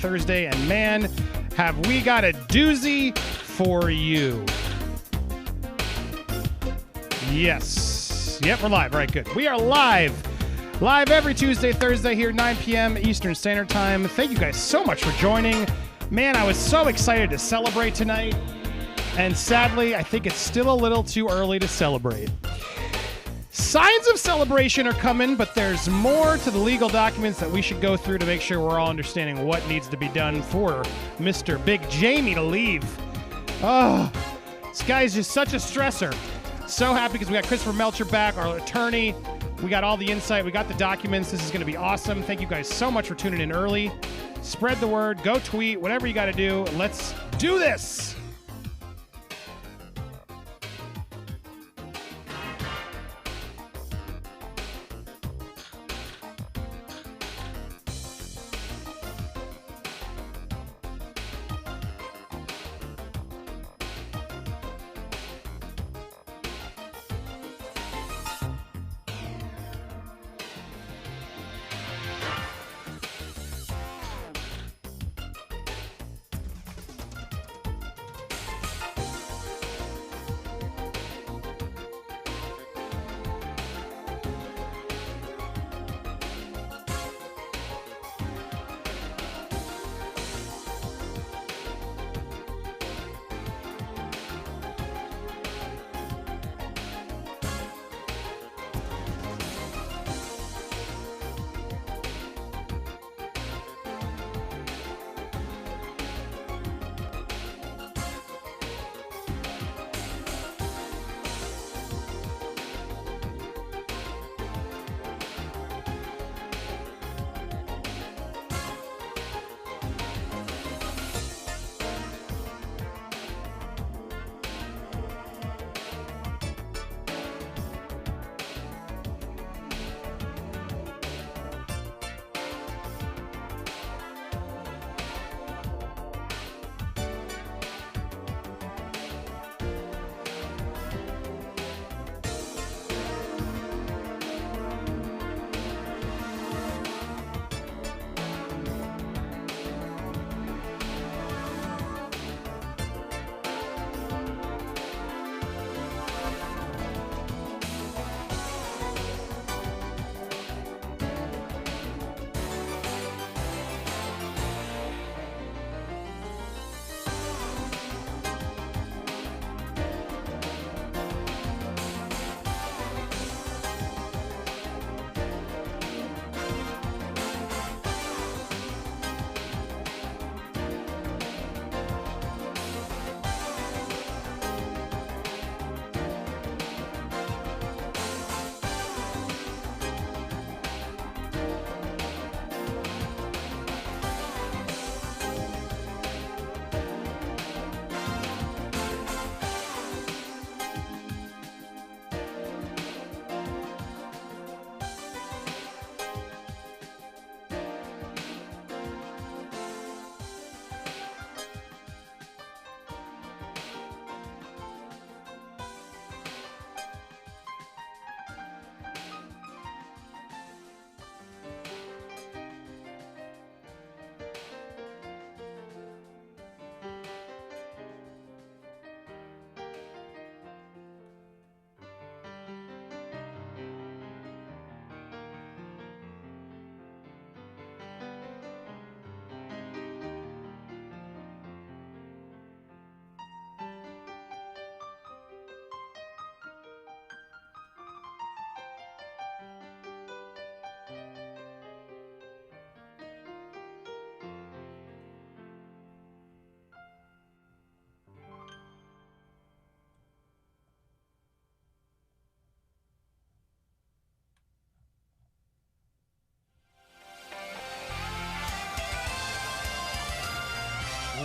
Thursday, and man, have we got a doozy for you. Yes. Yep, we're live. All right, good. We are live. Live every Tuesday, Thursday here, 9 p.m. Eastern Standard Time. Thank you guys so much for joining. Man, I was so excited to celebrate tonight. And sadly, I think it's still a little too early to celebrate. Signs of celebration are coming, but there's more to the legal documents that we should go through to make sure we're all understanding what needs to be done for Mr. Big Jamie to leave. Oh, this guy's just such a stressor. So happy because we got Christopher Melcher back, our attorney. We got all the insight. We got the documents. This is going to be awesome. Thank you guys so much for tuning in early. Spread the word. Go tweet. Whatever you got to do. Let's do this.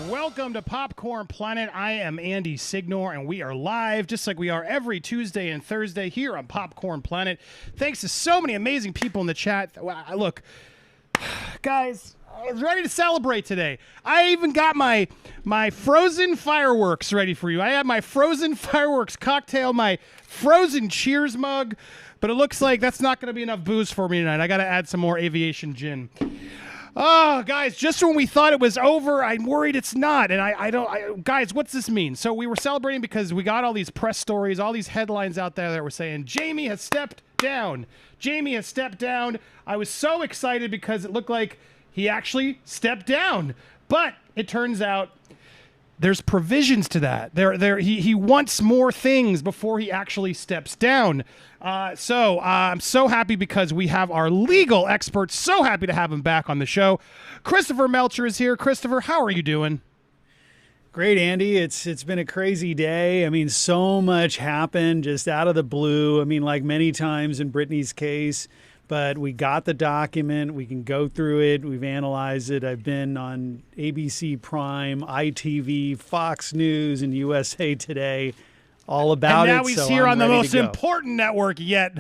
Welcome to Popcorn Planet. I am Andy Signore, and we are live, just like we are every Tuesday and Thursday here on Popcorn Planet. Thanks to so many amazing people in the chat. Look, guys, I was ready to celebrate today. I even got my frozen fireworks ready for you. I have my frozen fireworks cocktail, my frozen Cheers mug, but it looks like that's not going to be enough booze for me tonight. I got to add some more aviation gin. Oh, guys, just when we thought it was over, I'm worried it's not. And I don't, guys, what's this mean? So we were celebrating because we got all these press stories, all these headlines out there that were saying, Jamie has stepped down. Jamie has stepped down. I was so excited because it looked like he actually stepped down. But it turns out there's provisions to that. He wants more things before he actually steps down. So I'm so happy because we have our legal expert. So happy to have him back on the show. Christopher Melcher is here. Christopher, how are you doing? Great, Andy. It's been a crazy day. I mean, so much happened just out of the blue. I mean, like many times in Britney's case. But we got the document. We can go through it. We've analyzed it. I've been on ABC Prime, ITV, Fox News, and USA Today, all about it. And now he's here on the most important network yet.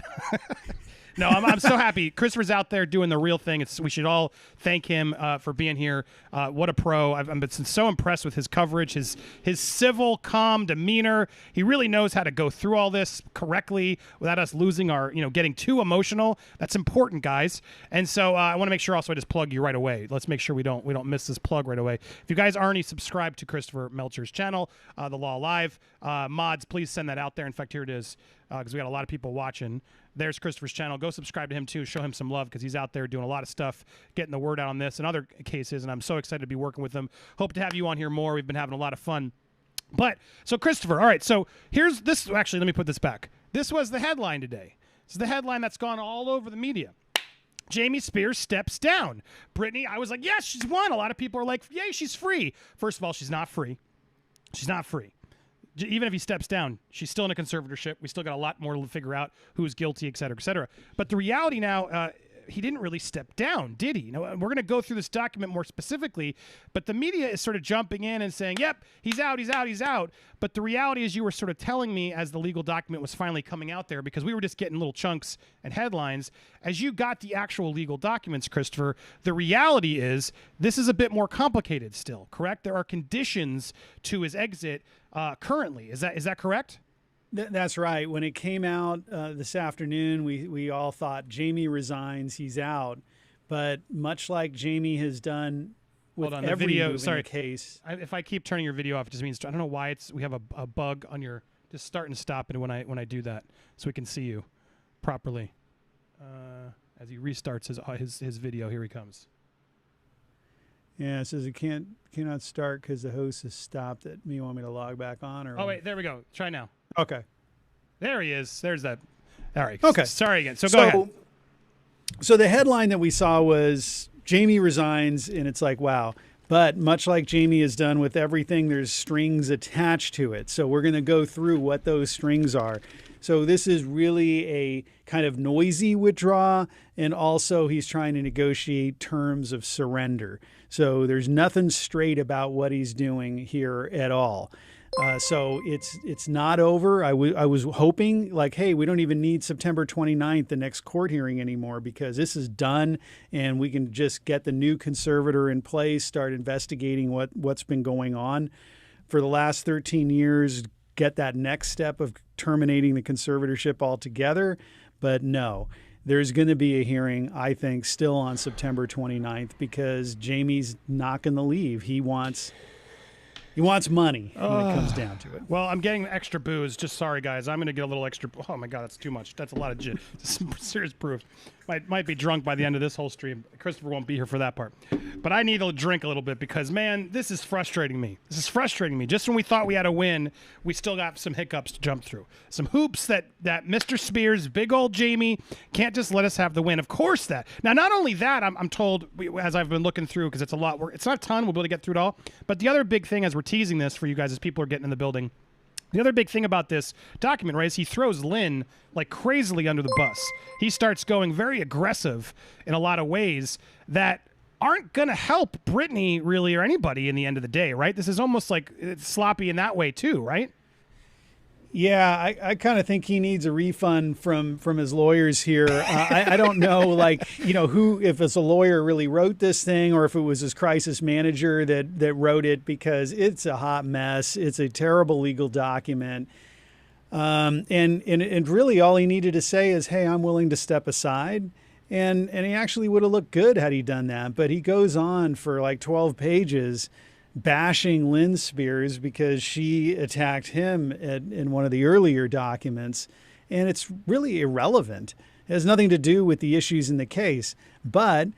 No, I'm so happy. Christopher's out there doing the real thing. We should all thank him for being here. What a pro. I've been so impressed with his coverage, his civil, calm demeanor. He really knows how to go through all this correctly without us losing our, getting too emotional. That's important, guys. And so I want to make sure also I just plug you right away. Let's make sure we don't miss this plug right away. If you guys aren't already subscribed to Christopher Melcher's channel, The Law Live, mods, please send that out there. In fact, here it is, because we got a lot of people watching. There's Christopher's channel. Go subscribe to him, too. Show him some love because he's out there doing a lot of stuff, getting the word out on this and other cases, and I'm so excited to be working with him. Hope to have you on here more. We've been having a lot of fun. But, so Christopher, all right, so here's this. Actually, let me put this back. This was the headline today. This is the headline that's gone all over the media. Jamie Spears steps down. Britney, I was like, yes, she's won. A lot of people are like, yay, she's free. First of all, she's not free. She's not free. Even if he steps down, she's still in a conservatorship. We still got a lot more to figure out who's guilty, et cetera, et cetera. But the reality now, he didn't really step down, did he? We're going to go through this document more specifically, but the media is sort of jumping in and saying, yep, he's out, he's out, he's out. But the reality is you were sort of telling me as the legal document was finally coming out there, because we were just getting little chunks and headlines. As you got the actual legal documents, Christopher, the reality is this is a bit more complicated still, correct? There are conditions to his exit currently. Is that correct? That's right. When it came out this afternoon, we all thought Jamie resigns, he's out. But much like Jamie has done with every video, case. If I keep turning your video off, it just means I don't know why we have a bug on your. Just start and stop it when I do that, so we can see you properly. As he restarts his video, here he comes. Yeah, it says it cannot start because the host has stopped it. You want me to log back on? Or oh, wait, there we go. Try now. Okay. There he is. There's that. All right. Okay. Sorry again. So go ahead. So the headline that we saw was Jamie resigns, and it's like, wow. But much like Jamie has done with everything, there's strings attached to it. So we're going to go through what those strings are. So this is really a kind of noisy withdrawal, and also he's trying to negotiate terms of surrender. So there's nothing straight about what he's doing here at all. So it's not over. I was hoping like, hey, we don't even need September 29th, the next court hearing anymore, because this is done and we can just get the new conservator in place, start investigating what's been going on for the last 13 years, get that next step of terminating the conservatorship altogether. But no, there's going to be a hearing, I think, still on September 29th, because Jamie's not going to leave. He wants money when it comes down to it. Well, I'm getting extra booze. Just sorry, guys. I'm going to get a little extra. Oh, my God, that's too much. That's a lot of serious proof. Might be drunk by the end of this whole stream. Christopher won't be here for that part. But I need to drink a little bit because, man, this is frustrating me. Just when we thought we had a win, we still got some hiccups to jump through. Some hoops that Mr. Spears, big old Jamie, can't just let us have the win. Of course that. Now, not only that, I'm told, as I've been looking through, because it's a lot, it's not a ton, we'll be able to get through it all. But the other big thing, as we're teasing this for you guys as people are getting in the building, the other big thing about this document, right, is he throws Lynn like crazily under the bus. He starts going very aggressive in a lot of ways that aren't going to help Britney really or anybody in the end of the day, right? This is almost like it's sloppy in that way too, right? Yeah, I kind of think he needs a refund from his lawyers here. I don't know, who, if it's a lawyer really wrote this thing or if it was his crisis manager that wrote it, because it's a hot mess. It's a terrible legal document. And really all he needed to say is, hey, I'm willing to step aside. And he actually would have looked good had he done that. But he goes on for like 12 pages bashing Lynn Spears because she attacked him in one of the earlier documents. And it's really irrelevant. It has nothing to do with the issues in the case. But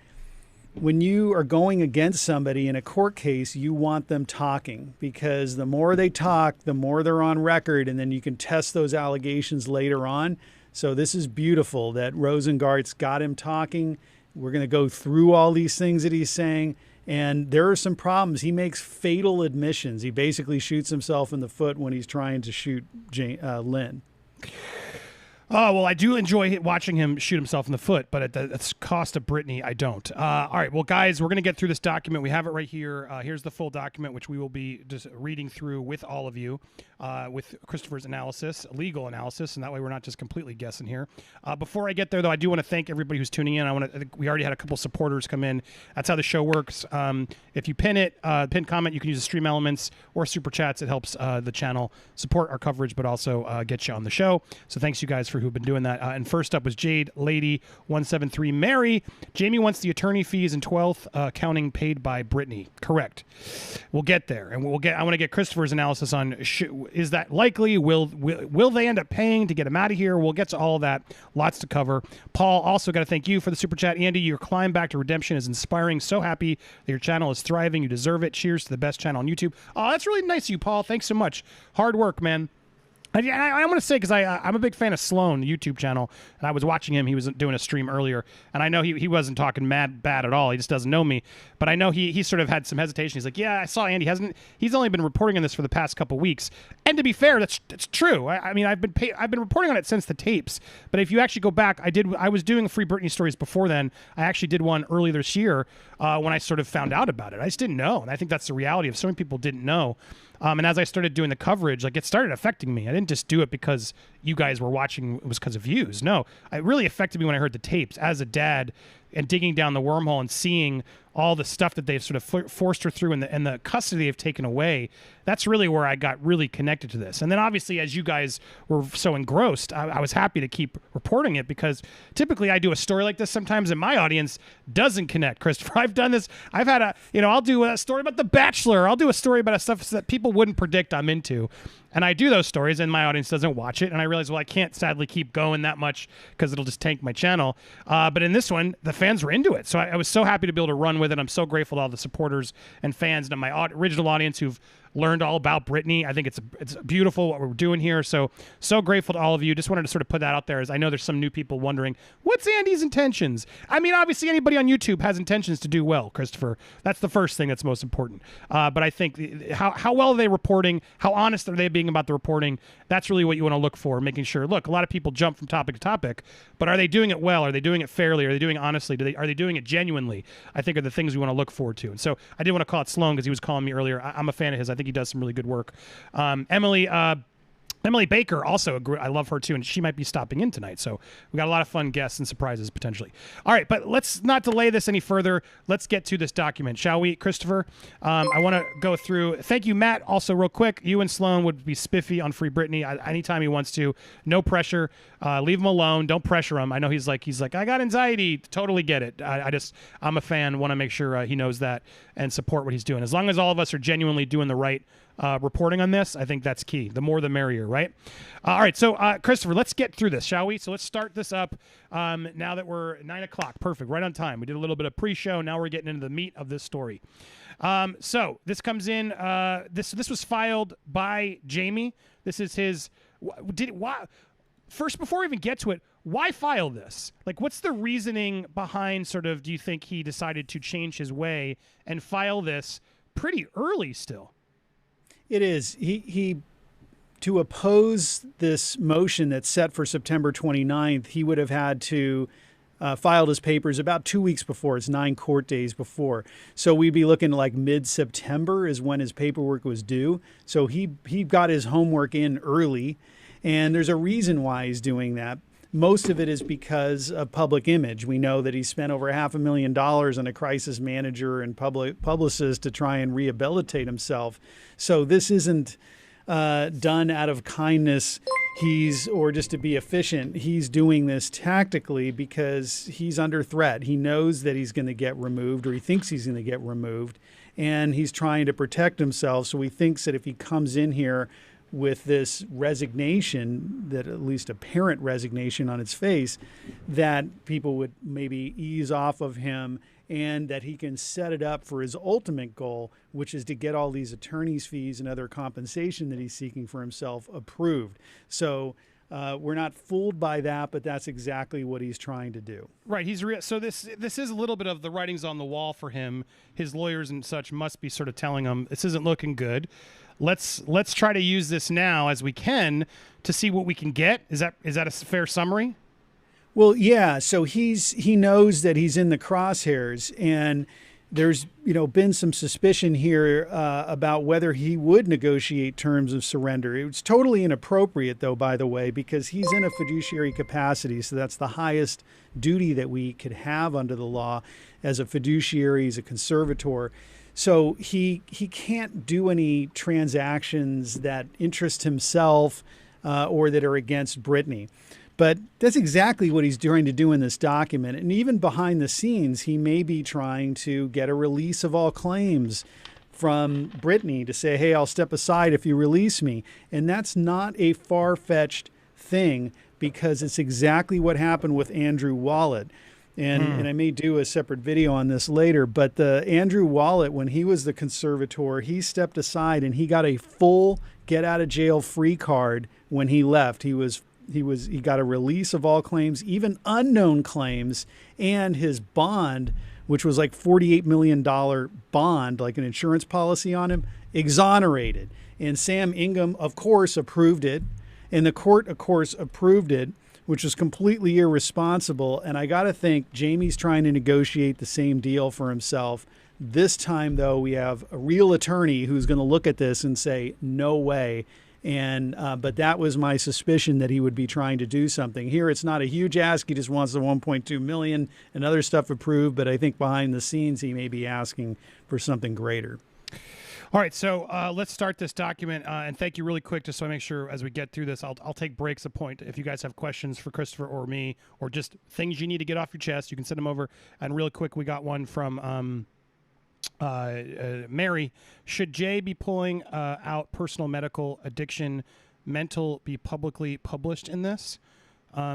when you are going against somebody in a court case, you want them talking, because the more they talk, the more they're on record, and then you can test those allegations later on. So this is beautiful that Rosengart's got him talking. We're going to go through all these things that he's saying, and there are some problems. He makes fatal admissions. He basically shoots himself in the foot when he's trying to shoot Lynn. Oh, well, I do enjoy watching him shoot himself in the foot, but at the cost of Brittany, I don't. All right, well, guys, we're going to get through this document. We have it right here. Here's the full document, which we will be just reading through with all of you, with Christopher's analysis, legal analysis, and that way we're not just completely guessing here. Before I get there, though, I do want to thank everybody who's tuning in. We already had a couple supporters come in. That's how the show works. If you pin comment, you can use the stream elements or super chats. It helps the channel support our coverage, but also get you on the show. So thanks, you guys, for who've been doing that. And first up was Jade Lady 173 Mary. Jamie wants the attorney fees and 12th accounting paid by Brittany. Correct. We'll get there, and I want to get Christopher's analysis on is that likely? Will they end up paying to get him out of here? We'll get to all of that. Lots to cover. Paul, also got to thank you for the super chat. Andy, your climb back to redemption is inspiring. So happy that your channel is thriving. You deserve it. Cheers to the best channel on YouTube. Oh, that's really nice of you, Paul. Thanks so much. Hard work, man. I want to say, because I'm a big fan of Sloan, the YouTube channel, and I was watching him. He was doing a stream earlier, and I know he wasn't talking bad at all. He just doesn't know me. But I know he sort of had some hesitation. He's like, yeah, I saw Andy. He's only been reporting on this for the past couple weeks. And to be fair, that's true. I mean, I've been reporting on it since the tapes. But if you actually go back, I was doing free Britney stories before then. I actually did one earlier this year when I sort of found out about it. I just didn't know, and I think that's the reality of so many people didn't know. And as I started doing the coverage, like, it started affecting me. I didn't just do it because you guys were watching. It was because of views. No, it really affected me when I heard the tapes as a dad and digging down the wormhole and seeing all the stuff that they've sort of forced her through and the custody they've taken away. That's really where I got really connected to this. And then obviously, as you guys were so engrossed, I was happy to keep reporting it, because typically I do a story like this sometimes and my audience doesn't connect. Christopher, I've done this. I've had I'll do a story about The Bachelor. I'll do a story about stuff that people wouldn't predict I'm into. And I do those stories and my audience doesn't watch it. And I realize, well, I can't sadly keep going that much because it'll just tank my channel. But in this one, the fans were into it. So I was so happy to be able to run with it. I'm so grateful to all the supporters and fans and my original audience who've learned all about Brittany. I think it's beautiful what we're doing here. So grateful to all of you. Just wanted to sort of put that out there, as I know there's some new people wondering, what's Andy's intentions? I mean, obviously anybody on YouTube has intentions to do well, Christopher. That's the first thing that's most important. But I think how well are they reporting? How honest are they being about the reporting? That's really what you want to look for, making sure, look, a lot of people jump from topic to topic, but are they doing it well? Are they doing it fairly? Are they doing it honestly? Are they doing it genuinely? I think are the things we want to look forward to. And so I did want to call it Sloan because he was calling me earlier. I'm a fan of his. I think he does some really good work. Emily Baker, also, I love her too, and she might be stopping in tonight. So we got a lot of fun guests and surprises potentially. All right, but let's not delay this any further. Let's get to this document, shall we, Christopher? I want to go through. Thank you, Matt. Also, real quick, you and Sloan would be spiffy on Free Britney anytime he wants to. No pressure. Leave him alone. Don't pressure him. I know he's like, I got anxiety. Totally get it. I'm a fan. Want to make sure he knows that and support what he's doing. As long as all of us are genuinely doing the right reporting on this, I think that's key. The more the merrier, right? All right, so Christopher, let's get through this, shall we? So let's start this up now that we're 9 o'clock. Perfect, right on time. We did a little bit of pre-show. Now we're getting into the meat of this story. So this comes in. This was filed by Jamie. This is his. First, before we even get to it, why file this? Like, what's the reasoning behind sort of, do you think he decided to change his way and file this pretty early still? It is. He to oppose this motion that's set for September 29th, he would have had to filed his papers about 2 weeks before. It's 9 court days before. So we'd be looking like mid-September is when his paperwork was due. So he got his homework in early, and there's a reason why he's doing that. Most of it is because of public image. We know that he spent over $500,000 on a crisis manager and publicist to try and rehabilitate himself. So this isn't done out of kindness. or just to be efficient, he's doing this tactically because he's under threat. He knows that he's going to get removed, or he thinks he's going to get removed, and he's trying to protect himself. So he thinks that if he comes in here with this resignation, that at least apparent resignation on its face, that people would maybe ease off of him, and that he can set it up for his ultimate goal, which is to get all these attorney's fees and other compensation that he's seeking for himself approved. So we're not fooled by that, but that's exactly what he's trying to do. Right. So this is a little bit of the writings on the wall for him. His lawyers and such must be sort of telling him this isn't looking good. Let's try to use this now as we can to see what we can get. Is that a fair summary? Well, yeah. So he knows that he's in the crosshairs, and there's been some suspicion here about whether he would negotiate terms of surrender. It's totally inappropriate, though, by the way, because he's in a fiduciary capacity. So that's the highest duty that we could have under the law as a fiduciary, as a conservator. So he can't do any transactions that interest himself or that are against Britney. But that's exactly what he's trying to do in this document. And even behind the scenes, he may be trying to get a release of all claims from Britney to say, hey, I'll step aside if you release me. And that's not a far-fetched thing, because it's exactly what happened with Andrew Wallet. And I may do a separate video on this later, but the Andrew Wallet, when he was the conservator, he stepped aside and he got a full get out of jail free card when he left. He got a release of all claims, even unknown claims, and his bond, which was like $48 million bond, like an insurance policy on him, exonerated. And Sam Ingham, of course, approved it. And the court, of course, approved it, which was completely irresponsible. And I got to think Jamie's trying to negotiate the same deal for himself. This time, though, we have a real attorney who's going to look at this and say, no way. And but that was my suspicion, that he would be trying to do something. Here, it's not a huge ask. He just wants the $1.2 million and other stuff approved. But I think behind the scenes, he may be asking for something greater. All right, so let's start this document. And thank you really quick, just so I make sure as we get through this, I'll take breaks a point. If you guys have questions for Christopher or me, or just things you need to get off your chest, you can send them over. And real quick, we got one from Mary. Should Jay be pulling out personal medical addiction, mental be publicly published in this?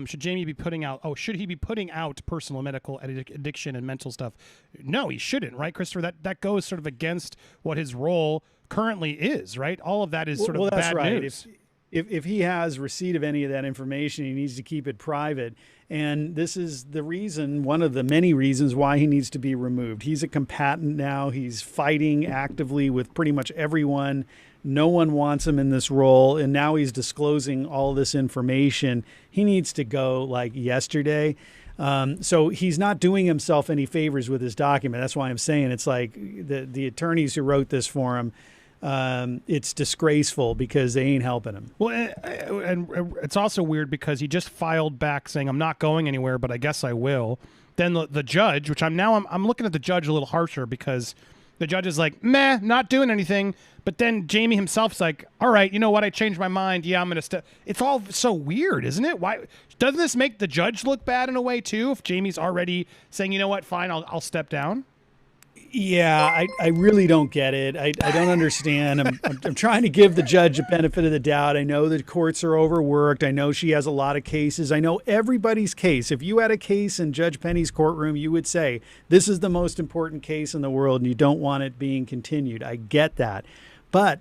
Should Jamie be putting out, should he be putting out personal medical addiction and mental stuff? No, he shouldn't, right, Christopher? That goes sort of against what his role currently is, right? All of that is sort of bad news. If he has receipt of any of that information, he needs to keep it private. And this is the reason, one of the many reasons why he needs to be removed. He's a combatant now. He's fighting actively with pretty much everyone. No one wants him in this role. And now he's disclosing all this information. He needs to go like yesterday. So he's not doing himself any favors with his document. That's why I'm saying it's like the attorneys who wrote this for him, it's disgraceful because they ain't helping him. Well, and it's also weird because he just filed back saying, I'm not going anywhere, but I guess I will. Then the judge, which I'm looking at the judge a little harsher, because the judge is like, meh, not doing anything. But then Jamie himself's like, all right, you know what? I changed my mind. Yeah, I'm going to step. It's all so weird, isn't it? Why doesn't this make the judge look bad in a way too? If Jamie's already saying, you know what, fine, I'll step down. Yeah, I really don't get it. I don't understand. I'm trying to give the judge a benefit of the doubt. I know the courts are overworked. I know she has a lot of cases. I know everybody's case. If you had a case in Judge Penny's courtroom, you would say, this is the most important case in the world and you don't want it being continued. I get that. But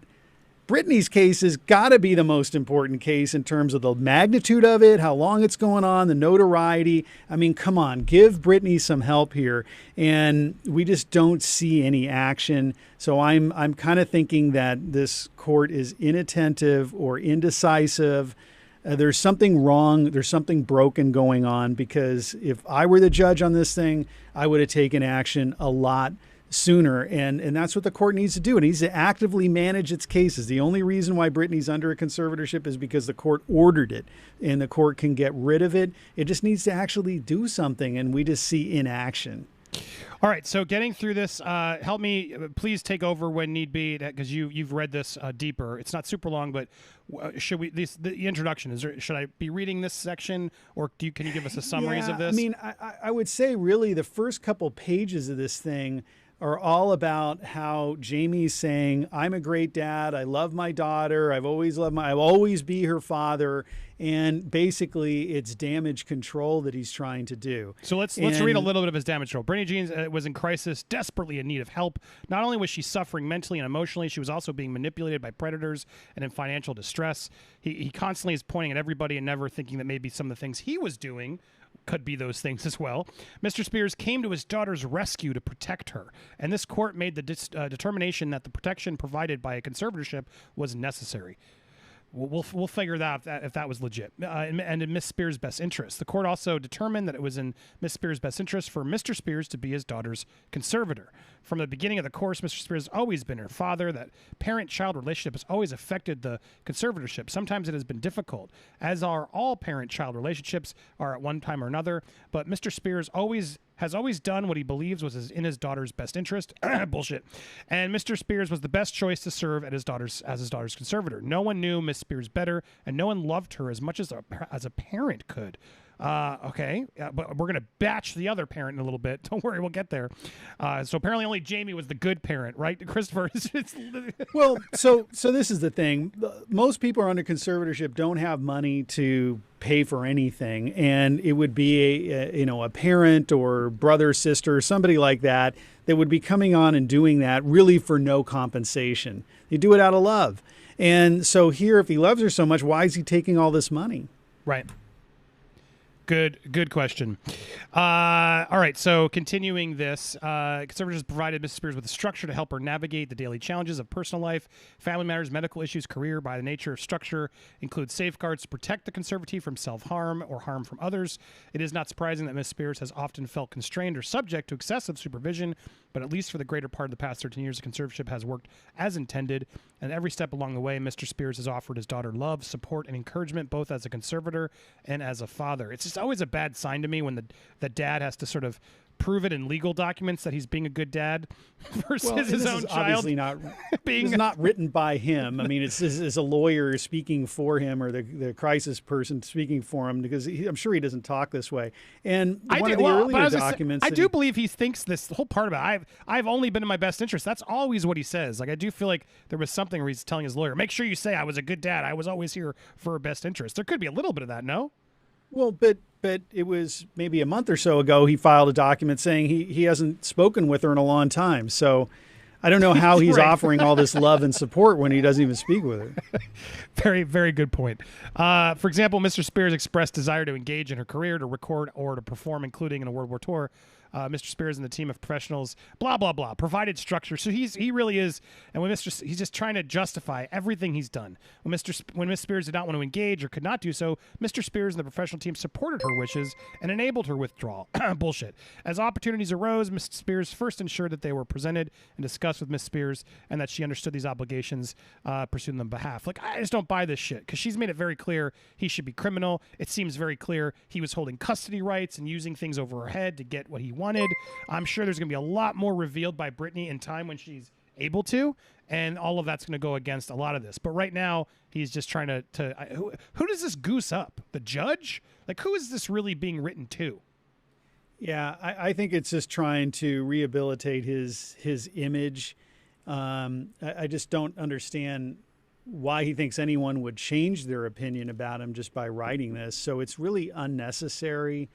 Britney's case has got to be the most important case in terms of the magnitude of it, how long it's going on, the notoriety. I mean, come on, give Britney some help here. And we just don't see any action. So I'm kind of thinking that this court is inattentive or indecisive. There's something wrong. There's something broken going on, because if I were the judge on this thing, I would have taken action a lot sooner. And that's what the court needs to do. It needs to actively manage its cases. The only reason why Britney's under a conservatorship is because the court ordered it, and the court can get rid of it. It just needs to actually do something, and we just see inaction. All right, so getting through this, help me, please take over when need be, because you've read this deeper. It's not super long, but should we? The introduction should I be reading this section, or can you give us a summaries of this? I mean, I would say really the first couple pages of this thing are all about how Jamie's saying, "I'm a great dad. I love my daughter. I'll always be her father." And basically, it's damage control that he's trying to do. So let's read a little bit of his damage control. Brittany Jean was in crisis, desperately in need of help. Not only was she suffering mentally and emotionally, she was also being manipulated by predators and in financial distress. He constantly is pointing at everybody and never thinking that maybe some of the things he was doing could be those things as well. Mr. Spears came to his daughter's rescue to protect her, and this court made the determination that the protection provided by a conservatorship was necessary. We'll figure that out if that was legit and in Miss Spears' best interest. The court also determined that it was in Miss Spears' best interest for Mr. Spears to be his daughter's conservator. From the beginning of the course, Mr. Spears has always been her father. That parent-child relationship has always affected the conservatorship. Sometimes it has been difficult, as are all parent-child relationships are at one time or another. But Mr. Spears has always done what he believes was in his daughter's best interest. Bullshit. And Mr. Spears was the best choice to serve as his daughter's conservator. No one knew Miss Spears better, and no one loved her as much as a parent could. Okay, but we're going to batch the other parent in a little bit. Don't worry, we'll get there. So apparently only Jamie was the good parent, right, Christopher? Well, so this is the thing. Most people who are under conservatorship don't have money to pay for anything, and it would be a parent or brother, sister, somebody like that would be coming on and doing that really for no compensation. They do it out of love. And so here, if he loves her so much, why is he taking all this money? Right. Good question. All right, so continuing this, conservators provided Mrs. Spears with a structure to help her navigate the daily challenges of personal life, family matters, medical issues, career. By the nature of structure, includes safeguards to protect the conservatee from self-harm or harm from others. It is not surprising that Mrs. Spears has often felt constrained or subject to excessive supervision, but at least for the greater part of the past 13 years, the conservatorship has worked as intended, and every step along the way, Mr. Spears has offered his daughter love, support, and encouragement, both as a conservator and as a father. It's just always a bad sign to me when the dad has to sort of prove it in legal documents that he's being a good dad versus his own child. Obviously not it's not written by him. I mean, it's a lawyer speaking for him, or the crisis person speaking for him, because I'm sure he doesn't talk this way. And one of the earlier documents, I do believe he thinks this whole part about I've only been in my best interest. That's always what he says. Like, I do feel like there was something where he's telling his lawyer, make sure you say I was a good dad. I was always here for her best interest. There could be a little bit of that, no? Well, but it was maybe a month or so ago he filed a document saying he hasn't spoken with her in a long time. So I don't know how he's offering all this love and support when he doesn't even speak with her. Very, very good point. For example, Mr. Spears expressed desire to engage in her career, to record or to perform, including in a World War tour. Mr. Spears and the team of professionals, blah, blah, blah, provided structure. So he really is, and he's just trying to justify everything he's done. When Miss Spears did not want to engage or could not do so, Mr. Spears and the professional team supported her wishes and enabled her withdrawal. Bullshit. As opportunities arose, Miss Spears first ensured that they were presented and discussed with Miss Spears, and that she understood these obligations, pursued them on behalf. Like, I just don't buy this shit, because she's made it very clear he should be criminal. It seems very clear he was holding custody rights and using things over her head to get what he wanted. I'm sure there's going to be a lot more revealed by Brittany in time when she's able to, and all of that's going to go against a lot of this. But right now, he's just trying to who does this goose up? The judge? Like, who is this really being written to? Yeah, I think it's just trying to rehabilitate his image. I just don't understand why he thinks anyone would change their opinion about him just by writing this. So it's really unnecessary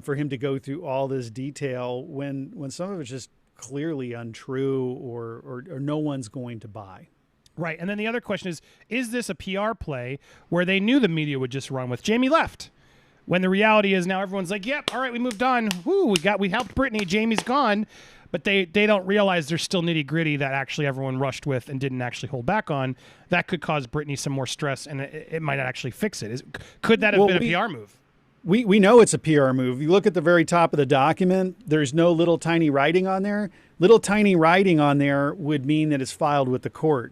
for him to go through all this detail when some of it's just clearly untrue or no one's going to buy. Right. And then the other question is this a PR play where they knew the media would just run with Jamie left? When the reality is now everyone's like, yep, all right, we moved on. Woo, we helped Brittany. Jamie's gone. But they don't realize there's still nitty gritty that actually everyone rushed with and didn't actually hold back on. That could cause Brittany some more stress, and it might not actually fix it. Could that have been a PR move? We know it's a PR move. You look at the very top of the document, there's no little tiny writing on there. Little tiny writing on there would mean that it's filed with the court.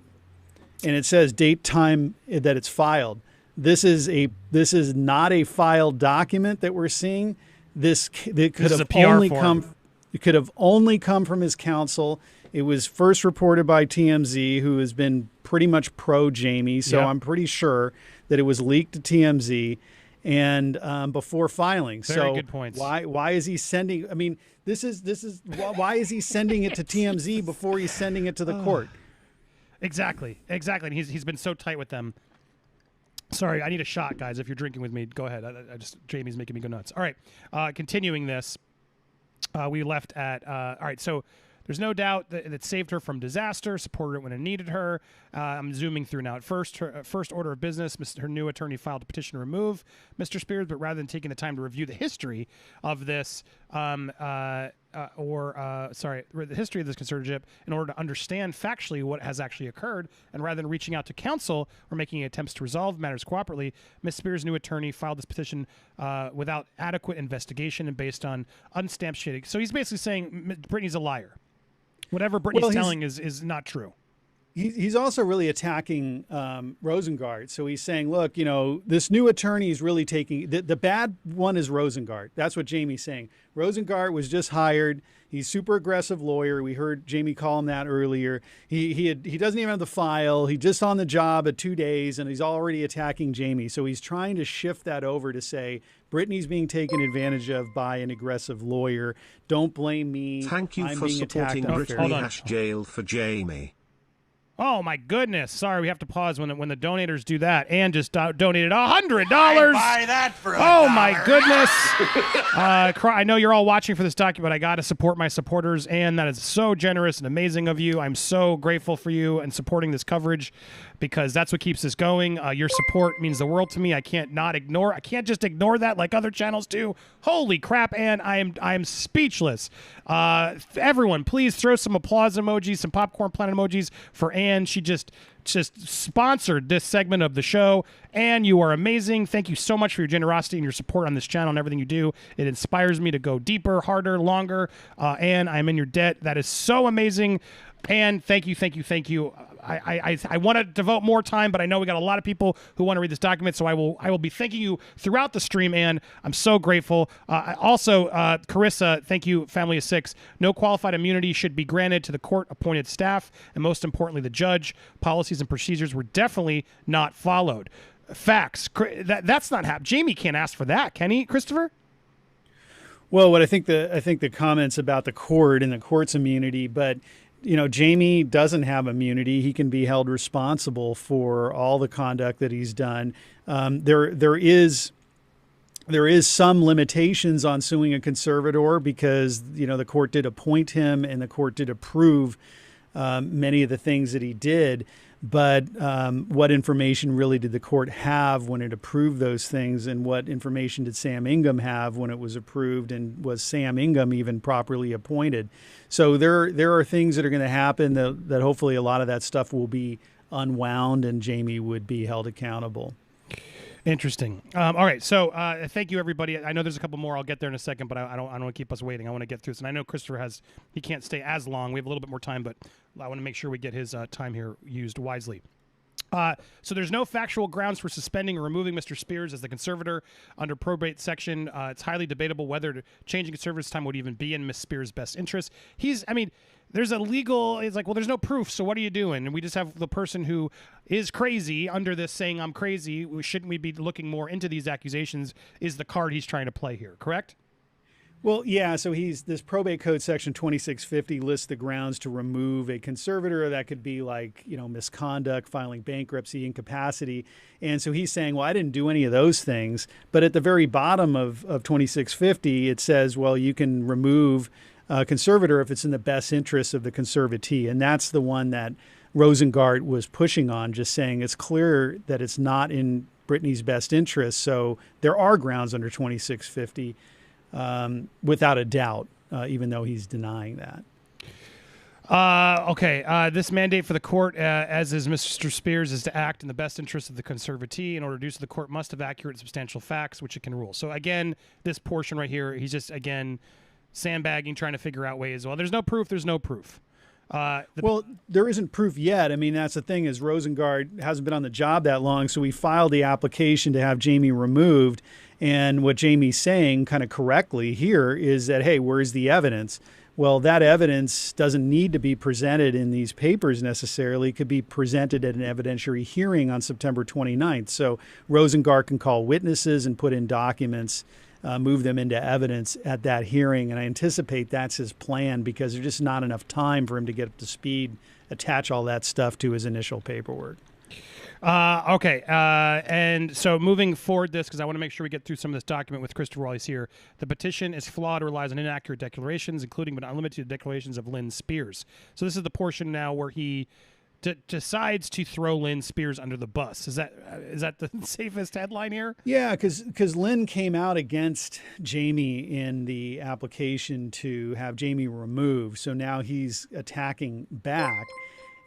And it says date, time that it's filed. This is not a filed document that we're seeing. This could have only come. It could have only come from his counsel. It was first reported by TMZ, who has been pretty much pro Jamie. So I'm pretty sure that it was leaked to TMZ and before filing. Very good points. Why is he sending? I mean, this is why is he sending it to TMZ before he's sending it to the court? Exactly. And he's been so tight with them. Sorry, I need a shot, guys. If you're drinking with me, go ahead. Jamie's making me go nuts. All right, continuing this, we left at all right. So there's no doubt that it saved her from disaster, supported it when it needed her. I'm zooming through now. At first, her first order of business, her new attorney filed a petition to remove Mr. Spears, but rather than taking the time to review the history of this, the history of this conservatorship in order to understand factually what has actually occurred, and rather than reaching out to counsel or making attempts to resolve matters cooperatively, Ms. Spears' new attorney filed this petition without adequate investigation and based on unstamped shading. So he's basically saying Britney's a liar. Whatever Britney's telling is not true. He's also really attacking Rosengart. So he's saying, look, this new attorney is really taking the bad one is Rosengart. That's what Jamie's saying. Rosengart was just hired. He's super aggressive lawyer. We heard Jamie call him that earlier. He doesn't even have the file. He's just on the job at 2 days, and he's already attacking Jamie. So he's trying to shift that over to say Brittany's being taken advantage of by an aggressive lawyer. Don't blame me. Thank you I'm for being supporting attacked Brittany # jail for Jamie. Oh my goodness! Sorry, we have to pause when the donators do that. And just donated $100. Buy that for $1. Oh my goodness! I know you're all watching for this document, but I got to support my supporters, and that is so generous and amazing of you. I'm so grateful for you and supporting this coverage, because that's what keeps us going. Your support means the world to me. I can't just ignore that like other channels do. Holy crap, Ann! I am speechless. Everyone, please throw some applause emojis, some Popcorn Planet emojis for Ann. She just sponsored this segment of the show. Ann, you are amazing. Thank you so much for your generosity and your support on this channel and everything you do. It inspires me to go deeper, harder, longer. Ann, I'm in your debt. That is so amazing. Ann, thank you. I want to devote more time, but I know we got a lot of people who want to read this document, so I will be thanking you throughout the stream, Ann. I'm so grateful. Also, Carissa, thank you, family of 6. No qualified immunity should be granted to the court-appointed staff, and most importantly, the judge. Policies and procedures were definitely not followed. Facts. That's not happening. Jamie can't ask for that, can he, Christopher? Well, I think the comments about the court and the court's immunity, but Jamie doesn't have immunity. He can be held responsible for all the conduct that he's done. There is some limitations on suing a conservator because, the court did appoint him and the court did approve many of the things that he did. But what information really did the court have when it approved those things, and what information did Sam Ingham have when it was approved, and was Sam Ingham even properly appointed? So there are things that are going to happen that hopefully a lot of that stuff will be unwound and Jamie would be held accountable. Interesting. All right. So thank you, everybody. I know there's a couple more. I'll get there in a second, but I don't want to keep us waiting. I want to get through this. And I know Christopher he can't stay as long. We have a little bit more time, but I want to make sure we get his time here used wisely. So there's no factual grounds for suspending or removing Mr. Spears as the conservator under probate section. It's highly debatable whether changing conservator's time would even be in Ms. Spears' best interest. There's a legal, it's like, well, there's no proof, so what are you doing? And we just have the person who is crazy under this saying, I'm crazy. Shouldn't we be looking more into these accusations is the card he's trying to play here, correct? Well, yeah, so this probate code section 2650 lists the grounds to remove a conservator. That could be like, misconduct, filing bankruptcy, incapacity. And so he's saying, well, I didn't do any of those things. But at the very bottom of 2650, it says, well, you can remove a conservator if it's in the best interest of the conservatee. And that's the one that Rosengart was pushing on, just saying it's clear that it's not in Brittany's best interest. So there are grounds under 2650. Without a doubt, even though he's denying that. Okay. This mandate for the court, as is Mr. Spears, is to act in the best interest of the conservatee. In order to do so, the court must have accurate and substantial facts, which it can rule. So again, this portion right here, he's just, again, sandbagging, trying to figure out ways. Well, there's no proof. There's no proof. Well, there isn't proof yet. I mean, that's the thing is Rosengart hasn't been on the job that long, so we filed the application to have Jamie removed. And what Jamie's saying kind of correctly here is that, hey, where's the evidence? Well, that evidence doesn't need to be presented in these papers necessarily. It could be presented at an evidentiary hearing on September 29th. So Rosengart can call witnesses and put in documents, move them into evidence at that hearing. And I anticipate that's his plan because there's just not enough time for him to get up to speed, attach all that stuff to his initial paperwork. Okay. And so moving forward this, because I want to make sure we get through some of this document with Christopher while he's here. The petition is flawed, relies on inaccurate declarations, including but not limited to declarations of Lynn Spears. So this is the portion now where he decides to throw Lynn Spears under the bus. Is that the safest headline here? Yeah, because Lynn came out against Jamie in the application to have Jamie removed. So now he's attacking back.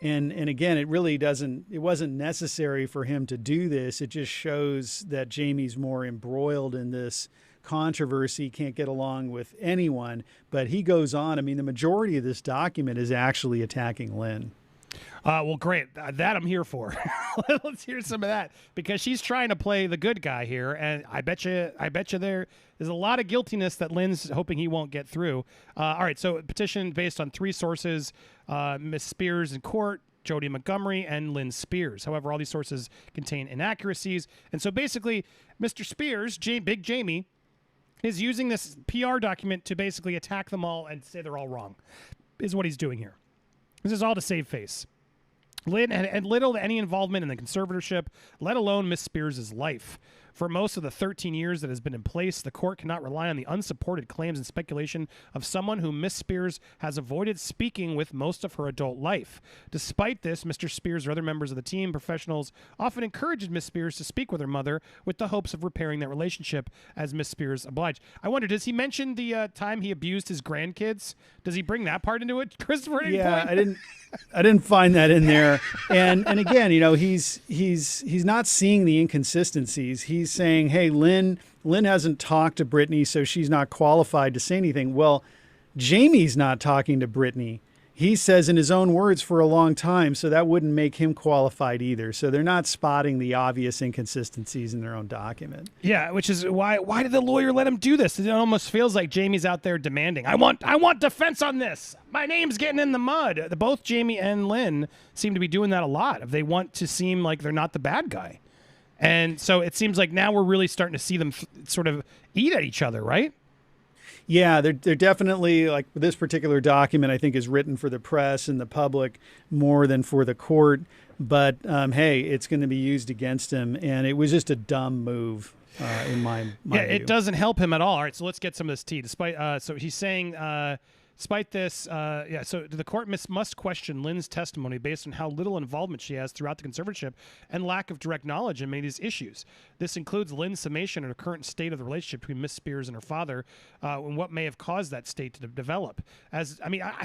And again, it wasn't necessary for him to do this. It just shows that Jamie's more embroiled in this controversy, can't get along with anyone. But he goes on. I mean, the majority of this document is actually attacking Lynn. Well, great. That I'm here for. Let's hear some of that because she's trying to play the good guy here, and I bet you there's a lot of guiltiness that Lynn's hoping he won't get through. All right, so a petition based on 3 sources: Miss Spears in court, Jody Montgomery, and Lynn Spears. However, all these sources contain inaccuracies, and so basically, Mr. Spears, Big Jamie, is using this PR document to basically attack them all and say they're all wrong. Is what he's doing here. This is all to save face. Lynn had little to any involvement in the conservatorship, let alone Miss Spears' life. For most of the 13 years that has been in place, the court cannot rely on the unsupported claims and speculation of someone whom Miss Spears has avoided speaking with most of her adult life. Despite this, Mr. Spears or other members of the team, professionals, often encouraged Miss Spears to speak with her mother with the hopes of repairing that relationship as Miss Spears obliged. I wonder, does he mention the time he abused his grandkids? Does he bring that part into it, Christopher? Yeah, I didn't find that in there. And again, he's not seeing the inconsistencies. He's saying, hey, Lynn hasn't talked to Brittany, so she's not qualified to say anything. Well, Jamie's not talking to Brittany. He says in his own words for a long time, so that wouldn't make him qualified either. So they're not spotting the obvious inconsistencies in their own document. Yeah, which is why did the lawyer let him do this? It almost feels like Jamie's out there demanding, I want defense on this. My name's getting in the mud. Both Jamie and Lynn seem to be doing that a lot. If they want to seem like they're not the bad guy. And so it seems like now we're really starting to see them sort of eat at each other, right? Yeah, they're definitely, like this particular document, I think is written for the press and the public more than for the court. But hey, it's going to be used against him. And it was just a dumb move in my view. It doesn't help him at all. All right, so let's get some of this tea. Despite, so he's saying... Despite this, so the court must question Lynn's testimony based on how little involvement she has throughout the conservatorship and lack of direct knowledge in many of these issues. This includes Lynn's summation of the current state of the relationship between Miss Spears and her father, and what may have caused that state to develop. I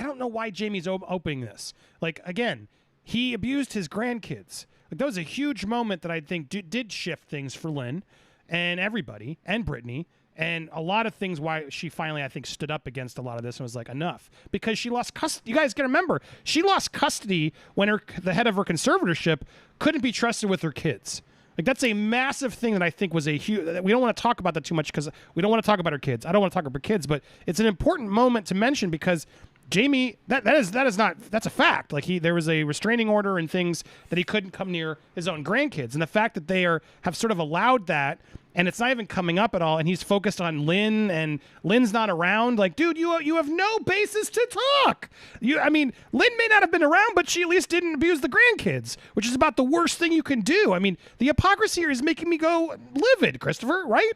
don't know why Jamie's opening this. Like, again, he abused his grandkids. Like, that was a huge moment that I think did shift things for Lynn and everybody and Brittany. And a lot of things why she finally, I think, stood up against a lot of this and was like, enough. Because she lost custody. You guys got to remember, she lost custody when the head of her conservatorship couldn't be trusted with her kids. Like, that's a massive thing that I think was a huge... We don't want to talk about that too much because we don't want to talk about her kids. I don't want to talk about her kids, but it's an important moment to mention because Jamie, that's a fact. Like, there was a restraining order and things that he couldn't come near his own grandkids. And the fact that they have sort of allowed that, and it's not even coming up at all, and he's focused on Lynn, and Lynn's not around. Like, dude, you have no basis to talk. Lynn may not have been around, but she at least didn't abuse the grandkids, which is about the worst thing you can do. I mean, the hypocrisy here is making me go livid, Christopher, right?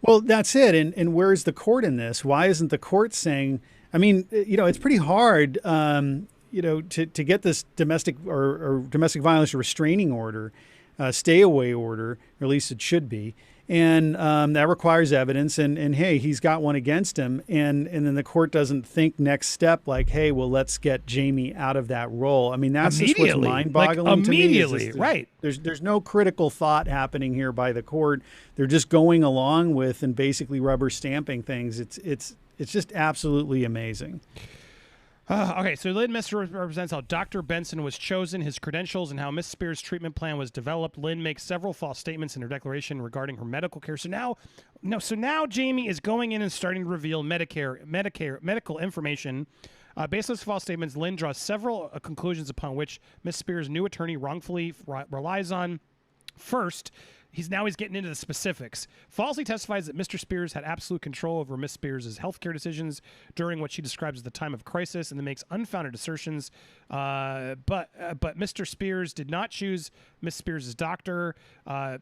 Well, that's it. And where's the court in this? Why isn't the court saying... it's pretty hard, to get this domestic or domestic violence restraining order, stay away order, or at least it should be. And that requires evidence. And hey, he's got one against him. And then the court doesn't think next step like, hey, well, let's get Jamie out of that role. I mean, that's just what's mind-boggling to me. Immediately, right. There's no critical thought happening here by the court. They're just going along with and basically rubber stamping things. It's just absolutely amazing. Okay, so Lynn misrepresents how Dr. Benson was chosen, his credentials, and how Miss Spears' treatment plan was developed. Lynn makes several false statements in her declaration regarding her medical care. So now Jamie is going in and starting to reveal medical information. Based on those false statements, Lynn draws several conclusions upon which Miss Spears' new attorney wrongfully relies on. First, he's getting into the specifics. Falsely testifies that Mr. Spears had absolute control over Miss Spears' healthcare decisions during what she describes as the time of crisis, and then makes unfounded assertions. But Mr. Spears did not choose Miss Spears' doctor.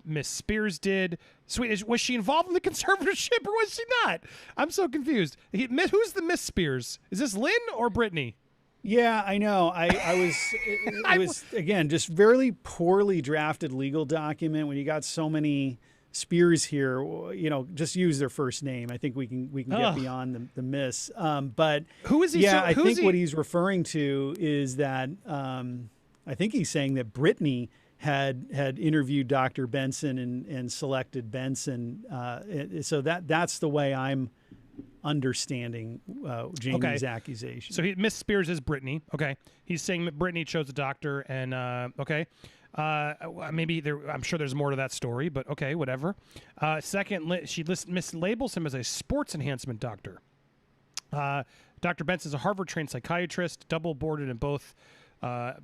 Miss Spears did. Sweet, was she involved in the conservatorship or was she not? I'm so confused. Who's the Miss Spears? Is this Lynn or Brittany? Yeah, I know. It was again just very poorly drafted legal document. When you got so many Spears here, just use their first name. I think we can get beyond the miss. But who is he? Yeah, I think what he's referring to is that I think he's saying that Brittany had interviewed Dr. Benson and selected Benson. So that's the way I'm understanding Jamie's accusation. So Miss Spears is Brittany. Okay. He's saying that Brittany chose a doctor and okay. Maybe I'm sure there's more to that story, but okay, whatever. Second, she mislabels him as a sports enhancement doctor. Dr. Benson is a Harvard-trained psychiatrist, double boarded in both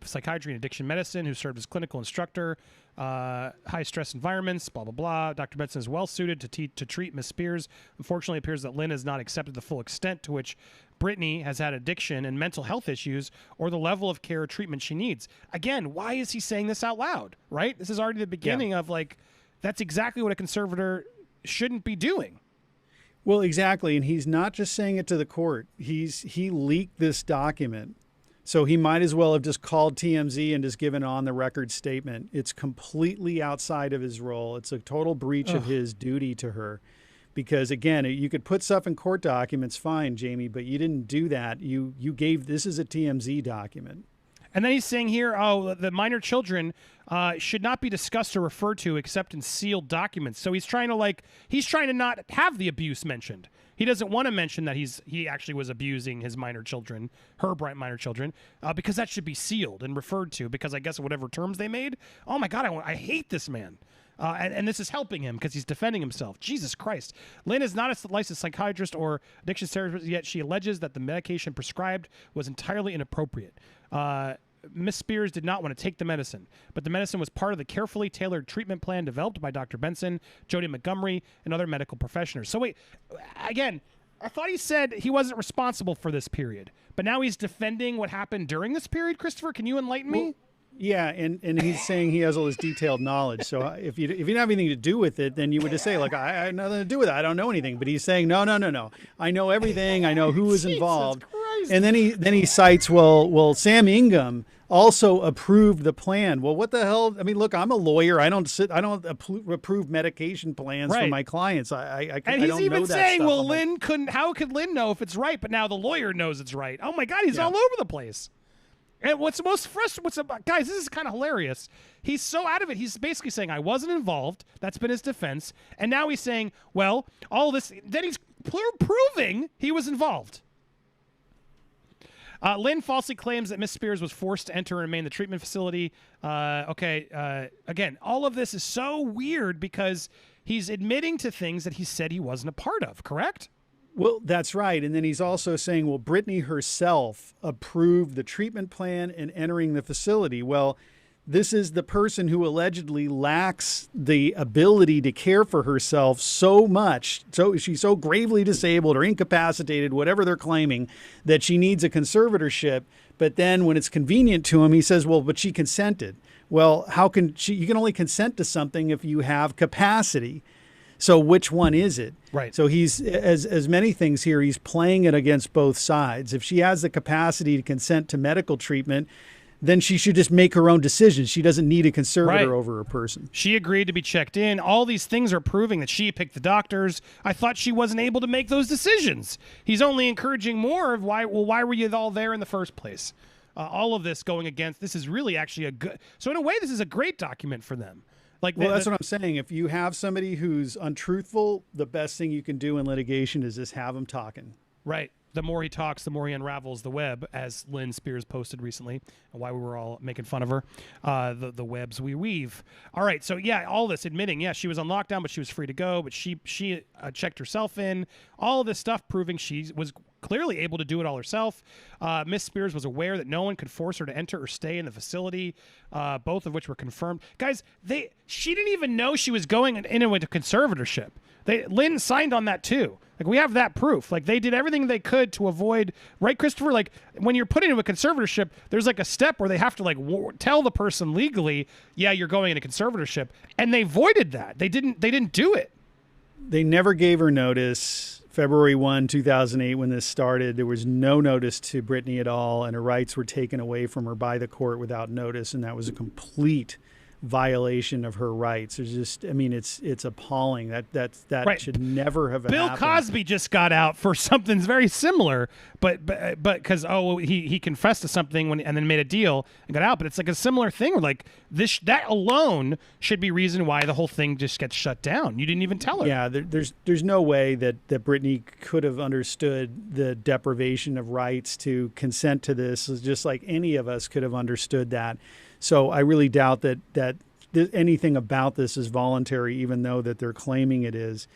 psychiatry and addiction medicine, who served as clinical instructor, high-stress environments, blah, blah, blah. Dr. Benson is well-suited to treat Miss Spears. Unfortunately, it appears that Lynn has not accepted the full extent to which Brittany has had addiction and mental health issues or the level of care or treatment she needs. Again, why is he saying this out loud, right? This is already the beginning of, that's exactly what a conservator shouldn't be doing. Well, exactly, and he's not just saying it to the court. He leaked this document. So he might as well have just called TMZ and just given an on-the-record statement. It's completely outside of his role. It's a total breach of his duty to her. Because, again, you could put stuff in court documents, fine, Jamie, but you didn't do that. You gave – this is a TMZ document. And then he's saying here, the minor children should not be discussed or referred to except in sealed documents. So he's trying to not have the abuse mentioned. He doesn't want to mention that he actually was abusing his minor children, her minor children, because that should be sealed and referred to because I guess of whatever terms they made. Oh, my God, I hate this man. And this is helping him because he's defending himself. Jesus Christ. Lynn is not a licensed psychiatrist or addiction therapist, yet she alleges that the medication prescribed was entirely inappropriate. Miss Spears did not want to take the medicine, but the medicine was part of the carefully tailored treatment plan developed by Dr. Benson, Jody Montgomery, and other medical professionals. So wait, again, I thought he said he wasn't responsible for this period, but now he's defending what happened during this period. Christopher, can you enlighten me? Yeah, and he's saying he has all this detailed knowledge. So if you didn't have anything to do with it, then you would just say, like, I had nothing to do with it. I don't know anything. But he's saying, no. I know everything. I know who was involved. And then he cites, well, Sam Ingham also approved the plan. Well, what the hell? I mean, look, I'm a lawyer. I don't approve medication plans for my clients. I and he's don't even know that saying, stuff. well, Lynn couldn't. How could Lynn know if it's right? But now the lawyer knows it's right. Oh my God, he's all over the place. And what's most frustrating, guys, this is kind of hilarious. He's so out of it. He's basically saying, I wasn't involved. That's been his defense. And now he's saying, well, all this, then he's proving he was involved. Lynn falsely claims that Miss Spears was forced to enter and remain in the treatment facility. Again, all of this is so weird because he's admitting to things that he said he wasn't a part of, correct? Well, that's right. And then he's also saying, well, Brittany herself approved the treatment plan and entering the facility. Well, this is the person who allegedly lacks the ability to care for herself so much. So she's so gravely disabled or incapacitated, whatever they're claiming, that she needs a conservatorship. But then when it's convenient to him, he says, well, but she consented. Well, how can she? You can only consent to something if you have capacity. So which one is it? Right. So he's, as many things here, he's playing it against both sides. If she has the capacity to consent to medical treatment, then she should just make her own decisions. She doesn't need a conservator over a person. She agreed to be checked in. All these things are proving that she picked the doctors. I thought she wasn't able to make those decisions. He's only encouraging more of why were you all there in the first place? All of this going against, this is really actually a good, so in a way, this is a great document for them. Well, that's what I'm saying. If you have somebody who's untruthful, the best thing you can do in litigation is just have them talking. Right. the more he talks, the more he unravels the web, as Lynn Spears posted recently, and why we were all making fun of her. The webs we weave. All right, so yeah, all this admitting, yeah, she was on lockdown, but she was free to go, but she checked herself in. All of this stuff proving she was clearly able to do it all herself. Miss Spears was aware that no one could force her to enter or stay in the facility, both of which were confirmed. Guys, she didn't even know she was going into conservatorship. Lynn signed on that too. Like, we have that proof. Like, they did everything they could to avoid, right, Christopher? Like, when you're put into a conservatorship, there's like a step where they have to like tell the person legally, yeah, you're going into conservatorship, and they voided that. They didn't do it. They never gave her notice. February 1, 2008, when this started, there was no notice to Brittany at all, and her rights were taken away from her by the court without notice, and that was a complete violation of her rights. There's just, I mean, it's appalling. That right. Should never have Bill happened. Cosby just got out for something very similar, but because he confessed to something and then made a deal and got out. But it's like a similar thing where like that alone should be reason why the whole thing just gets shut down. You didn't even tell her. Yeah, there's no way that Brittany could have understood the deprivation of rights to consent to this, just like any of us could have understood that. So I really doubt that anything about this is voluntary, even though that they're claiming it is.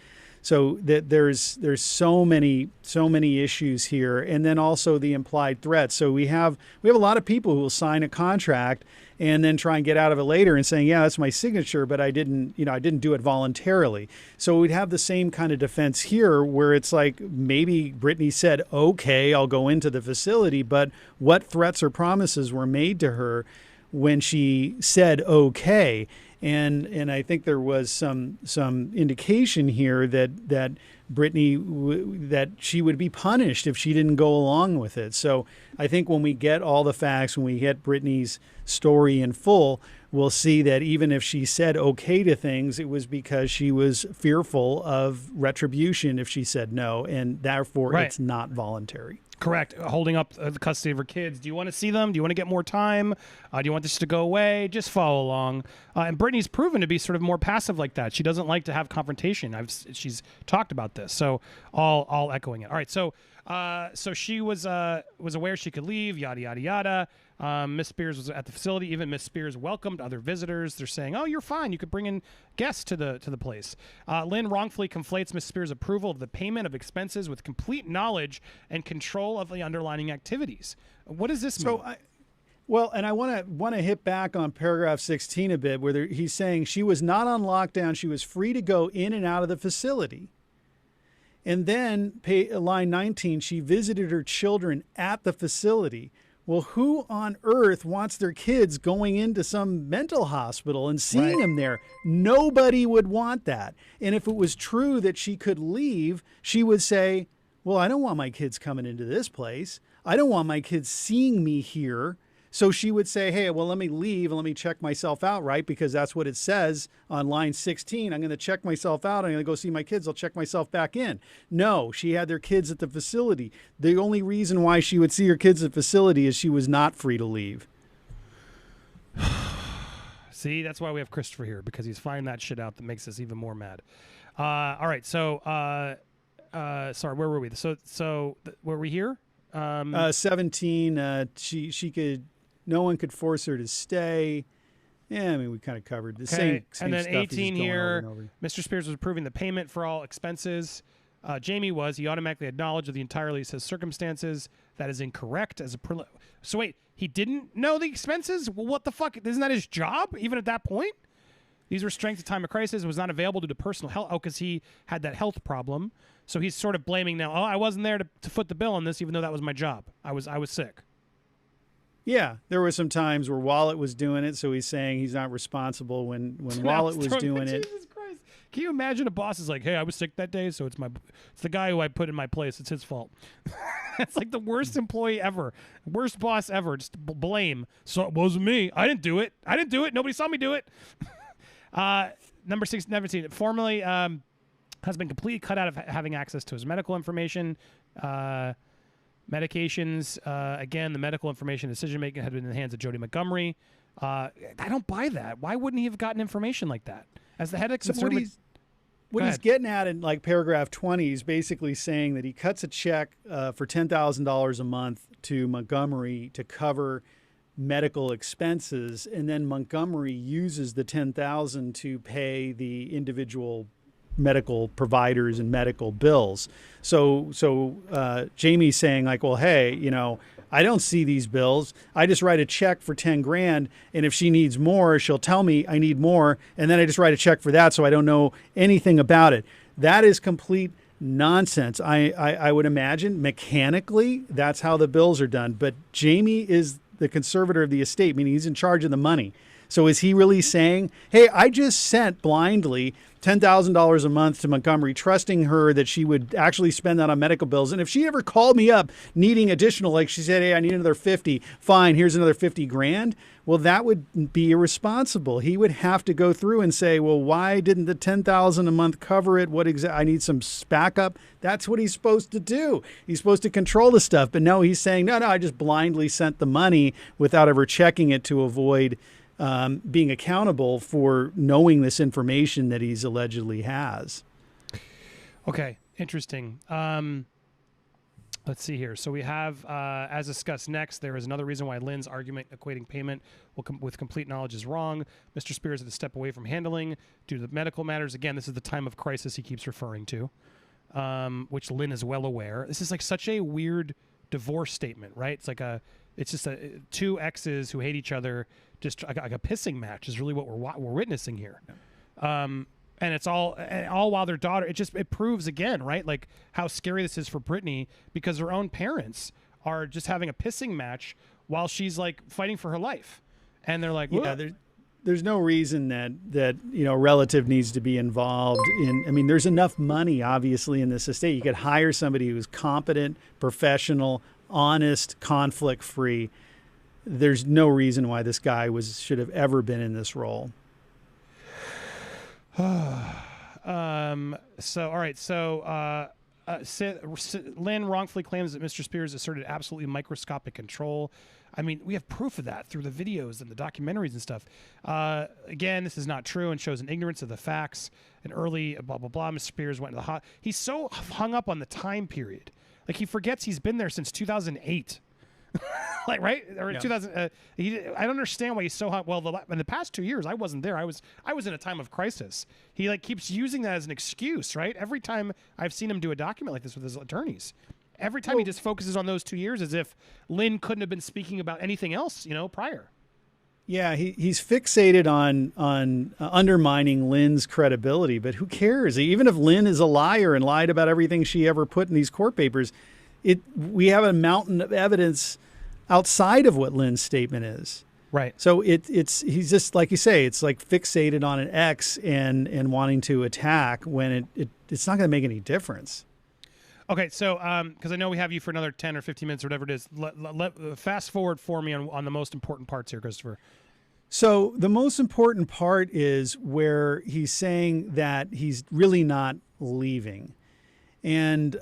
So that there's so many issues here, and then also the implied threats. So we have a lot of people who will sign a contract and then try and get out of it later and saying, yeah, that's my signature, but I didn't do it voluntarily. So we'd have the same kind of defense here, where it's like maybe Brittany said, okay, I'll go into the facility, but what threats or promises were made to her when she said okay? And I think there was some indication here that Brittany that she would be punished if she didn't go along with it. So I think when we get all the facts, when we get Brittany's story in full, we'll see that even if she said okay to things, it was because she was fearful of retribution if she said no, and therefore right. It's not voluntary. Correct. Holding up the custody of her kids. Do you want to see them? Do you want to get more time? Do you want this to go away? Just follow along. And Brittany's proven to be sort of more passive like that. She doesn't like to have confrontation. She's talked about this. So all echoing it. All right. So she was aware she could leave. Yada yada yada. Miss Spears was at the facility. Even Miss Spears welcomed other visitors. They're saying, "Oh, you're fine. You could bring in guests to the place." Lynn wrongfully conflates Miss Spears' approval of the payment of expenses with complete knowledge and control of the underlying activities. What does this mean? And I want to hit back on paragraph 16 a bit, where he's saying she was not on lockdown. She was free to go in and out of the facility. And then line 19, she visited her children at the facility. Well, who on earth wants their kids going into some mental hospital and seeing them there? Nobody would want that. And if it was true that she could leave, she would say, well, I don't want my kids coming into this place. I don't want my kids seeing me here. So she would say, hey, well, let me leave and let me check myself out, right? Because that's what it says on line 16. I'm going to check myself out. I'm going to go see my kids. I'll check myself back in. No, she had their kids at the facility. The only reason why she would see her kids at the facility is she was not free to leave. See, that's why we have Christopher here, because he's finding that shit out that makes us even more mad. All right, so, sorry, where were we? So were we here? 17, she could... No one could force her to stay. Yeah, I mean, we kind of covered the same and then stuff 18 here, over. Mr. Spears was approving the payment for all expenses. Jamie was. He automatically had knowledge of the entirely says circumstances. That is incorrect. So wait, he didn't know the expenses? Well, what the fuck? Isn't that his job, even at that point? These were strengths at time of crisis. Was not available due to personal health. Oh, because he had that health problem. So he's sort of blaming now. Oh, I wasn't there to foot the bill on this, even though that was my job. I was sick. Yeah, there were some times where Wallet was doing it, so he's saying he's not responsible when Wallet was doing it. Jesus Christ. Can you imagine a boss is like, hey, I was sick that day, so it's the guy who I put in my place. It's his fault. It's like the worst employee ever. Worst boss ever. Just blame. So it wasn't me. I didn't do it. Nobody saw me do it. Number 17. Formerly has been completely cut out of having access to his medical information. Medications, again, the medical information decision-making had been in the hands of Jody Montgomery. I don't buy that. Why wouldn't he have gotten information like that? As the head of conservative... what he's getting at in like paragraph 20 is basically saying that he cuts a check for $10,000 a month to Montgomery to cover medical expenses, and then Montgomery uses the $10,000 to pay the individual medical providers and medical bills. So Jamie's saying like, well, hey, you know, I don't see these bills. I just write a check for 10 grand. And if she needs more, she'll tell me I need more. And then I just write a check for that. So I don't know anything about it. That is complete nonsense. I would imagine mechanically that's how the bills are done. But Jamie is the conservator of the estate, meaning he's in charge of the money. So is he really saying, hey, I just sent blindly $10,000 a month to Montgomery, trusting her that she would actually spend that on medical bills. And if she ever called me up needing additional, like she said, hey, I need another 50, fine, here's another 50 grand. Well, that would be irresponsible. He would have to go through and say, well, why didn't the $10,000 a month cover it? I need some backup. That's what he's supposed to do. He's supposed to control the stuff. But no, he's saying, no, I just blindly sent the money without ever checking it to avoid being accountable for knowing this information that he's allegedly has. Okay, interesting. Let's see here. So we have, as discussed next, there is another reason why Lynn's argument equating payment with complete knowledge is wrong. Mr. Spears had to step away from handling due to the medical matters. Again, this is the time of crisis he keeps referring to, which Lynn is well aware. This is like such a weird divorce statement, right? It's just two exes who hate each other, just like a pissing match is really what we're witnessing here. And it's all while their daughter, it proves again, right? Like how scary this is for Brittany because her own parents are just having a pissing match while she's like fighting for her life. And they're like, yeah, there's no reason that you know, a relative needs to be involved in. I mean, there's enough money obviously in this estate. You could hire somebody who's competent, professional, honest, conflict-free. There's no reason why this guy should have ever been in this role. So, all right. So, Lynn wrongfully claims that Mr. Spears asserted absolutely microscopic control. I mean, we have proof of that through the videos and the documentaries and stuff. Again, this is not true and shows an ignorance of the facts. An early blah, blah, blah. Mr. Spears went to the He's so hung up on the time period. Like he forgets he's been there since 2008. Like, right? Or 2000. I don't understand why he's so hot. Well, in the past 2 years, I wasn't there. I was in a time of crisis. He like keeps using that as an excuse, right? Every time I've seen him do a document like this with his attorneys, every time he just focuses on those 2 years as if Lynn couldn't have been speaking about anything else, you know, prior. Yeah, he's fixated on undermining Lynn's credibility, but who cares? Even if Lynn is a liar and lied about everything she ever put in these court papers, we have a mountain of evidence outside of what Lynn's statement is. Right. So he's just, like you say, it's like fixated on an X and wanting to attack when it's not going to make any difference. Okay, so because I know we have you for another 10 or 15 minutes or whatever it is, fast forward for me on the most important parts here, Christopher. So the most important part is where he's saying that he's really not leaving. And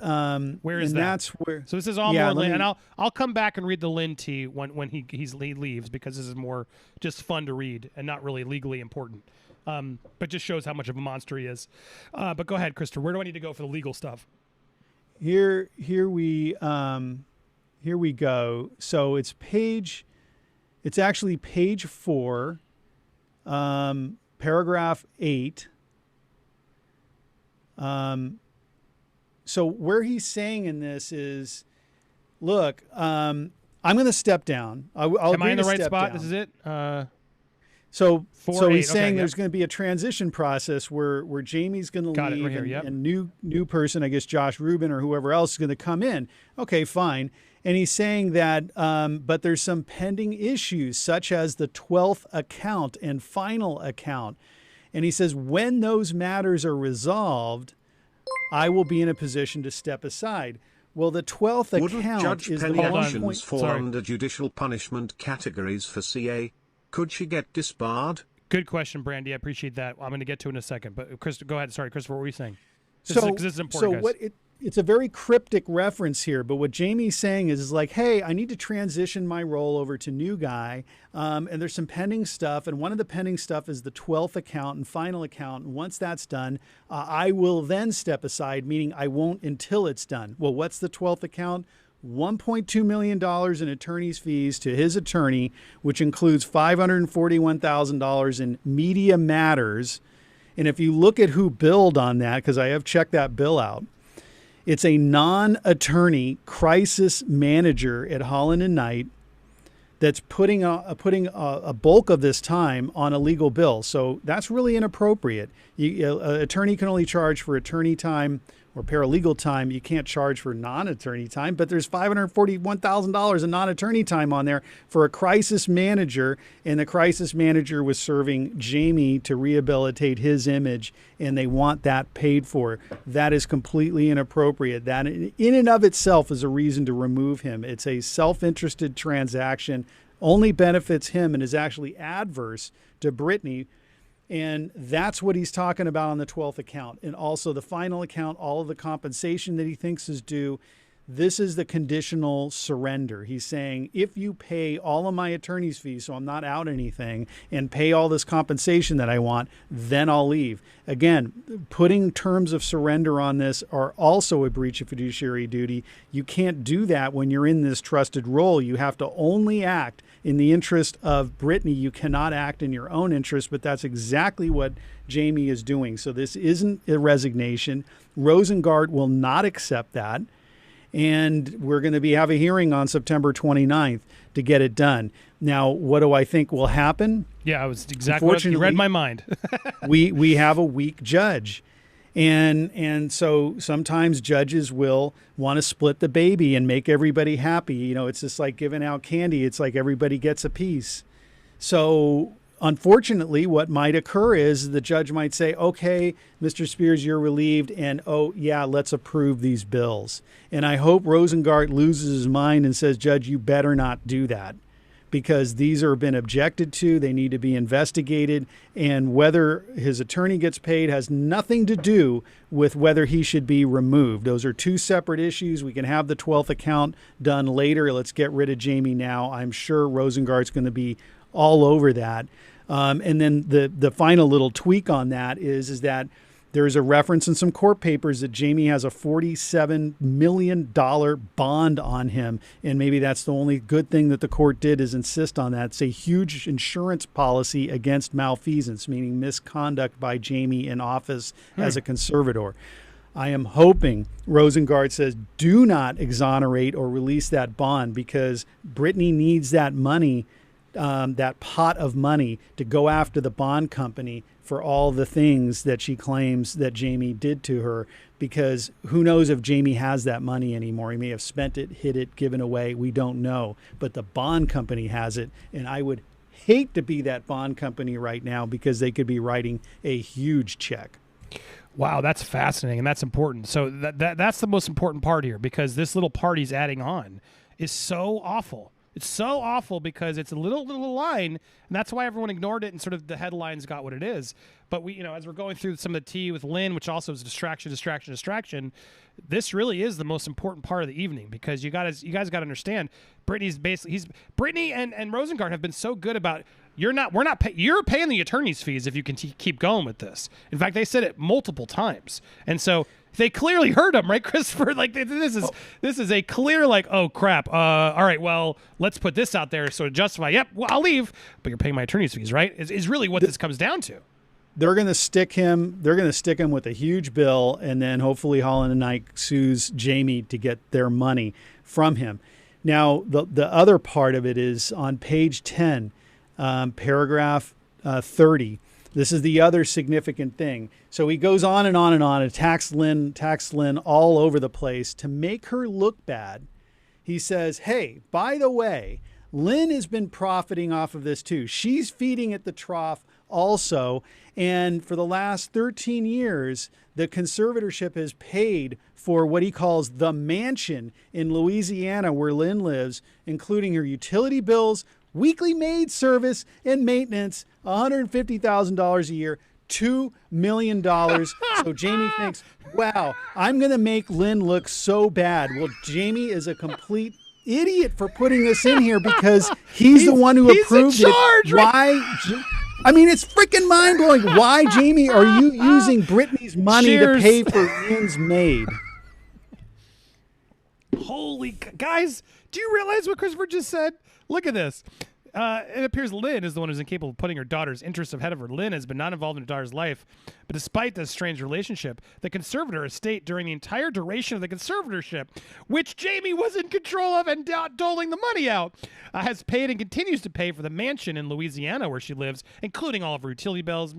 where is that? That's where. So this is all more Lynn, and I'll come back and read the Lynn T when he leaves, because this is more just fun to read and not really legally important, but just shows how much of a monster he is. But go ahead, Christopher. Where do I need to go for the legal stuff? Here we go. So it's actually page 4, paragraph 8. So where he's saying in this is, look, I'm going to step down. Am I in the right spot? Down. This is it. So he's saying there's going to be a transition process where Jamie's going to leave right here, and new person, I guess Josh Rubin or whoever else is going to come in. Okay, fine. And he's saying that, but there's some pending issues such as the 12th account and final account. And he says, when those matters are resolved, I will be in a position to step aside. Well, the 12th account Judge is Penny the actions fall under judicial punishment categories for CA? Could she get disbarred? Good question, Brandy. I appreciate that. I'm going to get to it in a second. But Chris, go ahead. Sorry, Christopher, what were you saying? This is important, guys. it's a very cryptic reference here, but what Jamie's saying is like, hey, I need to transition my role over to new guy, and there's some pending stuff, and one of the pending stuff is the 12th account and final account, and once that's done, I will then step aside, meaning I won't until it's done. Well, what's the 12th account? $1.2 million in attorney's fees to his attorney, which includes $541,000 in media matters. And if you look at who billed on that, because I have checked that bill out, it's a non-attorney crisis manager at Holland and Knight that's putting a bulk of this time on a legal bill. So that's really inappropriate. An attorney can only charge for attorney time or paralegal time. You can't charge for non-attorney time, but there's $541,000 in non-attorney time on there for a crisis manager, and the crisis manager was serving Jamie to rehabilitate his image, and they want that paid for. That is completely inappropriate. That in and of itself is a reason to remove him. It's a self-interested transaction, only benefits him, and is actually adverse to Brittany. And that's what he's talking about on the 12th account. And also the final account, all of the compensation that he thinks is due. This is the conditional surrender. He's saying, if you pay all of my attorney's fees, so I'm not out anything, and pay all this compensation that I want, then I'll leave. Again, putting terms of surrender on this are also a breach of fiduciary duty. You can't do that when you're in this trusted role. You have to only act in the interest of Brittany. You cannot act in your own interest, but that's exactly what Jamie is doing. So this isn't a resignation. Rosengart will not accept that. And we're going to have a hearing on September 29th to get it done. Now, what do I think will happen? Yeah, I was exactly what you read my mind. we have a weak judge. And so sometimes judges will want to split the baby and make everybody happy. You know, it's just like giving out candy. It's like everybody gets a piece. So unfortunately, what might occur is the judge might say, okay, Mr. Spears, you're relieved. And, oh, yeah, let's approve these bills. And I hope Rosengart loses his mind and says, Judge, you better not do that, because these are been objected to. They need to be investigated. And whether his attorney gets paid has nothing to do with whether he should be removed. Those are two separate issues. We can have the 12th account done later. Let's get rid of Jamie now. I'm sure Rosengart's going to be all over that. And then the final little tweak on that is that there's a reference in some court papers that Jamie has a $47 million bond on him. And maybe that's the only good thing that the court did is insist on that. It's a huge insurance policy against malfeasance, meaning misconduct by Jamie in office as a conservator. I am hoping Rosengart says, do not exonerate or release that bond, because Brittany needs that money, that pot of money, to go after the bond company for all the things that she claims that Jamie did to her, because who knows if Jamie has that money anymore. He may have spent it, hid it, given away. We don't know. But the bond company has it, and I would hate to be that bond company right now, because they could be writing a huge check. Wow, that's fascinating, and that's important. So that's the most important part here, because this little part he's adding on is so awful. It's so awful because it's a little line, and that's why everyone ignored it, and sort of the headlines got what it is. But we, as we're going through some of the tea with Lynn, which also is distraction, this really is the most important part of the evening, because you guys got to understand, Brittany and Rosengart have been so good about, you're paying the attorney's fees if you can keep going with this. In fact, they said it multiple times, and so they clearly heard him, right, Christopher? Like this is a clear, like, oh crap. All right, well, let's put this out there so to justify. Yep, well, I'll leave, but you're paying my attorney's fees, right? Is really what this comes down to. They're going to stick him. They're going to stick him with a huge bill, and then hopefully Holland and Knight sues Jamie to get their money from him. Now, the other part of it is on page 10, paragraph 30. This is the other significant thing. So he goes on and on and on, attacks Lynn all over the place to make her look bad. He says, hey, by the way, Lynn has been profiting off of this too. She's feeding at the trough also. And for the last 13 years, the conservatorship has paid for what he calls the mansion in Louisiana where Lynn lives, including her utility bills, weekly maid service and maintenance, $150,000 a year, $2 million. So Jamie thinks, wow, I'm going to make Lynn look so bad. Well, Jamie is a complete idiot for putting this in here because he's the one who approved it. Why? I mean, it's freaking mind-blowing. Why, Jamie, are you using Brittany's money to pay for Lynn's maid? Holy guys, do you realize what Christopher just said? Look at this. It appears Lynn is the one who's incapable of putting her daughter's interests ahead of her. Lynn has been not involved in her daughter's life, but despite this strange relationship, the conservator estate during the entire duration of the conservatorship, which Jamie was in control of and doling the money out, has paid and continues to pay for the mansion in Louisiana where she lives, including all of her utility bills,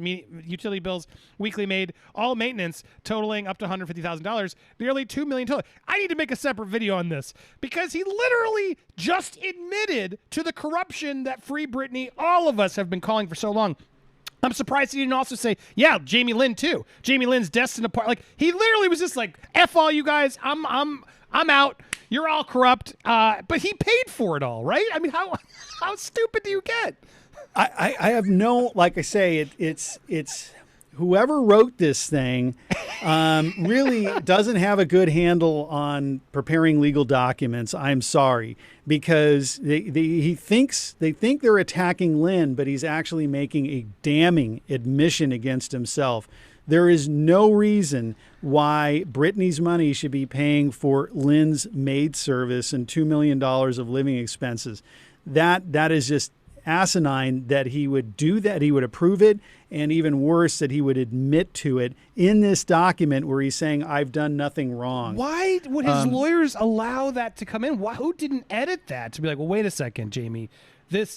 weekly maid, all maintenance, totaling up to $150,000, nearly $2 million total. I need to make a separate video on this because he literally just admitted to the corruption that Free Britney, all of us have been calling for so long. I'm surprised he didn't also say, yeah, Jamie Lynn too. Jamie Lynn's destined to part. Like he literally was just like, F all you guys. I'm out. You're all corrupt. But he paid for it all, right? I mean, how stupid do you get? I have no, like I say, it's whoever wrote this thing really doesn't have a good handle on preparing legal documents. I'm sorry, because they think they're attacking Lynn, but he's actually making a damning admission against himself. There is no reason why Brittany's money should be paying for Lynn's maid service and $2 million of living expenses. That is just asinine that he would do that. He would approve it, and even worse, that he would admit to it in this document where he's saying, I've done nothing wrong. Why would his lawyers allow that to come in? Who didn't edit that to be like, well, wait a second, Jamie,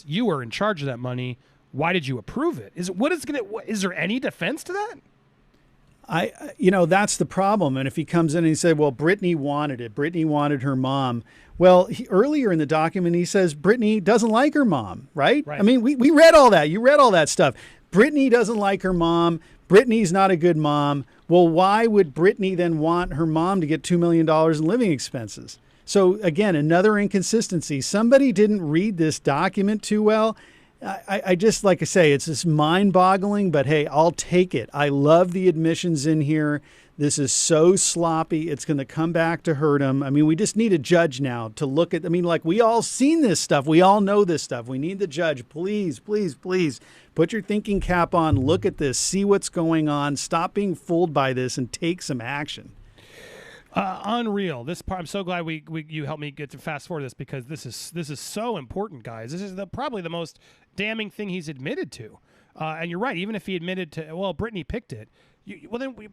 you were in charge of that money. Why did you approve it? Is there any defense to that? That's the problem. And if he comes in and he said, well, Brittany wanted it. Brittany wanted her mom. Well, earlier in the document, he says Brittany doesn't like her mom, right? I mean, we read all that. You read all that stuff. Brittany doesn't like her mom. Brittany's not a good mom. Well, why would Brittany then want her mom to get $2 million in living expenses? So again, another inconsistency. Somebody didn't read this document too well. I just, like I say, it's just mind-boggling, but hey, I'll take it. I love the admissions in here. This is so sloppy. It's going to come back to hurt him. I mean, we just need a judge now to look at, we all seen this stuff. We all know this stuff. We need the judge. Please, please, please put your thinking cap on. Look at this. See what's going on. Stop being fooled by this and take some action. Unreal. This part, I'm so glad you helped me get to fast forward this because this is so important, guys. This is probably the most damning thing he's admitted to. And you're right. Even if he admitted to, well, Brittany picked it.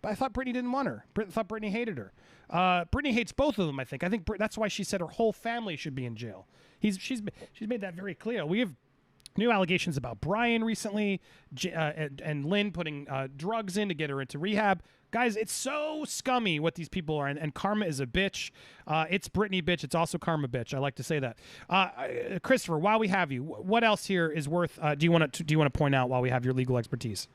I thought Brittany didn't want her. I thought Brittany hated her. Brittany hates both of them. I think that's why she said her whole family should be in jail. She's made that very clear. We have new allegations about Brian recently, and Lynn putting drugs in to get her into rehab. Guys, it's so scummy what these people are, and Karma is a bitch. It's Brittany bitch. It's also Karma bitch. I like to say that. Christopher, while we have you, what else here is worth? Do you want to point out while we have your legal expertise?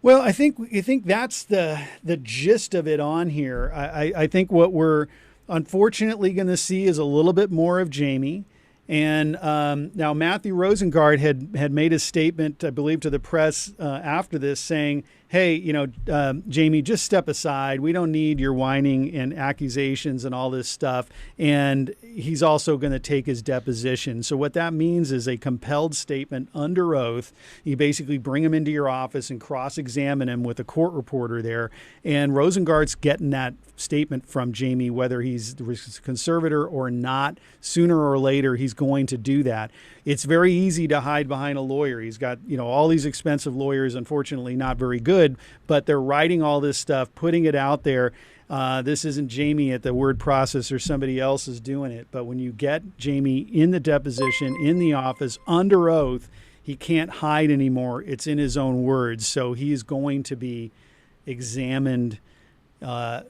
Well, I think that's the gist of it on here. I think what we're unfortunately going to see is a little bit more of Jamie. And now Matthew Rosengart had made a statement, I believe, to the press after this saying, hey, Jamie, just step aside. We don't need your whining and accusations and all this stuff. And he's also going to take his deposition. So what that means is a compelled statement under oath. You basically bring him into your office and cross-examine him with a court reporter there. And Rosengart's getting that statement from Jamie, whether he's the conservator or not. Sooner or later, he's going to do that. It's very easy to hide behind a lawyer. He's got, all these expensive lawyers, unfortunately not very good, but they're writing all this stuff, putting it out there. This isn't Jamie at the word processor. Somebody else is doing it. But when you get Jamie in the deposition, in the office, under oath, he can't hide anymore. It's in his own words. So he's going to be examined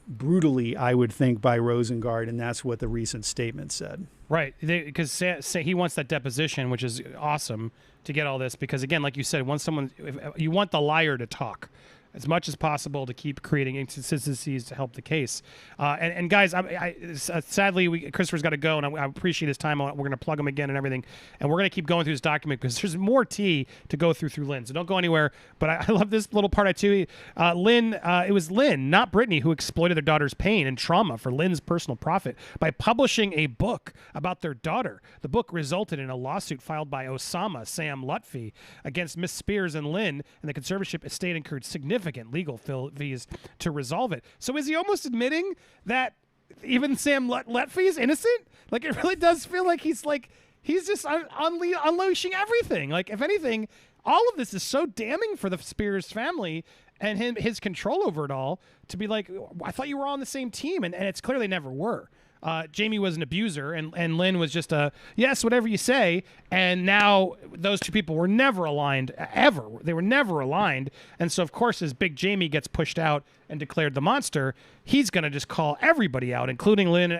brutally, I would think, by Rosengart, and that's what the recent statement said. Right, because say he wants that deposition, which is awesome to get all this, because again, like you said, if you want the liar to talk. as much as possible to keep creating inconsistencies to help the case. And guys, sadly, Christopher's got to go, and I appreciate his time. We're going to plug him again and everything, and we're going to keep going through this document because there's more tea to go through Lynn. So don't go anywhere. But I love this little part too. Lynn, it was Lynn, not Brittany, who exploited their daughter's pain and trauma for Lynn's personal profit by publishing a book about their daughter. The book resulted in a lawsuit filed by Osama Sam Lutfi against Miss Spears and Lynn, and the conservatorship estate incurred significant legal fees to resolve it. So is he almost admitting that even Sam Lutfi is innocent? Like, it really does feel like he's just unleashing everything. Like, if anything, all of this is so damning for the Spears family and his control over it all to be like, I thought you were all on the same team, and it's clear they never were. Jamie was an abuser, and Lynn was just a, yes, whatever you say. And now those two people were never aligned, ever. They were never aligned. And so, of course, as Big Jamie gets pushed out and declared the monster, he's going to just call everybody out, including Lynn.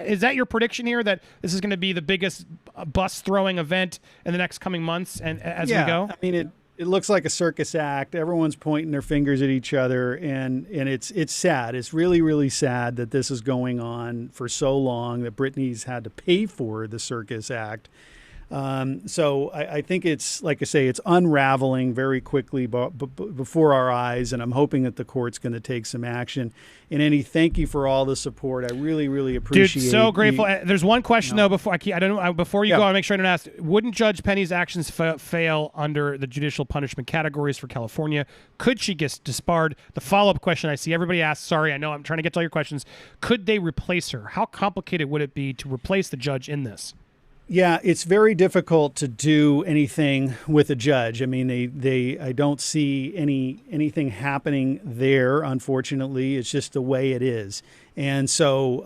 Is that your prediction here, that this is going to be the biggest bus-throwing event in the next coming months and as we go? I mean, it looks like a circus act. Everyone's pointing their fingers at each other, and it's sad. It's really, really sad that this is going on for so long, that Britney's had to pay for the circus act. So I think it's, like I say, it's unraveling very quickly before our eyes, and I'm hoping that the court's going to take some action. And Andy, thank you for all the support. I really, really appreciate it. Dude, so grateful. There's one question though before I don't know, before you go, I want to make sure I don't ask. Wouldn't Judge Penny's actions fail under the judicial punishment categories for California? Could she get disbarred? The follow-up question I see everybody asks. Sorry, I know I'm trying to get to all your questions. Could they replace her? How complicated would it be to replace the judge in this? Yeah, it's very difficult to do anything with a judge. I mean, I don't see anything happening there, unfortunately. It's just the way it is. And so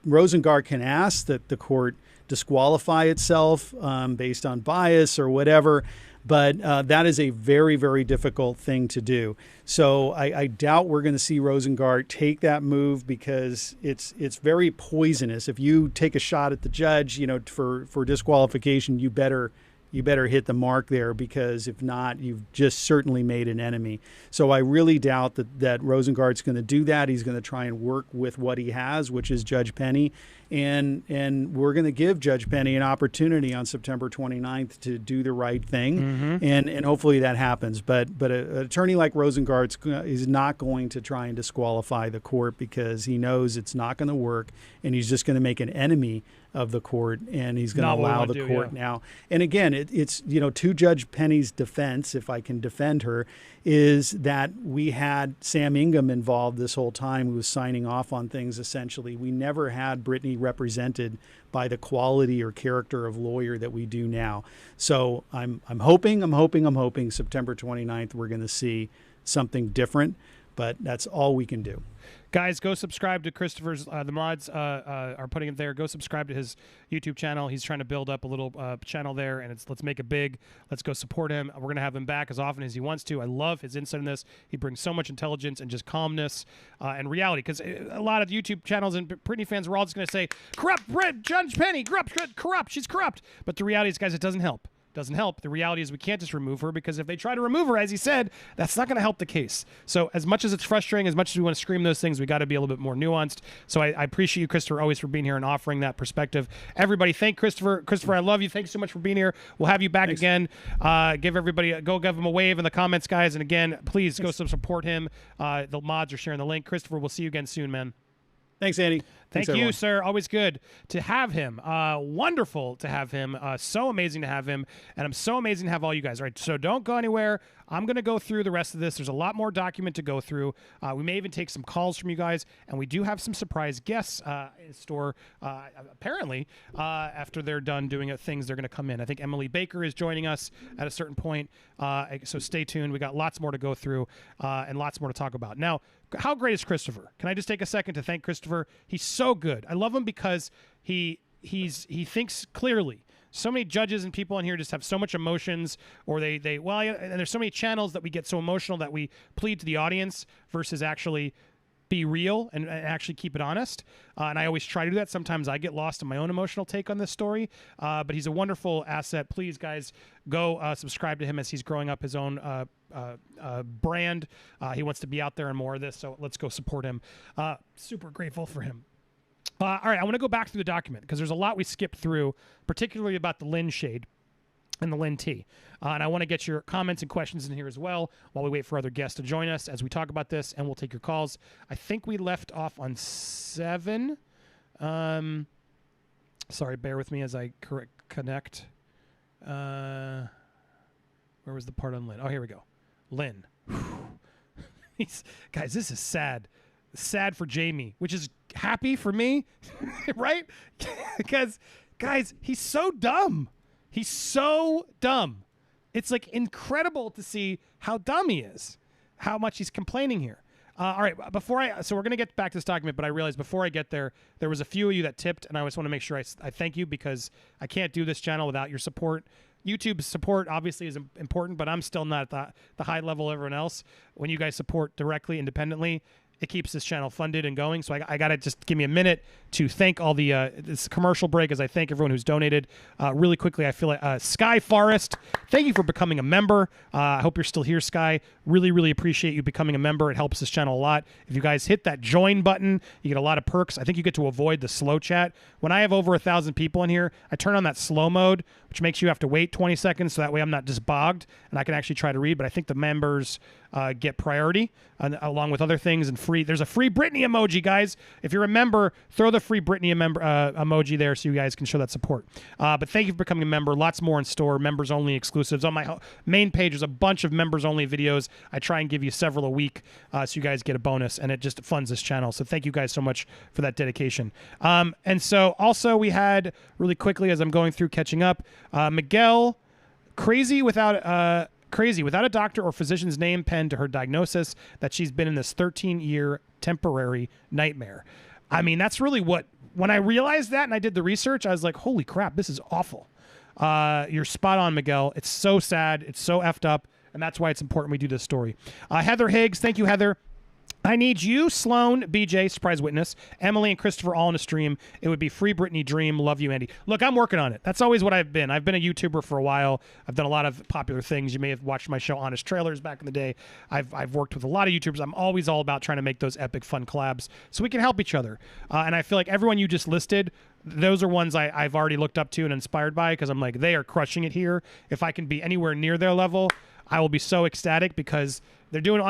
Rosengart can ask that the court disqualify itself based on bias or whatever, but that is a very, very difficult thing to do. So I doubt we're going to see Rosengart take that move, because it's very poisonous. If you take a shot at the judge, for disqualification, you better hit the mark there, because if not, you've just certainly made an enemy. So I really doubt that Rosengart's going to do that. He's going to try and work with what he has, which is Judge Penny. And we're going to give Judge Penny an opportunity on September 29th to do the right thing. And hopefully that happens. But an attorney like Rosengart is not going to try and disqualify the court, because he knows it's not going to work, and he's just going to make an enemy of the court, and he's going to allow the court now. And again, it's to Judge Penny's defense, if I can defend her, is that we had Sam Ingham involved this whole time, who was signing off on things. Essentially, we never had Brittany represented by the quality or character of lawyer that we do now. So I'm hoping September 29th we're going to see something different, but that's all we can do. Guys, go subscribe to Christopher's. The mods are putting it there. Go subscribe to his YouTube channel. He's trying to build up a little channel there, and let's make it big. Let's go support him. We're going to have him back as often as he wants to. I love his insight in this. He brings so much intelligence and just calmness and reality, because a lot of YouTube channels and Britney fans were all just going to say, corrupt, Judge Penny, corrupt, she's corrupt. But the reality is, guys, it doesn't help. Doesn't help. The reality is we can't just remove her, because if they try to remove her, as he said, that's not going to help the case. So as much as it's frustrating, as much as we want to scream those things, we got to be a little bit more nuanced. So I appreciate you, Christopher, always for being here and offering that perspective. Everybody, thank Christopher. Christopher, I love you. Thanks so much for being here. We'll have you back again. Give him a wave in the comments, guys. And again, please go support him. The mods are sharing the link. Christopher, we'll see you again soon, man. Thanks, Andy. Thank you, sir. Always good to have him. Wonderful to have him. So amazing to have him. And I'm so amazing to have all you guys. All right, so don't go anywhere. I'm going to go through the rest of this. There's a lot more document to go through. We may even take some calls from you guys. And we do have some surprise guests in store, apparently, after they're done doing things, they're going to come in. I think Emily Baker is joining us at a certain point. So stay tuned. We got lots more to go through and lots more to talk about. Now, how great is Christopher? Can I just take a second to thank Christopher? He's so good. I love him because he thinks clearly. So many judges and people in here just have so much emotions, or and there's so many channels that we get so emotional that we plead to the audience versus actually be real and actually keep it honest. And I always try to do that. Sometimes I get lost in my own emotional take on this story. But he's a wonderful asset. Please, guys, go subscribe to him as he's growing up his own brand. He wants to be out there and more of this, so let's go support him. Super grateful for him. All right, I want to go back through the document because there's a lot we skipped through, particularly about the Lynn shade and the Lynn T. And I want to get your comments and questions in here as well while we wait for other guests to join us as we talk about this, and we'll take your calls. I think we left off on 7. Sorry, bear with me as I connect. Where was the part on Lynn? Oh, here we go. Lynn. Guys, this is sad. Sad for Jamie, which is happy for me, right? Because, guys, he's so dumb. He's so dumb. It's like incredible to see how dumb he is, how much he's complaining here. All right, so we're going to get back to this document, but I realized before I get there, there was a few of you that tipped, and I just want to make sure I thank you because I can't do this channel without your support. YouTube's support obviously is important, but I'm still not at the high level of everyone else. When you guys support directly, independently, it keeps this channel funded and going. So I got to just give me a minute to thank all the this commercial break as I thank everyone who's donated. Really quickly, I feel like Sky Forest, thank you for becoming a member. I hope you're still here, Sky. Really, really appreciate you becoming a member. It helps this channel a lot. If you guys hit that join button, you get a lot of perks. I think you get to avoid the slow chat. When I have over 1,000 people in here, I turn on that slow mode, which makes you have to wait 20 seconds so that way I'm not just bogged and I can actually try to read. But I think the members get priority along with other things and free. There's a free Britney emoji, guys. If you're a member, throw the free Britney emoji there so you guys can show that support. But thank you for becoming a member. Lots more in store. Members only exclusives. On my main page, there's a bunch of members only videos. I try and give you several a week so you guys get a bonus, and it just funds this channel. So thank you guys so much for that dedication. And so also we had, really quickly as I'm going through catching up, Miguel, crazy without a doctor or physician's name penned to her diagnosis that she's been in this 13-year temporary nightmare. I mean, that's really when I realized that and I did the research, I was like, holy crap, this is awful. You're spot on, Miguel. It's so sad. It's so effed up. And that's why it's important we do this story. Heather Higgs, thank you, Heather. I need you, Sloan, BJ, surprise witness, Emily, and Christopher all in a stream. It would be Free Britney Dream. Love you, Andy. Look, I'm working on it. That's always what I've been. I've been a YouTuber for a while. I've done a lot of popular things. You may have watched my show Honest Trailers back in the day. I've worked with a lot of YouTubers. I'm always all about trying to make those epic, fun collabs so we can help each other. And I feel like everyone you just listed, those are ones I've already looked up to and inspired by because I'm like, they are crushing it here. If I can be anywhere near their level, I will be so ecstatic because they're doing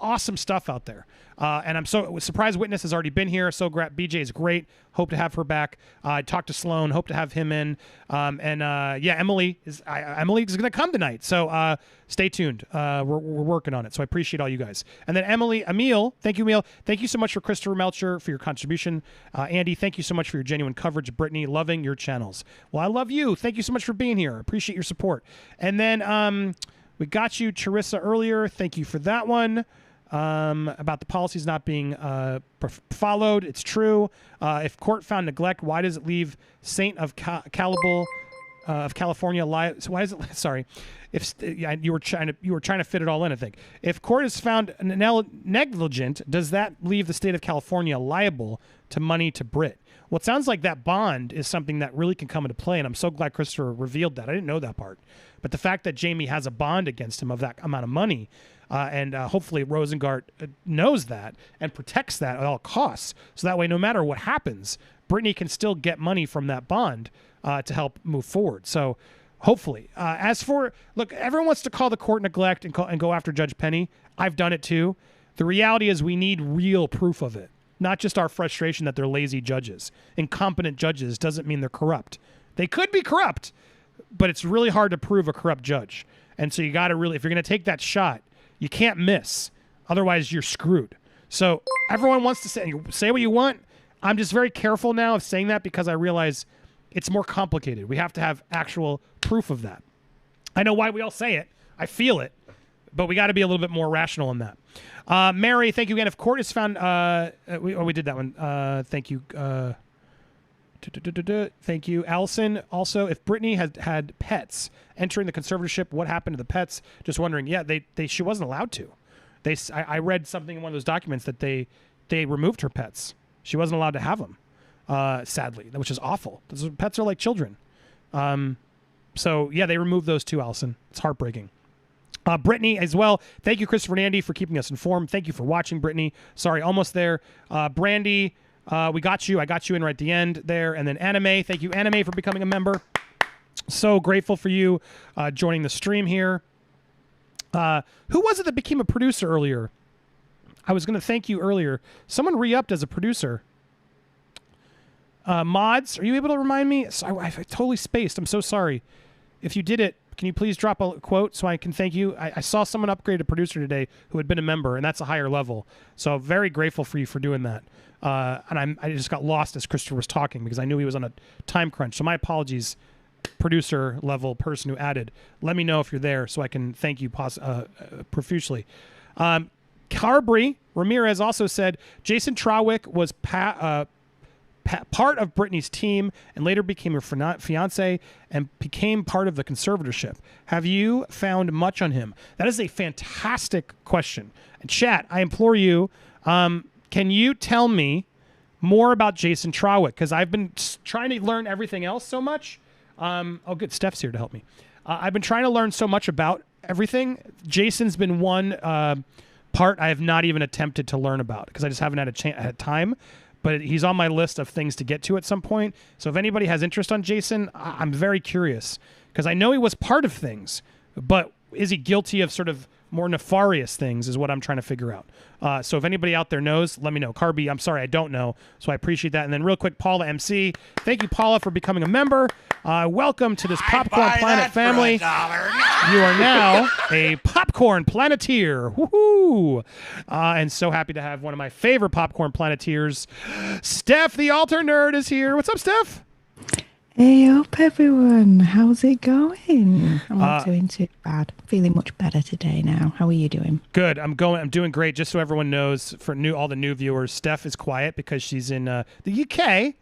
awesome stuff out there. And I'm so surprised Witness has already been here. So BJ is great. Hope to have her back. I talked to Sloan. Hope to have him in. Yeah, Emily is going to come tonight. So stay tuned. We're working on it. So I appreciate all you guys. And then Emil, thank you, Emil. Thank you so much for Christopher Melcher for your contribution. Andy, thank you so much for your genuine coverage. Brittany, loving your channels. Well, I love you. Thank you so much for being here. Appreciate your support. And then we got you, Charissa, earlier. Thank you for that one. About the policies not being followed. It's true. If court found neglect, why does it leave Saint of Calible of California liable? So why is it? Sorry, if you were trying to fit it all in. I think if court is found negligent, does that leave the state of California liable to money to Brit? Well, it sounds like that bond is something that really can come into play, and I'm so glad Christopher revealed that. I didn't know that part. But the fact that Jamie has a bond against him of that amount of money, and hopefully Rosengart knows that and protects that at all costs, so that way no matter what happens, Brittany can still get money from that bond to help move forward. So hopefully. Look, everyone wants to call the court neglect and go after Judge Penny. I've done it too. The reality is we need real proof of it. Not just our frustration that they're lazy judges. Incompetent judges doesn't mean they're corrupt. They could be corrupt, but it's really hard to prove a corrupt judge. And so you got to really, if you're going to take that shot, you can't miss. Otherwise, you're screwed. So everyone wants to say what you want. I'm just very careful now of saying that because I realize it's more complicated. We have to have actual proof of that. I know why we all say it. I feel it. But we got to be a little bit more rational in that. Mary, thank you again. If court is found, we did that one. Thank you. Thank you, Allison. Also, if Brittany had pets entering the conservatorship, what happened to the pets? Just wondering. Yeah, she wasn't allowed to. I read something in one of those documents that they they removed her pets. She wasn't allowed to have them, sadly, which is awful. Those pets are like children. So yeah, they removed those too, Allison. It's heartbreaking. Brittany as well. Thank you, Christopher and Andy, for keeping us informed. Thank you for watching, Brittany. Sorry, almost there. Brandy, we got you. I got you in right at the end there. And then Anime. Thank you, Anime, for becoming a member. So grateful for you joining the stream here. Who was it that became a producer earlier? I was going to thank you earlier. Someone re-upped as a producer. Mods, are you able to remind me? So I totally spaced. I'm so sorry. If you did it, can you please drop a quote so I can thank you? I saw someone upgrade a producer today who had been a member, and that's a higher level. So very grateful for you for doing that. And I just got lost as Christopher was talking because I knew he was on a time crunch. So my apologies, producer level person who added. Let me know if you're there so I can thank you profusely. Carberry Ramirez also said Jason Trawick was part of Britney's team and later became her fiance and became part of the conservatorship. Have you found much on him? That is a fantastic question. And chat, I implore you, can you tell me more about Jason Trawick? Because I've been trying to learn everything else so much. Oh, good. Steph's here to help me. I've been trying to learn so much about everything. Jason's been one part I have not even attempted to learn about because I just haven't had time. But he's on my list of things to get to at some point. So if anybody has interest on Jason, I'm very curious because I know he was part of things, but is he guilty of sort of more nefarious things is what I'm trying to figure out. So if anybody out there knows, let me know. Carby, I'm sorry, I don't know. So I appreciate that. And then real quick, Paula MC. Thank you, Paula, for becoming a member. Welcome to this Popcorn Planet family. You are now a Popcorn Planeteer. Woohoo! And so happy to have one of my favorite Popcorn Planeteers, Steph, the Alter Nerd, is here. What's up, Steph? Hey up, everyone. How's it going? I'm not doing too bad. Feeling much better today now. How are you doing? Good. I'm doing great. Just so everyone knows, for all the new viewers, Steph is quiet because she's in the UK.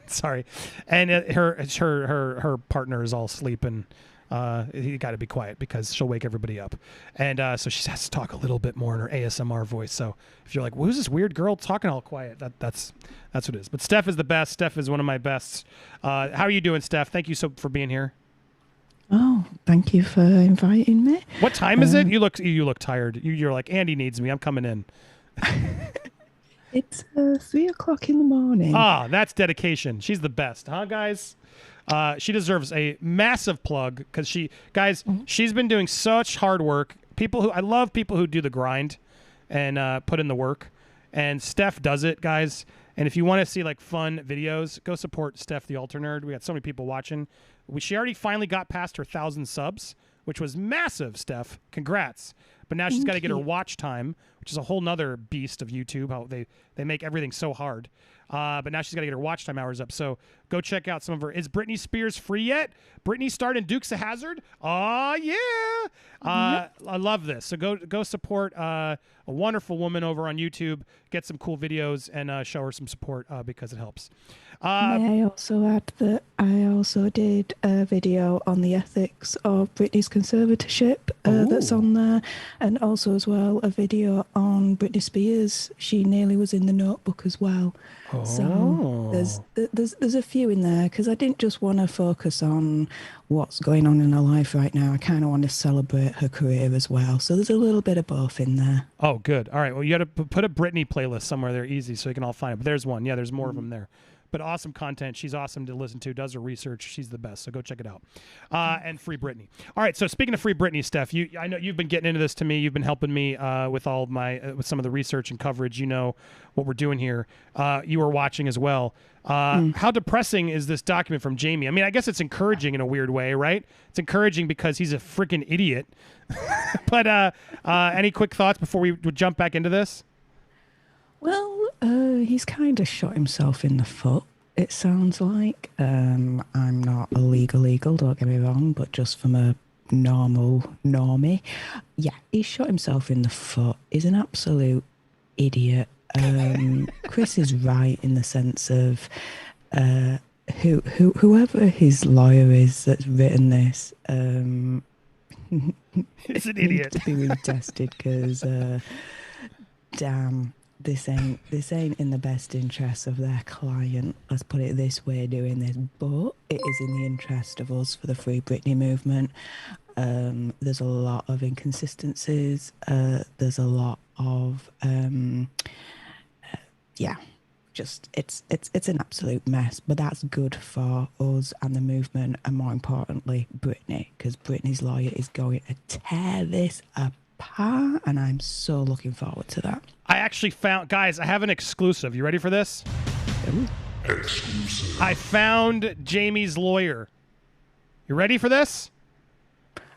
Sorry, and her partner is all sleeping. You got to be quiet because she'll wake everybody up, and so she has to talk a little bit more in her ASMR voice. So if you're like, "Who's this weird girl talking all quiet?" That's what it is. But Steph is the best. Steph is one of my best. How are you doing, Steph? Thank you for being here. Oh, thank you for inviting me. What time is it? You look tired. You're like, Andy needs me. I'm coming in. It's 3 o'clock in the morning. Ah, that's dedication. She's the best, huh, guys? She deserves a massive plug because she's been doing such hard work. I love people who do the grind and put in the work. And Steph does it, guys. And if you want to see like fun videos, go support Steph the Alter Nerd. We got so many people watching. She already finally got past her 1,000 subs, which was massive, Steph. Congrats. But now she's got to get her watch time, which is a whole nother beast of YouTube, how they make everything so hard. But now she's got to get her watch time hours up. So go check out some of her. Is Britney Spears free yet? Britney starred in Dukes of Hazzard? Oh, yeah. I love this. So go support a wonderful woman over on YouTube. Get some cool videos and show her some support because it helps. May I also add that I also did a video on the ethics of Britney's conservatorship that's on there, and also as well a video on Britney Spears. She nearly was in The Notebook as well. Oh. So there's a few in there because I didn't just want to focus on what's going on in her life right now. I kind of want to celebrate her career as well. So there's a little bit of both in there. Oh, good. All right. Well, you got to put a Britney playlist somewhere there easy so you can all find it. But there's one. Yeah, there's more of them there. But awesome content. She's awesome to listen to. Does her research. She's the best. So go check it out. And free Britney. All right. So speaking of free Britney, Steph, I know you've been getting into this to me. You've been helping me with all of my with some of the research and coverage. You know what we're doing here. You were watching as well. How depressing is this document from Jamie? I mean, I guess it's encouraging in a weird way, right? It's encouraging because he's a freaking idiot. But any quick thoughts before we jump back into this? Well, he's kind of shot himself in the foot, it sounds like. I'm not illegal, don't get me wrong, but just from a normie. Yeah, he shot himself in the foot. He's an absolute idiot. Chris is right in the sense of whoever his lawyer is that's written this, it's an idiot. To be retested because damn. this ain't in the best interest of their client. Let's put it this way, doing this, but it is in the interest of us for the Free Britney movement. There's a lot of inconsistencies. There's a lot of just it's an absolute mess. But that's good for us and the movement, and more importantly, Britney, because Britney's lawyer is going to tear this apart, and I'm so looking forward to that. I actually found, guys, I have an exclusive. You ready for this? Ooh. Exclusive. I found Jamie's lawyer. You ready for this?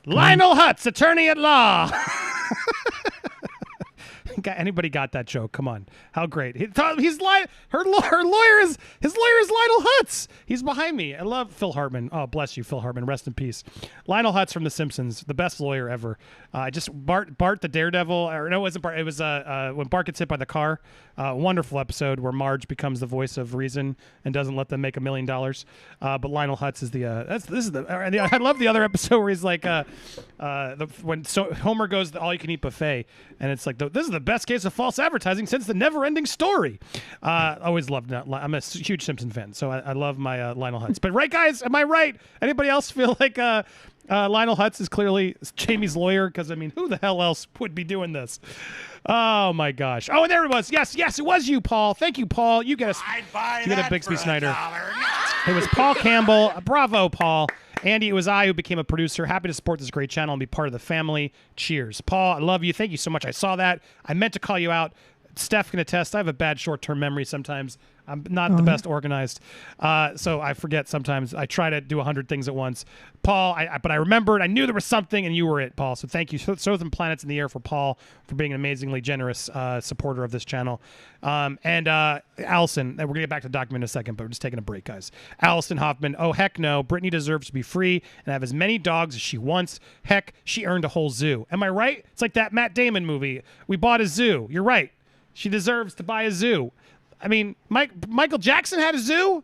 Lionel Hutz, attorney at law. Anybody got that joke? Come on, how great! He's lying. Her lawyer is Lionel Hutz. He's behind me. I love Phil Hartman. Oh, bless you, Phil Hartman. Rest in peace. Lionel Hutz from The Simpsons, the best lawyer ever. Just Bart the Daredevil, or no, it wasn't Bart. It was when Bart gets hit by the car. Wonderful episode where Marge becomes the voice of reason and doesn't let them make $1 million. But Lionel Hutz is the I love the other episode where he's like when Homer goes to the all-you-can-eat buffet, and it's like this is the best case of false advertising since the never-ending story. Always loved that. I'm a huge Simpson fan, so I love my Lionel Hutz. But right, guys, am I right? Anybody else feel like Lionel Hutz is clearly Jamie's lawyer? Because I mean, who the hell else would be doing this? Oh my gosh! Oh, and there it was. Yes, it was you, Paul. Thank you, Paul. You get a Bixby Snyder. It was Paul Campbell. Bravo, Paul. Andy, it was I who became a producer. Happy to support this great channel and be part of the family. Cheers. Paul, I love you. Thank you so much. I saw that. I meant to call you out. Steph can attest. I have a bad short-term memory sometimes. I'm not the best organized. So I forget sometimes. I try to do 100 things at once. Paul, but I remembered. I knew there was something, and you were it, Paul. So thank you. So some planets in the air for Paul for being an amazingly generous supporter of this channel. And Allison, we're going to get back to the document in a second, but we're just taking a break, guys. Allison Hoffman, oh, heck no. Britney deserves to be free and have as many dogs as she wants. Heck, she earned a whole zoo. Am I right? It's like that Matt Damon movie. We bought a zoo. You're right. She deserves to buy a zoo. I mean, Michael Jackson had a zoo.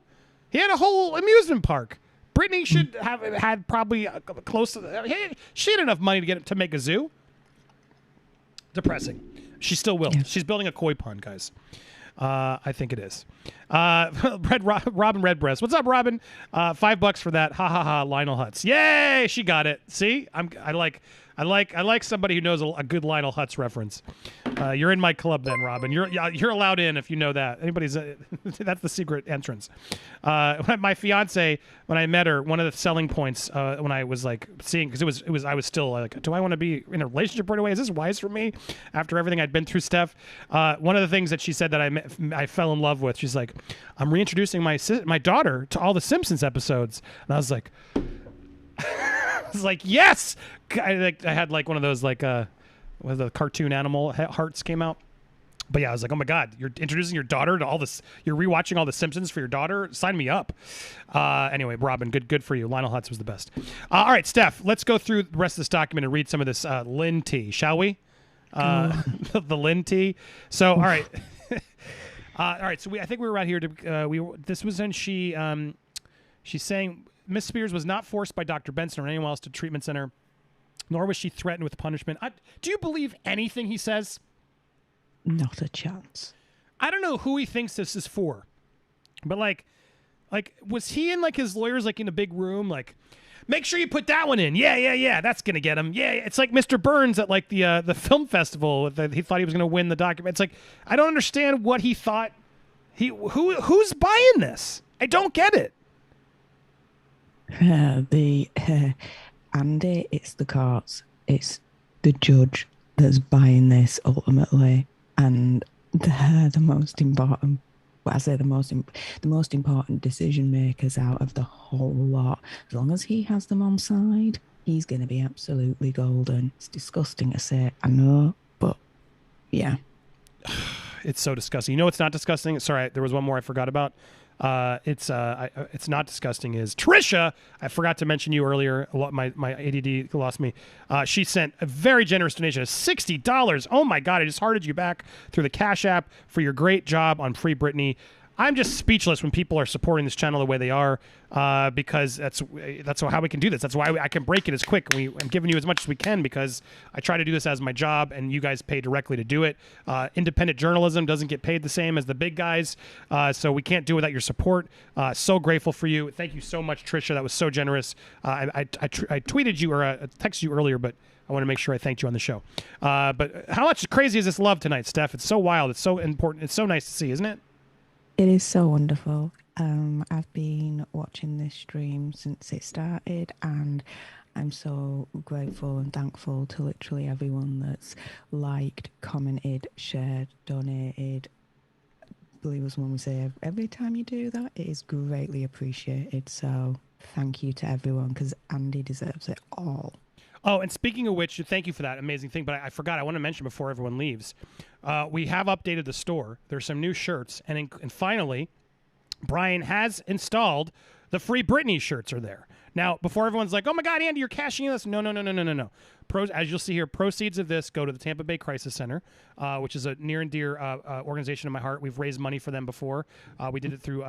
He had a whole amusement park. Britney should have had probably close to. She had enough money to make a zoo. Depressing. She still will. Yeah. She's building a koi pond, guys. I think it is. Robin Redbreast. What's up, Robin? $5 for that. Ha ha ha. Lionel Hutz. Yay! She got it. See, I like somebody who knows a good Lionel Hutz reference. You're in my club then, Robin. You're allowed in if you know that. Anybody's that's the secret entrance. My fiance, when I met her, one of the selling points when I was like seeing, because it was I was still like, do I want to be in a relationship right away? Is this wise for me after everything I'd been through, Steph? One of the things that she said that I fell in love with, she's like, I'm reintroducing my daughter to all the Simpsons episodes, and I was like. I was like, yes! I had like one of those like where the cartoon animal hearts came out. But yeah, I was like, oh my God, you're introducing your daughter to all this. You're rewatching all the Simpsons for your daughter. Sign me up. Anyway, Robin, good for you. Lionel Hutz was the best. All right, Steph, let's go through the rest of this document and read some of this Lynn T, shall we? The Lynn T. So, all right. All right, so I think we were out here to this was when she's saying Miss Spears was not forced by Dr. Benson or anyone else to treatment center, nor was she threatened with punishment. Do you believe anything he says? Not a chance. I don't know who he thinks this is for, but like was he and like his lawyers like in a big room like, make sure you put that one in. Yeah, that's gonna get him. Yeah, it's like Mr. Burns at like the film festival. He thought he was gonna win the document. It's like I don't understand what he thought. Who's buying this? I don't get it. Andy, it's the courts. It's the judge that's buying this ultimately, and they're the most important. Well, I say the most important decision makers out of the whole lot. As long as he has them on side, he's going to be absolutely golden. It's disgusting to say, I know, but yeah. It's so disgusting. You know what's not disgusting? Sorry, there was one more I forgot about. It's not disgusting is Trisha. I forgot to mention you earlier. My ADD lost me. She sent a very generous donation of $60. Oh my God. I just hearted you back through the Cash App for your great job on Free Britney. I'm just speechless when people are supporting this channel the way they are, because that's how we can do this. That's why I can break it as quick. I'm giving you as much as we can because I try to do this as my job, and you guys pay directly to do it. Independent journalism doesn't get paid the same as the big guys, so we can't do it without your support. So grateful for you. Thank you so much, Trisha. That was so generous. I tweeted you or texted you earlier, but I want to make sure I thanked you on the show. But how much crazy is this love tonight, Steph? It's so wild. It's so important. It's so nice to see, isn't it? It is so wonderful. I've been watching this stream since it started, and I'm so grateful and thankful to literally everyone that's liked, commented, shared, donated. Believe us when we say every time you do that, it is greatly appreciated. So thank you to everyone, because Andy deserves it all. Oh, and speaking of which, thank you for that amazing thing. But I forgot. I want to mention before everyone leaves, we have updated the store. There's some new shirts, and finally, Brian has installed the free Britney shirts are there. Now, before everyone's like, "Oh my God, Andy, you're cashing in this." No. As you'll see here, proceeds of this go to the Tampa Bay Crisis Center, which is a near and dear organization in my heart. We've raised money for them before. We did it through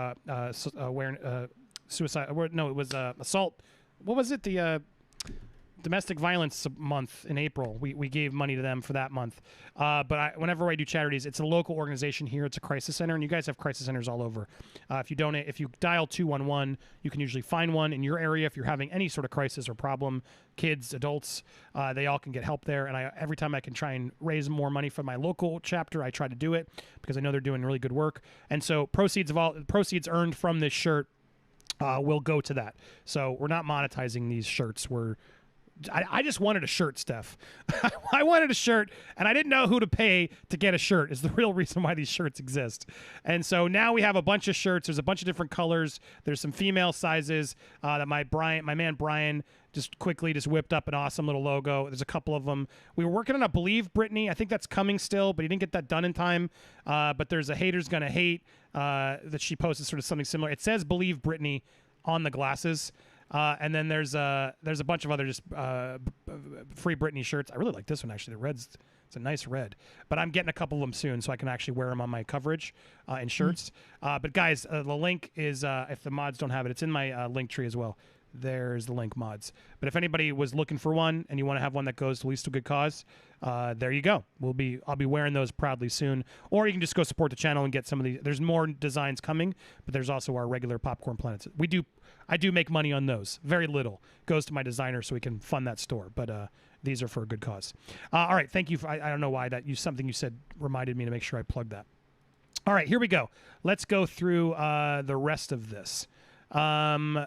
suicide. No, it was assault. What was it? The Domestic Violence Month in April. We gave money to them for that month. But whenever I do charities, it's a local organization here. It's a crisis center, and you guys have crisis centers all over. If you donate, if you dial 211, you can usually find one in your area if you're having any sort of crisis or problem. Kids, adults, they all can get help there. And every time I can try and raise more money for my local chapter, I try to do it because I know they're doing really good work. And so proceeds earned from this shirt will go to that. So we're not monetizing these shirts. I just wanted a shirt, Steph. I wanted a shirt, and I didn't know who to pay to get a shirt is the real reason why these shirts exist. And so now we have a bunch of shirts. There's a bunch of different colors. There's some female sizes that my man Brian just quickly whipped up an awesome little logo. There's a couple of them. We were working on a Believe Britney. I think that's coming still, but he didn't get that done in time. But there's a Haters Gonna Hate that she posted sort of something similar. It says Believe Britney on the glasses. And then there's a bunch of other just free Britney shirts. I really like this one, actually. It's a nice red. But I'm getting a couple of them soon so I can actually wear them on my coverage in shirts. But guys, the link is, if the mods don't have it, it's in my link tree as well. There's the link, mods. But if anybody was looking for one and you want to have one that goes to at least a good cause, there you go. I'll be wearing those proudly soon. Or you can just go support the channel and get some of these. There's more designs coming, but there's also our regular Popcorn Planets. I do make money on those. Very little goes to my designer so we can fund that store. But these are for a good cause. All right, thank you. I don't know why something you said reminded me to make sure I plugged that. All right, here we go. Let's go through the rest of this. So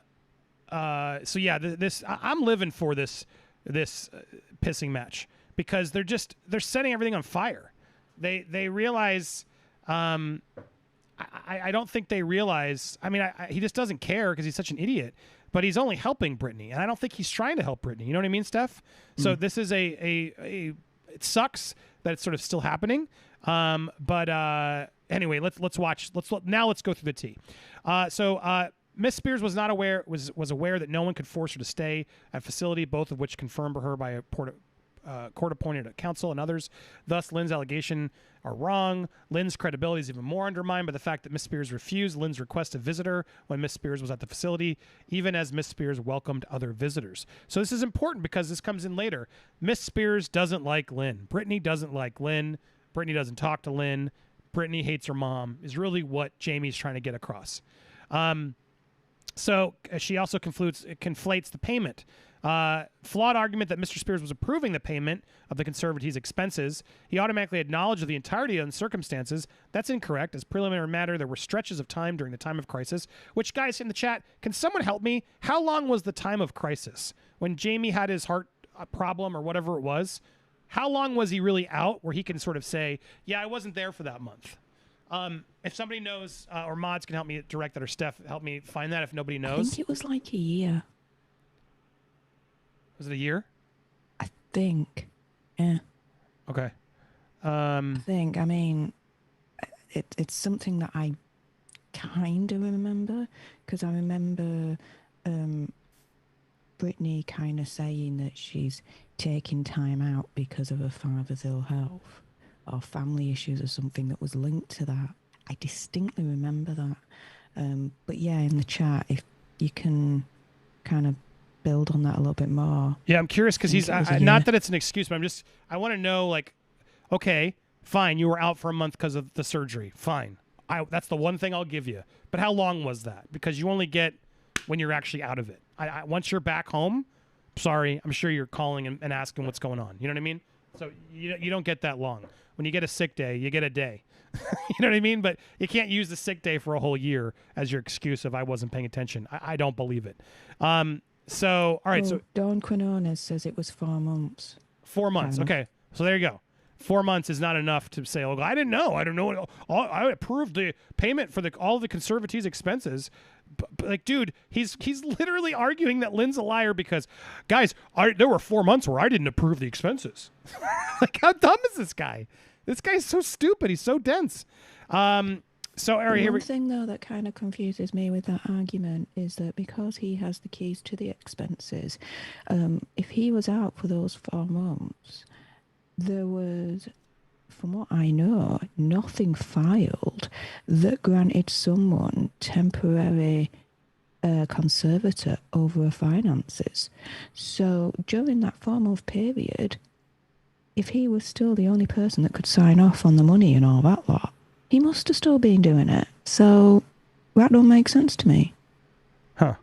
yeah, I'm living for this pissing match because they're setting everything on fire. They realize. I don't think they realize. I mean, he just doesn't care because he's such an idiot. But he's only helping Britney, and I don't think he's trying to help Britney. You know what I mean, Steph? So this is it sucks that it's sort of still happening. But anyway, let's go through the tea. So Miss Spears was not aware aware that no one could force her to stay at facility, both of which confirmed to her by a court-appointed counsel and others. Thus, Lynn's allegation are wrong. Lynn's credibility is even more undermined by the fact that Miss Spears refused Lynn's request to visit her when Miss Spears was at the facility, even as Miss Spears welcomed other visitors. So this is important because this comes in later. Miss Spears doesn't like Lynn. Britney doesn't like Lynn. Britney doesn't talk to Lynn. Britney hates her mom is really what Jamie's trying to get across. So she also conflates the payment. Flawed argument that Mr. Spears was approving the payment of the conservative's expenses. He automatically acknowledged the entirety of the circumstances. That's incorrect. As preliminary matter, there were stretches of time during the time of crisis, which, guys in the chat, can someone help me? How long was the time of crisis? When Jamie had his heart problem or whatever it was, how long was he really out where he can sort of say, yeah, I wasn't there for that month? If somebody knows, or mods can help me direct that, or Steph, help me find that if nobody knows. I think it was like a year. Was it a year? I think. Yeah. Okay. I mean, it's something that I kind of remember, because I remember Britney kind of saying that she's taking time out because of her father's ill health or family issues or something that was linked to that. I distinctly remember that. But yeah, in the chat, if you can kind of build on that a little bit more. Yeah, I'm curious because he's not that it's an excuse, but I want to know, like, okay, fine, you were out for a month because of the surgery. Fine. That's the one thing I'll give you. But how long was that? Because you only get when you're actually out of it. Once you're back home, sorry, I'm sure you're calling and asking what's going on. You know what I mean? So you don't get that long. When you get a sick day, you get a day. You know what I mean? But you can't use the sick day for a whole year as your excuse of I wasn't paying attention. I don't believe it. So, all right. So Dawn Quinones says it was 4 months. 4 months. Okay. So there you go. 4 months is not enough to say, oh, I didn't know. I don't know. I approved the payment for all the conservatives' expenses. But like, dude, he's literally arguing that Lynn's a liar because, guys, there were 4 months where I didn't approve the expenses. Like, how dumb is this guy? This guy's so stupid. He's so dense. So, Ari, one thing, though, that kind of confuses me with that argument is that because he has the keys to the expenses, if he was out for those 4 months, there was, from what I know, nothing filed that granted someone temporary conservator over finances. So during that 4 month period, if he was still the only person that could sign off on the money and all that lot, he must have still been doing it. So that don't make sense to me. Huh.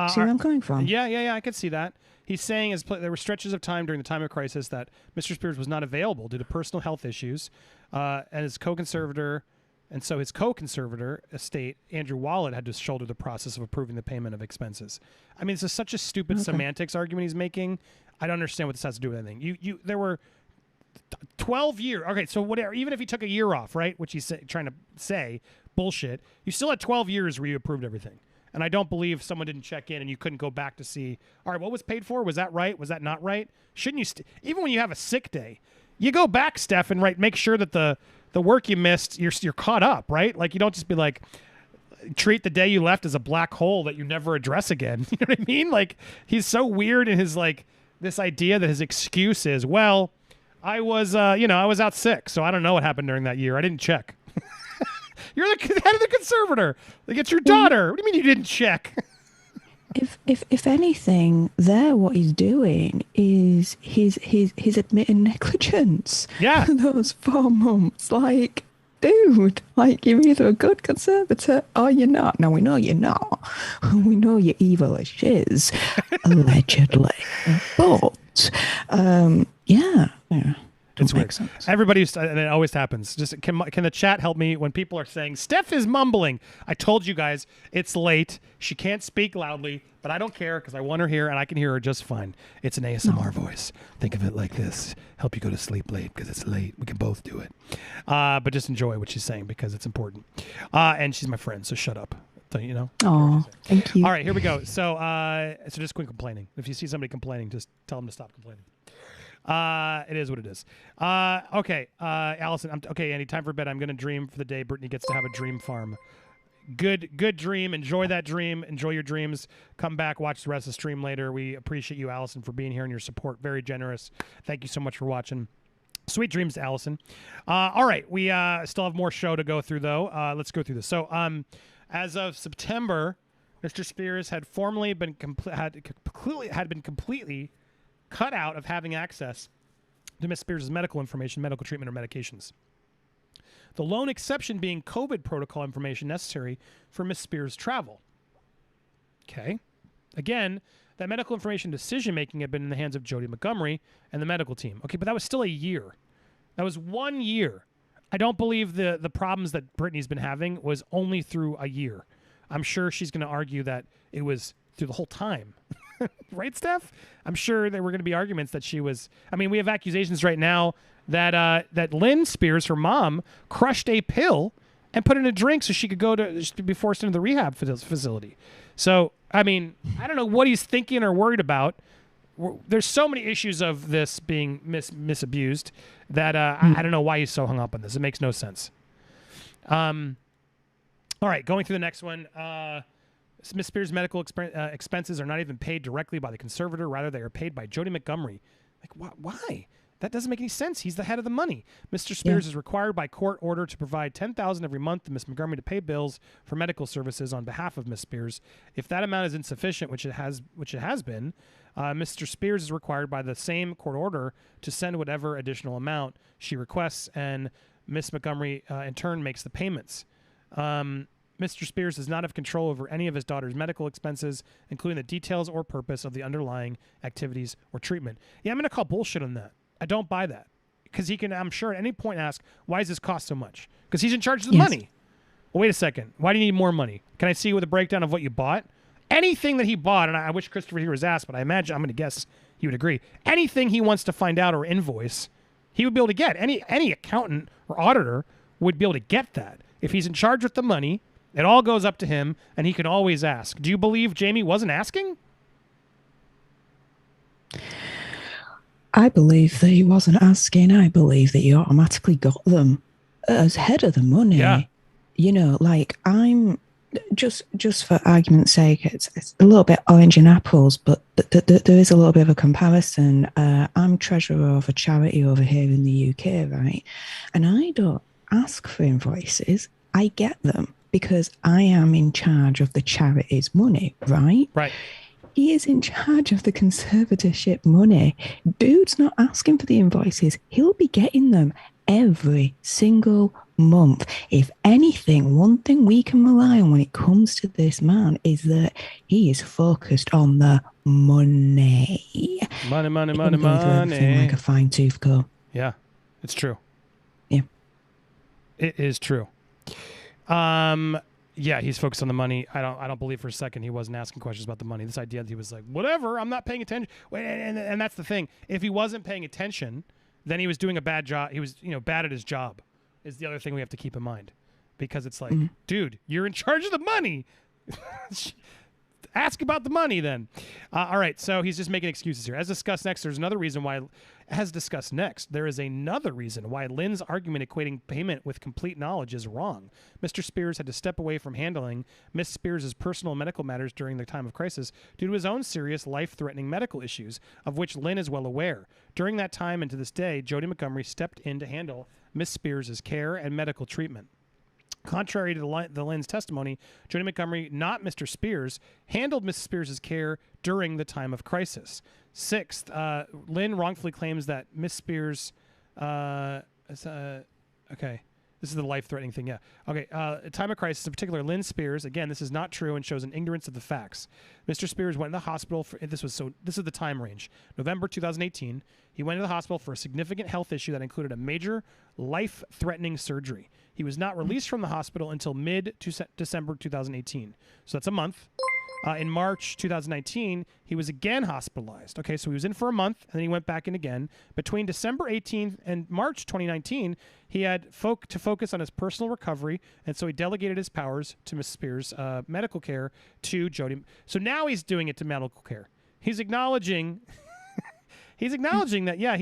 See where I'm coming from? Yeah, I can see that. He's saying there were stretches of time during the time of crisis that Mr. Spears was not available due to personal health issues, and his co-conservator, and so his co-conservator estate, Andrew Wallet, had to shoulder the process of approving the payment of expenses. I mean, this is such a stupid semantics argument he's making. I don't understand what this has to do with anything. There were 12 years. Okay, so whatever. Even if he took a year off, right, which he's trying to say, bullshit, you still had 12 years where you approved everything. And I don't believe someone didn't check in and you couldn't go back to see, all right, what was paid for? Was that right? Was that not right? Shouldn't you, even when you have a sick day, you go back, Steph, and make sure that the work you missed, you're caught up, right? Like, you don't just be like, treat the day you left as a black hole that you never address again. You know what I mean? Like, he's so weird in his, like, this idea that his excuse is, well, I was out sick, so I don't know what happened during that year. I didn't check. You're the head of the conservator. Like, it's your daughter. What do you mean you didn't check? If anything, what he's doing is he's admitting negligence. Yeah. Those 4 months, like, dude, like, you're either a good conservator or you're not. Now we know you're not. We know you're evil as shiz, allegedly. But yeah. It's weird. Everybody's, and it always happens. Just can the chat help me when people are saying Steph is mumbling? I told you guys it's late. She can't speak loudly, but I don't care because I want her here and I can hear her just fine. It's an ASMR voice. Think of it like this: help you go to sleep late because it's late. We can both do it, but just enjoy what she's saying because it's important. And she's my friend, so shut up. You know. Oh, thank you. All right, here we go. So just quit complaining. If you see somebody complaining, just tell them to stop complaining. It is what it is. Okay, Allison. Okay, Andy. Time for bed. I'm gonna dream for the day. Brittany gets to have a dream farm. Good dream. Enjoy that dream. Enjoy your dreams. Come back. Watch the rest of the stream later. We appreciate you, Allison, for being here and your support. Very generous. Thank you so much for watching. Sweet dreams, Allison. All right, we still have more show to go through though. Let's go through this. So, as of September, Mr. Spears had formally been completely cut out of having access to Miss Spears' medical information, medical treatment, or medications. The lone exception being COVID protocol information necessary for Miss Spears' travel. Okay. Again, that medical information decision-making had been in the hands of Jody Montgomery and the medical team. Okay, but that was still a year. That was 1 year. I don't believe the problems that Brittany's been having was only through a year. I'm sure she's going to argue that it was through the whole time. Right, Steph? I'm sure there were going to be arguments that she was... I mean, we have accusations right now that Lynn Spears, her mom, crushed a pill and put it in a drink so she could be forced into the rehab facility. So, I mean, I don't know what he's thinking or worried about. There's so many issues of this being misabused that I don't know why he's so hung up on this. It makes no sense. All right, going through the next one. Miss Spears' medical expenses are not even paid directly by the conservator. Rather, they are paid by Jody Montgomery. Like, why? That doesn't make any sense. He's the head of the money. Mr. Spears is required by court order to provide $10,000 every month to Miss Montgomery to pay bills for medical services on behalf of Miss Spears. If that amount is insufficient, which it has been, Mr. Spears is required by the same court order to send whatever additional amount she requests, and Miss Montgomery in turn makes the payments. Mr. Spears does not have control over any of his daughter's medical expenses, including the details or purpose of the underlying activities or treatment. Yeah, I'm going to call bullshit on that. I don't buy that. Because he can, I'm sure, at any point ask, why does this cost so much? Because he's in charge of the money. Well, wait a second. Why do you need more money? Can I see with a breakdown of what you bought? Anything that he bought, and I wish Christopher here was asked, but I imagine, I'm going to guess he would agree. Anything he wants to find out or invoice, he would be able to get. Any accountant or auditor would be able to get that. If he's in charge with the money, it all goes up to him, and he can always ask. Do you believe Jamie wasn't asking? I believe that he wasn't asking. I believe that he automatically got them as head of the money. Yeah. You know, like, I'm just for argument's sake, it's a little bit orange and apples, but there is a little bit of a comparison. I'm treasurer of a charity over here in the UK, right? And I don't ask for invoices. I get them because I am in charge of the charity's money, right? Right. He is in charge of the conservatorship money. Dude's not asking for the invoices. He'll be getting them every single month. If anything, one thing we can rely on when it comes to this man is that he is focused on the money. Money, money, He money, can go through everything money. like a fine-tooth comb. Yeah, it's true. Yeah. It is true. Yeah, he's focused on the money. I don't believe for a second he wasn't asking questions about the money. This idea that he was like, whatever, I'm not paying attention. And that's the thing. If he wasn't paying attention, then he was doing a bad job. He was, bad at his job. Is the other thing we have to keep in mind, because it's like, dude, you're in charge of the money. Ask about the money then. All right, so he's just making excuses here. As discussed next, there is another reason why Lynn's argument equating payment with complete knowledge is wrong. Mr. Spears had to step away from handling Miss Spears' personal medical matters during the time of crisis due to his own serious, life-threatening medical issues, of which Lynn is well aware. During that time and to this day, Jody Montgomery stepped in to handle Miss Spears' care and medical treatment. Contrary to the Lynn's testimony, Jody Montgomery, not Mr. Spears, handled Mrs. Spears' care during the time of crisis. Sixth, Lynn wrongfully claims that Miss Spears... okay, this is the life-threatening thing, yeah. Okay, time of crisis, in particular, Lynn Spears, again, this is not true and shows an ignorance of the facts. Mr. Spears went to the hospital for... This is the time range. November 2018, he went to the hospital for a significant health issue that included a major life-threatening surgery. He was not released from the hospital until mid-December 2018. So that's a month. In March 2019, he was again hospitalized. Okay, so he was in for a month, and then he went back in again. Between December 18th and March 2019, he had to focus on his personal recovery, and so he delegated his powers to Miss Spears' medical care to Jody. So now he's doing it to medical care. He's acknowledging... he's acknowledging that, yeah,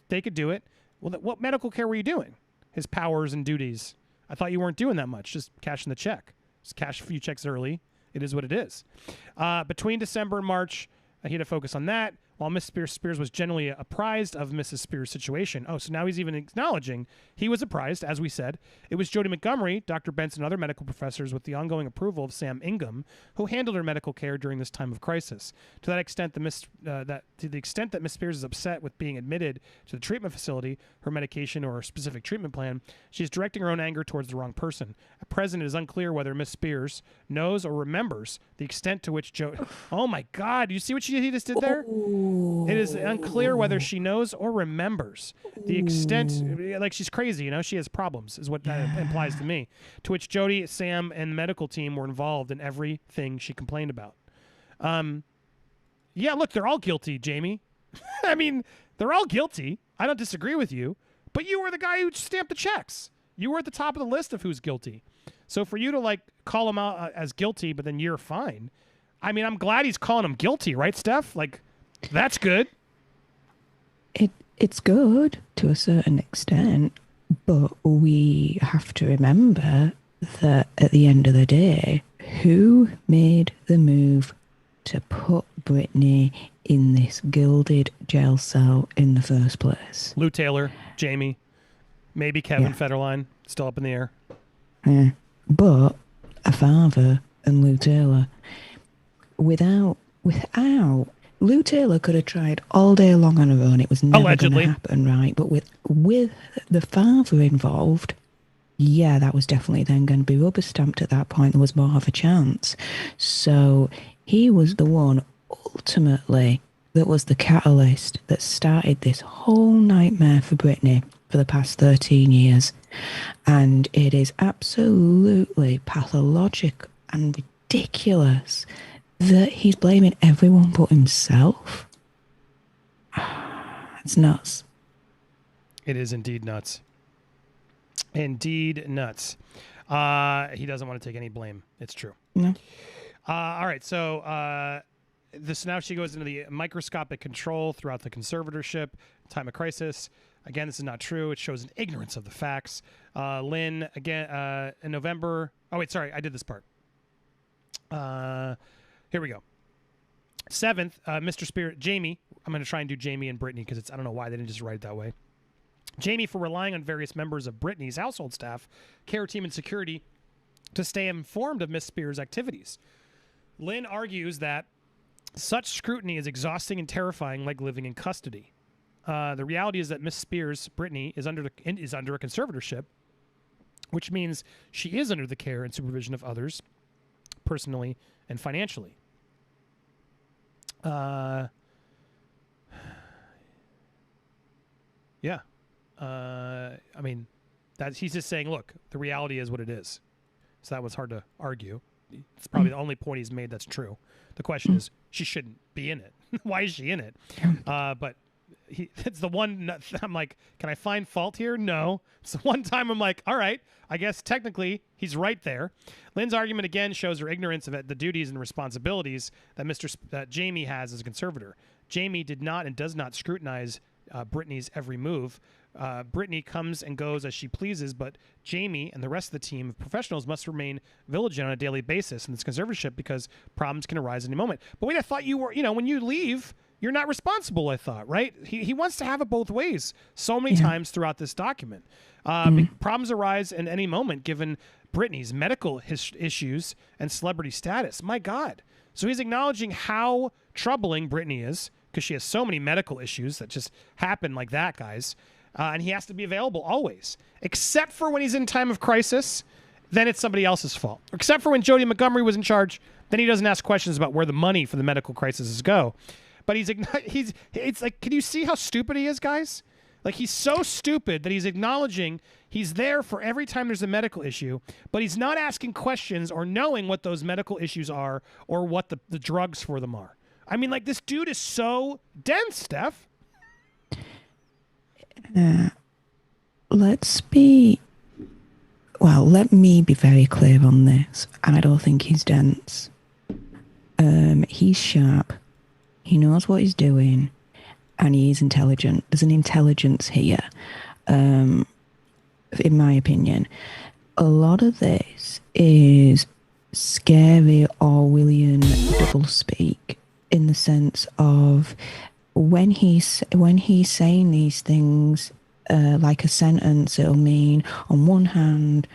they could do it. Well, what medical care were you doing? His powers and duties. I thought you weren't doing that much, just cashing the check. Just cash a few checks early. It is what it is. Between December and March, he had to focus on that, while Miss Spears was generally apprised of Mrs. Spears' situation. Oh, so now he's even acknowledging he was apprised, as we said. It was Jody Montgomery, Dr. Benson, and other medical professors with the ongoing approval of Sam Ingham who handled her medical care during this time of crisis. To that extent, to the extent that Miss Spears is upset with being admitted to the treatment facility, her medication or her specific treatment plan, she's directing her own anger towards the wrong person. At present, it is unclear whether Miss Spears knows or remembers the extent to which Oh my God! You see what he just did there? It is unclear whether she knows or remembers the extent, like she's crazy, she has problems, is what that implies to me, to which Jody, Sam, and the medical team were involved in everything she complained about. Yeah, look, they're all guilty, Jamie. I mean, they're all guilty. I don't disagree with you, but you were the guy who stamped the checks. You were at the top of the list of who's guilty. So for you to, call him out as guilty, but then you're fine. I mean, I'm glad he's calling him guilty, right, Steph? That's good. It's good to a certain extent, but we have to remember that at the end of the day, who made the move to put Britney in this gilded jail cell in the first place. Lou Taylor, Jamie, maybe Kevin Yeah. Federline, still up in the air. Yeah. But a father and Lou Taylor, without Lou Taylor could have tried all day long on her own. It was never going to Allegedly. happen, right? But with the father involved, yeah, that was definitely then going to be rubber stamped at that point. There was more of a chance. So he was the one ultimately that was the catalyst that started this whole nightmare for Britney for the past 13 years. And it is absolutely pathologic and ridiculous that he's blaming everyone but himself. It's nuts. It is indeed nuts. Indeed nuts. He doesn't want to take any blame. It's true. No. All right, so now she goes into the microscopic control throughout the conservatorship, time of crisis. Again, this is not true. It shows an ignorance of the facts. Lynn, again, in November. Oh, wait, sorry. I did this part. Here we go. 7th, Mr. Spirit, Jamie. I'm going to try and do Jamie and Brittany because I don't know why they didn't just write it that way. Jamie for relying on various members of Brittany's household staff, care team, and security to stay informed of Miss Spears' activities. Lynn argues that such scrutiny is exhausting and terrifying, like living in custody. The reality is that Miss Spears, Brittany, is under a conservatorship, which means she is under the care and supervision of others, personally and financially. Yeah. I mean, he's just saying, look, the reality is what it is. So that was hard to argue. It's probably the only point he's made that's true. The question is, she shouldn't be in it. Why is she in it? But it's the one I'm like, can I find fault here? No. It's the one time I'm like, all right, I guess technically he's right there. Lynn's argument again shows her ignorance of the duties and responsibilities that Jamie has as a conservator. Jamie did not and does not scrutinize Brittany's every move. Brittany comes and goes as she pleases, but Jamie and the rest of the team of professionals must remain vigilant on a daily basis in this conservatorship because problems can arise at any moment. But wait, I thought you were, when you leave, you're not responsible, I thought, right? He wants to have it both ways so many times throughout this document. Problems arise at any moment given Brittany's medical issues and celebrity status. My God. So he's acknowledging how troubling Brittany is because she has so many medical issues that just happen like that, guys. And he has to be available always, except for when he's in time of crisis. Then it's somebody else's fault. Except for when Jody Montgomery was in charge, then he doesn't ask questions about where the money for the medical crises go. But it's like, can you see how stupid he is, guys? Like, he's so stupid that he's acknowledging he's there for every time there's a medical issue, but he's not asking questions or knowing what those medical issues are or what the drugs for them are. I mean, like, this dude is so dense, Steph. Let me be very clear on this. I don't think he's dense. He's sharp. He knows what he's doing, and he is intelligent. There's an intelligence here, in my opinion. A lot of this is scary Orwellian doublespeak in the sense of when he's saying these things like a sentence, it'll mean on one hand,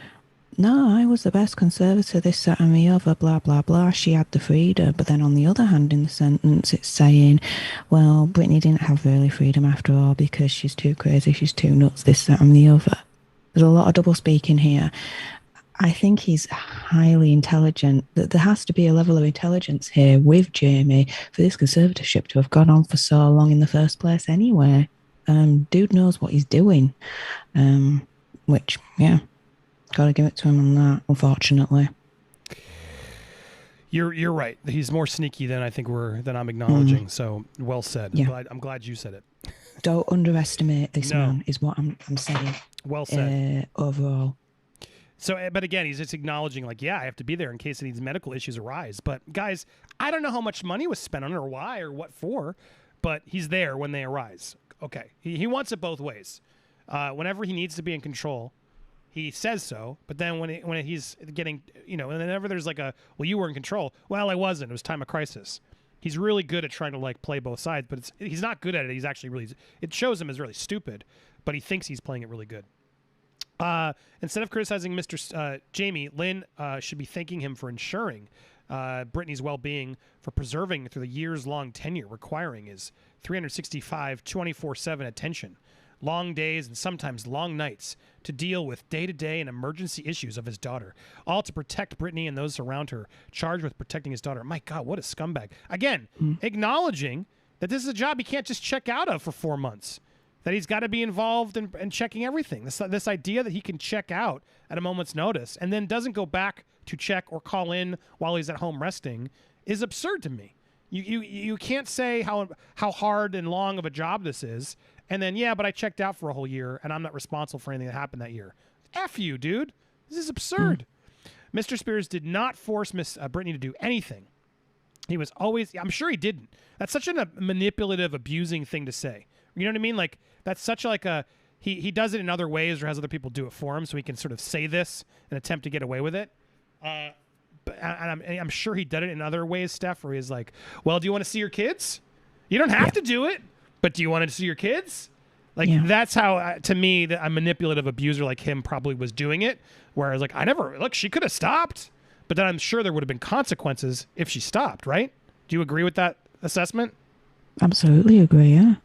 no, I was the best conservator, this, that, and the other, blah, blah, blah. She had the freedom. But then on the other hand, in the sentence, it's saying, well, Brittany didn't have really freedom after all because she's too crazy, she's too nuts, this, that, and the other. There's a lot of double speaking here. I think he's highly intelligent. There has to be a level of intelligence here with Jamie for this conservatorship to have gone on for so long in the first place anyway. Dude knows what he's doing. Which, yeah. Got to give it to him on that, unfortunately. You're right. He's more sneaky than I think than I'm acknowledging. So well said. Yeah. I'm glad you said it. Don't underestimate this man, is what I'm saying. Well said. Overall. So, but again, he's just acknowledging, like, yeah, I have to be there in case these medical issues arise. But guys, I don't know how much money was spent on it or why or what for, but he's there when they arise. Okay, he wants it both ways. Whenever he needs to be in control, he says so, but then when he's getting, whenever there's like well, you were in control. Well, I wasn't. It was time of crisis. He's really good at trying to like play both sides, but he's not good at it. He's actually really, it shows him as really stupid, but he thinks he's playing it really good. Instead of criticizing Mr. Jamie, Lynn should be thanking him for ensuring Brittany's well-being, for preserving through the years-long tenure requiring his 365, 24/7 attention, long days and sometimes long nights to deal with day-to-day and emergency issues of his daughter, all to protect Brittany and those around her, charged with protecting his daughter. My God, what a scumbag. Again, acknowledging that this is a job he can't just check out of for 4 months, that he's got to be involved in checking everything. This idea that he can check out at a moment's notice and then doesn't go back to check or call in while he's at home resting is absurd to me. You can't say how hard and long of a job this is, and then, yeah, but I checked out for a whole year, and I'm not responsible for anything that happened that year. F you, dude. This is absurd. Mr. Spears did not force Miss Brittany to do anything. He was always, I'm sure he didn't. That's such a manipulative, abusing thing to say. You know what I mean? Like, that's such like a, he does it in other ways or has other people do it for him so he can sort of say this and attempt to get away with it. But I'm sure he did it in other ways, Steph, where he's like, well, do you want to see your kids? You don't have to do it, but do you want to see your kids? Like, that's how, to me, a manipulative abuser like him probably was doing it, where I was like, look, she could have stopped, but then I'm sure there would have been consequences if she stopped, right? Do you agree with that assessment? Absolutely agree, yeah.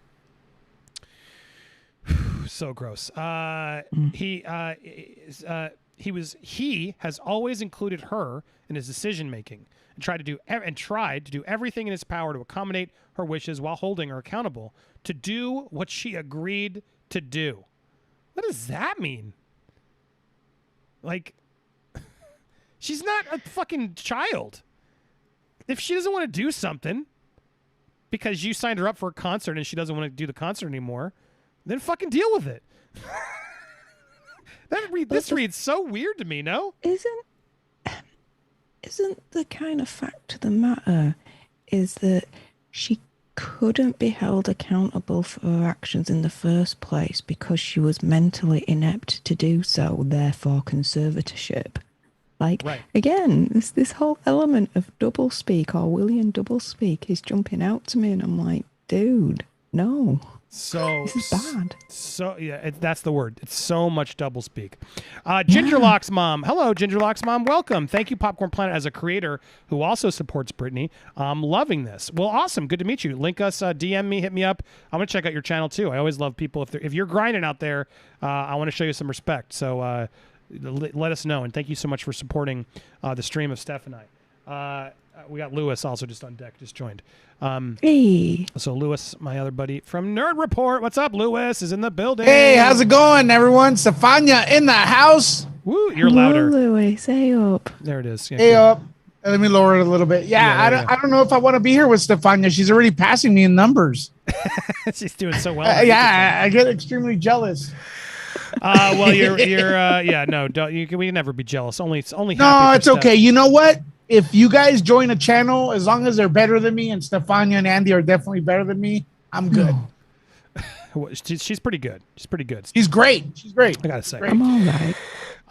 So gross. He has always included her in his decision making and tried to do everything in his power to accommodate her wishes while holding her accountable to do what she agreed to do. What does that mean? Like, she's not a fucking child. If she doesn't want to do something because you signed her up for a concert and she doesn't want to do the concert anymore, then fucking deal with it. This reads so weird to me, no? Isn't the kind of fact of the matter is that she couldn't be held accountable for her actions in the first place because she was mentally inept to do so, therefore conservatorship. Like, again, this whole element of doublespeak or William doublespeak is jumping out to me, and I'm like, dude, no. So this is bad. So yeah, that's the word. It's so much doublespeak. Gingerlock's mom. Hello, Gingerlock's mom. Welcome. Thank you, Popcorn Planet, as a creator who also supports Brittany. I'm loving this. Well, awesome. Good to meet you. Link us, DM me, hit me up. I'm gonna check out your channel too. I always love people if you're grinding out there. I want to show you some respect. So let us know, and thank you so much for supporting the stream of Steph and I. We got Lewis also just on deck, just joined. Hey. So Lewis, my other buddy from Nerd Report. What's up, Lewis? Is in the building. Hey, how's it going, everyone? Stefania in the house. Woo, you're louder. Hello, Lewis. Hey up. There it is. Yeah, hey up. Let me lower it a little bit. Yeah, I don't know if I want to be here with Stefania. She's already passing me in numbers. She's doing so well. Yeah, I get extremely jealous. Well, we can never be jealous. Only happy. No, it's okay. You know what? If you guys join a channel, as long as they're better than me, and Stefania and Andy are definitely better than me, I'm good. She's pretty good. She's pretty good. She's great. She's great. I gotta say. I'm all right.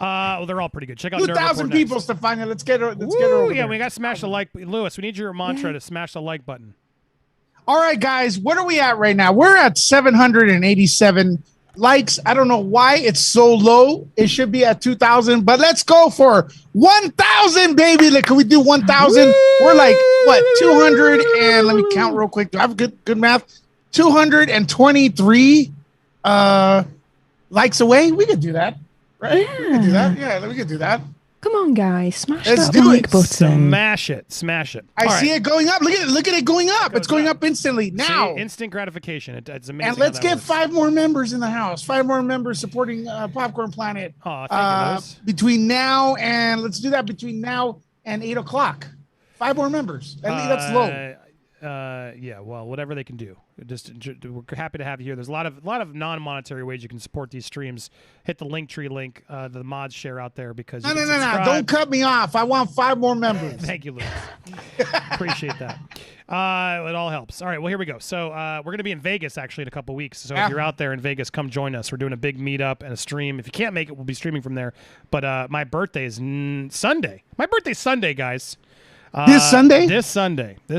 Well, they're all pretty good. Check out 2,000 people, Stefania. Let's get her. Let's get her over yeah, there. we got to smash the like. Lewis, we need your mantra to smash the like button. All right, guys. What are we at right now? We're at 787 likes. I don't know why it's so low. It should be at 2,000, but let's go for 1,000, baby. Like, can we do 1,000? We're like, what, 200 and let me count real quick. Do I have good math? 223 likes away. We could do that, right? Yeah. We could do that. Yeah, we could do that. Come on, guys. Smash Let's that do like it. button. Smash it. Smash it. I see it going up. Look at it going up. It's going up instantly now. See, instant gratification. It's amazing. And let's get 5 more members in the house. 5 more members supporting Popcorn Planet. Oh, thank you, Lewis. Between now and let's do that between now and 8 o'clock. 5 more members. I think that's low. Yeah, well, whatever they can do. We're happy to have you here. There's a lot of non-monetary ways you can support these streams. Hit the Linktree link, the mods share out there because No. Don't cut me off. I want 5 more members. Thank you, Lewis. Appreciate that. It all helps. All right, well, here we go. So we're going to be in Vegas actually in a couple weeks. So if you're out there in Vegas, come join us. We're doing a big meetup and a stream. If you can't make it, we'll be streaming from there. But my birthday is Sunday. My birthday's Sunday, guys. This Sunday? This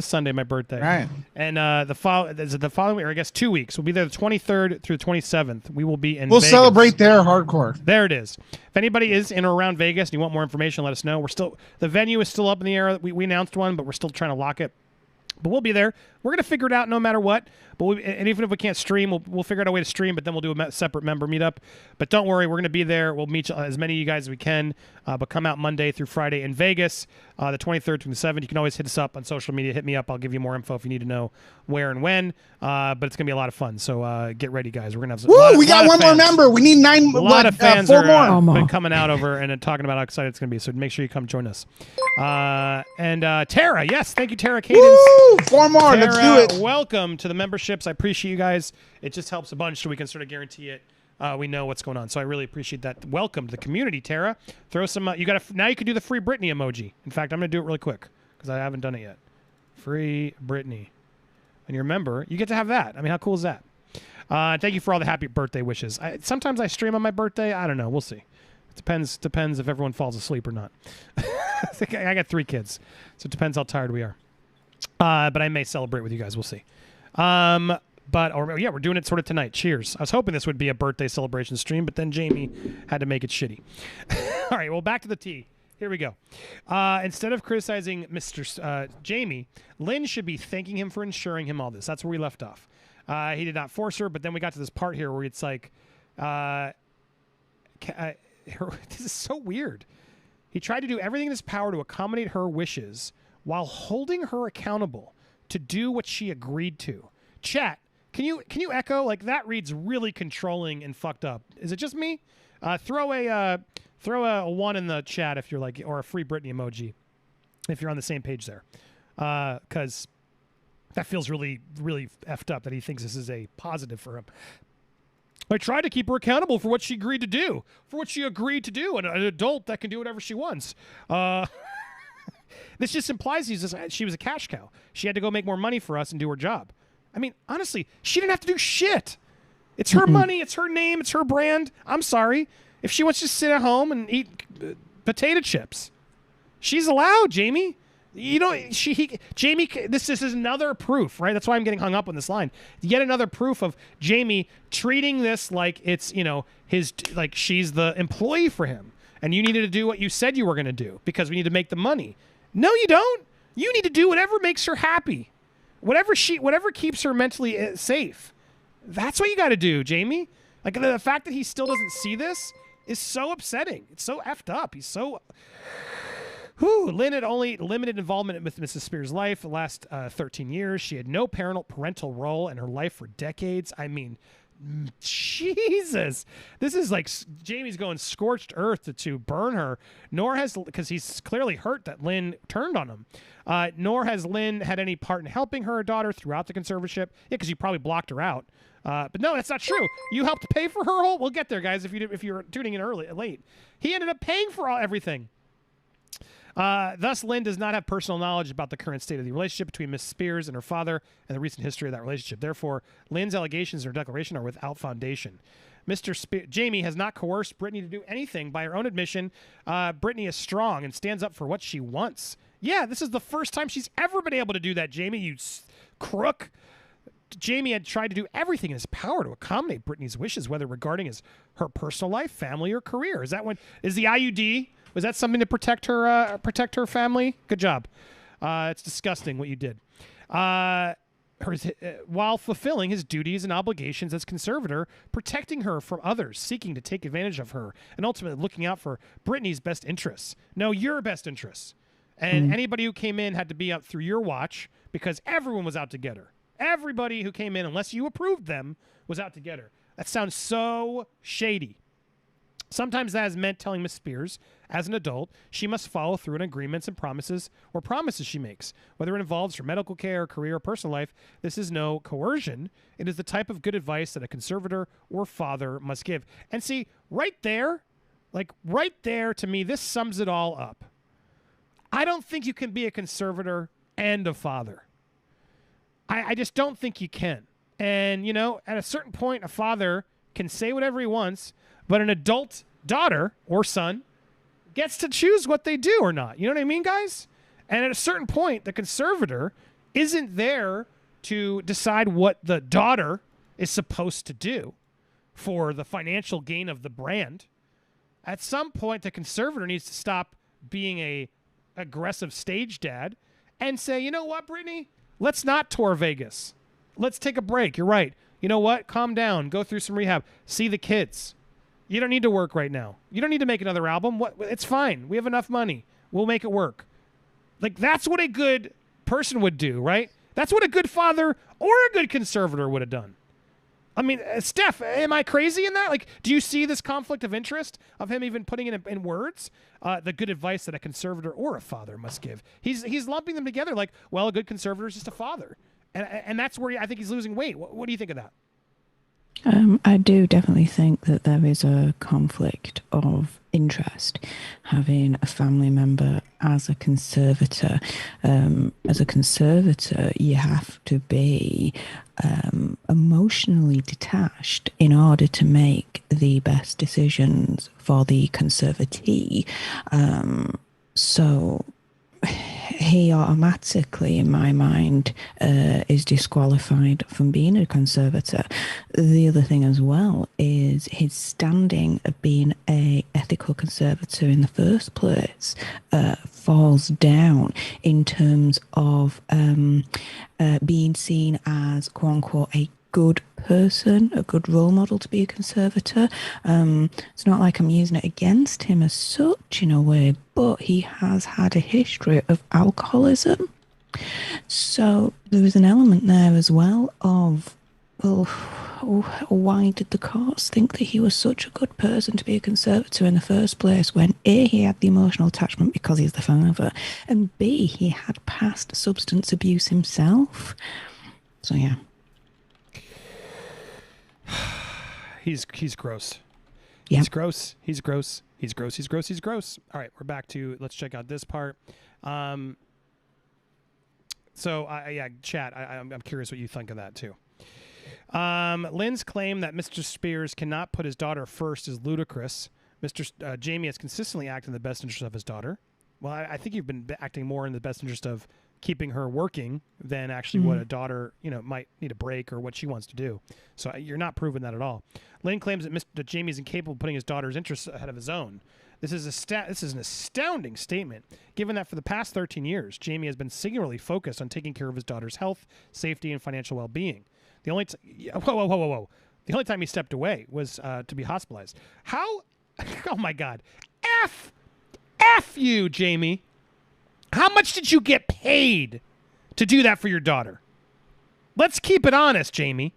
Sunday, my birthday. Right. And the following week, or I guess 2 weeks. We'll be there the 23rd through the 27th. We will be in We'll Vegas. celebrate there hardcore. There it is. If anybody is in or around Vegas and you want more information, let us know. The venue is still up in the air. We announced one, but we're still trying to lock it. But we'll be there. We're going to figure it out no matter what. And even if we can't stream, we'll figure out a way to stream, but then we'll do a separate member meetup. But don't worry, we're going to be there. We'll meet as many of you guys as we can. But come out Monday through Friday in Vegas, the 23rd through the 7th. You can always hit us up on social media. Hit me up. I'll give you more info if you need to know where and when. But it's going to be a lot of fun. So get ready, guys. We're going to have Woo, we got one more member. We need a lot of fans 4 more. Been coming out over and talking about how excited it's going to be. So make sure you come join us. And Tara, yes, thank you, Tara Cadence. Woo, 4 more. Tara, Let's do it. Welcome to the memberships. I appreciate you guys. It just helps a bunch so we can sort of guarantee it. We know what's going on. So I really appreciate that. Welcome to the community, Tara. Throw some. Now you can do the free Britney emoji. In fact, I'm going to do it really quick because I haven't done it yet. Free Britney. And you remember, you get to have that. I mean, how cool is that? Thank you for all the happy birthday wishes. Sometimes I stream on my birthday. I don't know. We'll see. It depends if everyone falls asleep or not. I got 3 kids, so it depends how tired we are. But I may celebrate with you guys. We'll see. We're doing it sort of tonight. Cheers. I was hoping this would be a birthday celebration stream, but then Jamie had to make it shitty. All right, well, back to the tea. Here we go. Instead of criticizing Mr. Jamie, Lynn should be thanking him for ensuring him all this. That's where we left off. He did not force her, but then we got to this part here where it's like, this is so weird. He tried to do everything in his power to accommodate her wishes while holding her accountable to do what she agreed to. Chat, can you echo? Like, that reads really controlling and fucked up. Is it just me? Throw a 1 in the chat if you're like, or a free Britney emoji if you're on the same page there, because that feels really, really effed up that he thinks this is a positive for him. I tried to keep her accountable for what she agreed to do, an adult that can do whatever she wants. This just implies she was a cash cow. She had to go make more money for us and do her job. I mean, honestly, she didn't have to do shit. It's her money. It's her name. It's her brand. I'm sorry. If she wants to sit at home and eat potato chips, she's allowed, Jamie. Jamie, this is another proof, right? That's why I'm getting hung up on this line. Yet another proof of Jamie treating this like it's, like she's the employee for him. And you needed to do what you said you were going to do because we need to make the money. No, you don't. You need to do whatever makes her happy. Whatever keeps her mentally safe. That's what you got to do, Jamie. Like, the fact that he still doesn't see this is so upsetting. It's so effed up. He's so... Lynn had only limited involvement with Mrs. Spears' life the last 13 years. She had no parental role in her life for decades. I mean, Jesus. This is like Jamie's going scorched earth to burn her. Nor has, because he's clearly hurt that Lynn turned on him. Nor has Lynn had any part in helping her daughter throughout the conservatorship. Yeah, because you probably blocked her out. But no, that's not true. You helped pay for her whole... We'll get there, guys, if you're tuning in late. He ended up paying for everything. Thus, Lynn does not have personal knowledge about the current state of the relationship between Miss Spears and her father and the recent history of that relationship. Therefore, Lynn's allegations in her declaration are without foundation. Jamie has not coerced Brittany to do anything. By her own admission, Brittany is strong and stands up for what she wants. Yeah, this is the first time she's ever been able to do that, Jamie, you crook. Jamie had tried to do everything in his power to accommodate Brittany's wishes, whether regarding her personal life, family, or career. Is the IUD? Was that something to protect her family? Good job. It's disgusting what you did. While fulfilling his duties and obligations as conservator, protecting her from others seeking to take advantage of her, and ultimately looking out for Brittany's best interests. No, your best interests. And anybody who came in had to be out through your watch because everyone was out to get her. Everybody who came in, unless you approved them, was out to get her. That sounds so shady. Sometimes that has meant telling Miss Spears, as an adult, she must follow through on agreements and promises she makes. Whether it involves her medical care, career, or personal life, this is no coercion. It is the type of good advice that a conservator or father must give. And see, right there, to me, this sums it all up. I don't think you can be a conservator and a father. I just don't think you can. And, at a certain point, a father can say whatever he wants, but an adult daughter or son gets to choose what they do or not. You know what I mean, guys? And at a certain point, the conservator isn't there to decide what the daughter is supposed to do for the financial gain of the brand. At some point, the conservator needs to stop being a aggressive stage dad and say, you know what, Brittany? Let's not tour Vegas. Let's take a break. You're right. You know what? Calm down. Go through some rehab. See the kids. You don't need to work right now. You don't need to make another album. It's fine. We have enough money. We'll make it work. Like, that's what a good person would do, right? That's what a good father or a good conservator would have done. I mean, Steph, am I crazy in that? Like, do you see this conflict of interest of him even putting it in words? The good advice that a conservator or a father must give. He's lumping them together like, well, a good conservator is just a father. And that's where I think he's losing weight. What do you think of that? I do definitely think that there is a conflict of interest having a family member as a conservator. As a conservator, you have to be emotionally detached in order to make the best decisions for the conservatee. So he automatically, in my mind, is disqualified from being a conservator. The other thing as well is his standing of being a ethical conservator in the first place falls down in terms of being seen as, quote unquote, a good person, a good role model to be a conservator. It's not like I'm using it against him as such in a way, but he has had a history of alcoholism. So there is an element there as well of, well, why did the courts think that he was such a good person to be a conservator in the first place when A, he had the emotional attachment because he's the father, and B, he had past substance abuse himself. So yeah. He's gross. Yeah. He's gross. He's gross. He's gross. He's gross. He's gross. All right, we're back to, let's check out this part. Chat, I'm curious what you think of that too. Lynn's claim that Mr. Spears cannot put his daughter first is ludicrous. Jamie has consistently acted in the best interest of his daughter. Well, I think you've been acting more in the best interest of keeping her working than actually what a daughter, might need a break or what she wants to do. So you're not proving that at all. Lynn claims that Jamie is incapable of putting his daughter's interests ahead of his own. This is an astounding statement, given that for the past 13 years, Jamie has been singularly focused on taking care of his daughter's health, safety, and financial well-being. The only The only time he stepped away was to be hospitalized. How? Oh my God! F you, Jamie. How much did you get paid to do that for your daughter? Let's keep it honest, Jamie.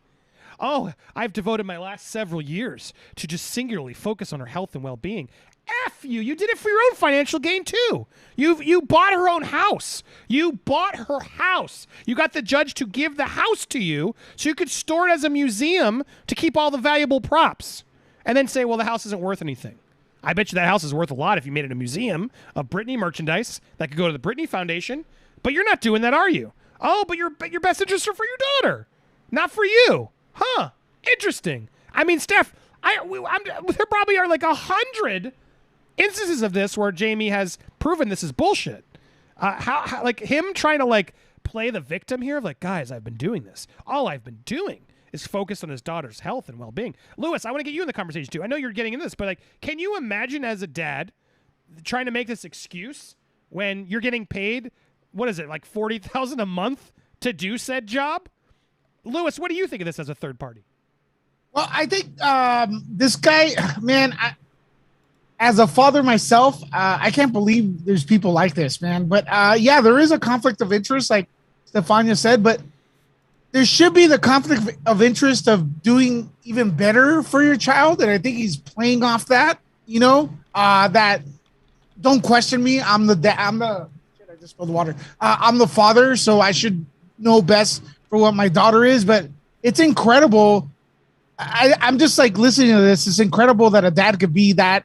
Oh, I've devoted my last several years to just singularly focus on her health and well-being. F you. You did it for your own financial gain, too. You bought her own house. You bought her house. You got the judge to give the house to you so you could store it as a museum to keep all the valuable props. And then say, well, the house isn't worth anything. I bet you that house is worth a lot if you made it a museum of Britney merchandise that could go to the Britney Foundation. But you're not doing that, are you? Oh, but your best interests are for your daughter, not for you. Huh. Interesting. I mean, Steph, there probably are like 100 instances of this where Jamie has proven this is bullshit. How like him trying to like play the victim here of like, guys, I've been doing this. All I've been doing is focused on his daughter's health and well-being. Lewis, I want to get you in the conversation too. I know you're getting into this, but like, can you imagine as a dad trying to make this excuse when you're getting paid, what is it, like $40,000 a month to do said job? Lewis, what do you think of this as a third party? Well, I think this guy, man, as a father myself, I can't believe there's people like this, man. But yeah, there is a conflict of interest, like Stefania said, but there should be the conflict of interest of doing even better for your child. And I think he's playing off that, that don't question me. I'm the shit, I just spilled water. I'm the father, so I should know best for what my daughter is. But it's incredible. I'm just like listening to this. It's incredible that a dad could be that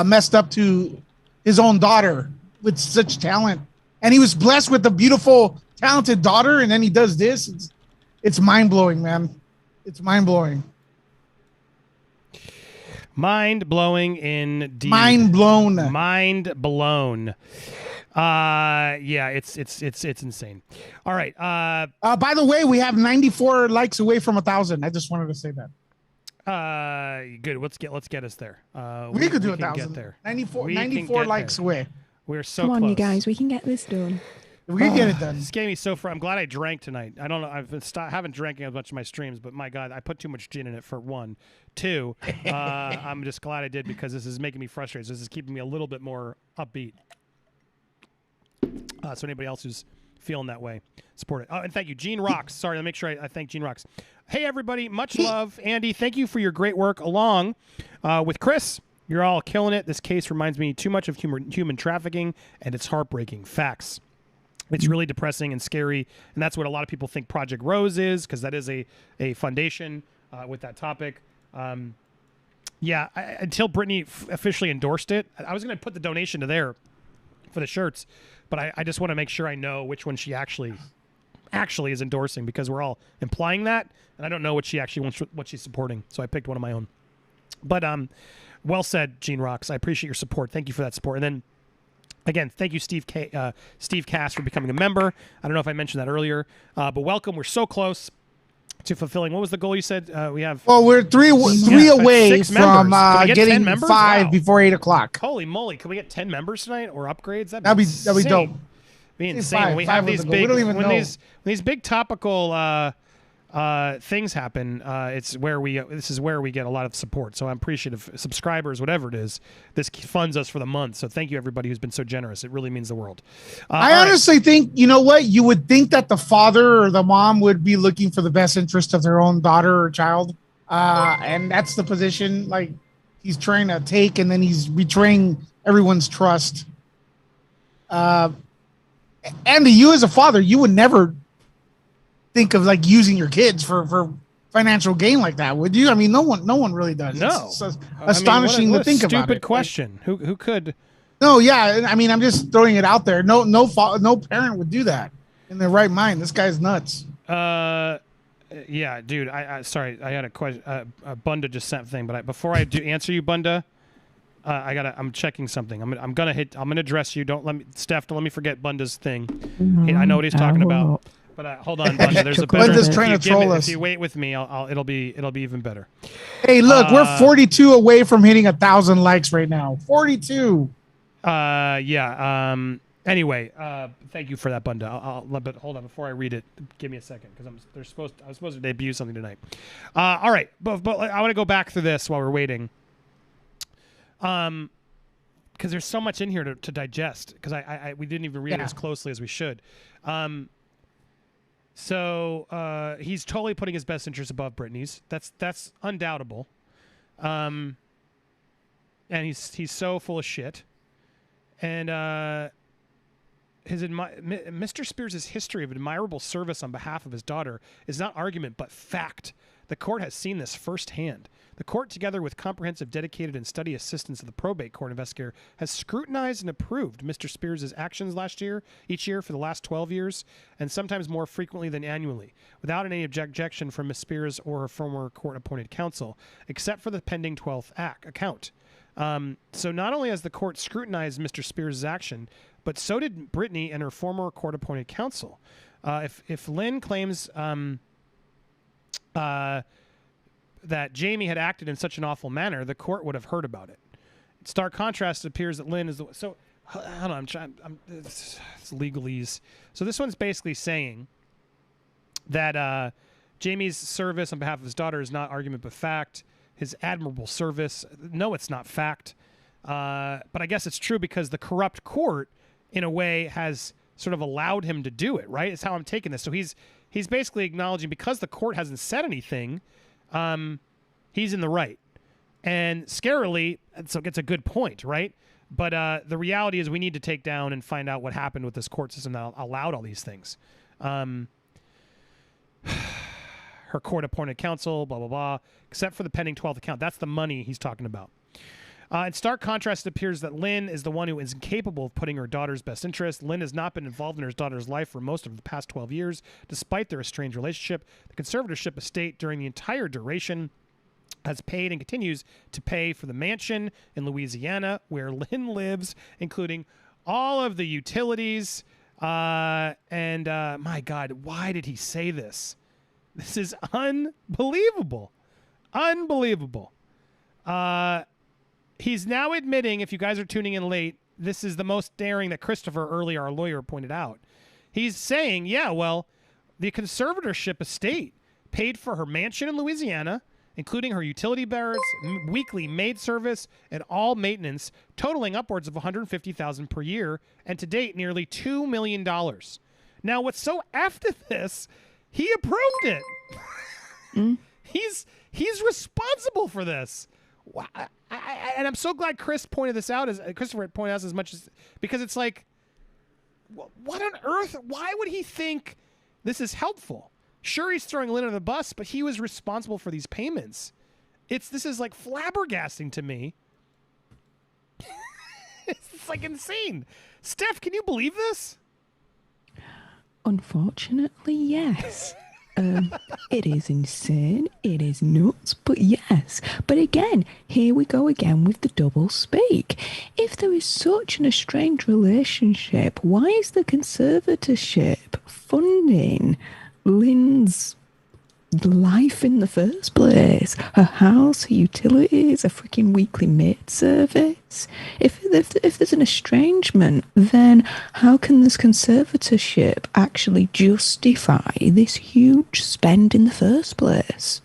messed up to his own daughter with such talent. And he was blessed with a beautiful, talented daughter. And then he does this. It's mind-blowing, man. It's mind-blowing. Mind-blowing indeed. Mind blown. Mind blown. Yeah, it's insane. All right. By the way, we have 94 likes away from 1,000. I just wanted to say that. Good. Let's get us there. We could do can 1,000. Get there. 94 likes away. We're so Come on, close. you guys. We can get this done. We can get it done. This gave me so far. I'm glad I drank tonight. I don't know. Haven't drank as much of my streams, but my God, I put too much gin in it for one. Two, I'm just glad I did because this is making me frustrated. So this is keeping me a little bit more upbeat. So anybody else who's feeling that way, support it. Oh, and thank you, Gene Rocks. Sorry, let me make sure I thank Gene Rocks. Hey, everybody. Much love. Andy, thank you for your great work along with Chris. You're all killing it. This case reminds me too much of human trafficking, and it's heartbreaking. Facts. It's really depressing and scary, and that's what a lot of people think Project Rose is, because that is a foundation with that topic. Until Brittany officially endorsed it, I was going to put the donation to there for the shirts, but I just want to make sure I know which one she actually is endorsing, because we're all implying that, and I don't know what she actually wants, what she's supporting, so I picked one of my own. But well said, Gene Rocks. I appreciate your support. Thank you for that support. And then again, thank you, Steve Cass, for becoming a member. I don't know if I mentioned that earlier, but welcome. We're so close to fulfilling. What was the goal you said? We have. Well, we're three away from getting 5 wow. before 8 o'clock. Holy moly! Can we get 10 members tonight or upgrades? That'd be dope. Be insane. When we have these big, when these big topical things happen, this is where we get a lot of support. So I'm appreciative. Subscribers, whatever it is, this funds us for the month. So thank you, everybody who's been so generous. It really means the world. I honestly think, you know what? You would think that the father or the mom would be looking for the best interest of their own daughter or child. And that's the position like he's trying to take, and then he's betraying everyone's trust. Andy, you as a father, you would never think of like using your kids for financial gain like that, would you? I mean, no one really does. No, it's astonishing to think about it. Stupid question. Who could? No, yeah. I mean, I'm just throwing it out there. No parent would do that in their right mind. This guy's nuts. Yeah, dude. I sorry. I had a question. Bunda just sent a thing, but before I do answer you, Bunda, I'm checking something. I'm gonna address you. Don't let me, Steph. Don't let me forget Bunda's thing. I know what he's talking about. But hold on, Bunda. There's a better. Bunda's trying to troll us. If you wait with me, it'll be even better. Hey, look, we're 42 away from hitting 1,000 likes right now. 42. Yeah. Anyway, thank you for that, Bunda. But hold on, before I read it, give me a second, because I was supposed to debut something tonight. All right, but I want to go back through this while we're waiting. Because there's so much in here to digest. Because we didn't even read it as closely as we should. So he's totally putting his best interest above Brittany's. That's undoubtable. And he's so full of shit. And Mr. Spears' history of admirable service on behalf of his daughter is not argument but fact. The court has seen this firsthand. The court, together with comprehensive, dedicated, and study assistance of the probate court investigator, has scrutinized and approved Mr. Spears' actions each year for the last 12 years, and sometimes more frequently than annually, without any objection from Ms. Spears or her former court-appointed counsel, except for the pending 12th account. So not only has the court scrutinized Mr. Spears' action, but so did Brittany and her former court-appointed counsel. If Lynn claims that Jamie had acted in such an awful manner, the court would have heard about it. In stark contrast, it appears that Lynn is the... So, hold on, it's legalese. So this one's basically saying that Jamie's service on behalf of his daughter is not argument but fact. His admirable service, no, it's not fact. But I guess it's true because the corrupt court, in a way, has sort of allowed him to do it, right? It's how I'm taking this. So he's basically acknowledging, because the court hasn't said anything, he's in the right. And scarily, so it's a good point, right? But the reality is we need to take down and find out what happened with this court system that allowed all these things. Her court-appointed counsel, blah, blah, blah, except for the pending 12th account. That's the money he's talking about. In stark contrast, it appears that Lynn is the one who is incapable of putting her daughter's best interest. Lynn has not been involved in her daughter's life for most of the past 12 years, despite their estranged relationship. The conservatorship estate, during the entire duration, has paid and continues to pay for the mansion in Louisiana where Lynn lives, including all of the utilities. And my God, why did he say this? This is unbelievable. Unbelievable. He's now admitting, if you guys are tuning in late, this is the most daring that Christopher, earlier our lawyer, pointed out. He's saying, yeah, well, the conservatorship estate paid for her mansion in Louisiana, including her utility bearers, weekly maid service, and all maintenance, totaling upwards of $150,000 per year, and to date, nearly $2 million. Now, what's so after this, he approved it. He's responsible for this. And I'm so glad Christopher pointed this out as much as, because it's like, what on earth? Why would he think this is helpful? Sure, he's throwing Lynn under the bus, but he was responsible for these payments. This is like flabbergasting to me. It's like insane. Steph, can you believe this? Unfortunately, yes. It is insane. It is nuts, but yes. But again, here we go again with the double speak. If there is such an estranged relationship, why is the conservatorship funding Lynn's life in the first place? Her house, her utilities, a freaking weekly maid service. If there's an estrangement, then how can this conservatorship actually justify this huge spend in the first place?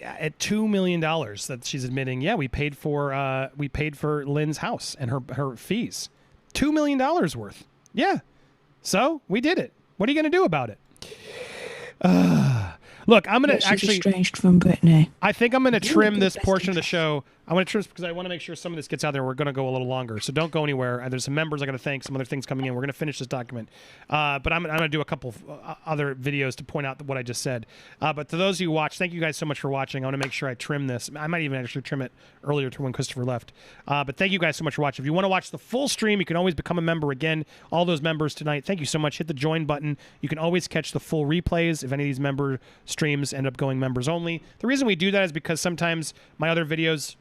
At $2 million that she's admitting, yeah, we paid for Lynn's house and her fees. $2 million worth. Yeah. So we did it. What are you going to do about it? Look, I'm going to actually estranged from Brittany. I think I'm going to trim this portion of the show. I want to trim because I want to make sure some of this gets out there. We're going to go a little longer, so don't go anywhere. There's some members I got to thank, some other things coming in. We're going to finish this document, but I'm going to do a couple other videos to point out what I just said. But to those of you who watch, thank you guys so much for watching. I want to make sure I trim this. I might even actually trim it earlier to when Christopher left. But thank you guys so much for watching. If you want to watch the full stream, you can always become a member again. All those members tonight, thank you so much. Hit the join button. You can always catch the full replays if any of these member streams end up going members only. The reason we do that is because sometimes my other videos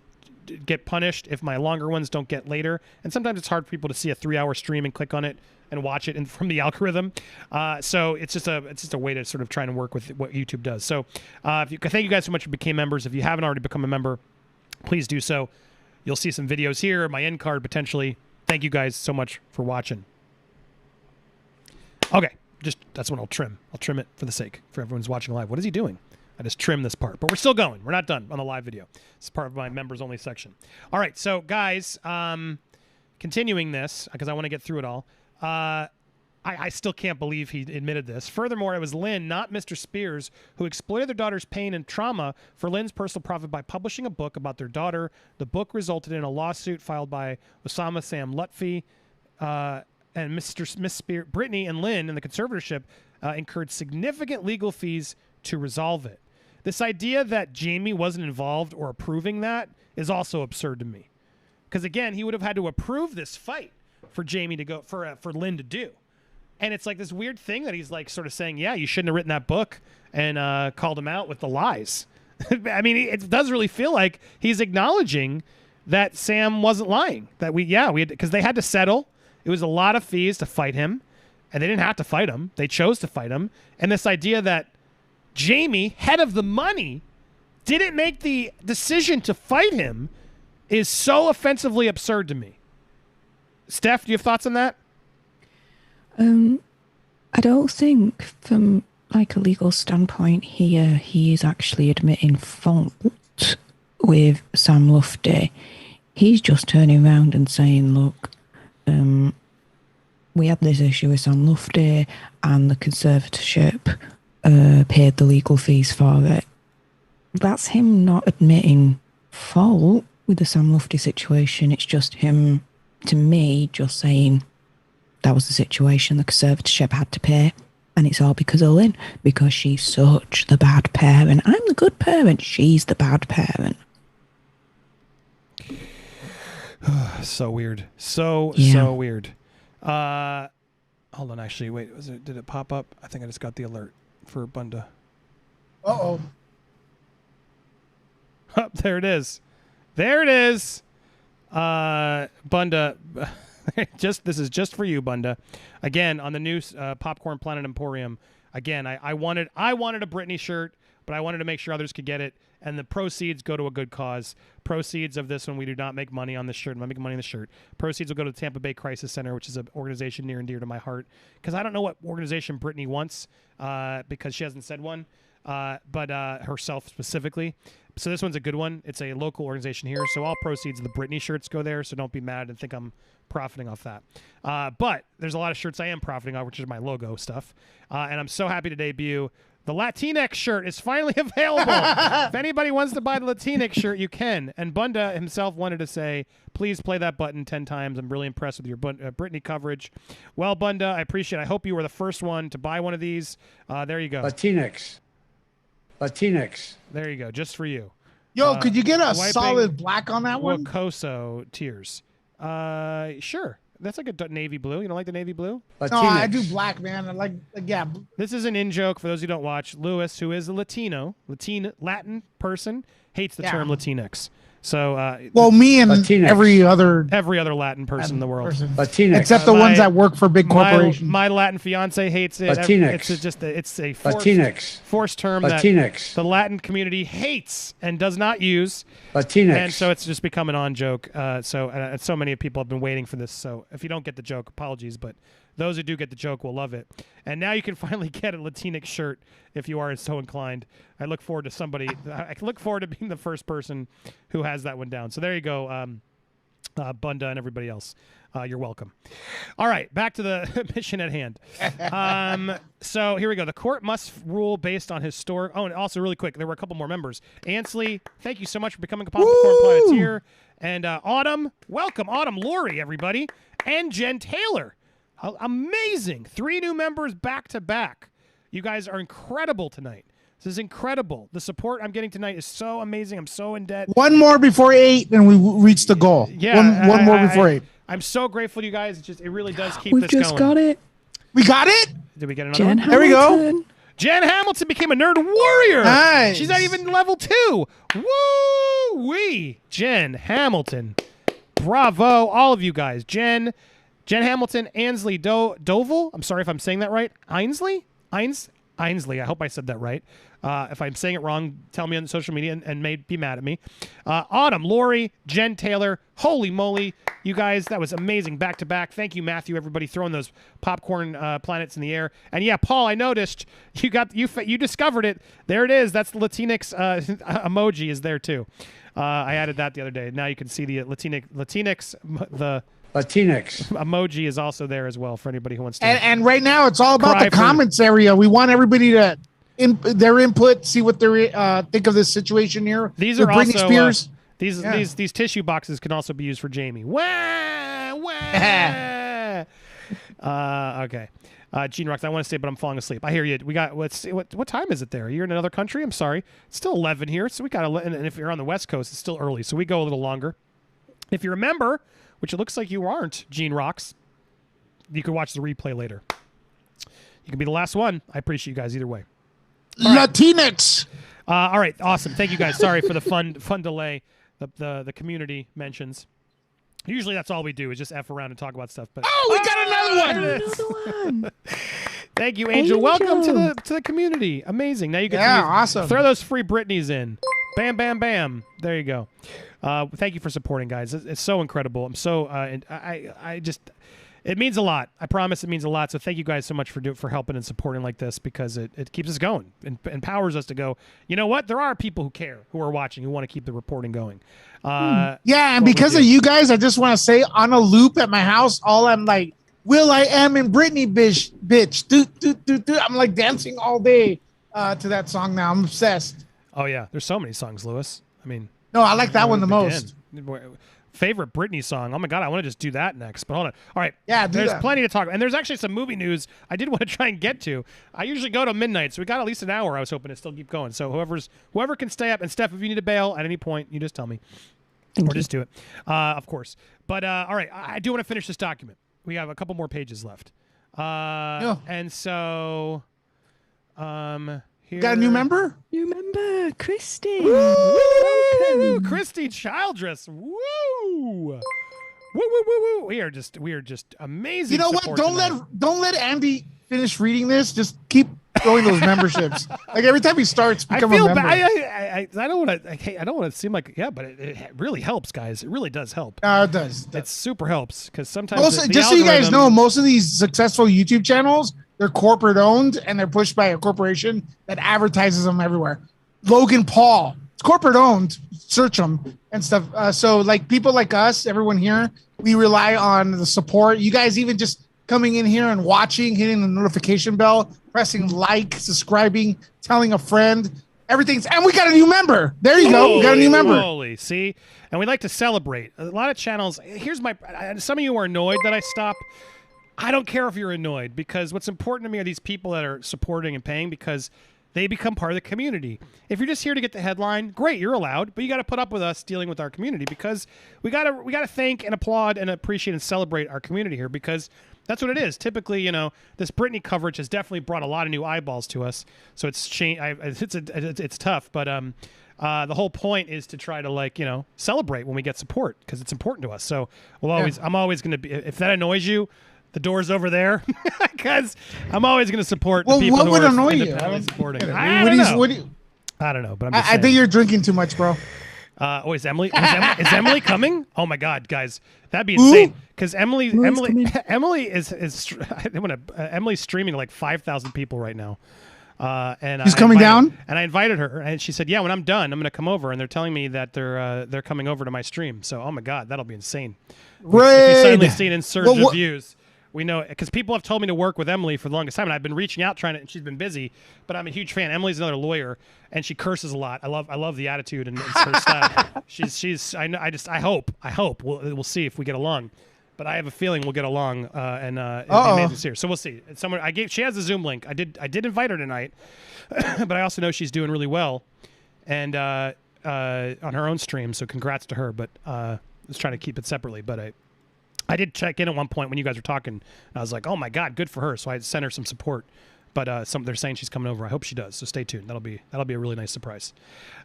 get punished if my longer ones don't get later, and sometimes it's hard for people to see a 3-hour stream and click on it and watch it from the algorithm. So it's just a way to sort of try and work with what YouTube does. So thank you guys so much for became members. If you haven't already become a member, please do so. You'll see some videos here, my end card potentially. Thank you guys so much for watching. Okay, that's what I'll trim. I'll trim it for the sake for everyone's watching live. What is he doing? I just trimmed this part, but we're still going. We're not done on the live video. It's part of my members only section. All right, so guys, continuing this because I want to get through it all. I still can't believe he admitted this. Furthermore, it was Lynn, not Mr. Spears, who exploited their daughter's pain and trauma for Lynn's personal profit by publishing a book about their daughter. The book resulted in a lawsuit filed by Osama Sam Lutfi, and Miss Spears, Brittany and Lynn and the conservatorship incurred significant legal fees to resolve it. This idea that Jamie wasn't involved or approving that is also absurd to me. Because again, he would have had to approve this fight for Jamie to go, for Lynn to do. And it's like this weird thing that he's like sort of saying, yeah, you shouldn't have written that book, and called him out with the lies. I mean, it does really feel like he's acknowledging that Sam wasn't lying. That we had, because they had to settle. It was a lot of fees to fight him, and they didn't have to fight him. They chose to fight him. And this idea that Jamie, head of the money, didn't make the decision to fight him is so offensively absurd to me. Steph, do you have thoughts on that? I don't think from like a legal standpoint here he is actually admitting fault with Sam Lufty. He's just turning around and saying, look, we had this issue with Sam Lufty and the conservatorship paid the legal fees for it. That's him not admitting fault with the Sam Lufty situation. It's just him, to me, just saying that was the situation the conservatorship had to pay, and it's all because of Lynn, because she's such the bad parent. I'm the good parent, she's the bad parent. So weird. So weird. Hold on, actually, wait, did it pop up? I think I just got the alert for Bunda. Uh-oh. Oh, there it is. There it is. Bunda, this is just for you, Bunda. Again, on the new Popcorn Planet Emporium. Again, I wanted a Britney shirt, but I wanted to make sure others could get it, and the proceeds go to a good cause. Proceeds of this one, we do not make money on this shirt. I'm not making money on the shirt. Proceeds will go to the Tampa Bay Crisis Center, which is an organization near and dear to my heart, because I don't know what organization Britney wants, because she hasn't said one, but herself specifically. So this one's a good one. It's a local organization here, so all proceeds of the Britney shirts go there, so don't be mad and think I'm profiting off that. But there's a lot of shirts I am profiting off, which is my logo stuff, and I'm so happy to debut the Latinx shirt is finally available. If anybody wants to buy the Latinx shirt, you can. And Bunda himself wanted to say, please play that button 10 times. I'm really impressed with your Britney coverage. Well, Bunda, I appreciate it. I hope you were the first one to buy one of these. There you go. Latinx. There you go, just for you. Yo, could you get a solid black on that one? Wacoso tears. Sure. That's like a navy blue. You don't like the navy blue? Latinx. No, I do black, man. I like yeah. This is an in-joke for those who don't watch. Lewis, who is a Latin person, hates the term Latinx. So, well, me and Latinx. every other Latin person in the world, Latinx, except the ones that work for big corporations. My Latin fiance hates it. Latinx. It's a forced term Latinx. that the Latin community hates and does not use. Latinx. And so it's just become an on joke. So many people have been waiting for this. So if you don't get the joke, apologies, but those who do get the joke will love it. And now you can finally get a Latinx shirt if you are so inclined. I look forward to being the first person who has that one down. So there you go, Bunda and everybody else. You're welcome. All right, back to the mission at hand. So here we go. The court must rule based on historic. Oh, and also really quick, there were a couple more members. Ansley, thank you so much for becoming a Popcorn Planeteer. And Autumn, welcome. Autumn Lori, everybody. And Jen Taylor. Amazing. 3 new members back to back. You guys are incredible tonight. This is incredible. The support I'm getting tonight is so amazing. I'm so in debt. One more before 8 and we reach the goal. Yeah. One more before 8. I'm so grateful to you guys. It really does keep We've this going. just got it. We got it? Did we get another one? There we go. Jen Hamilton became a nerd warrior. Nice. She's not even level 2. Woo-wee. Jen Hamilton. Bravo, all of you guys. Jen Hamilton, Ansley Doval. I'm sorry if I'm saying that right. Ainsley? Ainsley. I hope I said that right. If I'm saying it wrong, tell me on social media and may be mad at me. Autumn, Lori, Jen Taylor. Holy moly, you guys, that was amazing back to back. Thank you, Matthew. Everybody throwing those popcorn planets in the air. And yeah, Paul, I noticed you discovered it. There it is. That's the Latinx emoji is there too. I added that the other day. Now you can see the Latinx emoji is also there as well for anybody who wants to. And right now it's all about the comments area. We want everybody to their input, see what they think of this situation here. These are Britney also Spears. These tissue boxes can also be used for Jamie. Okay. Gene Rocks, I want to stay, but I'm falling asleep. I hear you. We got what time is it there? You're in another country? I'm sorry. It's still 11 here, so we got and if you're on the West Coast, it's still early, so we go a little longer. If you remember, which it looks like you aren't, Gene Rocks, you can watch the replay later. You can be the last one. I appreciate you guys either way. Latinx. All right, awesome. Thank you guys. Sorry for the fun delay. The community mentions. Usually that's all we do is just F around and talk about stuff. But we got another one. Thank you, Angel. Welcome to the community. Amazing. Now you get awesome. Throw those free Britneys in. Bam, bam, bam. There you go. Thank you for supporting, guys. It's so incredible. I'm so I just. It means a lot. I promise it means a lot. So thank you guys so much for helping and supporting like this, because it keeps us going and empowers us to go, you know what? There are people who care, who are watching, who want to keep the reporting going. Yeah, and because of you guys, I just want to say on a loop at my house, all I'm like, Will I Am in Britney, bitch. Do. I'm like dancing all day to that song now. I'm obsessed. Oh, yeah. There's so many songs, Lewis. I mean. No, I like that one the most. Favorite Britney song. Oh my God, I want to just do that next. But hold on. All right. Yeah, there's plenty to talk about. And there's actually some movie news I did want to try and get to. I usually go to midnight, so we got at least an hour. I was hoping to still keep going. So whoever can stay up, and Steph, if you need to bail at any point, you just tell me. Just do it. Of course. But all right, I do want to finish this document. We have a couple more pages left. And so here. Got a new member? New member, Christy. Woo! Christy Childress. Woo! Woo, woo, woo, woo. We are just amazing. You know what? Don't let Andy finish reading this. Just keep throwing those memberships. Like every time he starts, become a member. I don't want to seem like but it really helps, guys. It really does help. It does. It super helps because sometimes Just so you guys know, most of these successful YouTube channels, they're corporate owned and they're pushed by a corporation that advertises them everywhere. Logan Paul, it's corporate owned. Search them and stuff. So like people like us, everyone here, we rely on the support. You guys even just coming in here and watching, hitting the notification bell, pressing like, subscribing, telling a friend, everything's, and we got a new member. There you go. We got a new member. Holy, see? And we like to celebrate. A lot of channels, some of you are annoyed that I stop. I don't care if you're annoyed because what's important to me are these people that are supporting and paying because they become part of the community. If you're just here to get the headline, great, you're allowed, but you got to put up with us dealing with our community because we got to thank and applaud and appreciate and celebrate our community here because that's what it is. Typically, this Britney coverage has definitely brought a lot of new eyeballs to us. So it's tough, but the whole point is to try to celebrate when we get support because it's important to us. So I'm always going to be, if that annoys you, the door's over there because I'm always going to support the people who are annoy you? Supporting. I don't know, but I think you're drinking too much, bro. Is Emily coming? Oh my God, guys, that'd be insane. Because Emily is Emily's streaming to like 5,000 people right now. And she's coming down. And I invited her, and she said, "Yeah, when I'm done, I'm going to come over." And they're telling me that they're coming over to my stream. So, oh my God, that'll be insane. If you suddenly see an insurgent of views. We know because people have told me to work with Emily for the longest time, and I've been reaching out and she's been busy. But I'm a huge fan. Emily's another lawyer, and she curses a lot. I love the attitude and her style. I hope we'll see if we get along. But I have a feeling we'll get along, and it'll be amazing to see her. So we'll see. She has a Zoom link. I did invite her tonight, but I also know she's doing really well, and on her own stream. So congrats to her. But let's try to keep it separately. But I did check in at one point when you guys were talking. And I was like, oh my God, good for her. So I sent her some support. But they're saying she's coming over. I hope she does. So stay tuned. That'll be a really nice surprise.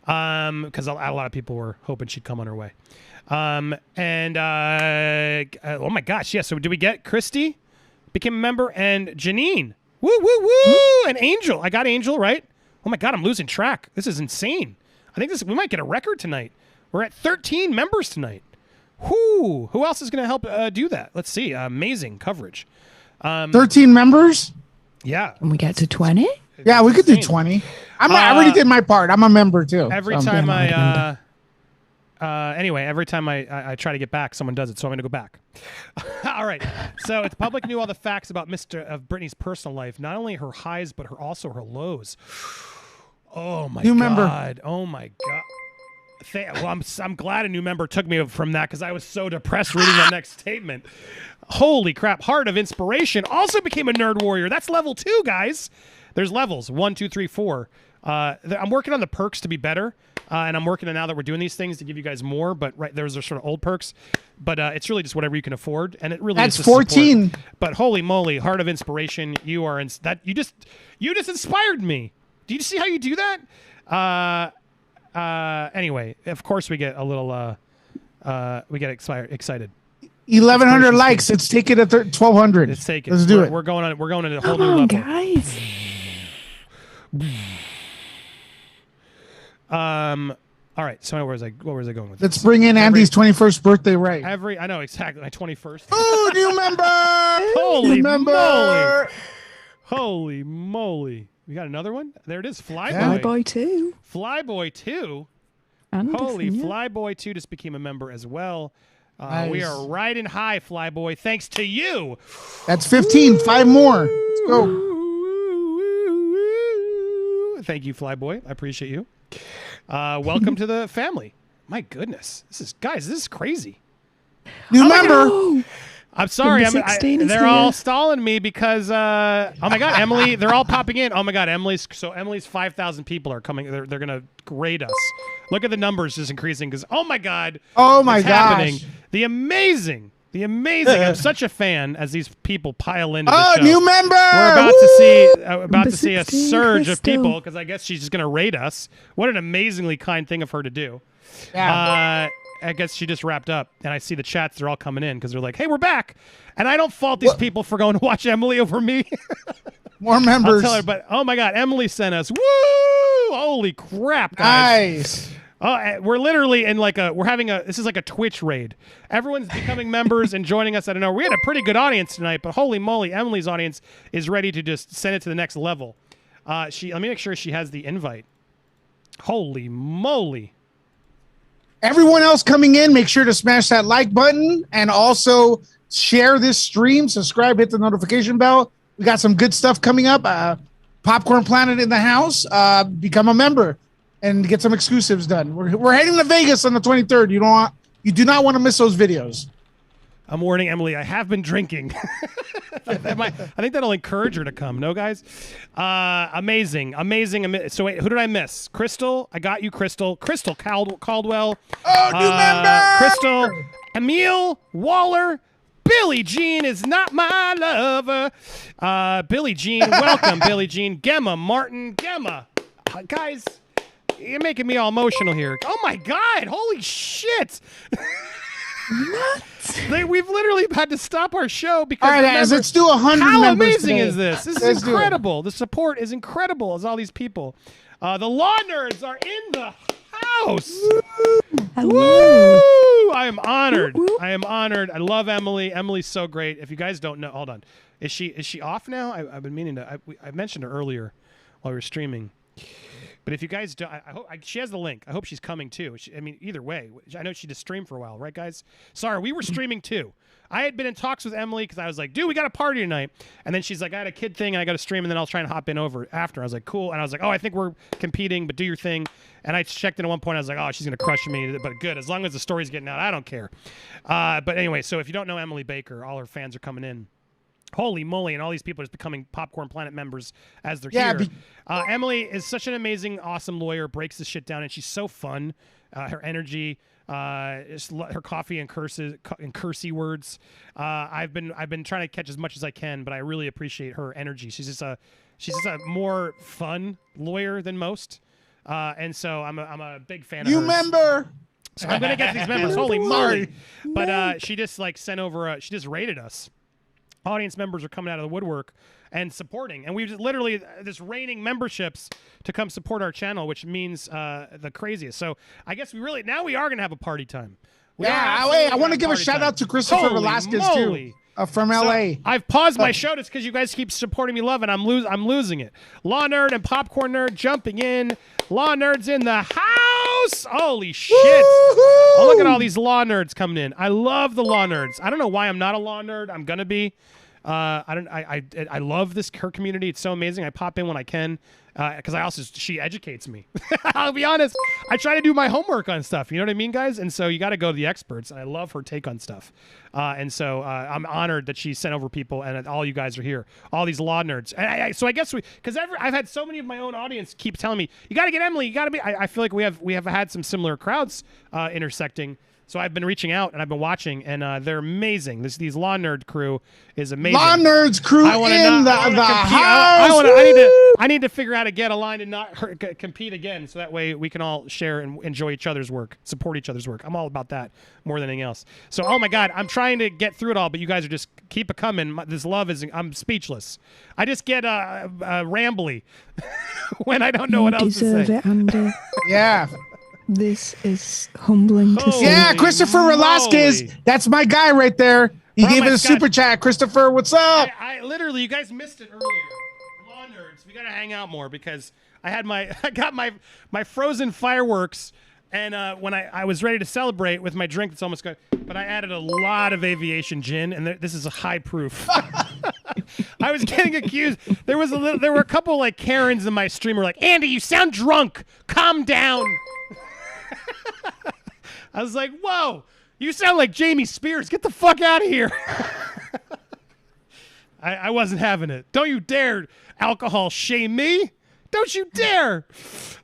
Because a lot of people were hoping she'd come on her way. Oh my gosh, yeah. So did we get Christy became a member and Janine? Woo woo woo! And Angel. I got Angel right. Oh my God, I'm losing track. This is insane. I think we might get a record tonight. We're at 13 members tonight. Who else is going to help do that? Let's see. Amazing coverage. 13 members? Yeah. And we get to 20? Yeah, we could do 20. I already did my part. I'm a member too. Every time I try to get back, someone does it, so I'm going to go back. All right. So if the public knew all the facts about Britney's personal life, not only her highs, but also her lows. Oh my God. Member. Oh my God. Well, I'm glad a new member took me from that because I was so depressed reading that next statement. Holy crap. Heart of Inspiration also became a nerd warrior. That's level 2, guys. There's levels 1, 2, 3, 4. I'm working on the perks to be better. And I'm working on now that we're doing these things to give you guys more. But those are sort of old perks. But it's really just whatever you can afford. And it really that's is 14. Support. But holy moly, Heart of Inspiration. You are you just inspired me. Do you see how you do that? Anyway, of course we get a little we get excited. 1,100 likes. Let's take it at 1,200. Let's take it. Let's do it. We're going on. We're going to a whole new level, guys. All right. So where was I going with? Let's bring in Andy's 21st birthday. Right. I know exactly my 21st. Oh, new member! Holy new member! Moly! Holy moly! We got another one. There it is. Flyboy. Flyboy 2. Flyboy 2. Anderson, Holy yeah. Flyboy 2 just became a member as well. Nice. We are riding high, Flyboy, thanks to you. That's 15. 5 more. Let's go. Thank you, Flyboy. I appreciate you. Welcome to the family. My goodness. This is crazy. New member. Oh, I'm sorry. They're all here. stalling me because, oh my God, Emily, they're all popping in. Oh my God, Emily's 5,000 people are coming. They're going to grade us. Look at the numbers just increasing because, oh my God. Oh my gosh. happening. The amazing. I'm such a fan as these people pile into the show. New member. We're about to see a 16, surge Crystal. of people because I guess she's just going to raid us. What an amazingly kind thing of her to do. Yeah. I guess she just wrapped up, and I see the chats. They're all coming in because they're like, "Hey, we're back," and I don't fault these people for going to watch Emily over me. More members. I'll tell her, but oh my God, Emily sent us. Woo! Holy crap, guys! Nice. Oh, we're literally in this is like a Twitch raid. Everyone's becoming members and joining us. I don't know. We had a pretty good audience tonight, but holy moly, Emily's audience is ready to just send it to the next level. Let me make sure she has the invite. Holy moly. Everyone else coming in, make sure to smash that like button and also share this stream. Subscribe, hit the notification bell. We got some good stuff coming up. Popcorn Planet in the house. Become a member and get some exclusives done. We're heading to Vegas on the 23rd. You do not want to miss those videos. I'm warning Emily, I have been drinking. I think that'll encourage her to come. No, guys? Amazing. So wait, who did I miss? Crystal. I got you, Crystal. Crystal Caldwell. Oh, new member! Crystal. Emil Waller. Billie Jean is not my lover. Billie Jean, welcome, Billie Jean. Gemma Martin. Gemma. Guys, you're making me all emotional here. Oh, my God. Holy shit. What? We've literally had to stop our show because all right, guys, let's do 100 how members amazing today. is this? This is incredible. The support is incredible as all these people. The Law Nerds are in the house. Hello. Woo! I am honored. I am honored. I love Emily. Emily's so great. If you guys don't know, hold on. Is she off now? I've been meaning to. I mentioned her earlier while we were streaming. But if you guys don't, I hope she has the link. I hope she's coming too. Either way, I know she just streamed for a while, right, guys? Sorry, we were streaming too. I had been in talks with Emily because I was like, dude, we got a party tonight. And then she's like, I had a kid thing and I got to stream and then I'll try and hop in over after. I was like, cool. And I was like, oh, I think we're competing, but do your thing. And I checked in at one point. I was like, oh, she's going to crush me, but good. As long as the story's getting out, I don't care. But anyway, so if you don't know Emily Baker, all her fans are coming in. Holy moly, and all these people are just becoming Popcorn Planet members as they're here. Emily is such an amazing, awesome lawyer, breaks the shit down, and she's so fun. Her energy, her coffee and cursey words. I've been trying to catch as much as I can, but I really appreciate her energy. She's just a more fun lawyer than most. And so I'm a big fan of hers. You member. So I'm gonna get these members. Holy moly. But she just sent over she just rated us. Audience members are coming out of the woodwork and supporting, and we've just literally this raining memberships to come support our channel, which means the craziest. So I guess we are gonna have a party time. I want to give a shout out to Christopher Velasquez too, from LA. I've paused my show just because you guys keep supporting me, love, and I'm losing it. Law Nerd and Popcorn Nerd jumping in. Law Nerds in the house. Holy shit! Oh, look at all these Law Nerds coming in. I love the Law Nerds. I don't know why I'm not a Law Nerd. I'm gonna be. I love her community. It's so amazing. I pop in when I can because she educates me. I'll be honest. I try to do my homework on stuff. You know what I mean, guys? And so you got to go to the experts. And I love her take on stuff. And so I'm honored that she sent over people and all you guys are here. All these Law Nerds. And so I guess because I've had so many of my own audience keep telling me, you got to get Emily. You got to be. I feel like we have had some similar crowds intersecting. So I've been reaching out and I've been watching, and they're amazing. These Law Nerd crew is amazing. Law Nerds crew in the house. I need to figure out how to get a line and not compete again, so that way we can all share and enjoy each other's work, support each other's work. I'm all about that more than anything else. So, oh my God, I'm trying to get through it all, but you guys are just keep it coming. This love I'm speechless. I just get rambly when I don't know what else to say. It, Andy. Yeah. This is humbling to see. Yeah, Christopher Velasquez. That's my guy right there. He gave it a super chat. Christopher, what's up? I literally, you guys missed it earlier. Law Nerds, we gotta hang out more because I got my frozen fireworks, and when I was ready to celebrate with my drink that's almost gone, but I added a lot of aviation gin, and this is a high proof. I was getting accused. There were a couple Karens in my stream who were like, Andy, you sound drunk. Calm down. I was like, whoa, you sound like Jamie Spears. Get the fuck out of here. I wasn't having it. Don't you dare alcohol shame me. Don't you dare.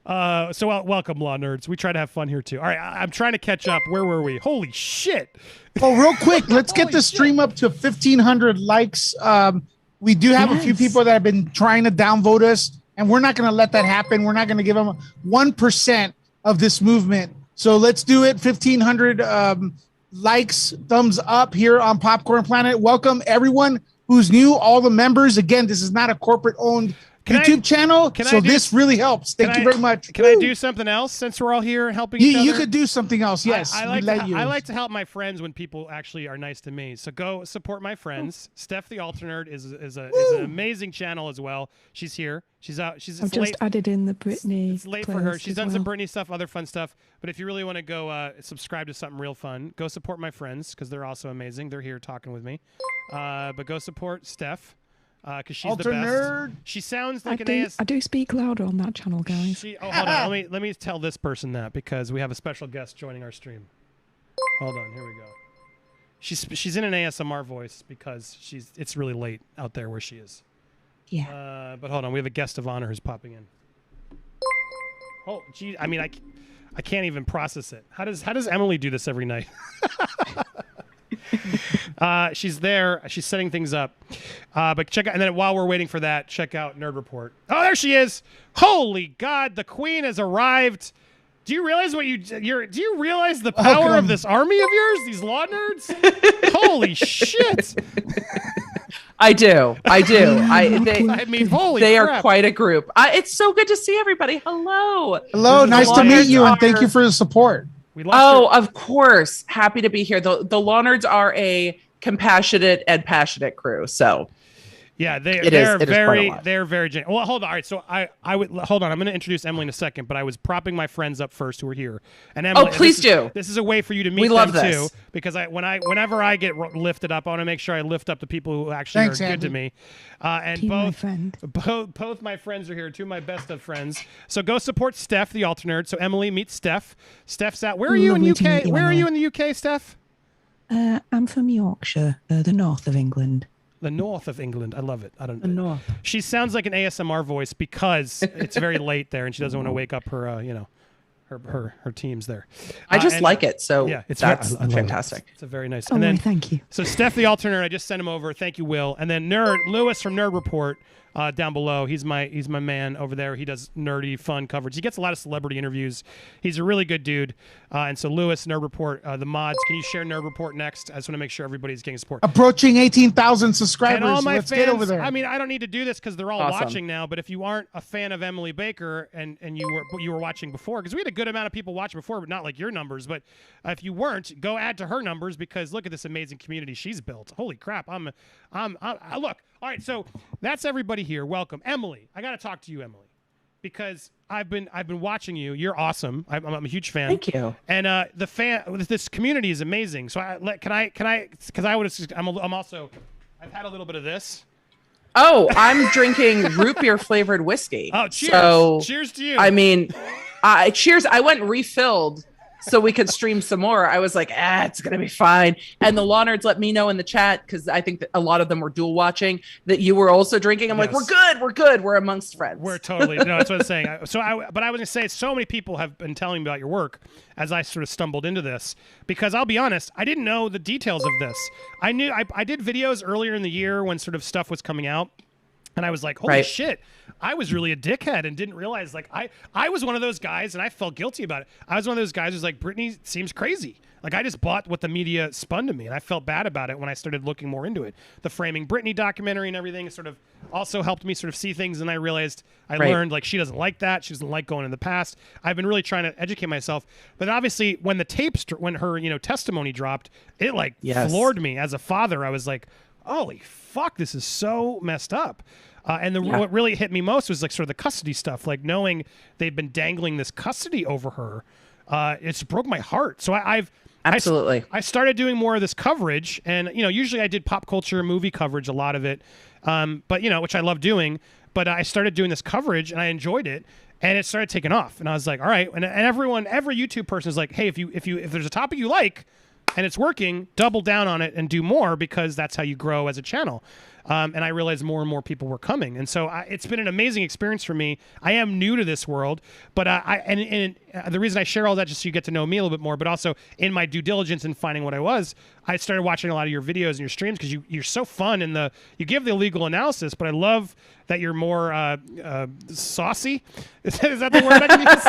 So welcome, Law Nerds. We try to have fun here, too. All right, I'm trying to catch up. Where were we? Holy shit. Oh, real quick, let's get the stream up to 1,500 likes. We do have a few people that have been trying to downvote us, and we're not going to let that happen. We're not going to give them 1% of this movement. So let's do it. 1,500 likes, thumbs up here on Popcorn Planet. Welcome everyone who's new, all the members. Again, this is not a corporate-owned YouTube channel, so this really helps. Thank you very much. Can I do something else since we're all here helping each other? You could do something else, yes. I like to help my friends when people actually are nice to me. So go support my friends. Steph the Alternerd is an amazing channel as well. She's here. She's out. I've just added in the Britney. It's late for her. She's done some Britney stuff, other fun stuff. But if you really want to go subscribe to something real fun, go support my friends because they're also amazing. They're here talking with me. But go support Steph. Because she's the best. Nerd. She sounds like an AS. I do speak louder on that channel, guys. Hold on. Let me tell this person that because we have a special guest joining our stream. Hold on. Here we go. She's in an ASMR voice because it's really late out there where she is. Yeah. But hold on. We have a guest of honor who's popping in. Oh, gee. I mean, I can't even process it. How does Emily do this every night? She's there. She's setting things up. But check out, and then while we're waiting for that, check out Nerd Report. Oh, there she is! Holy God, the Queen has arrived. Do you realize do you realize the power of this army of yours? These law nerds? Holy shit! I do. I mean, holy they crap. are quite a group. It's so good to see everybody. Hello. Hello. Nice to meet you, and thank you for the support. Of course. Happy to be here. The Law Nerds are a compassionate and passionate crew. So yeah, they're very genuine. Well, hold on. All right, so I would hold on. I'm going to introduce Emily in a second, but I was propping my friends up first who are here. And Emily, please do. This is a way for you to meet them too, because whenever I get lifted up, I want to make sure I lift up the people who actually are good to me. And both my friends are here, two of my best of friends. So go support Steph, the Alternerd. So Emily, meet Steph. Steph's out. Where are you in UK? Where are you in the UK, Steph? I'm from Yorkshire, the north of England. The north of England. I love it. I don't know. The north. She sounds like an ASMR voice because it's very late there and she doesn't want to wake up her, her teams there. I just like it. So yeah, that's fantastic. It's a very nice. Oh, and then, thank you. So Steph the Alternate, I just sent him over. Thank you, Will. And then Lewis from Nerd Report. Down below, he's my man over there. He does nerdy, fun coverage. He gets a lot of celebrity interviews. He's a really good dude. And so Lewis, Nerd Report, the mods. Can you share Nerd Report next? I just want to make sure everybody's getting support. Approaching 18,000 subscribers. And all my Let's fans, get over there. I mean, I don't need to do this because they're all watching now. But if you aren't a fan of Emily Baker and you were watching before, because we had a good amount of people watching before, but not like your numbers. But if you weren't, go add to her numbers because look at this amazing community she's built. Holy crap! Look. All right, so that's everybody here. Welcome, Emily. I got to talk to you, Emily, because I've been watching you. You're awesome. I'm a huge fan. Thank you. And this community is amazing. So I've had a little bit of this. Oh, I'm drinking root beer flavored whiskey. Oh, cheers! So, cheers to you. I mean, cheers. I went and refilled so we could stream some more. I was like, it's going to be fine. And the Law Nerds let me know in the chat, because I think that a lot of them were dual watching, that you were also drinking. I'm like, we're good. We're amongst friends. We're totally, no, that's what I'm saying. But I was going to say, so many people have been telling me about your work as I sort of stumbled into this, because I'll be honest, I didn't know the details of this. I knew I did videos earlier in the year when sort of stuff was coming out. And I was like, holy shit, I was really a dickhead and didn't realize, like, I was one of those guys, and I felt guilty about it. I was one of those guys who's like, Britney seems crazy. Like, I just bought what the media spun to me, and I felt bad about it when I started looking more into it. The Framing Britney documentary and everything sort of also helped me sort of see things, and I realized I learned, like, she doesn't like that. She doesn't like going in the past. I've been really trying to educate myself. But obviously, when when her, testimony dropped, it, like, floored me. As a father, I was like, holy fuck, this is so messed up. What really hit me most was like sort of the custody stuff, like knowing they've been dangling this custody over her. It's broke my heart. So I started doing more of this coverage, and usually I did pop culture movie coverage, a lot of it, but which I love doing. But I started doing this coverage, and I enjoyed it, and it started taking off. And I was like, all right. And every YouTube person is like, hey, if there's a topic you like and it's working, double down on it and do more, because that's how you grow as a channel. And I realized more and more people were coming. And so it's been an amazing experience for me. I am new to this world, but the reason I share all that just so you get to know me a little bit more, but also in my due diligence in finding what I started watching a lot of your videos and your streams because you're so fun and you give the legal analysis, but I love that you're more saucy. Is that the word I can use?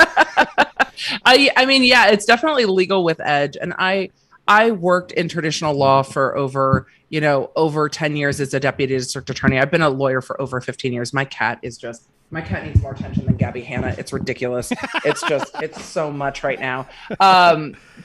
I mean, yeah, it's definitely legal with edge. And I worked in traditional law for over 10 years as a deputy district attorney. I've been a lawyer for over 15 years. My cat needs more attention than Gabby Hanna. It's ridiculous. It's so much right now.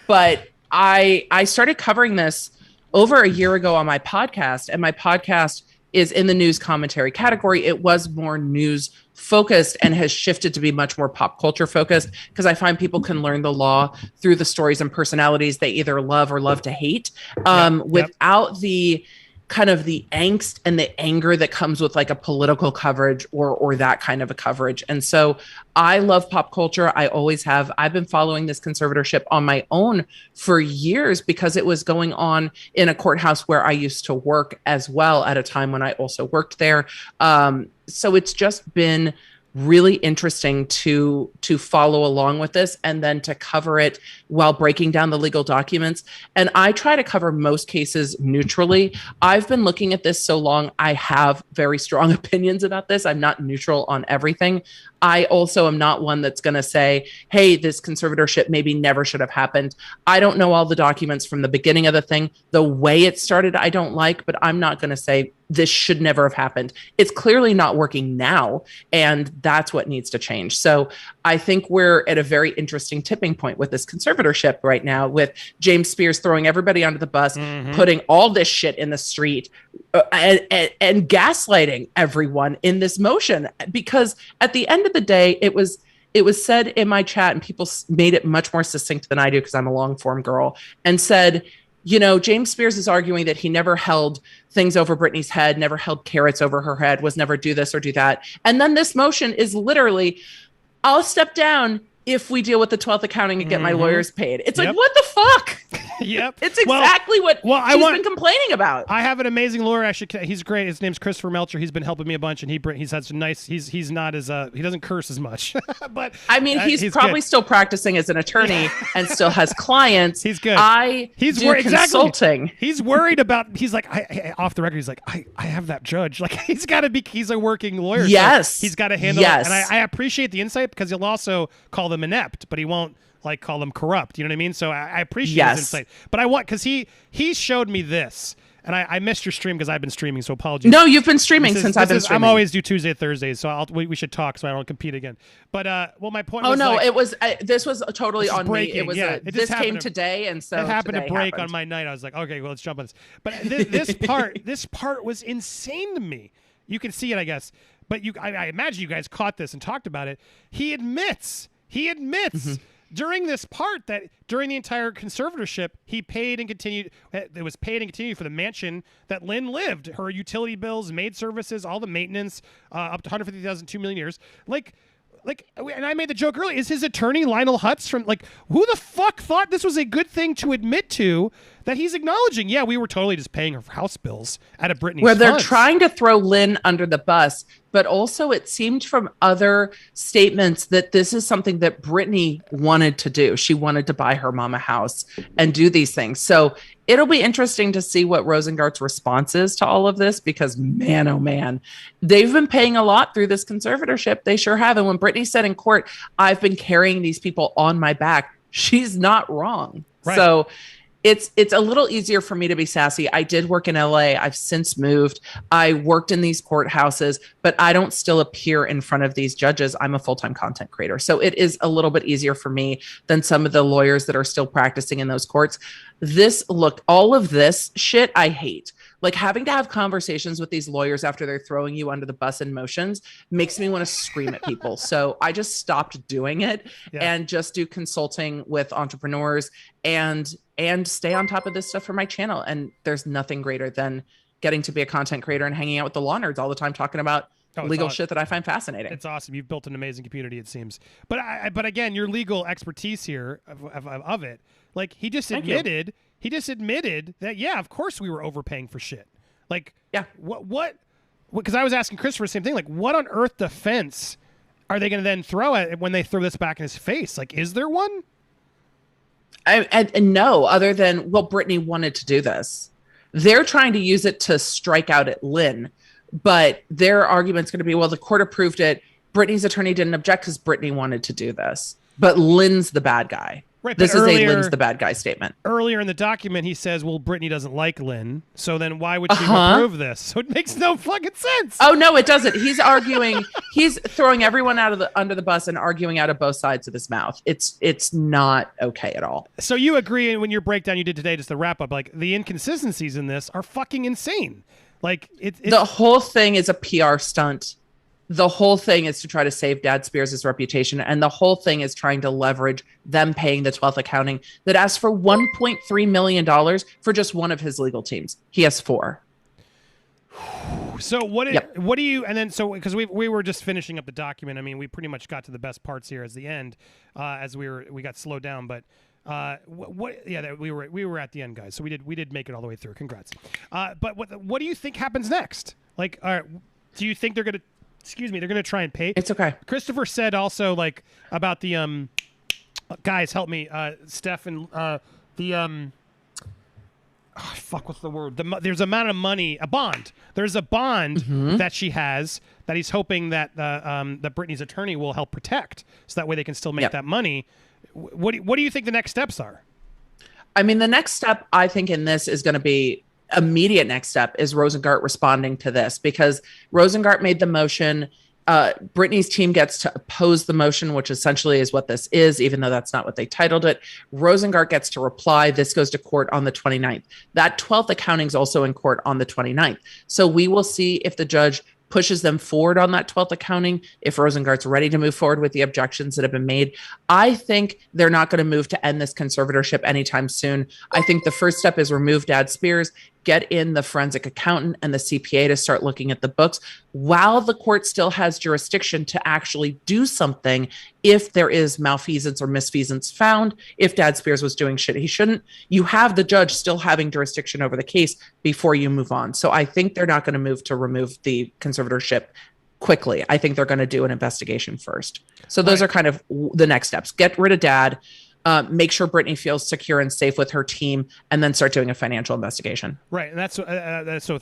But I started covering this over a year ago on my podcast, and my podcast is in the news commentary category. It was more news focused and has shifted to be much more pop culture focused, because I find people can learn the law through the stories and personalities they either love or love to hate, without the kind of the angst and the anger that comes with like a political coverage or that kind of a coverage. And so I love pop culture. I always have. I've been following this conservatorship on my own for years because it was going on in a courthouse where I used to work as well at a time when I also worked there. So it's just been really interesting to follow along with this and then to cover it while breaking down the legal documents. And I try to cover most cases neutrally. I've been looking at this so long. I have very strong opinions about this. I'm not neutral on everything. I also am not one that's going to say, hey, this conservatorship maybe never should have happened. I don't know all the documents from the beginning of the thing. The way it started, I don't like, but I'm not going to say this should never have happened. It's clearly not working now, and that's what needs to change. So I think we're at a very interesting tipping point with this conservatorship right now, with James Spears throwing everybody under the bus, putting all this shit in the street, and gaslighting everyone in this motion. Because at the end of the day, it was said in my chat, and people made it much more succinct than I do because I'm a long form girl, and said, James Spears is arguing that he never held things over Britney's head, never held carrots over her head, was never do this or do that. And then this motion is literally, I'll step down if we deal with the 12th accounting and get my lawyers paid. It's like, what the fuck? Yep. It's exactly what she's been complaining about. I have an amazing lawyer. Actually, he's great. His name's Christopher Melcher. He's been helping me a bunch, and he's had some nice. He's not as he doesn't curse as much, but I mean, he's probably still practicing as an attorney and still has clients. He's good. He's consulting. He's worried about. He's like, off the record. He's like, I have that judge. Like, he's got to be. He's a working lawyer. Yes, so he's got to handle. Yes, it. And I appreciate the insight, because he'll also call them inept, but he won't like call them corrupt. You know what I mean? So I appreciate his insight. But I want, because he showed me this, and I missed your stream because I've been streaming, so apologies. No, you've been streaming since I've been streaming. I'm always do Tuesday, Thursdays, so we should talk so I don't compete again. But my point. Was it was this was totally on breaking. Me. It was this came today, and so it happened to break on my night. I was like, okay, well, let's jump on this. But this part was insane to me. You can see it, I guess. But I imagine you guys caught this and talked about it. He admits. During this part that during the entire conservatorship, he paid and continued. It was paid and continued for the mansion that Lynn lived, her utility bills, maid services, all the maintenance, up to $150,000, $2 million years. And I made the joke earlier. Is his attorney Lionel Hutz from who the fuck thought this was a good thing to admit to? That he's acknowledging, yeah, we were totally just paying her house bills out of Britney's where they're funds. Trying to throw Lynn under the bus, but also it seemed from other statements that this is something that Britney wanted to do. She wanted to buy her mom a house and do these things. So it'll be interesting to see what Rosengart's response is to all of this, because man, oh man, they've been paying a lot through this conservatorship. They sure have. And when Britney said in court, I've been carrying these people on my back, she's not wrong. Right. So it's a little easier for me to be sassy. I did work in LA. I've since moved. I worked in these courthouses, but I don't still appear in front of these judges. I'm a full-time content creator. So it is a little bit easier for me than some of the lawyers that are still practicing in those courts. All of this shit I hate. Like, having to have conversations with these lawyers after they're throwing you under the bus in motions makes me want to scream at people. So I just stopped doing it and just do consulting with entrepreneurs and stay on top of this stuff for my channel. And there's nothing greater than getting to be a content creator and hanging out with the law nerds all the time, talking about legal shit that I find fascinating. It's awesome. You've built an amazing community, it seems. But again, your legal expertise here of it, like, he just admitted that, yeah, of course we were overpaying for shit. Like, yeah, what? Because I was asking Christopher the same thing. Like, what on earth defense are they going to then throw at it when they throw this back in his face? Like, is there one? And no, other than, well, Britney wanted to do this. They're trying to use it to strike out at Lynn, but their argument's going to be, well, the court approved it. Britney's attorney didn't object because Britney wanted to do this. but Lynn's the bad guy. Right, this but is earlier, a Lynn's the bad guy statement. Earlier in the document, he says, well, Brittany doesn't like Lynn, so then why would she approve this? So it makes no fucking sense. Oh, no, it doesn't. He's arguing. He's throwing everyone under the bus and arguing out of both sides of his mouth. It's not okay at all. So you agree, and when your breakdown you did today, just to wrap up, like, the inconsistencies in this are fucking insane. Like, the whole thing is a PR stunt. The whole thing is to try to save Dad Spears' reputation, and the whole thing is trying to leverage them paying the 12th accounting that asks for $1.3 million for just one of his legal teams. He has 4. So what do you, and then, so, because we were just finishing up the document. I mean, we pretty much got to the best parts here as the end, as we got slowed down, but we were at the end, guys. So we did make it all the way through. Congrats. But what do you think happens next? Like, do you think they're going to try and pay? It's okay. Christopher said also, like, about the guys, help me, Steph, and what's the word? There's amount of money, a bond. There's a bond that she has that he's hoping that that Brittany's attorney will help protect, so that way they can still make that money. What do you think the next steps are? I mean, the next step, I think, in this is going to be immediate next step is Rosengart responding to this, because Rosengart made the motion. Brittany's team gets to oppose the motion, which essentially is what this is, even though that's not what they titled it. Rosengart gets to reply. This goes to court on the 29th. That 12th accounting is also in court on the 29th. So we will see if the judge pushes them forward on that 12th accounting, if Rosengart's ready to move forward with the objections that have been made. I think they're not going to move to end this conservatorship anytime soon. I think the first step is remove Dad Spears, get in the forensic accountant and the CPA to start looking at the books while the court still has jurisdiction to actually do something if there is malfeasance or misfeasance found, if Dad Spears was doing shit he shouldn't. You have the judge still having jurisdiction over the case before you move on. So I think they're not going to move to remove the conservatorship quickly. I think they're going to do an investigation first. So those are kind of the next steps. Get rid of Dad. Make sure Brittany feels secure and safe with her team, and then start doing a financial investigation. Right, and that's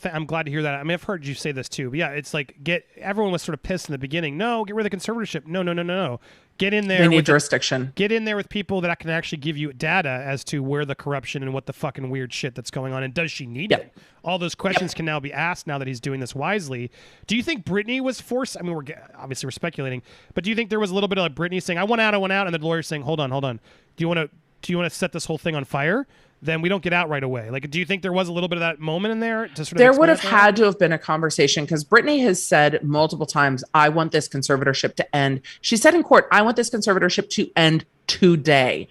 I'm glad to hear that. I mean, I've heard you say this too, but yeah, it's like everyone was sort of pissed in the beginning. No, get rid of the conservatorship. No. Get in there. They need jurisdiction. Get in there with people that can actually give you data as to where the corruption and what the fucking weird shit that's going on, and does she need it? All those questions can now be asked now that he's doing this wisely. Do you think Brittany was forced? I mean, we're speculating, but do you think there was a little bit of like Brittany saying, I want out, and the lawyer saying, hold on. Do you want to set this whole thing on fire? Then we don't get out right away. Like, do you think there was a little bit of that moment in there to sort of? There would have had to have been a conversation, because Brittany has said multiple times, I want this conservatorship to end. She said in court, I want this conservatorship to end today.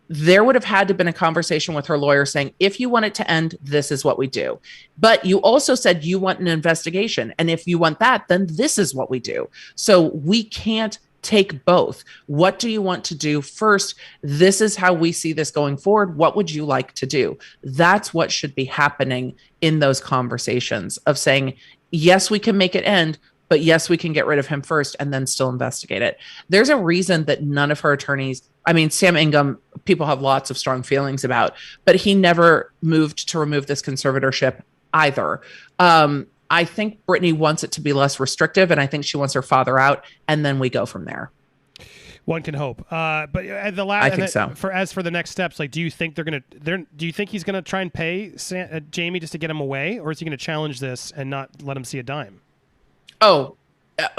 There would have had to have been a conversation with her lawyer saying, if you want it to end, this is what we do. But you also said you want an investigation. And if you want that, then this is what we do. So we can't take both. What do you want to do first? This is how we see this going forward. What would you like to do? That's what should be happening in those conversations of saying, yes, we can make it end, but yes, we can get rid of him first and then still investigate it. There's a reason that none of her attorneys, I mean, Sam Ingham, people have lots of strong feelings about, but he never moved to remove this conservatorship either. I think Brittany wants it to be less restrictive, and I think she wants her father out, and then we go from there. One can hope. But at the last, I think so. As for the next steps, like, do you think do you think he's gonna try and pay Jamie just to get him away, or is he gonna challenge this and not let him see a dime? Oh,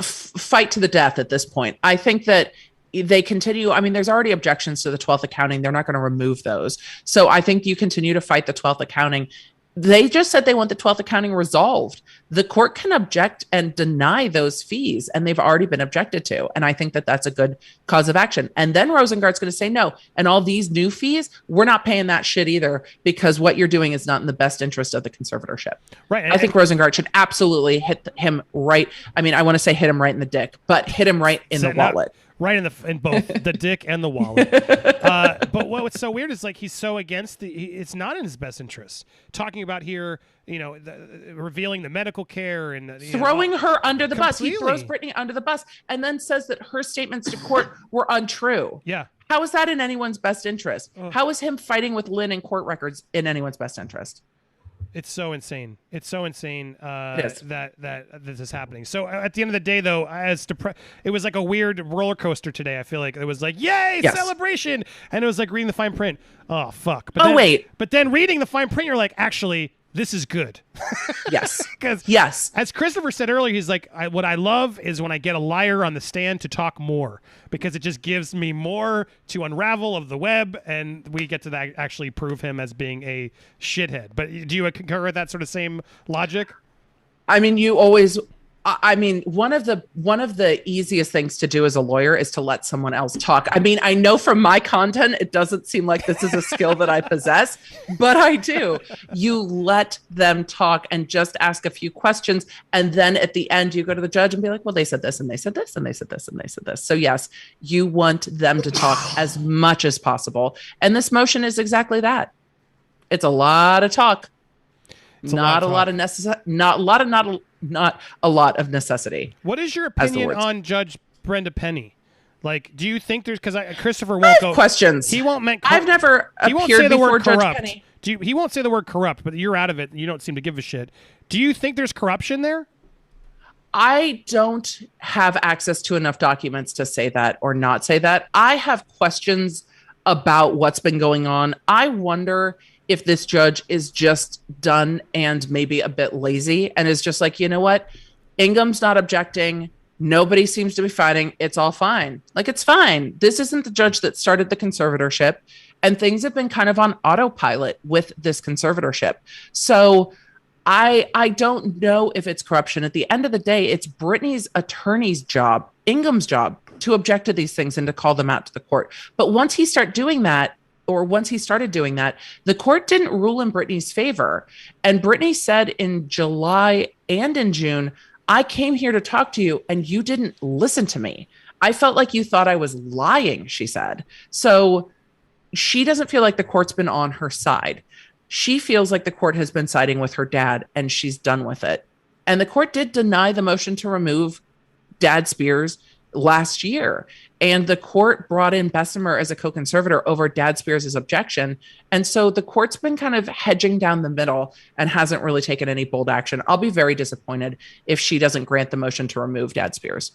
fight to the death at this point. I think that they continue. I mean, there's already objections to the 12th accounting. They're not going to remove those. So I think you continue to fight the 12th accounting. They just said they want the 12th accounting resolved. The court can object and deny those fees, and they've already been objected to. And I think that that's a good cause of action. And then Rosengart's going to say no. And all these new fees, we're not paying that shit either, because what you're doing is not in the best interest of the conservatorship. Right. I think Rosengart should absolutely hit him right. I mean, I want to say hit him right in the dick, but hit him right in the wallet. Right in both the dick and the wallet. But what's so weird is, like, he's so against it's not in his best interest. Talking about here, revealing the medical care and throwing her under the bus. He completely. throws Brittany under the bus and then says that her statements to court were untrue. Yeah. How is that in anyone's best interest? How is him fighting with Lynn in court records in anyone's best interest? It's so insane. It's so insane It is. that this is happening. So at the end of the day, though, it was like a weird roller coaster today. I feel like it was like, yay, Yes. celebration, and it was like reading the fine print. Oh fuck! But then reading the fine print, you're like, actually, this is good. Yes. Because Yes. as Christopher said earlier, he's like, what I love is when I get a liar on the stand to talk more, because it just gives me more to unravel of the web, and we get to actually prove him as being a shithead. But do you concur with that sort of same logic? I mean, you always. I mean, one of the easiest things to do as a lawyer is to let someone else talk. I mean, I know from my content, it doesn't seem like this is a skill that I possess, but I do. You let them talk and just ask a few questions. And then at the end, you go to the judge and be like, well, they said this and they said this and they said this and they said this. So yes, you want them to talk as much as possible. And this motion is exactly that. It's a not a lot of necessity. What is your opinion on Judge Brenda Penny? Like, do you think there's, because Christopher won't I have go questions. He won't make. I've never He won't appeared say the before word Judge corrupt. Penny. He won't say the word corrupt, but you're out of it. You don't seem to give a shit. Do you think there's corruption there? I don't have access to enough documents to say that or not say that. I have questions about what's been going on. I wonder if this judge is just done and maybe a bit lazy and is just like, you know what? Ingham's not objecting. Nobody seems to be fighting. It's all fine. Like, it's fine. This isn't the judge that started the conservatorship, and things have been kind of on autopilot with this conservatorship. So I don't know if it's corruption. At the end of the day, it's Britney's attorney's job, Ingham's job, to object to these things and to call them out to the court. But once he started doing that, the court didn't rule in Britney's favor. And Britney said in July and in June, I came here to talk to you and you didn't listen to me. I felt like you thought I was lying, she said. So she doesn't feel like the court's been on her side. She feels like the court has been siding with her dad and she's done with it. And the court did deny the motion to remove Dad Spears last year. And the court brought in Bessemer as a co-conservator over Dad Spears' objection. And so the court's been kind of hedging down the middle and hasn't really taken any bold action. I'll be very disappointed if she doesn't grant the motion to remove Dad Spears.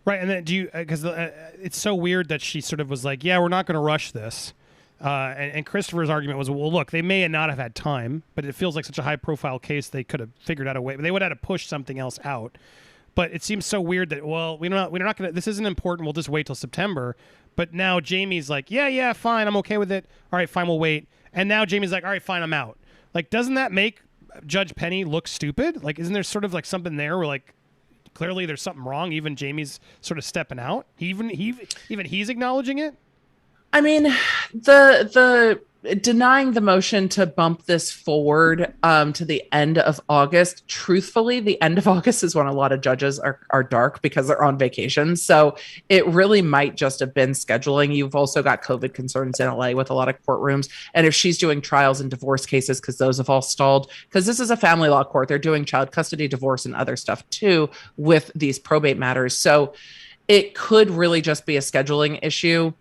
Right. And then do you, because it's so weird that she sort of was like, yeah, we're not going to rush this. And Christopher's argument was, well, look, they may not have had time, but it feels like such a high profile case. They could have figured out a way, they would have had to push something else out. But it seems so weird that, well, we're not going to, this isn't important. We'll just wait till September. But now Jamie's like, yeah, fine. I'm okay with it. All right, fine. We'll wait. And now Jamie's like, all right, fine. I'm out. Like, doesn't that make Judge Penny look stupid? Like, isn't there sort of like something there where like, clearly there's something wrong. Even Jamie's sort of stepping out. Even he's acknowledging it. I mean, the denying the motion to bump this forward to the end of August. Truthfully, the end of August is when a lot of judges are dark because they're on vacation. So it really might just have been scheduling. You've also got COVID concerns in LA with a lot of courtrooms. And if she's doing trials and divorce cases, because those have all stalled, because this is a family law court, they're doing child custody, divorce, and other stuff too with these probate matters. So it could really just be a scheduling issue.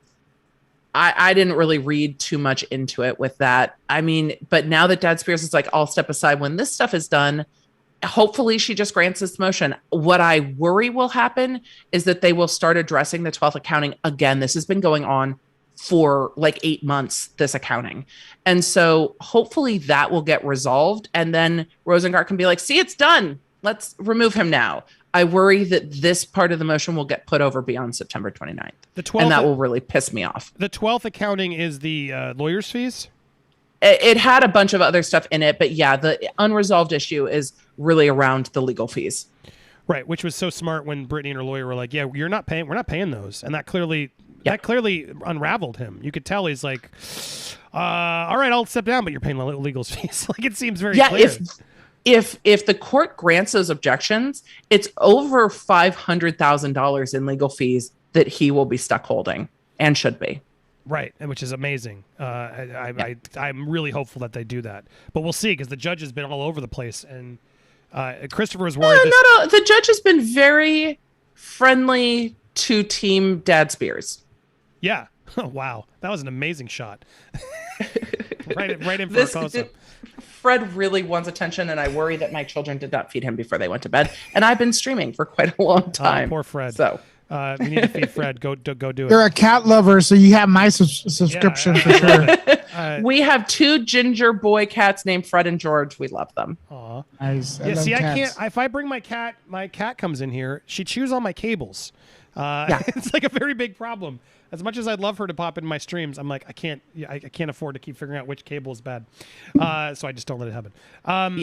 I didn't really read too much into it with that. I mean, but now that Dad Spears is like, I'll step aside when this stuff is done, hopefully she just grants this motion. What I worry will happen is that they will start addressing the 12th accounting again. This has been going on for like 8 months, this accounting. And so hopefully that will get resolved. And then Rosengart can be like, see, it's done. Let's remove him now. I worry that this part of the motion will get put over beyond September 29th. And that will really piss me off. The 12th accounting is the lawyer's fees? It had a bunch of other stuff in it, but yeah, the unresolved issue is really around the legal fees. Right, which was so smart when Brittany and her lawyer were like, yeah, we're not paying those. And that clearly unraveled him. You could tell he's like, all right, I'll step down, but you're paying the legal fees. Like, it seems very clear. If the court grants those objections, it's over $500,000 in legal fees that he will be stuck holding and should be. Right, which is amazing. I'm really hopeful that they do that, but we'll see, because the judge has been all over the place, and Christopher is worried. The judge has been very friendly to Team Dad Spears. Yeah. Oh, wow, that was an amazing shot. right in for a close-up. Fred really wants attention, and I worry that my children did not feed him before they went to bed. And I've been streaming for quite a long time. Poor Fred. So we need to feed Fred. Go do it. You're a cat lover, so you have my subscription for sure. We have 2 ginger boy cats named Fred and George. We love them. Aw. Nice. Yeah, see, I can't. If I bring my cat comes in here, she chews on my cables. It's like a very big problem. As much as I'd love her to pop in my streams, I'm like, I can't afford to keep figuring out which cable is bad. So I just don't let it happen.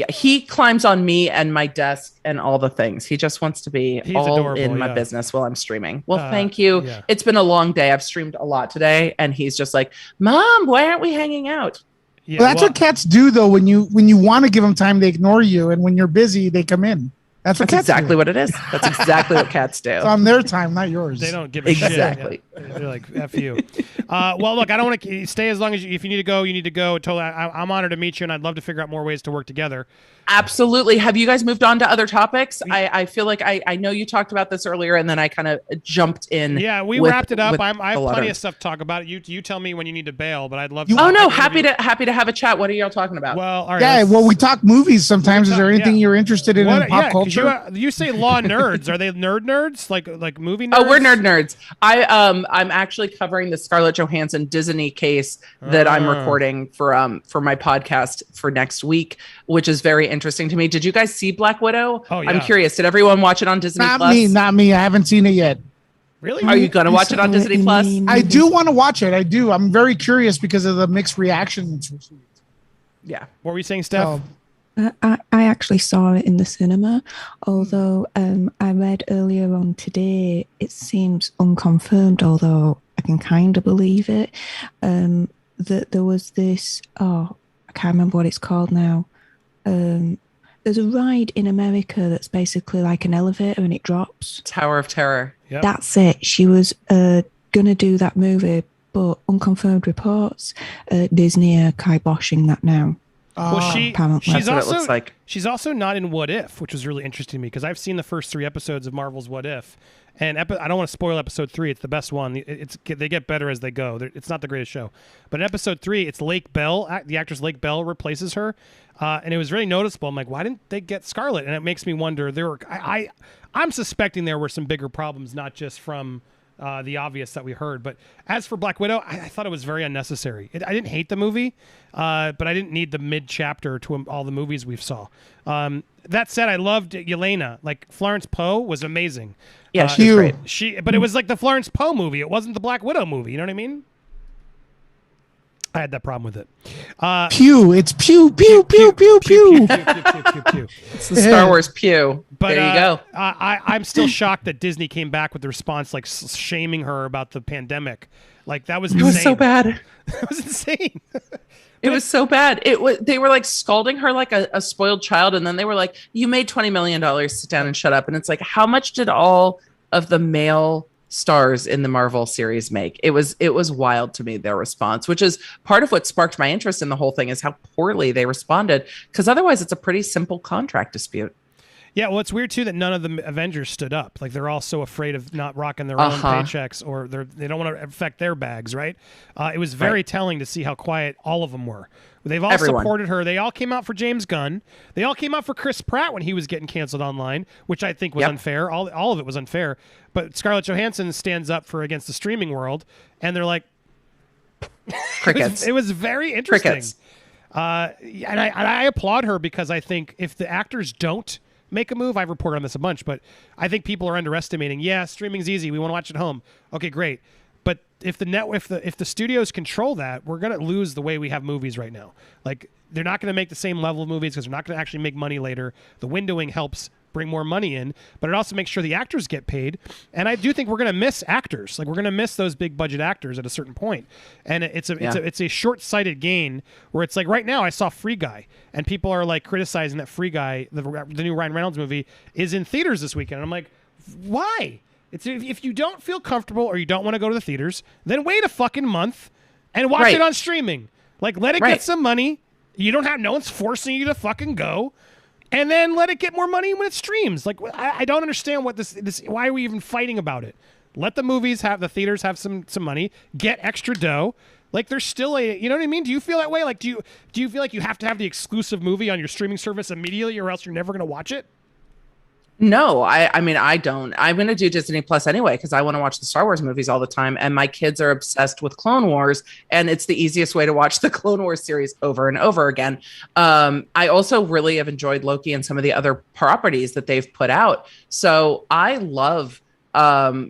He climbs on me and my desk and all the things. He just wants to be all adorable, in my business while I'm streaming. Well, thank you. Yeah. It's been a long day. I've streamed a lot today, and he's just like, Mom, why aren't we hanging out? Yeah, Well, that's what cats do, though. When you want to give them time, they ignore you, and when you're busy, they come in. That's exactly what it is. That's exactly what cats do. It's on their time, not yours. They don't give a Exactly. shit. Yeah. They're like, F you. Well, look, I don't want to stay as long as if you need to go, you need to go. Totally, I'm honored to meet you, and I'd love to figure out more ways to work together. Absolutely. Have you guys moved on to other topics? I feel like I know you talked about this earlier, and then I kind of jumped in. Yeah, we wrapped it up. I have plenty of stuff to talk about. You tell me when you need to bail, but I'd love to. Oh no, happy to have a chat. What are y'all talking about? Well, all right. Yeah, well, we talk movies sometimes. Is there anything you're interested in pop culture? You say law nerds. Are they nerds? Like movie nerds? Oh, we're nerds. I'm actually covering the Scarlett Johansson Disney case that I'm recording for my podcast for next week, which is very interesting to me. Did you guys see Black Widow? Oh, yeah. I'm curious. Did everyone watch it on Disney Not Plus? Not me. I haven't seen it yet. Really? Are you going to watch it on Disney Plus? I do want to watch it. I do. I'm very curious because of the mixed reactions. Yeah. What were you saying, Steph? I actually saw it in the cinema, although I read earlier on today, it seems unconfirmed, although I can kind of believe it, that there was this, I can't remember what it's called now. There's a ride in America that's basically like an elevator and it drops. Tower of Terror. Yep. That's it. She was going to do that movie, but unconfirmed reports, Disney are kiboshing that now. Well, Apparently. she's That's what it also looks like. She's also not in What If, which was really interesting to me because I've seen the first 3 episodes of Marvel's What If, and I don't want to spoil episode 3. It's the best one. They get better as they go. It's not the greatest show, but in episode 3, it's Lake Bell. The actress Lake Bell replaces her, and it was really noticeable. I'm like, why didn't they get Scarlett? And it makes me wonder. I'm suspecting there were some bigger problems, not just from the obvious that we heard. But as for Black Widow, I thought it was very unnecessary. I didn't hate the movie, but I didn't need the mid-chapter to all the movies we saw. That said, I loved Yelena. Like, Florence Poe was amazing. Yeah, she's great. But it was like the Florence Poe movie. It wasn't the Black Widow movie. You know what I mean? I had that problem with it. Pew. It's pew, pew, pew, pew, pew. It's the Star Wars pew. But there you go. I'm still shocked that Disney came back with the response, like shaming her about the pandemic. Like that was insane. It was so bad. It was insane. It was so bad. They were like scalding her like a spoiled child, and then they were like, "You made $20 million. Sit down and shut up." And it's like, how much did all of the male stars in the Marvel series make? It was wild to me, their response, which is part of what sparked my interest in the whole thing, is how poorly they responded. Because otherwise, it's a pretty simple contract dispute. Yeah, well, it's weird too that none of the Avengers stood up. Like they're all so afraid of not rocking their own paychecks, or they don't want to affect their bags, right? It was very telling to see how quiet all of them were. They've all supported her. They all came out for James Gunn. They all came out for Chris Pratt when he was getting canceled online, which I think was unfair. All of it was unfair. But Scarlett Johansson stands up for against the streaming world, and they're like, crickets. It was very interesting. Crickets. And I applaud her because I think if the actors don't make a move, I've reported on this a bunch, but I think people are underestimating. Yeah, streaming's easy. We want to watch at home. Okay, great. But if the studios control that, we're going to lose the way we have movies right now. Like they're not going to make the same level of movies because they're not going to actually make money later. The windowing helps bring more money in, but it also makes sure the actors get paid. And I do think we're going to miss actors. Like we're going to miss those big budget actors at a certain point. And it's a short-sighted gain where it's like right now I saw Free Guy and people are like criticizing that Free Guy, the new Ryan Reynolds movie, is in theaters this weekend. And I'm like, why? It's if you don't feel comfortable or you don't want to go to the theaters, then wait a fucking month and watch it on streaming. Like let it get some money. You don't have no one's forcing you to fucking go. And then let it get more money when it streams. Like I don't understand what this. Why are we even fighting about it? Let the theaters have some money. Get extra dough. Like there's still you know what I mean? Do you feel that way? Like do you feel like you have to have the exclusive movie on your streaming service immediately or else you're never going to watch it? No, I mean, I don't. I'm going to do Disney Plus anyway because I want to watch the Star Wars movies all the time. And my kids are obsessed with Clone Wars. And it's the easiest way to watch the Clone Wars series over and over again. I also really have enjoyed Loki and some of the other properties that they've put out. So I love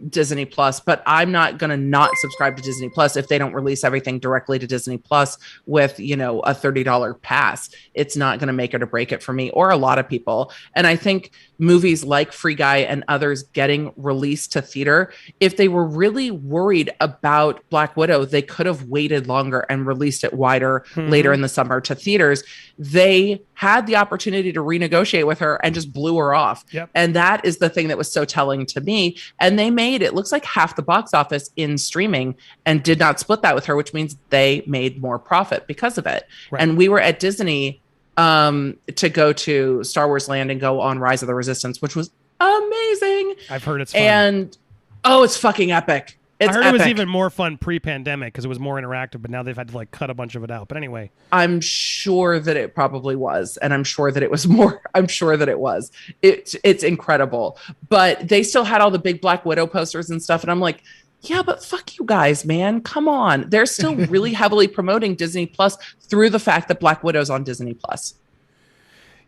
Disney Plus, but I'm not going to not subscribe to Disney Plus if they don't release everything directly to Disney Plus with, a $30 pass. It's not going to make it or break it for me or a lot of people. And I think movies like Free Guy and others getting released to theater, if they were really worried about Black Widow, they could have waited longer and released it wider later in the summer to theaters. They had the opportunity to renegotiate with her and just blew her off. Yep. And that is the thing that was so telling to me. And they made, it looks like half the box office in streaming and did not split that with her, which means they made more profit because of it. Right. And we were at Disney to go to Star Wars Land and go on Rise of the Resistance, which was amazing. I've heard it's fun. And it's fucking epic. It's I heard epic. it was even more fun pre-pandemic because it was more interactive, but now they've had to cut a bunch of it out. But anyway, I'm sure that it probably was, and I'm sure that it was more. I'm sure that it was. It's incredible, but they still had all the big Black Widow posters and stuff, and I'm like, yeah, but fuck you guys, man, come on. They're still really heavily promoting Disney Plus through the fact that Black Widow's on Disney Plus.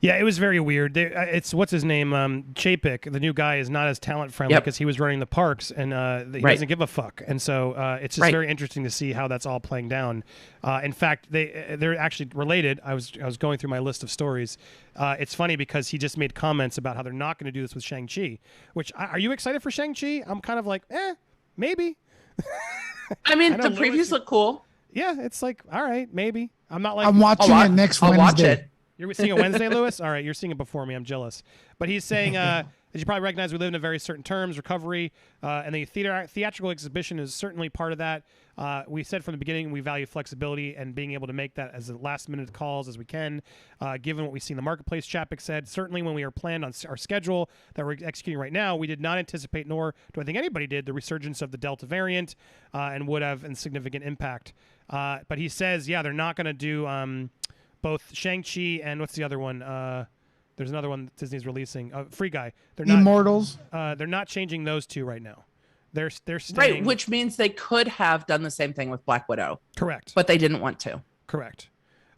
yeah, it was very weird. It's what's his name, Chapek, the new guy, is not as talent friendly because he was running the parks and he doesn't give a fuck. And so it's just very interesting to see how that's all playing down. In fact, they're actually related. I was going through my list of stories. It's funny because he just made comments about how they're not going to do this with Shang-Chi. Which are you excited for Shang-Chi? I'm kind of like, maybe. I mean, the previews look cool. Yeah, it's like, all right, maybe. I'm not like I'm watching it next Wednesday. I'll watch it. You're seeing it Wednesday, Lewis? All right, you're seeing it before me. I'm jealous. But he's saying, as you probably recognize, we live in a very certain terms, recovery, and the theatrical exhibition is certainly part of that. We said from the beginning we value flexibility and being able to make that as last-minute calls as we can, given what we see in the marketplace. Chapek said, certainly when we are planned on our schedule that we're executing right now, we did not anticipate, nor do I think anybody did, the resurgence of the Delta variant and would have a significant impact. But he says, they're not going to do both Shang-Chi and what's the other one? There's another one that Disney's releasing. Free Guy. They're not, Immortals. They're not changing those two right now. They're staying. Right, which means they could have done the same thing with Black Widow. Correct. But they didn't want to. Correct.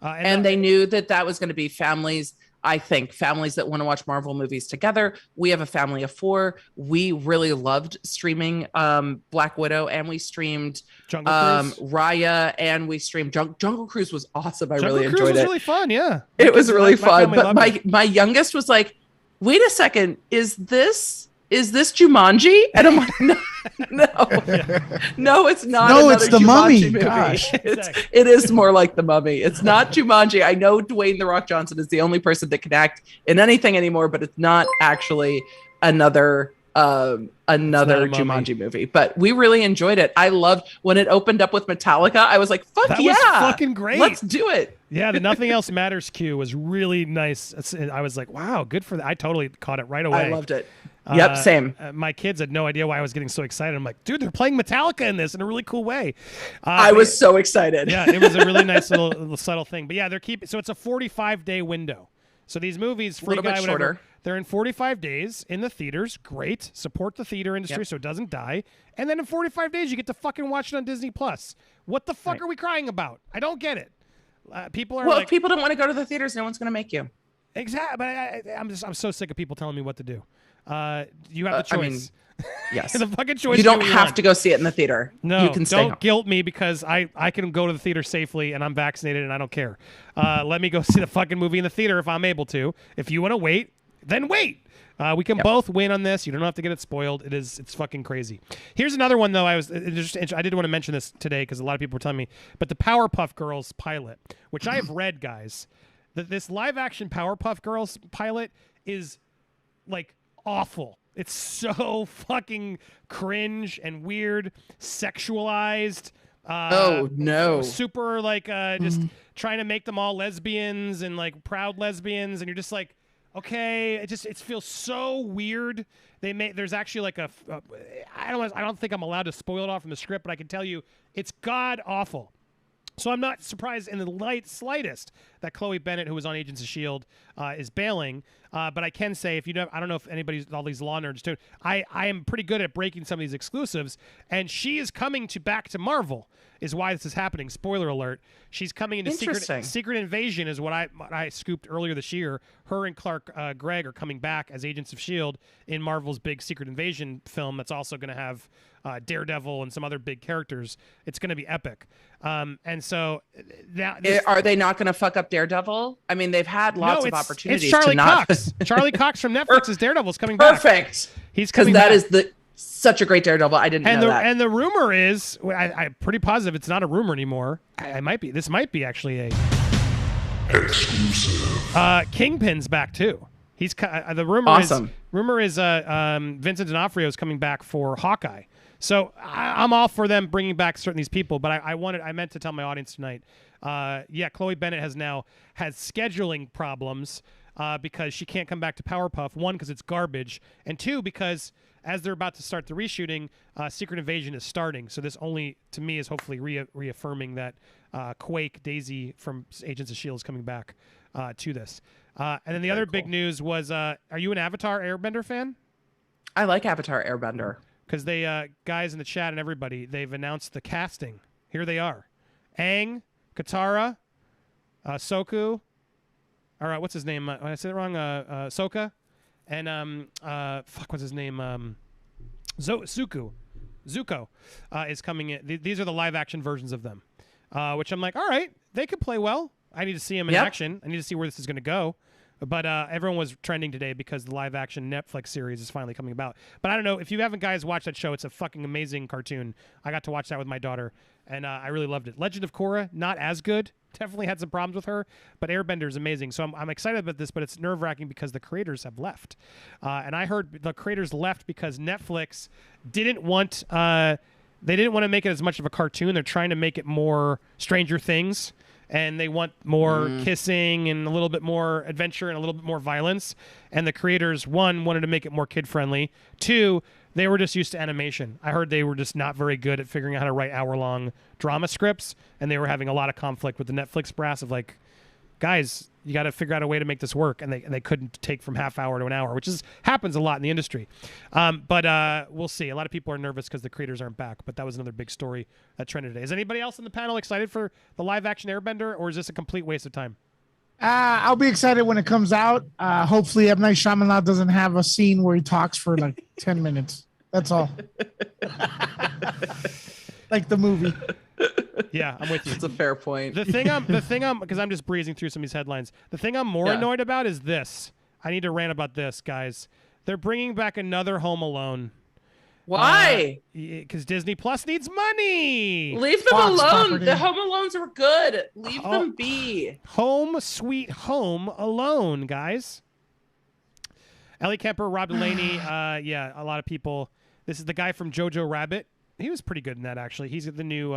And they knew that was going to be families. I think families that want to watch Marvel movies together. We have a family of 4. We really loved streaming Black Widow, and we streamed Raya, and we streamed Jungle Cruise was awesome. I really enjoyed it. Jungle Cruise was really fun. Yeah, it was really fun. But my youngest was like, "Wait a second, is this Jumanji?" And I'm like, no, it's not. No, it's the Jumanji Mummy. Movie. Gosh, It is more like the Mummy. It's not Jumanji. I know Dwayne The Rock Johnson is the only person that can act in anything anymore, but it's not actually another Jumanji movie. But we really enjoyed it. I loved when it opened up with Metallica. I was like, "Fuck that yeah, was fucking great! Let's do it." Yeah, the Nothing Else Matters cue was really nice. I was like, wow, good for that. I totally caught it right away. I loved it. Yep, same. My kids had no idea why I was getting so excited. I'm like, dude, they're playing Metallica in this in a really cool way. I was so excited. Yeah, it was a really nice little subtle thing. But yeah, so it's a 45-day window. So these movies, Free Guy, whatever, they're in 45 days in the theaters. Great. Support the theater industry so it doesn't die. And then in 45 days, you get to fucking watch it on Disney Plus. What the fuck are we crying about? I don't get it. People are if people don't want to go to the theaters, no one's going to make you. Exactly. But I'm so sick of people telling me what to do. You have the choice. I mean, yes. The fucking choice. You don't have to go see it in the theater. No, you can stay don't home. guilt me because I can go to the theater safely and I'm vaccinated and I don't care. Let me go see the fucking movie in the theater if I'm able to. If you want to wait, then wait. We can both win on this. You don't have to get it spoiled. It's fucking crazy. Here's another one though. I did want to mention this today because a lot of people were telling me, but the Powerpuff Girls pilot, which I have read, guys, that this live action Powerpuff Girls pilot is like awful. It's so fucking cringe and weird, sexualized. Oh no! Super like just trying to make them all lesbians and like proud lesbians, and you're just like, okay, it feels so weird. There's actually like I don't think I'm allowed to spoil it off from the script, but I can tell you it's god awful. So I'm not surprised in the slightest that Chloe Bennett, who was on Agents of S.H.I.E.L.D., is bailing. But I can say, I don't know if anybody's, all these law nerds do, I am pretty good at breaking some of these exclusives, and she is coming back to Marvel, is why this is happening. Spoiler alert. She's coming into Secret Invasion is what I scooped earlier this year. Her and Clark Gregg are coming back as Agents of S.H.I.E.L.D. in Marvel's big Secret Invasion film that's also going to have Daredevil and some other big characters. It's going to be epic. And so are they not going to fuck up Daredevil? I mean, they've had lots of opportunities. It's Charlie to not. Cox. Charlie Cox from Netflix's Daredevil is coming back. Perfect. He's coming back. Because that is such a great Daredevil. I didn't know that. And the rumor is, I'm pretty positive it's not a rumor anymore. I might be. This might be actually a exclusive. Kingpin's back too. He's the rumor awesome. is Vincent D'Onofrio is coming back for Hawkeye. So I'm all for them bringing back certain these people, but I meant to tell my audience tonight. Chloe Bennett has scheduling problems because she can't come back to Powerpuff. One, because it's garbage, and two, because as they're about to start the reshooting, Secret Invasion is starting. So this only, to me, is hopefully reaffirming that Quake, Daisy from Agents of S.H.I.E.L.D. is coming back to this. And then the other big news was, are you an Avatar Airbender fan? I like Avatar Airbender. Because they, guys in the chat and everybody, they've announced the casting. Here they are. Aang, Katara, Soku, or what's his name? I said it wrong. Sokka, and what's his name? Zuko is coming in. These are the live action versions of them, which I'm like, all right, they could play well. I need to see them in action. I need to see where this is going to go. But everyone was trending today because the live action Netflix series is finally coming about. But I don't know if you haven't guys watched that show. It's a fucking amazing cartoon. I got to watch that with my daughter, and I really loved it. Legend of Korra, not as good. Definitely had some problems with her, but Airbender is amazing. So I'm excited about this, but it's nerve-wracking because the creators have left. And I heard the creators left because Netflix didn't want to make it as much of a cartoon. They're trying to make it more Stranger Things. And they want more kissing and a little bit more adventure and a little bit more violence. And the creators, one, wanted to make it more kid-friendly. Two, they were just used to animation. I heard they were just not very good at figuring out how to write hour-long drama scripts, and they were having a lot of conflict with the Netflix brass of like, guys, you got to figure out a way to make this work, and they couldn't take from half hour to an hour, which happens a lot in the industry. But we'll see. A lot of people are nervous because the creators aren't back, but that was another big story that trended today. Is anybody else on the panel excited for the live-action Airbender, or is this a complete waste of time? I'll be excited when it comes out. Hopefully, M. Night Shyamalan doesn't have a scene where he talks for like 10 minutes. That's all. Like the movie. Yeah, I'm with you. That's a fair point. The thing I'm because I'm just breezing through some of these headlines. The thing I'm more annoyed about is this. I need to rant about this, guys. They're bringing back another Home Alone. Why? Because Disney Plus needs money. Leave them alone. Property. The Home Alones were good. Leave them be. Home Sweet Home Alone, guys. Ellie Kemper, Rob Delaney. A lot of people. This is the guy from Jojo Rabbit. He was pretty good in that, actually. He's the new...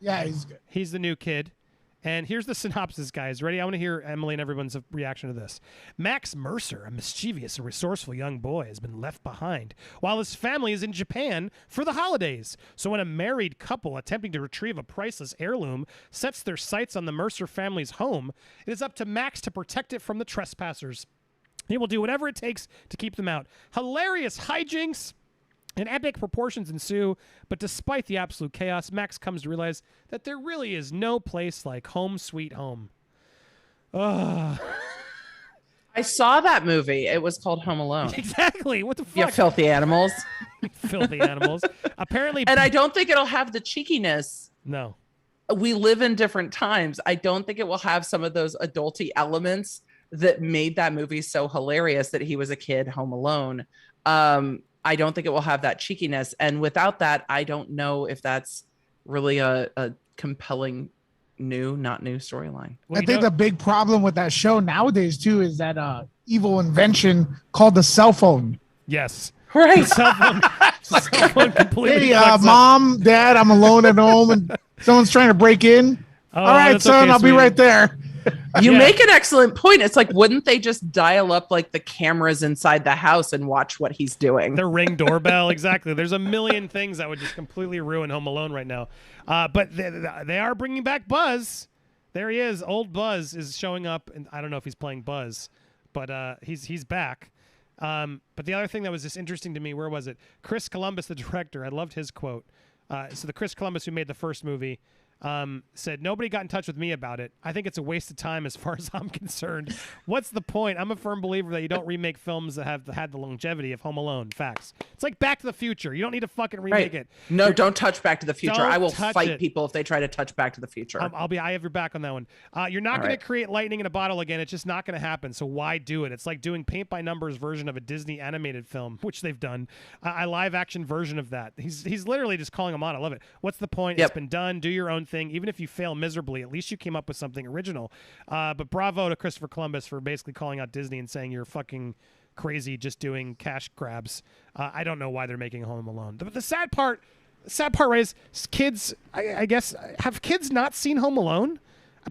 he's good. He's the new kid. And here's the synopsis, guys. Ready? I want to hear Emily and everyone's reaction to this. Max Mercer, a mischievous and resourceful young boy, has been left behind while his family is in Japan for the holidays. So when a married couple attempting to retrieve a priceless heirloom sets their sights on the Mercer family's home, it is up to Max to protect it from the trespassers. He will do whatever it takes to keep them out. Hilarious hijinks and epic proportions ensue, but despite the absolute chaos, Max comes to realize that there really is no place like home sweet home. Ugh. I saw that movie. It was called Home Alone. Exactly. What the fuck? You filthy animals. Filthy animals. Apparently. And I don't think it'll have the cheekiness. No. We live in different times. I don't think it will have some of those adulty elements that made that movie so hilarious that he was a kid home alone. I don't think it will have that cheekiness. And without that, I don't know if that's really a compelling not new storyline. Well, I think the big problem with that show nowadays, too, is that evil invention called the cell phone. Yes. Right. Cell phone completely. Hey, Mom, Dad, I'm alone at home and someone's trying to break in. All right, son, I'll be right there. You make an excellent point. It's like, wouldn't they just dial up like the cameras inside the house and watch what he's doing? The Ring doorbell, exactly. There's a million things that would just completely ruin Home Alone right now. But they are bringing back Buzz. There he is. Old Buzz is showing up, and I don't know if he's playing Buzz, but he's back. But the other thing that was just interesting to me, where was it? Chris Columbus, the director, I loved his quote. So the Chris Columbus who made the first movie said, "Nobody got in touch with me about it. I think it's a waste of time as far as I'm concerned. What's the point? I'm a firm believer that you don't remake films that have had the longevity of Home Alone. Facts. It's like Back to the Future. You don't need to fucking remake it. No, don't touch Back to the Future. I will fight it. people if they try to touch Back to the Future. I have your back on that one. You're not going to create lightning in a bottle again. It's just not going to happen. So why do it? It's like doing paint by numbers version of a Disney animated film, which they've done. A live action version of that. He's literally just calling them on. I love it. What's the point? It's been done. Do your own thing. Even if you fail miserably, at least you came up with something original. But bravo to Christopher Columbus for basically calling out Disney and saying you're fucking crazy just doing cash grabs. I don't know why they're making Home Alone. The sad part, right, is kids, I guess, have kids not seen Home Alone?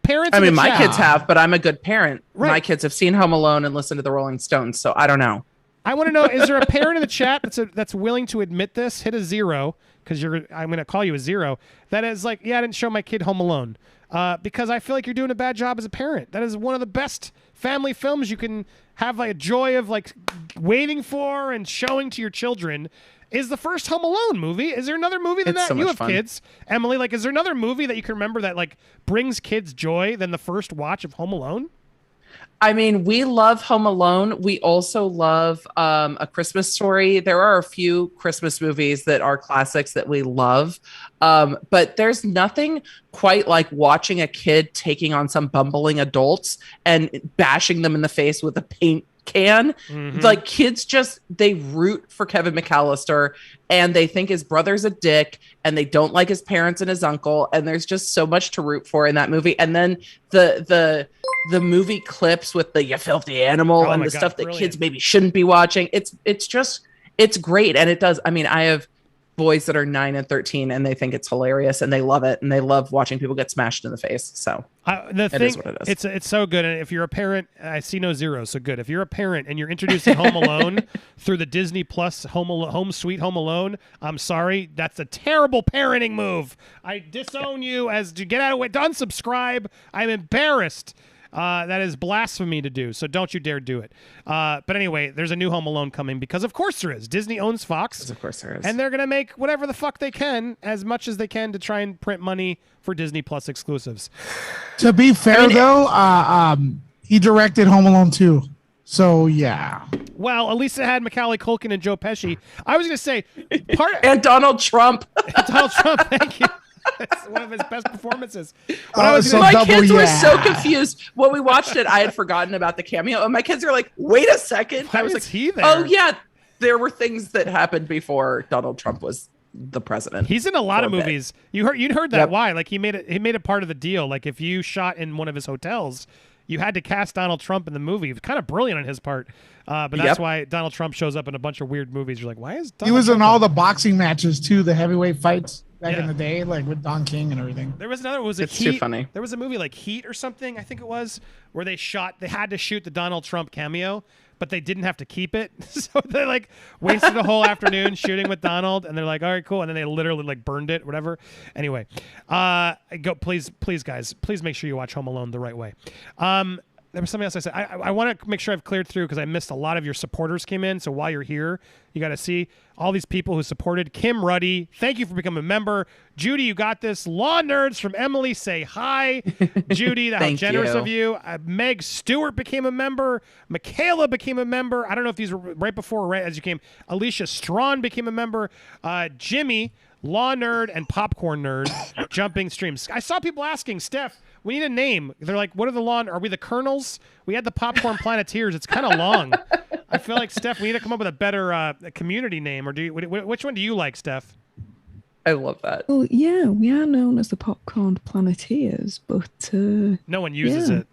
Parents. I mean, my kids have, but I'm a good parent. Right. My kids have seen Home Alone and listened to the Rolling Stones, so I don't know. I want to know, is there a parent in the chat that's willing to admit this? Hit a 0, because I'm going to call you a 0. That is like, yeah, I didn't show my kid Home Alone. Because I feel like you're doing a bad job as a parent. That is one of the best family films you can have like a joy of like waiting for and showing to your children. Is the first Home Alone movie? Is there another movie than that? So you have kids, Emily. Like, is there another movie that you can remember that like brings kids joy than the first watch of Home Alone? I mean, we love Home Alone. We also love A Christmas Story. There are a few Christmas movies that are classics that we love. But there's nothing quite like watching a kid taking on some bumbling adults and bashing them in the face with a paint can. Mm-hmm. Like, kids they root for Kevin McAllister and they think his brother's a dick and they don't like his parents and his uncle. And there's just so much to root for in that movie. And then the movie clips with the "you filthy animal" and the stuff that kids maybe shouldn't be watching. It's great. And it does. I mean, I have boys that are 9 and 13 and they think it's hilarious and they love it and they love watching people get smashed in the face. So it is what it is. It's so good. And if you're a parent, I see no zeros. So good. If you're a parent and you're introducing Home Alone through the Disney Plus Home Sweet Home Alone, I'm sorry, that's a terrible parenting move. I disown you as to get out of it. Unsubscribe. I'm embarrassed. That is blasphemy to do, so don't you dare do it. But anyway, there's a new Home Alone coming because of course there is. Disney owns Fox. Of course there is. And they're going to make whatever the fuck they can, as much as they can, to try and print money for Disney Plus exclusives. To be fair, he directed Home Alone 2. So, yeah. Well, at least it had Macaulay Culkin and Joe Pesci. I was going to say... and Donald Trump. Donald Trump, thank you. It's one of his best performances. My kids were so confused when we watched it. I had forgotten about the cameo, and my kids are like, "Wait a second!" I was like, he there? "Oh yeah, there were things that happened before Donald Trump was the president." He's in a lot of movies. You heard that? Yep. Why? Like he made it part of the deal. Like if you shot in one of his hotels, you had to cast Donald Trump in the movie. It was kind of brilliant on his part. But that's why Donald Trump shows up in a bunch of weird movies. You're like, why is Donald He was Trump in all the boxing matches too, the heavyweight fights back in the day, like with Don King and everything. There was another. Was it Heat? Too funny. There was a movie like Heat or something, I think it was, where they had to shoot the Donald Trump cameo, but they didn't have to keep it. So they like wasted a whole afternoon shooting with Donald, and they're like, all right, cool. And then they literally like burned it, whatever. Anyway, please, guys, please make sure you watch Home Alone the right way. There was something else I said. I want to make sure I've cleared through because I missed a lot of your supporters came in. So while you're here, you got to see all these people who supported. Kim Ruddy, thank you for becoming a member. Judy, you got this. Law Nerds from Emily, say hi. Judy, how generous of you. Meg Stewart became a member. Michaela became a member. I don't know if these were right before or right as you came. Alicia Strawn became a member. Jimmy, Law Nerd, and Popcorn Nerd jumping streams. I saw people asking, Steph, we need a name. They're like, what are the Are we the Colonels? We had the Popcorn Planeteers. It's kind of long. I feel like, Steph, we need to come up with a better community name. Or which one do you like, Steph? I love that. Well, yeah, we are known as the Popcorned Planeteers, but... no one uses it.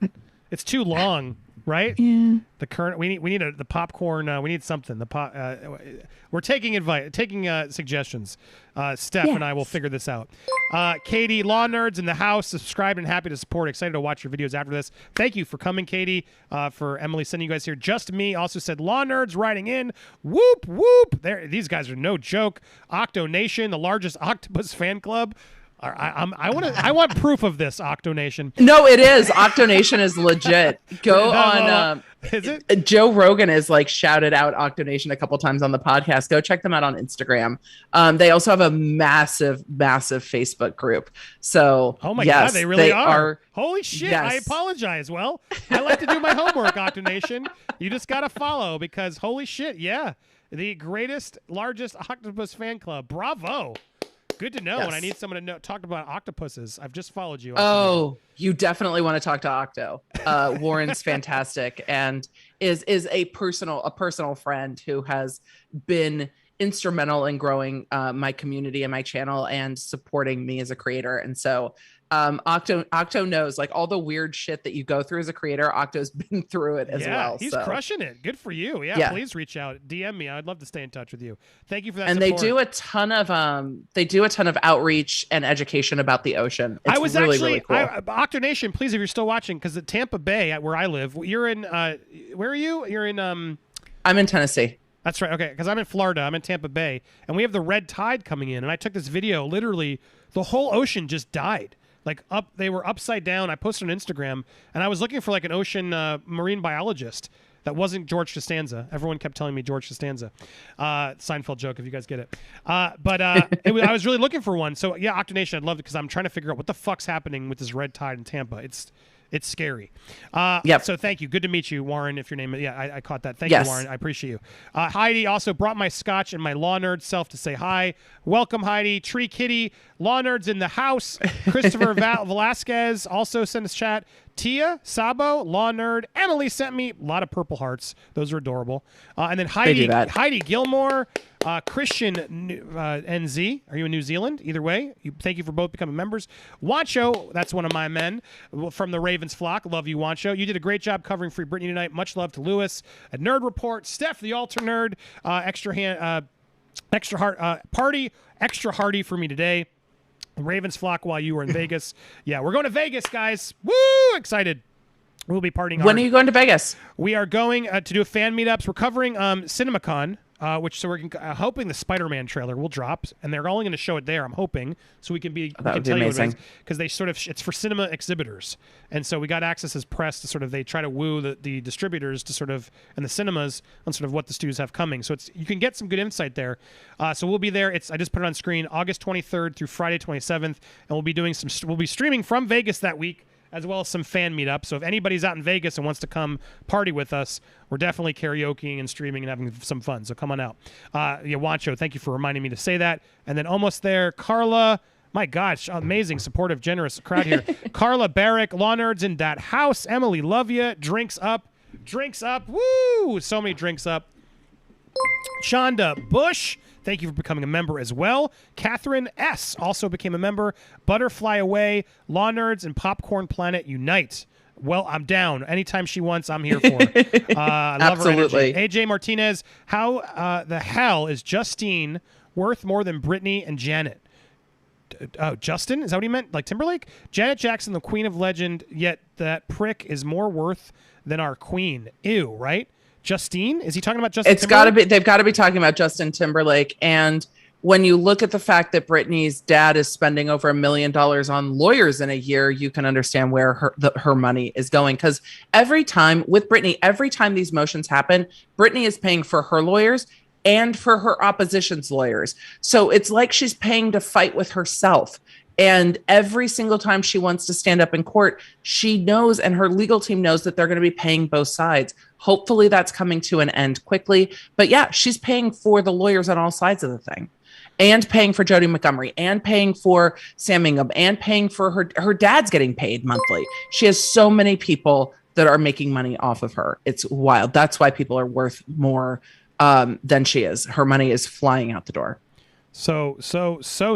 It's too long. right? Yeah. The current we need the popcorn. We need something. We're taking suggestions. Steph and I will figure this out. Katie, Law Nerds in the house, subscribed and happy to support. Excited to watch your videos after this. Thank you for coming, Katie. For Emily sending you guys here. Just Me also said Law Nerds writing in. Whoop whoop. These guys are no joke. Octo Nation, the largest octopus fan club. I want proof of this, Octo Nation. No, it is. Octo Nation is legit. Go on. Is it? Joe Rogan has like shouted out Octo Nation a couple times on the podcast. Go check them out on Instagram. They also have a massive Facebook group. So, oh my yes, God, they really are. Holy shit! Yes. I apologize. Well, I like to do my homework, Octo Nation. You just gotta follow because holy shit, yeah, the greatest, largest octopus fan club. Bravo. Good to know when I need someone to talk about octopuses. I've just followed you. Oh, you definitely want to talk to Octo. Warren's fantastic and is a personal friend who has been instrumental in growing my community and my channel and supporting me as a creator. And so Octo knows like all the weird shit that you go through as a creator. Octo's been through it as well. He's crushing it. Good for you. Yeah, please reach out, DM me. I'd love to stay in touch with you. Thank you for that. And support. they do a ton of outreach and education about the ocean. It's really cool. Octo Nation, please, if you're still watching, because at Tampa Bay, where I live, you're in. Where are you? You're in. I'm in Tennessee. That's right. Okay, because I'm in Florida. I'm in Tampa Bay, and we have the red tide coming in. And I took this video. Literally, the whole ocean just died. Like they were upside down. I posted on Instagram, and I was looking for like an ocean marine biologist that wasn't George Costanza. Everyone kept telling me George Costanza. Seinfeld joke, if you guys get it. I was really looking for one. So yeah, Octonation, I'd love it because I'm trying to figure out what the fuck's happening with this red tide in Tampa. It's scary. So thank you. Good to meet you, Warren, if your name is. Yeah, I caught that. Thank you, Warren. I appreciate you. Heidi also brought my scotch and my Law Nerd self to say hi. Welcome, Heidi. Tree Kitty. Law Nerds in the house. Christopher Velasquez also sent us chat. Tia, Sabo, Law Nerd. Emily sent me a lot of purple hearts. Those are adorable. And then Heidi Gilmore. Christian NZ, are you in New Zealand? Either way, thank you for both becoming members. Wancho, that's one of my men from the Ravens flock. Love you, Wancho. You did a great job covering Free Britney tonight. Much love to Lewis. A Nerd Report. Steph, the Alter Nerd. Extra hearty for me today. Ravens flock while you were in Vegas. Yeah, we're going to Vegas, guys. Woo! Excited. We'll be partying. When are you going to Vegas? We are going to do a fan meetups. We're covering CinemaCon. We're hoping the Spider-Man trailer will drop, and they're only going to show it there. I'm hoping, so we can tell you because they it's for cinema exhibitors, and so we got access as press to they try to woo the distributors to and the cinemas on what the studios have coming. So you can get some good insight there. So we'll be there. I just put it on screen, August 23rd through Friday 27th, and we'll be streaming from Vegas that week, as well as some fan meetups. So if anybody's out in Vegas and wants to come party with us, we're definitely karaokeing and streaming and having some fun. So come on out. Wancho, thank you for reminding me to say that. And then almost there, Carla. My gosh, amazing, supportive, generous crowd here. Carla Barrick, Law Nerds in that house. Emily, love you. Drinks up. Woo! So many drinks up. Shonda Bush, thank you for becoming a member as well. Catherine S. also became a member. Butterfly Away, Law Nerds, and Popcorn Planet Unite. Well, I'm down. Anytime she wants, I'm here for. I love her energy. AJ Martinez, how the hell is Justine worth more than Britney and Janet? Oh, Justin? Is that what he meant? Like Timberlake? Janet Jackson, the queen of legend, yet that prick is more worth than our queen. Ew, right? Justine? Is he talking about Justin Timberlake? They've got to be talking about Justin Timberlake. And when you look at the fact that Britney's dad is spending over $1 million on lawyers in a year, you can understand where her money is going. Because every time these motions happen, Britney is paying for her lawyers and for her opposition's lawyers. So it's like she's paying to fight with herself. And every single time she wants to stand up in court, she knows, and her legal team knows, that they're going to be paying both sides. Hopefully that's coming to an end quickly. But yeah, she's paying for the lawyers on all sides of the thing, and paying for Jodie Montgomery, and paying for Sam Ingham, and paying for her dad's getting paid monthly. She has so many people that are making money off of her. It's wild. That's why people are worth more than she is. Her money is flying out the door. So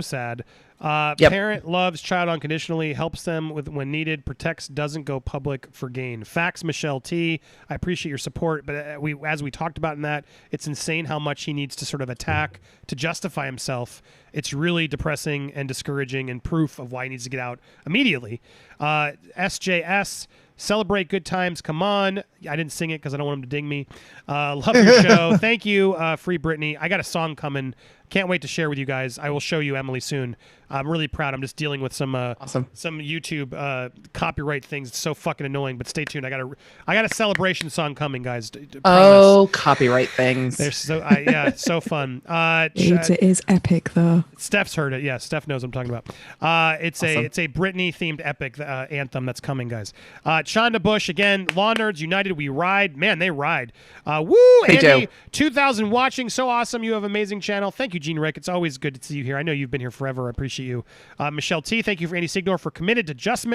sad. Parent loves child unconditionally, helps them with when needed, protects, doesn't go public for gain. Facts, Michelle T. I appreciate your support, but as we talked about in that, it's insane how much he needs to sort of attack to justify himself. It's really depressing and discouraging and proof of why he needs to get out immediately. SJS. Celebrate good times. Come on. I didn't sing it because I don't want him to ding me. Love your show. Thank you, Free Britney. I got a song coming. Can't wait to share with you guys. I will show you, Emily, soon. I'm really proud. I'm just dealing with some some YouTube copyright things. It's so fucking annoying, but stay tuned. I got a celebration song coming, guys. Oh, copyright things. They're it's so fun. It is epic, though. Steph's heard it. Yeah, Steph knows what I'm talking about. It's a Britney themed epic anthem that's coming, guys. Shonda Bush again. Law Nerds United, we ride. Man, they ride. Woo! They Andy, do. 2,000 watching. So awesome. You have an amazing channel. Thank you, Gene Rick. It's always good to see you here. I know you've been here forever. I appreciate you. Michelle T. Thank you for Andy Signore for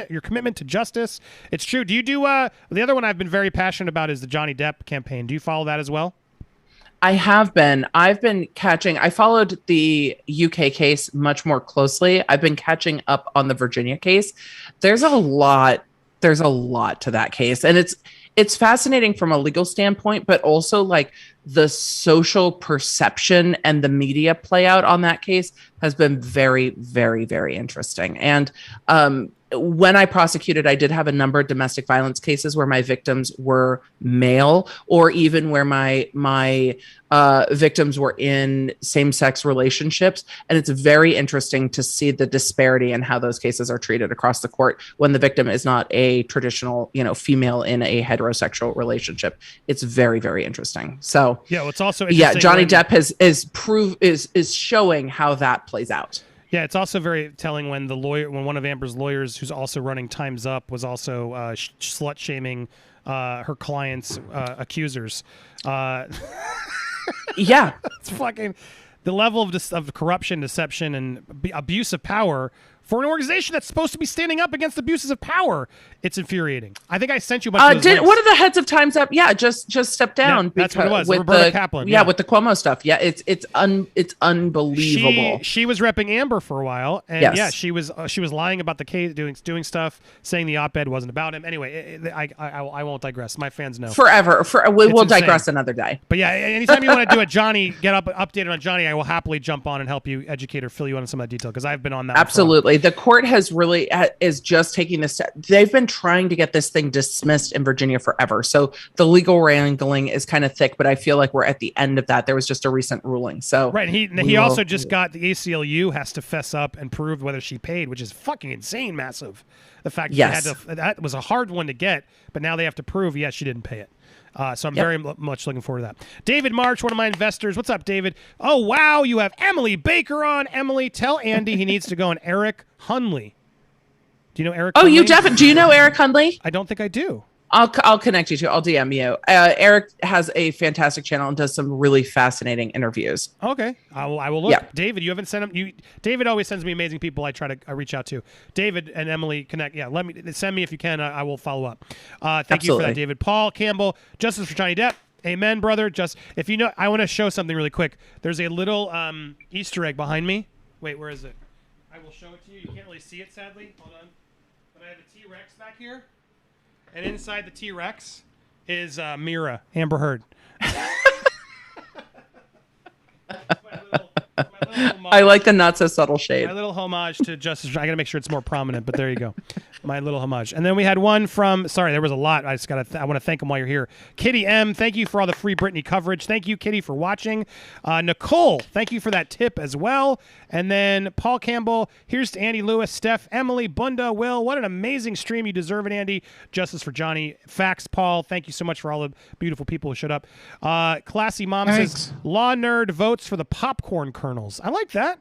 your commitment to justice. It's true. Do you do the other one I've been very passionate about is the Johnny Depp campaign. Do you follow that as well? I have been. I've been catching. I followed the UK case much more closely. I've been catching up on the Virginia case. There's a lot to that case, and it's fascinating from a legal standpoint, but also like the social perception and the media play out on that case has been very, very, very interesting. And when I prosecuted, I did have a number of domestic violence cases where my victims were male, or even where my victims were in same-sex relationships. And it's very interesting to see the disparity in how those cases are treated across the court when the victim is not a traditional, female in a heterosexual relationship. It's very, very interesting. So yeah, well, it's also Johnny Depp is showing how that plays out. Yeah, it's also very telling when when one of Amber's lawyers, who's also running Time's Up, was also slut shaming her clients' accusers. Yeah, it's fucking the level of corruption, deception, and abuse of power for an organization that's supposed to be standing up against abuses of power. It's infuriating. I think I sent you a bunch of those links. One of the heads of Time's Up, just stepped down. Yeah, that's what it was. With Roberta Kaplan. Yeah, with the Cuomo stuff. Yeah, it's unbelievable. She was repping Amber for a while, and yes. she was lying about the case, doing stuff, saying the op-ed wasn't about him. Anyway, I won't digress. My fans know forever. We'll digress another day. But yeah, anytime you want to do it, Johnny, get updated on Johnny. I will happily jump on and help you educate or fill you in on some of that detail because I've been on that. Absolutely. The court has really is just taking this step. They've been trying to get this thing dismissed in Virginia forever. So the legal wrangling is kind of thick, but I feel like we're at the end of that. There was just a recent ruling. So right. He also just got the ACLU has to fess up and prove whether she paid, which is fucking insane, massive. The fact that was a hard one to get, but now they have to prove, yes, she didn't pay it. So I'm very much looking forward to that. David March, one of my investors. What's up, David? Oh, wow. You have Emily Baker on. Emily, tell Andy he needs to go on Eric Hunley. Do you know Eric Hunley? Oh, you definitely. Do you know Eric Hunley? I don't think I do. I'll connect you to. I'll DM you. Eric has a fantastic channel and does some really fascinating interviews. Okay, I will look. Yeah. David, you haven't sent him. David always sends me amazing people. I reach out to. David and Emily connect. Yeah, send me if you can. I will follow up. Thank you for that, David. Paul Campbell, Justice for Johnny Depp. Amen, brother. If you know, I want to show something really quick. There's a little Easter egg behind me. Wait, where is it? I will show it to you. You can't really see it, sadly. Hold on. But I have a T-Rex back here. And inside the T-Rex is Mira, Amber Heard. I like the not so subtle shade. My little homage to Justice. I got to make sure it's more prominent, but there you go. My little homage. And then we had one from, sorry, there was a lot. I want to thank him while you're here. Kitty M, thank you for all the Free Britney coverage. Thank you, Kitty, for watching. Nicole, thank you for that tip as well. And then Paul Campbell, here's to Andy Lewis, Steph, Emily, Bunda, Will. What an amazing stream. You deserve it, Andy. Justice for Johnny. Facts, Paul. Thank you so much for all the beautiful people who showed up. Classy Mom says, Law Nerd votes for the popcorn kernels. I like that.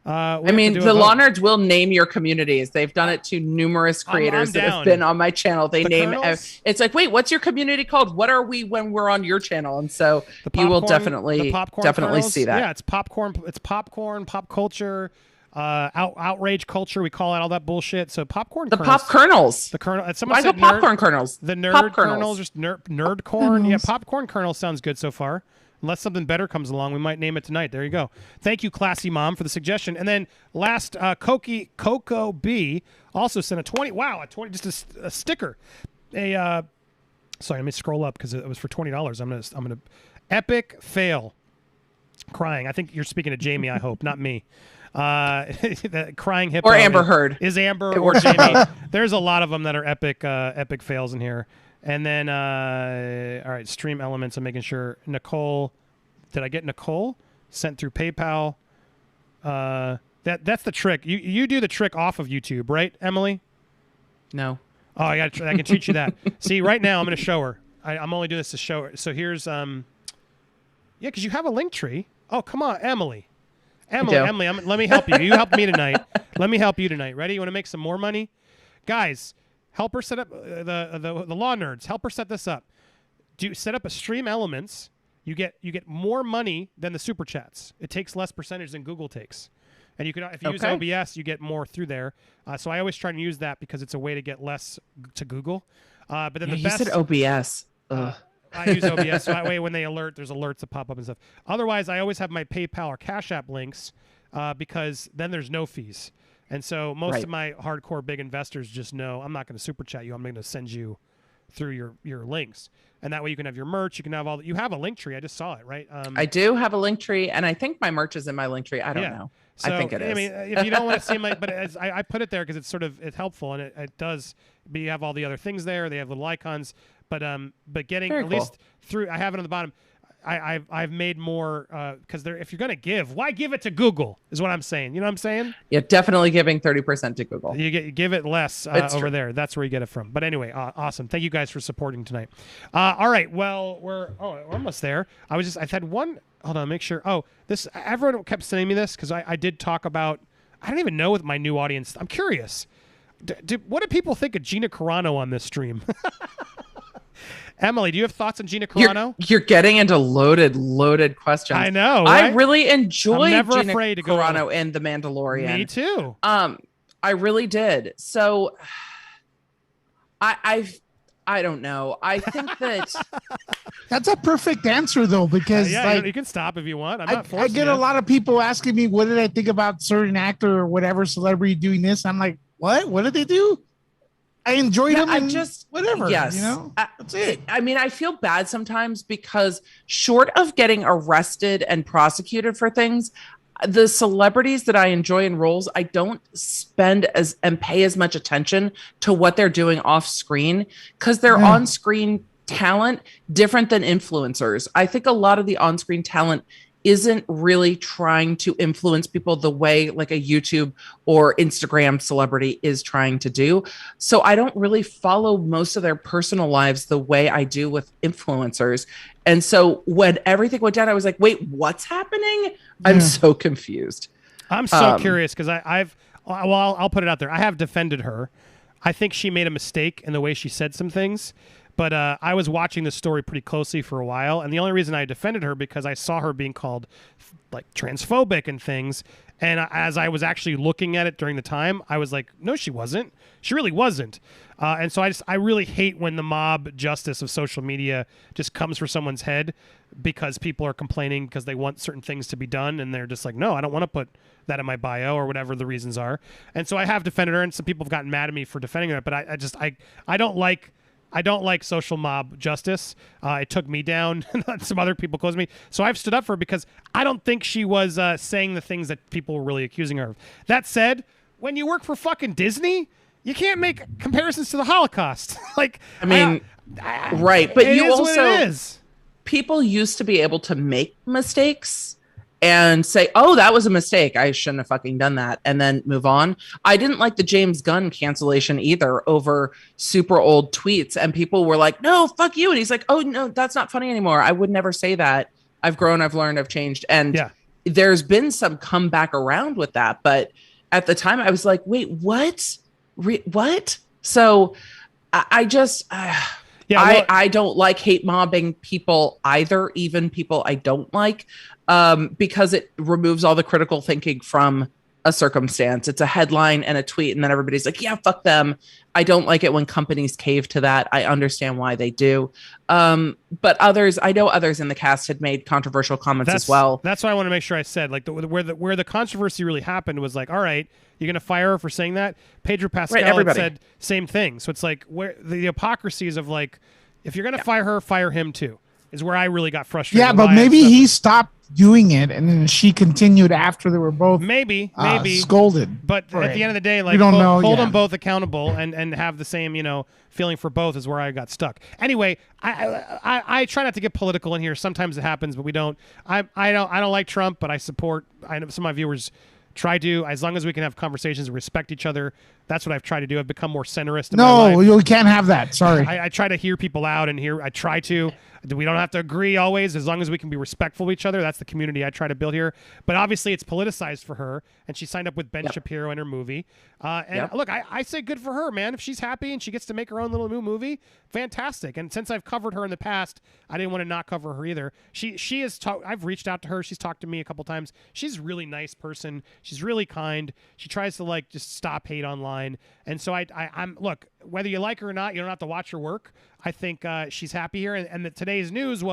I mean, the Law Nerds will name your communities. They've done it to numerous creators that have been on my channel. They name it's like, wait, what's your community called? What are we when we're on your channel? And so you will definitely see that. Yeah, it's popcorn. It's popcorn, pop culture, outrage culture. We call it all that bullshit. So popcorn. The pop kernels. The kernel. Why go popcorn kernels? The nerd kernels. Just nerd corn. Yeah, popcorn kernels sounds good so far. Unless something better comes along, we might name it tonight. There you go. Thank you, Classy Mom, for the suggestion. And then last, Coco B also sent a 20. Wow, just a sticker. Sorry, let me scroll up because it was for $20. I'm gonna epic fail. Crying. I think you're speaking to Jamie. I hope, not me. The crying hippo or Amber Heard is Amber or Jamie. There's a lot of them that are epic fails in here. And then, all right, stream elements. I'm making sure. Nicole, did I get Nicole? Sent through PayPal. That's the trick. You do the trick off of YouTube, right, Emily? No. Oh, I can teach you that. See, right now I'm going to show her. I'm only doing this to show her. So here's yeah, because you have a link tree. Oh, come on, Emily. Emily, let me help you. You help me tonight. Let me help you tonight. Ready? You want to make some more money, guys? Help her set up the law nerds. Help her set this up. Set up a stream elements. You get more money than the super chats. It takes less percentage than Google takes, and you can if you use OBS, you get more through there. So I always try to use that because it's a way to get less to Google. But then the best. You said OBS. I use OBS, so that way when they there's alerts that pop up and stuff. Otherwise, I always have my PayPal or Cash App links because then there's no fees. And so most of my hardcore big investors just know I'm not going to super chat you. I'm going to send you through your links. And that way you can have your merch. You can have you have a link tree. I just saw it, right? I do have a link tree, and I think my merch is in my link tree. I don't know. So, I think it is. I mean, if you don't want to see my, but I put it there because it's helpful and it does. But you have all the other things there. They have little icons. But getting Very at cool. least through, I have it on the bottom. I've made more because if you're gonna give, why give it to Google? Is what I'm saying. You know what I'm saying? Yeah, defin're giving 30% to Google. You give it less over there. That's where you get it from. But anyway, awesome. Thank you guys for supporting tonight. All right. Well, we're almost there. I've had one. Hold on, make sure. Oh, this everyone kept sending me this because I did talk about. I don't even know with my new audience. I'm curious. What do people think of Gina Carano on this stream? Emily, do you have thoughts on Gina Carano? You're getting into loaded questions. I know. Right? I really enjoyed Gina afraid to Carano in The Mandalorian. Me too. I really did. So I don't know. I think that that's a perfect answer though, because you can stop if you want. I'm not forcing I get you. a lot of people asking me what did I think about certain actor or whatever celebrity doing this. I'm like, what? What did they do? I enjoyed them. I just whatever. Yes, you know, that's it. I mean, I feel bad sometimes because short of getting arrested and prosecuted for things, the celebrities that I enjoy in roles, I don't spend and pay as much attention to what they're doing off screen because they're on screen talent different than influencers. I think a lot of the on screen talent isn't really trying to influence people the way like a YouTube or Instagram celebrity is trying to do. So I don't really follow most of their personal lives the way I do with influencers. And so when everything went down, I was like, wait, what's happening? I'm so confused. I'm so curious because I'll put it out there. I have defended her. I think she made a mistake in the way she said some things. But I was watching this story pretty closely for a while, and the only reason I defended her because I saw her being called like transphobic and things. And as I was actually looking at it during the time, I was like, no, she wasn't. She really wasn't. And so I really hate when the mob justice of social media just comes for someone's head because people are complaining because they want certain things to be done, and they're just like, no, I don't want to put that in my bio or whatever the reasons are. And so I have defended her, and some people have gotten mad at me for defending her, but I don't like social mob justice. It took me down. Some other people close me. So I've stood up for her because I don't think she was saying the things that people were really accusing her of. That said, when you work for fucking Disney, you can't make comparisons to the Holocaust. Like, I mean, right. But you also, people used to be able to make mistakes and say, oh, that was a mistake. I shouldn't have fucking done that. And then move on. I didn't like the James Gunn cancellation either over super old tweets. And people were like, no, fuck you. And he's like, oh, no, that's not funny anymore. I would never say that. I've grown, I've learned, I've changed. And there's been some comeback around with that. But at the time I was like, wait, what? What? So I just... I don't like hate mobbing people either, even people I don't like, because it removes all the critical thinking from a circumstance. It's a headline and a tweet, and then everybody's like, yeah, fuck them. I don't like it when companies cave to that. I understand why they do. But I know others in the cast had made controversial comments as well. That's what I want to make sure I said. Like where the controversy really happened was like, all right, you're going to fire her for saying that? Pedro Pascal had said same thing. So it's like where the hypocrisies of like, if you're going to fire her, fire him too, is where I really got frustrated. Yeah, but maybe he stopped doing it and then she continued after they were both maybe scolded. But at the end of the day, like we don't know, hold them both accountable and have the same, feeling for both is where I got stuck. Anyway, I try not to get political in here. Sometimes it happens, but we don't. I don't like Trump, but I support. I know some of my viewers try to, as long as we can have conversations and respect each other. That's what I've tried to do. I've become more centrist in my life. No, you can't have that. Sorry. I try to hear people out and I try to. We don't have to agree always, as long as we can be respectful of each other. That's the community I try to build here. But obviously, it's politicized for her, and she signed up with Ben Shapiro in her movie. Look, I say good for her, man. If she's happy and she gets to make her own little new movie, fantastic. And since I've covered her in the past, I didn't want to not cover her either. She is. I've reached out to her. She's talked to me a couple times. She's a really nice person. She's really kind. She tries to just stop hate online. And so I'm look, whether you like her or not, you don't have to watch her work. I think she's happy here. And today's news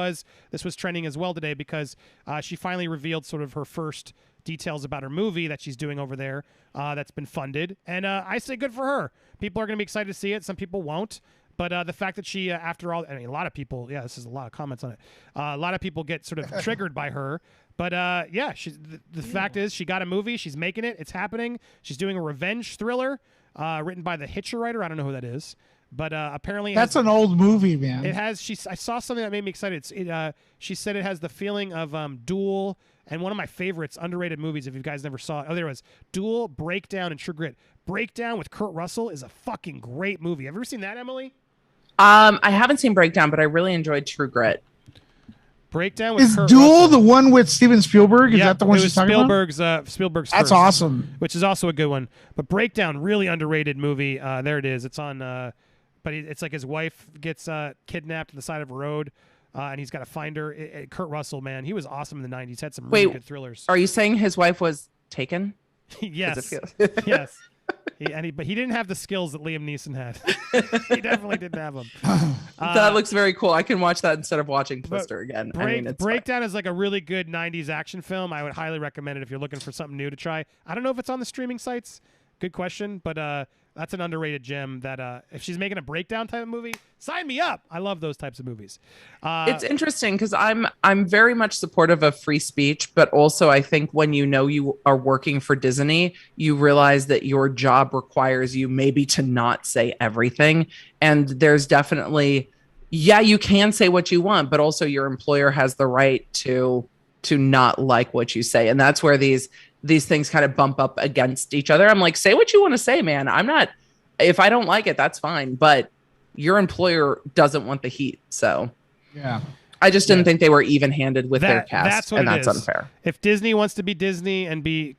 this was trending as well today because she finally revealed sort of her first details about her movie that she's doing over there that's been funded. And I say good for her. People are going to be excited to see it. Some people won't. But the fact that she, after all, a lot of people, this is a lot of comments on it. A lot of people get sort of triggered by her. But the fact is she got a movie. She's making it. It's happening. She's doing a revenge thriller written by the Hitcher writer. I don't know who that is. But apparently that's an old movie, man. It has. I saw something that made me excited. She said it has the feeling of Duel and one of my favorites, underrated movies. If you guys never saw it, there was Duel, Breakdown, and True Grit. Breakdown with Kurt Russell is a fucking great movie. Have you ever seen that, Emily? I haven't seen Breakdown, but I really enjoyed True Grit. Breakdown with Kurt Duel Russell. The one with Steven Spielberg? Is that the one she's talking Spielberg's That's first, awesome. Which is also a good one. But Breakdown, really underrated movie. There it is. It's on. But it's like his wife gets kidnapped to the side of a road, and he's got to find her. Kurt Russell, man, he was awesome in the 90s. Had some really good thrillers. Are you saying his wife was taken? Yes. Yes. But he didn't have the skills that Liam Neeson had. He definitely didn't have them. That looks very cool. I can watch that instead of watching Twister again. Breakdown is like a really good 90s action film. I would highly recommend it if you're looking for something new to try. I don't know if it's on the streaming sites. Good question, but that's an underrated gem that if she's making a Breakdown type of movie, sign me up. I love those types of movies. It's interesting because I'm very much supportive of free speech, but also I think when you are working for Disney, you realize that your job requires you maybe to not say everything. And there's definitely, you can say what you want, but also your employer has the right to not like what you say. And that's where these things kind of bump up against each other. I'm like, say what you want to say, man. If I don't like it, that's fine. But your employer doesn't want the heat. So yeah, I just didn't think they were even handed with their cast. That's unfair. If Disney wants to be Disney and be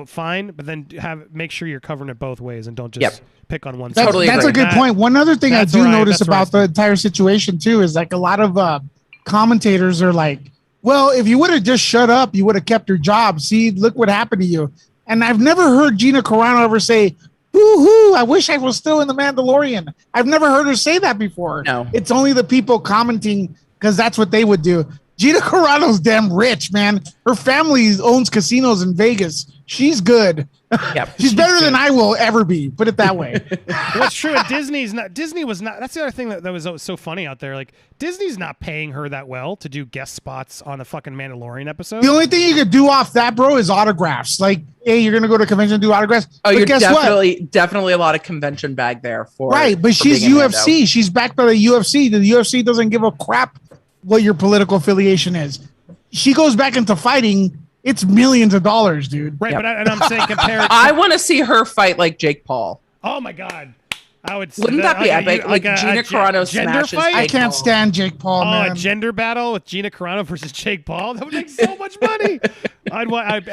fine, but then make sure you're covering it both ways and don't just pick on one side. That's a good point. One other thing I do notice about the entire situation too, is like a lot of commentators are like, well, if you would have just shut up, you would have kept your job. See, look what happened to you. And I've never heard Gina Carano ever say, boo-hoo, I wish I was still in The Mandalorian. I've never heard her say that before. No. It's only the people commenting because that's what they would do. Gina Carano's damn rich, man. Her family owns casinos in Vegas. She's good. Yep. She's better than I will ever be. Put it that way. What's true, Disney was not. That's the other thing that was so funny out there. Like, Disney's not paying her that well to do guest spots on a fucking Mandalorian episode. The only thing you could do off that, bro, is autographs. Like, hey, you're gonna go to a convention and do autographs. Oh, you're definitely a lot of convention bag there for right. But she's UFC. She's backed by the UFC. The UFC doesn't give a crap what your political affiliation is. She goes back into fighting. It's millions of dollars, dude. Right, but I'm saying compared. I want to see her fight like Jake Paul. Oh my god, I would. Wouldn't that be epic? Like Gina Carano smashes fight? I can't stand Jake Paul. Man. A gender battle with Gina Carano versus Jake Paul. That would make so much money.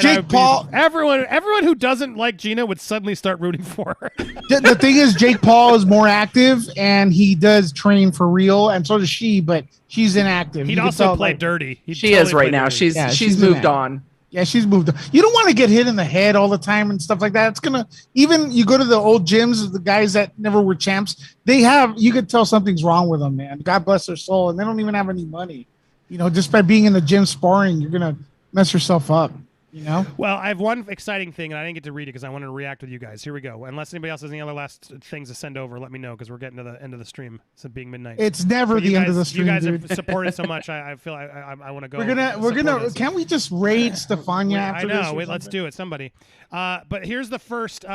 Jake Paul. Everyone who doesn't like Gina would suddenly start rooting for her. The thing is, Jake Paul is more active and he does train for real, and so does she. But she's inactive. He'd also play dirty. She is right now. She's moved on. Yeah, she's moved. You don't want to get hit in the head all the time and stuff like that. It's gonna even you go to the old gyms, the guys that never were champs. You could tell something's wrong with them, man. God bless their soul, and they don't even have any money. You know, just by being in the gym sparring, you're gonna mess yourself up. You know. Well, I have one exciting thing, and I didn't get to read it because I wanted to react with you guys. Here we go. Unless anybody else has any other last things to send over, let me know because we're getting to the end of the stream. It's being midnight. It's never the end of the stream. You guys dude. have supported so much. I feel I want to go. We're gonna. Can't we just raid Stefania after this? I know. Wait, let's do it. Somebody. But here's the first.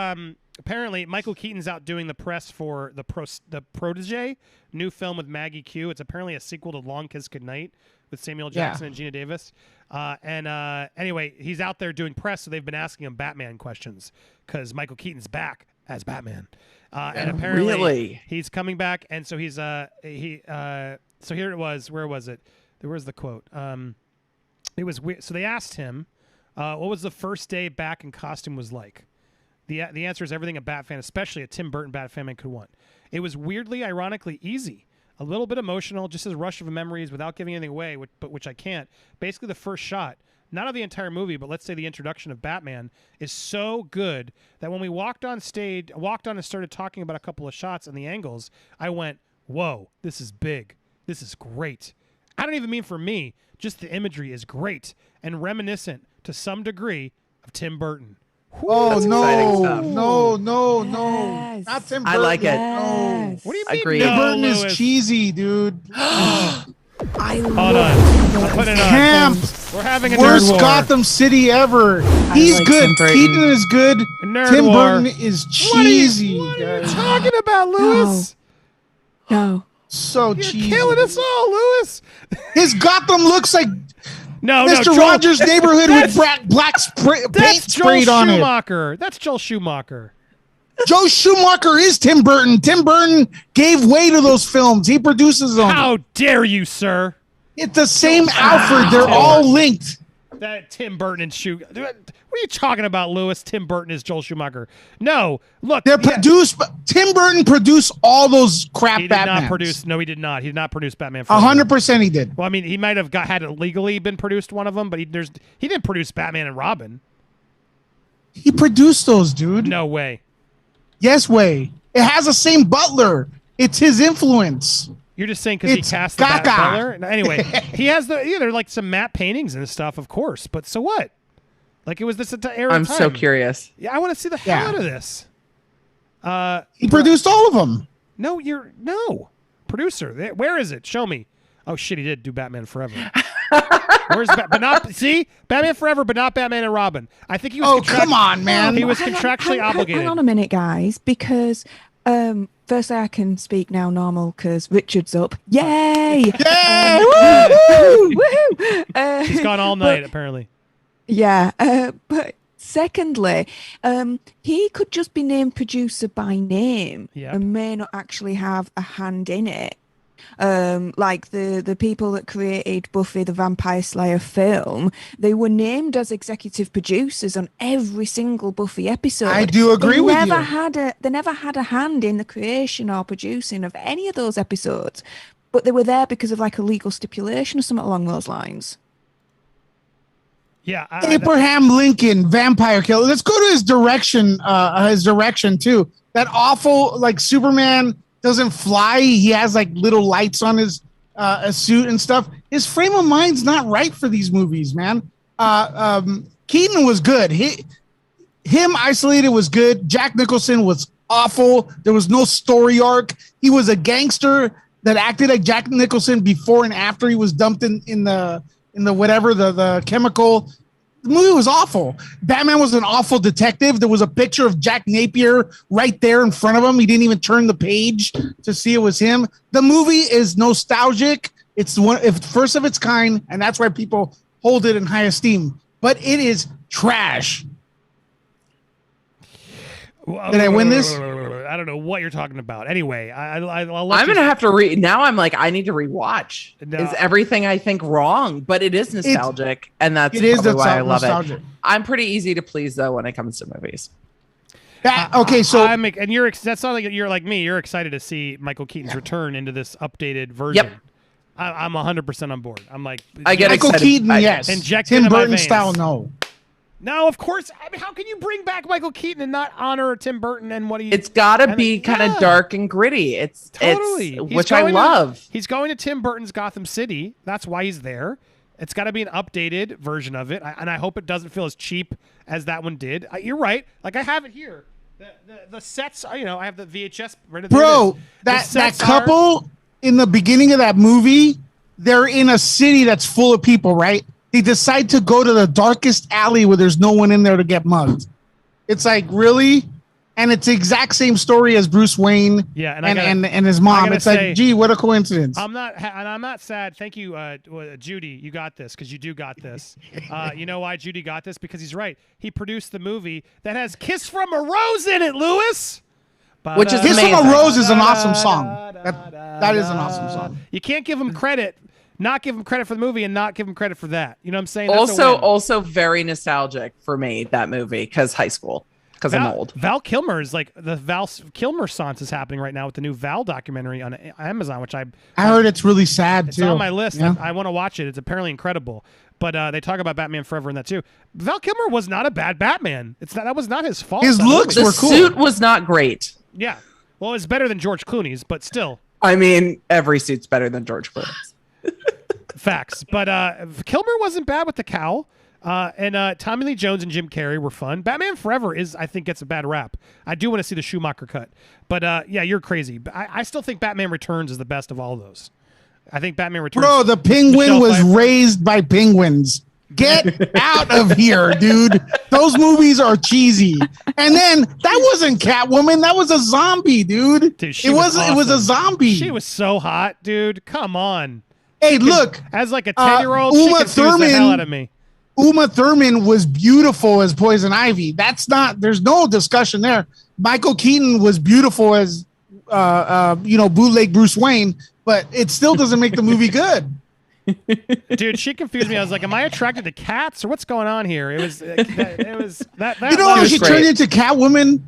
Apparently, Michael Keaton's out doing the press for the Protégé new film with Maggie Q. It's apparently a sequel to Long Kiss Goodnight with Samuel Jackson and Gina Davis. Anyway, he's out there doing press, so they've been asking him Batman questions because Michael Keaton's back as Batman. And apparently he's coming back, and so he's so here it was. Where was it? Where's the quote? It was weird. So they asked him, what was the first day back in costume was like? The answer is everything a Bat fan, especially a Tim Burton Bat fan, could want. It was weirdly, ironically easy. A little bit emotional, just as a rush of memories without giving anything away, which I can't. Basically, the first shot, not of the entire movie, but let's say the introduction of Batman, is so good that when we walked on and started talking about a couple of shots and the angles, I went, whoa, this is big. This is great. I don't even mean for me. Just the imagery is great and reminiscent to some degree of Tim Burton. Oh, no, Yes. not Tim Burton. I like it. Yes. What do you mean? Agreed. Tim Burton Lewis? is cheesy, dude. I Hold love on. I'll put it on. Camp. We're having a Worst nerd war. Gotham City ever. He's like good. Tim Burton. Keaton is good. Nerd Tim war. Burton is cheesy. What are you guys. talking about, Lewis? No. So You're cheesy. killing us all, Lewis. His Gotham looks like No, Mr. Joel, Rogers' Neighborhood with black paint That's Joel sprayed on it. Schumacher. That's Joel Schumacher. Joe Schumacher is Tim Burton. Tim Burton gave way to those films. He produces them. How dare you, sir? It's the same Alfred. They're all linked. That Tim Burton and What are you talking about, Lewis? Tim Burton is Joel Schumacher. No, look. They're produced. Tim Burton produced all those crap He did Batmans. not produce. No, he did not. He did not produce Batman Forever. 100% he did. Well, I mean, he might have had it legally been produced one of them, but he didn't produce Batman and Robin. He produced those, dude. No way. Yes way. It has the same butler. It's his influence. You're just saying because he It's cast the Bat Gaga. Butler? No, anyway, he has there are like some matte paintings and stuff, of course. But so what? Like it was this era. I'm of time. so curious. Yeah, I want to see the hell Yeah. out of this. He produced all of them. No producer. Where is it? Show me. Oh shit, he did do Batman Forever. Where's but not see Batman Forever, but not Batman and Robin. I think he was. Oh, come on, man. He was Hang on, contractually obligated. Hang on a minute, guys, because firstly, I can speak now normal because Richard's up. Yay! Yay! Woo! Woohoo! He's gone all night, apparently. Yeah, but secondly, he could just be named producer by name Yep. and may not actually have a hand in it. Like the people that created Buffy the Vampire Slayer film, they were named as executive producers on every single Buffy episode. I do agree with you. They never had a hand in the creation or producing of any of those episodes, but they were there because of like a legal stipulation or something along those lines. Yeah, Abraham Lincoln, Vampire Killer. Let's go to his direction. Too. That awful, like Superman doesn't fly. He has like little lights on his suit and stuff. His frame of mind's not right for these movies, man. Keaton was good. Him isolated was good. Jack Nicholson was awful. There was no story arc. He was a gangster that acted like Jack Nicholson before and after he was dumped in the whatever the chemical. The movie was awful. Batman was an awful detective. There was a picture of Jack Napier right there in front of him. He didn't even turn the page to see it was him. The movie is nostalgic. It's first of its kind, and that's why people hold it in high esteem. But it is trash. Did I win this? I don't know what you're talking about. Anyway, I'll let I'm you- gonna have to read now. I'm like, I need to rewatch. No. Is everything I think wrong? But it is nostalgic, and that's It is probably why I love nostalgic. it. I'm pretty easy to please though when it comes to movies. Okay, so and you're that's not like you're like me. You're excited to see Michael Keaton's return into this updated version. Yep. I'm 100% on board. I'm like, I get Michael excited. Keaton, yes. Inject Tim into my Burton veins. style, no. No, of course. I mean, how can you bring back Michael Keaton and not honor Tim Burton and what he? It's got to be kind of dark and gritty. It's totally, which I love. He's going to Tim Burton's Gotham City. That's why he's there. It's got to be an updated version of it, and I hope it doesn't feel as cheap as that one did. You're right. Like I have it here. The sets. I have the VHS. Bro, that couple in the beginning of that movie, they're in a city that's full of people, right? They decide to go to the darkest alley where there's no one in there to get mugged. It's like, really? And it's the exact same story as Bruce Wayne and his mom. It's like, gee, what a coincidence. I'm not sad. Thank you, Judy. You got this because you do got this. You know why Judy got this? Because he's right. He produced the movie that has Kiss from a Rose in it, Lewis. Which is Kiss from a Rose is an awesome song. That is an awesome song. You can't give him credit. Not give him credit for the movie and not give him credit for that. You know what I'm saying? Also very nostalgic for me, that movie, because high school, because I'm old. Val Kilmer is like the Val Kilmer Sons is happening right now with the new Val documentary on Amazon, which I heard it's really sad too. It's on my list. Yeah. I want to watch it. It's apparently incredible. But they talk about Batman Forever in that too. Val Kilmer was not a bad Batman. That was not his fault. His looks were cool. The suit was not great. Yeah. Well, it's better than George Clooney's, but still. I mean, every suit's better than George Clooney's. Facts. But Kilmer wasn't bad with the cowl. And Tommy Lee Jones and Jim Carrey were fun. Batman Forever I think gets a bad rap. I do want to see the Schumacher cut. But yeah, you're crazy. I still think Batman Returns is the best of all those. I think Batman Returns. Bro, the penguin was raised by penguins. Get out of here, dude. Those movies are cheesy. And then that wasn't Catwoman. That was a zombie, dude. It was a zombie. She was so hot, dude. Come on. Hey, look. As like a 10-year-old, she confused the hell out of me. Uma Thurman was beautiful as Poison Ivy. There's no discussion there. Michael Keaton was beautiful as, bootleg Bruce Wayne, but it still doesn't make the movie good. Dude, she confused me. I was like, am I attracted to cats or what's going on here? It was that. You know how she turned into Catwoman?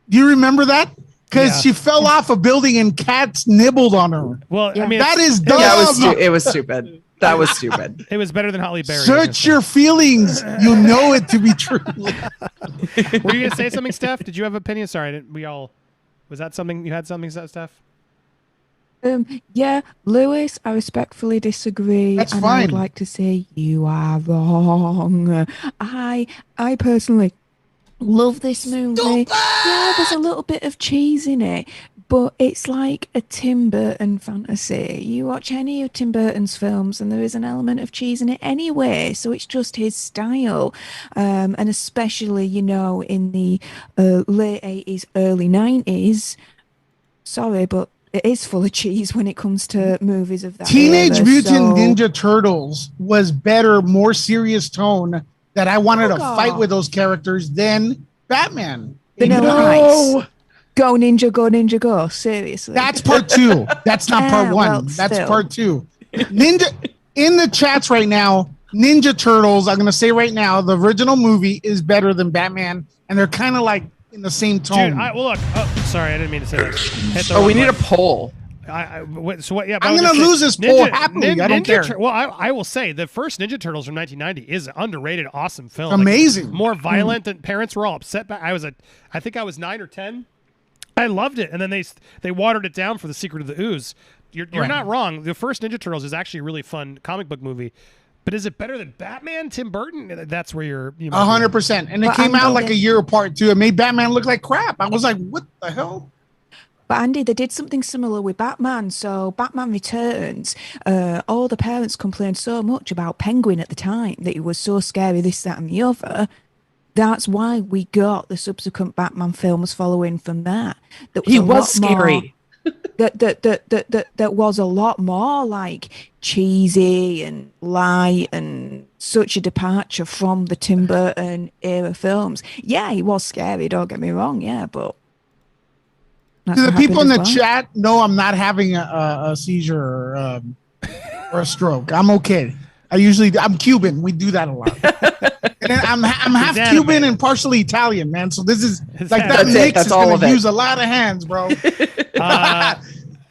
Do you remember that? Because she fell off a building and cats nibbled on her. Well, I mean, that is dumb. Yeah, it was stupid. That was stupid. It was better than Halle Berry. Search your feelings. You know it to be true. Were you going to say something, Steph? Did you have an opinion? Sorry, was that something you had something, Steph? Yeah, Lewis, I respectfully disagree. That's and fine. I would like to say you are wrong. I personally love this movie. Yeah, there's a little bit of cheese in it, but it's like a Tim Burton fantasy. You watch any of Tim Burton's films and there is an element of cheese in it anyway, so it's just his style. And especially, in the late 80s, early 90s, sorry, but it is full of cheese when it comes to movies of that Teenage era, Mutant Ninja Turtles was better, more serious tone that I wanted to fight with those characters than Batman. Nice. Go Ninja Go. Seriously. That's part 2. That's not part 1. Well, that's part 2. Ninja in the chats right now, Ninja Turtles, I'm going to say right now, the original movie is better than Batman, and they're kind of like in the same tone. Dude, look. Oh, sorry, I didn't mean to say that. We need a poll. So what? Yeah, I'm going to lose this poll happily. I don't care. Well, I will say the first Ninja Turtles from 1990 is an underrated, awesome film. Amazing. Like, more violent than parents were all upset by. I think I was 9 or 10. I loved it, and then they watered it down for The Secret of the Ooze. You're not wrong. The first Ninja Turtles is actually a really fun comic book movie. But is it better than Batman, Tim Burton? That's where you're 100%. And it came out like a year apart too. It made Batman look like crap. I was like, what the hell? But Andy, they did something similar with Batman. So Batman Returns, all the parents complained so much about Penguin at the time that he was so scary, this, that, and the other. That's why we got the subsequent Batman films following from that. He was scary. That was a lot more like cheesy and light and such a departure from the Tim Burton era films. Yeah, he was scary, don't get me wrong, but do the people in the chat know I'm not having a seizure or a stroke? I'm okay. I'm Cuban. We do that a lot. And then I'm half Cuban and partially Italian, man. So this is like that mix is going to use a lot of hands, bro.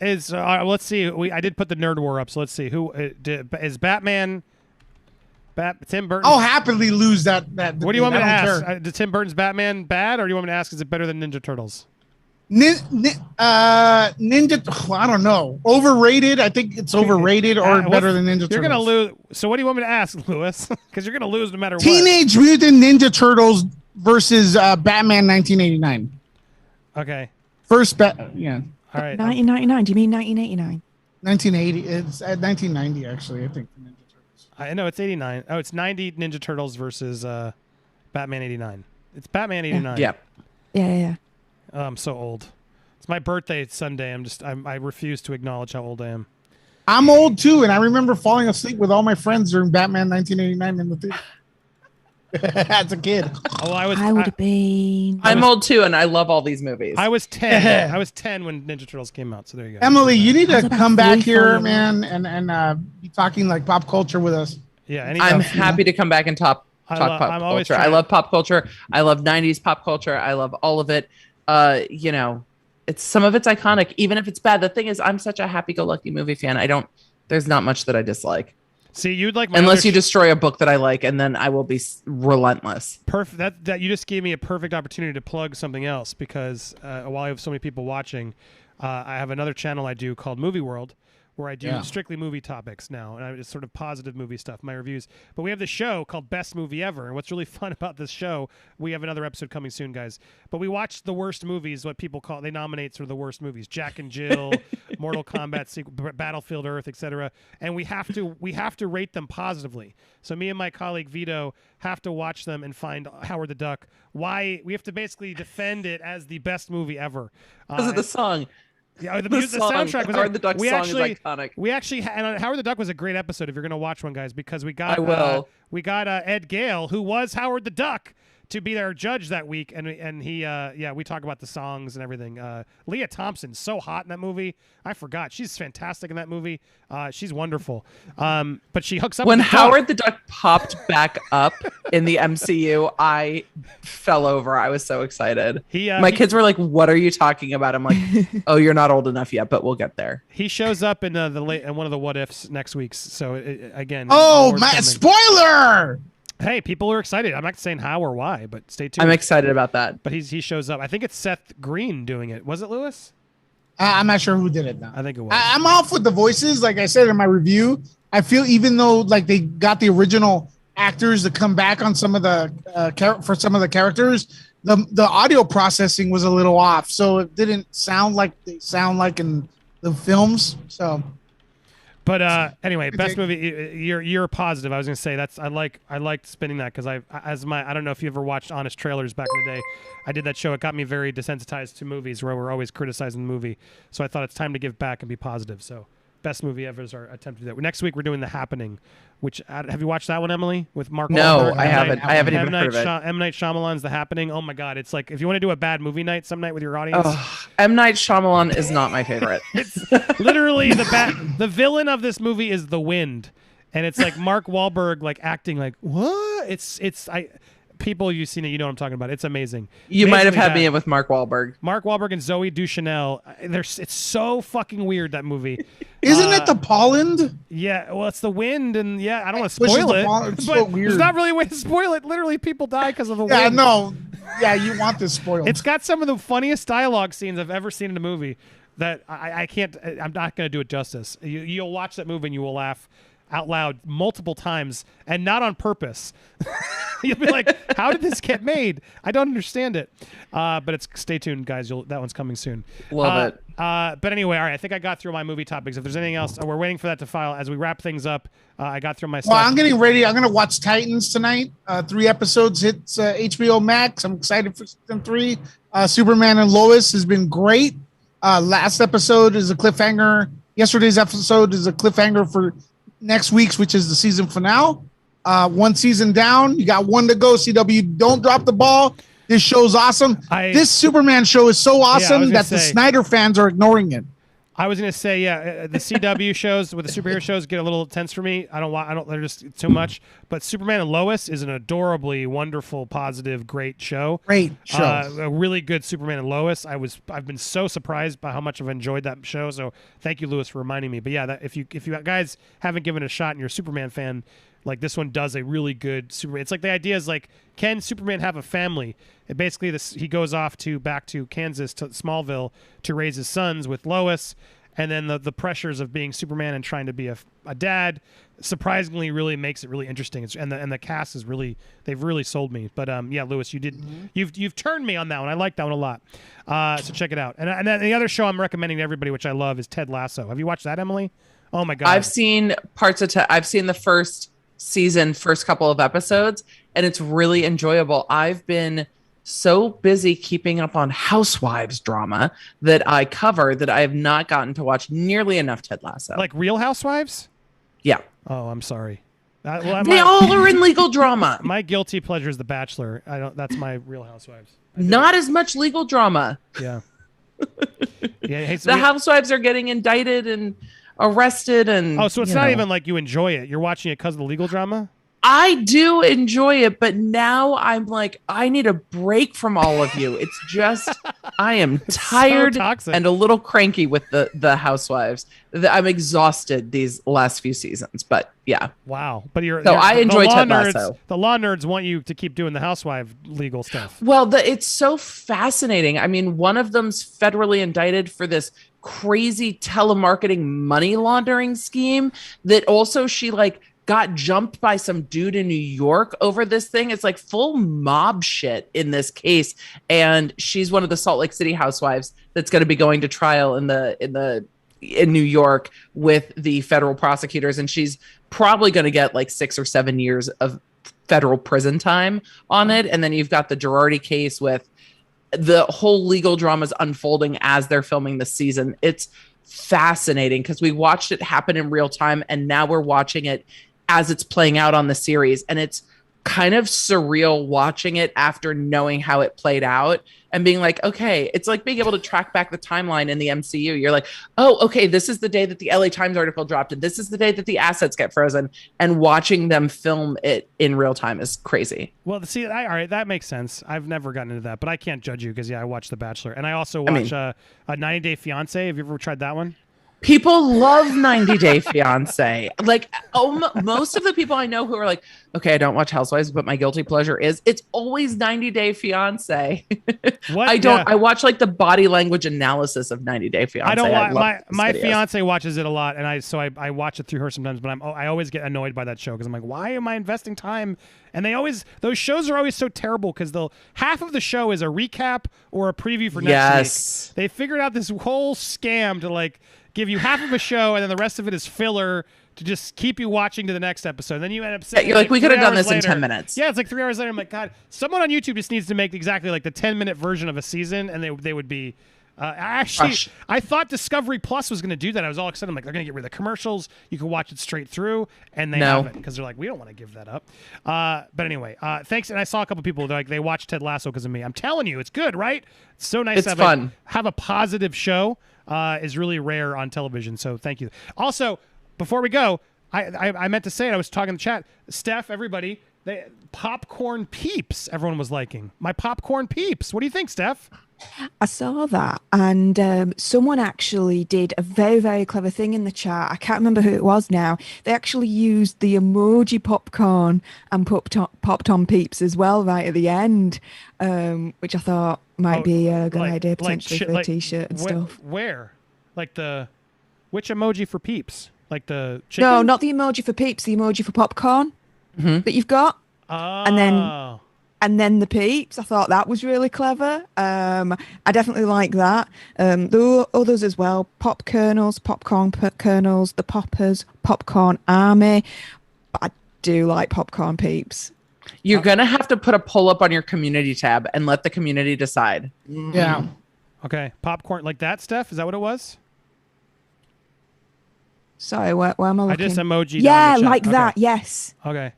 Let's see. I did put the Nerd War up, so let's see who is Batman. Tim Burton. I'll happily lose that. What do you want me to ask? Care. Did Tim Burton's Batman bad, or do you want me to ask? Is it better than Ninja Turtles? Ninja. I don't know. Overrated. I think it's overrated or better than Ninja Turtles. You're gonna lose. So what do you want me to ask, Lewis? Because you're gonna lose no matter what. Teenage Mutant Ninja Turtles versus Batman 1989. Okay. First yeah. All right. 1999. Do you mean 1989? 1980. It's at 1990 actually. I think. Ninja Turtles. I know it's 89. Oh, it's 90 Ninja Turtles versus Batman 89. It's Batman 89. Yep. Yeah. Oh, I'm so old. It's my birthday Sunday. I refuse to acknowledge how old I am. I'm old too, and I remember falling asleep with all my friends during Batman 1989 in the theater. As a kid. Oh, I would have been. I'm old too, and I love all these movies. I was 10. I was 10 when Ninja Turtles came out. So there you go. Emily, you need How's to about come back 3, 4 here, years? man, and be talking like pop culture with us. Yeah. I'm happy to come back and talk pop I'm always culture. I trying- love pop culture. I love 90s pop culture. I love all of it. It's some of it's iconic, even if it's bad. The thing is, I'm such a happy-go-lucky movie fan. There's not much that I dislike. See, you'd like my Unless other you destroy a book that I like, and then I will be relentless. perfect. That you just gave me a perfect opportunity to plug something else because while I have so many people watching, I have another channel I do called Movie World, where I do strictly movie topics now, and it's sort of positive movie stuff, my reviews. But we have this show called Best Movie Ever, and what's really fun about this show, we have another episode coming soon, guys. But we watch the worst movies, what people call, they nominate sort of the worst movies: Jack and Jill, Mortal Kombat sequel, Battlefield Earth, etc. And we have to rate them positively. So me and my colleague Vito have to watch them and find Howard the Duck. Why we have to basically defend it as the best movie ever Because of the song. Yeah, the song, soundtrack was Howard the Duck we song actually, is iconic. We actually and Howard the Duck was a great episode if you're going to watch one, guys, because we got I will. We got Ed Gale, who was Howard the Duck, to be our judge that week, and he we talk about the songs and everything. Leah Thompson's so hot in that movie. I forgot she's fantastic in that movie. She's wonderful. But she hooks up When with the Howard duck. the Duck popped back up in the MCU, I fell over. I was so excited. My kids were like, "What are you talking about?" I'm like, "Oh, you're not old enough yet, but we'll get there." He shows up in in one of the What Ifs next week. So again, Oh, more's man! coming. Spoiler! Hey, people are excited. I'm not saying how or why, but stay tuned. I'm excited about that. But he shows up. I think it's Seth Green doing it. Was it Lewis? I'm not sure who did it now. I think it was. I'm off with the voices. Like I said in my review, I feel even though like they got the original actors to come back on some of the for some of the characters, the audio processing was a little off, so it didn't sound like they sound like in the films. So. But anyway, best movie. You're positive. I was gonna say I liked spinning that because I don't know if you ever watched Honest Trailers back in the day. I did that show. It got me very desensitized to movies where we're always criticizing the movie. So I thought it's time to give back and be positive. So best movie ever is our attempt to do that. Next week we're doing The Happening, which have you watched that one, Emily? With Mark No, Wahlberg? I haven't. I haven't even heard of it. M. Night Shyamalan's The Happening. Oh my God, it's like if you want to do a bad movie night some night with your audience. M. Night Shyamalan is not my favorite. It's literally the villain of this movie is the wind, and it's like Mark Wahlberg like acting like what? People you've seen it, you know what I'm talking about. It's amazing. You might have had me in in with Mark Wahlberg. Mark Wahlberg and Zoe Deschanel. It's so fucking weird, that movie. Isn't it the pollen? Yeah, well, it's the wind, and yeah, I don't want to Pushes spoil the it. pollen. It's but so weird. There's not really a way to spoil it. Literally, people die because of the Yeah, wind. no. Yeah, you want this spoiled. It's got some of the funniest dialogue scenes I've ever seen in a movie that I can't. I'm not going to do it justice. You'll watch that movie and you will laugh out loud multiple times, and not on purpose. You'll be like, "How did this get made? I don't understand it." But stay tuned, guys. That one's coming soon. Love it. But anyway, all right. I think I got through my movie topics. If there's anything else, we're waiting for that to file as we wrap things up. I got through my stuff. Well, I'm getting ready. I'm going to watch Titans tonight. 3 episodes hits HBO Max. I'm excited for season 3. Superman and Lois has been great. Last episode is a cliffhanger. Yesterday's episode is a cliffhanger for next week's, which is the season finale. One season down. You got one to go. CW, don't drop the ball. This show's awesome. This Superman show is so awesome that the Snyder fans are ignoring it. I was gonna say, the CW shows with the superhero shows get a little tense for me. I don't. They're just too much. But Superman and Lois is an adorably wonderful, positive, great show. Great show. A really good Superman and Lois. I've been so surprised by how much I've enjoyed that show. So thank you, Lewis, for reminding me. But yeah, if you guys haven't given it a shot and you're a Superman fan, Like this one does a really good Superman. It's like the idea is like, can Superman have a family? And basically, he goes off back to Kansas, to Smallville, to raise his sons with Lois, and then the pressures of being Superman and trying to be a dad surprisingly really makes it really interesting. And the cast is they've really sold me. But yeah, Lewis, you've turned me on that one. I like that one a lot. So check it out. And then the other show I'm recommending to everybody, which I love, is Ted Lasso. Have you watched that, Emily? Oh my God. I've seen parts of I've seen the first season, first couple of episodes, and it's really enjoyable. I've been so busy keeping up on Housewives drama that I cover that I have not gotten to watch nearly enough Ted Lasso. Like Real Housewives? Yeah. Oh, I'm sorry. They all are in legal drama. My guilty pleasure is The Bachelor. That's my Real Housewives. Not as much legal drama. Yeah. Yeah. The Housewives are getting indicted and arrested, and so it's not even like you enjoy it. You're watching it because of the legal drama? I do enjoy it, but now I'm like, I need a break from all of you. It's just, I am tired and a little cranky with the Housewives. I'm exhausted these last few seasons, but yeah. Wow. But I enjoy Ted Lasso. The law nerds want you to keep doing the housewife legal stuff. Well, it's so fascinating. I mean, one of them's federally indicted for this crazy telemarketing money laundering scheme that also she got jumped by some dude in New York over this thing. It's like full mob shit in this case. And she's one of the Salt Lake City housewives that's going to be going to trial in New York with the federal prosecutors. And she's probably going to get like 6 or 7 years of federal prison time on it. And then you've got the Girardi case with the whole legal dramas unfolding as they're filming the season. It's fascinating because we watched it happen in real time. And now we're watching it as it's playing out on the series. And it's kind of surreal watching it after knowing how it played out and being like, okay, it's like being able to track back the timeline in the MCU. You're like, oh, okay, this is the day that the LA Times article dropped, and this is the day that the assets get frozen, and watching them film it in real time is crazy. Well, see, all right, that makes sense. I've never gotten into that, but I can't judge you because, I watched The Bachelor. And I also watch a 90 Day Fiancé. Have you ever tried that one? People love 90 Day Fiancé. Like, most of the people I know who are like, okay, I don't watch Housewives, but my guilty pleasure is it's always 90 Day Fiancé. What? I watch like the body language analysis of 90 Day Fiancé. I don't my fiance watches it a lot, and I watch it through her sometimes, but I always get annoyed by that show because I'm like, why am I investing time? And those shows are always so terrible because half of the show is a recap or a preview for next week. They figured out this whole scam to give you half of a show, and then the rest of it is filler to just keep you watching to the next episode. And then you end up saying, you're like, we could have done this in 10 minutes. Yeah, it's like 3 hours later. I'm like, God, someone on YouTube just needs to make exactly like the 10-minute version of a season, and they would be. Actually, I thought Discovery Plus was going to do that. I was all excited. I'm like, they're going to get rid of the commercials. You can watch it straight through, and they haven't because they're like, we don't want to give that up. But anyway, thanks. And I saw a couple people they watched Ted Lasso because of me. I'm telling you, it's good, right? It's so nice to have a positive show. Is really rare on television. So thank you. Also, before we go, I meant to say it. I was talking in the chat. Steph, everybody, popcorn peeps. Everyone was liking my popcorn peeps. What do you think, Steph? I saw that, and someone actually did a very, very clever thing in the chat. I can't remember who it was now. They actually used the emoji popcorn and popped on peeps as well right at the end, which I thought might be a good idea potentially for a t-shirt and stuff. Where? Which emoji for peeps? Like the chicken? No, not the emoji for peeps, the emoji for popcorn that you've got. Oh. And then the peeps. I thought that was really clever. I definitely like that. There were others as well. Pop kernels, popcorn kernels, the poppers, popcorn army. But I do like popcorn peeps. You're going to have to put a poll up on your community tab and let the community decide. Yeah. Okay. Popcorn like that, Steph? Is that what it was? Sorry, where am I looking? I just emojied. Yeah, like that. Yes. Okay.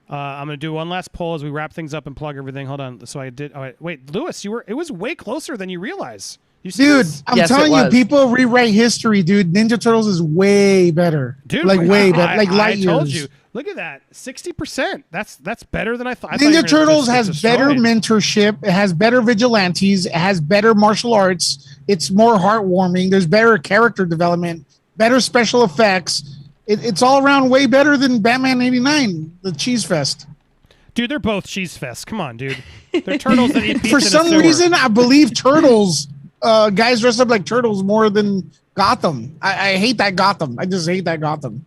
I'm going to do one last poll as we wrap things up and plug everything. Hold on. So I did. Oh, wait, Lewis, it was way closer than you realize. Dude, I'm telling you, people rewrite history, dude. Ninja Turtles is way better. Dude, way better. Like light years. I told you. Look at that. 60%. That's better than I thought. Ninja Turtles has better mentorship. It has better vigilantes. It has better martial arts. It's more heartwarming. There's better character development, better special effects. it's all around way better than Batman '89, the Cheese Fest. Dude, they're both cheese fests. Come on, dude. They're turtles that eat pizza. For some reason, I believe turtles, guys dress up like turtles more than Gotham. I hate that Gotham. I just hate that Gotham.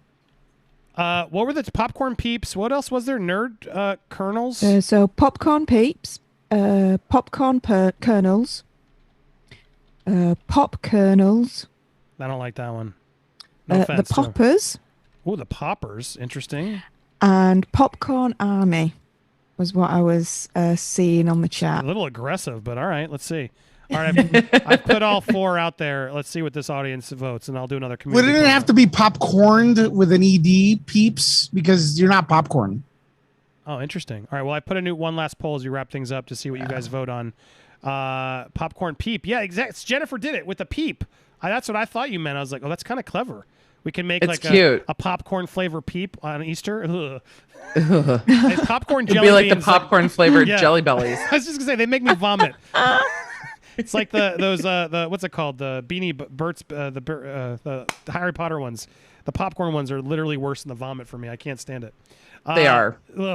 What were the popcorn peeps? What else was there? Nerd kernels? So popcorn peeps, popcorn kernels, pop kernels. I don't like that one. No The offense. poppers. Oh, the poppers. Interesting. And popcorn army was what I was seeing on the chat. A little aggressive, but all right. Let's see. All right, I've put all 4 out there. Let's see what this audience votes, and I'll do another community. Wouldn't it have to be popcorned with an ED, peeps? Because you're not popcorn. Oh, interesting. All right, well, I put one last poll as you wrap things up to see what you guys vote on. Popcorn peep. Yeah, exactly. Jennifer did it with the peep. That's what I thought you meant. I was like, oh, that's kind of clever. We can make a popcorn flavor peep on Easter. Popcorn jelly It'd be like beans, the popcorn flavored jelly bellies. I was just gonna say they make me vomit. It's like those what's it called, the Beanie Burt's the Harry Potter ones. The popcorn ones are literally worse than the vomit for me. I can't stand it. They are. All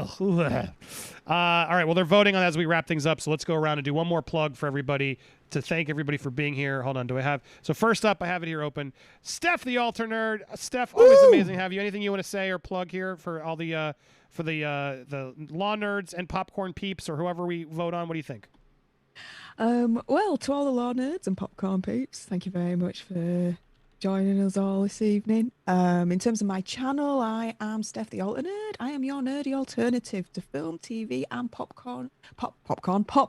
right. Well, they're voting on as we wrap things up. So let's go around and do one more plug for everybody to thank everybody for being here. Hold on. Do I have? So first up, I have it here open. Steph, the Alter Nerd. Steph, always amazing to have you. Anything you want to say or plug here for all the law nerds and popcorn peeps or whoever we vote on? What do you think? Well, to all the law nerds and popcorn peeps, thank you very much for joining us all this evening. In terms of my channel, I am Steph the Alter Nerd. I am your nerdy alternative to film, TV, and pop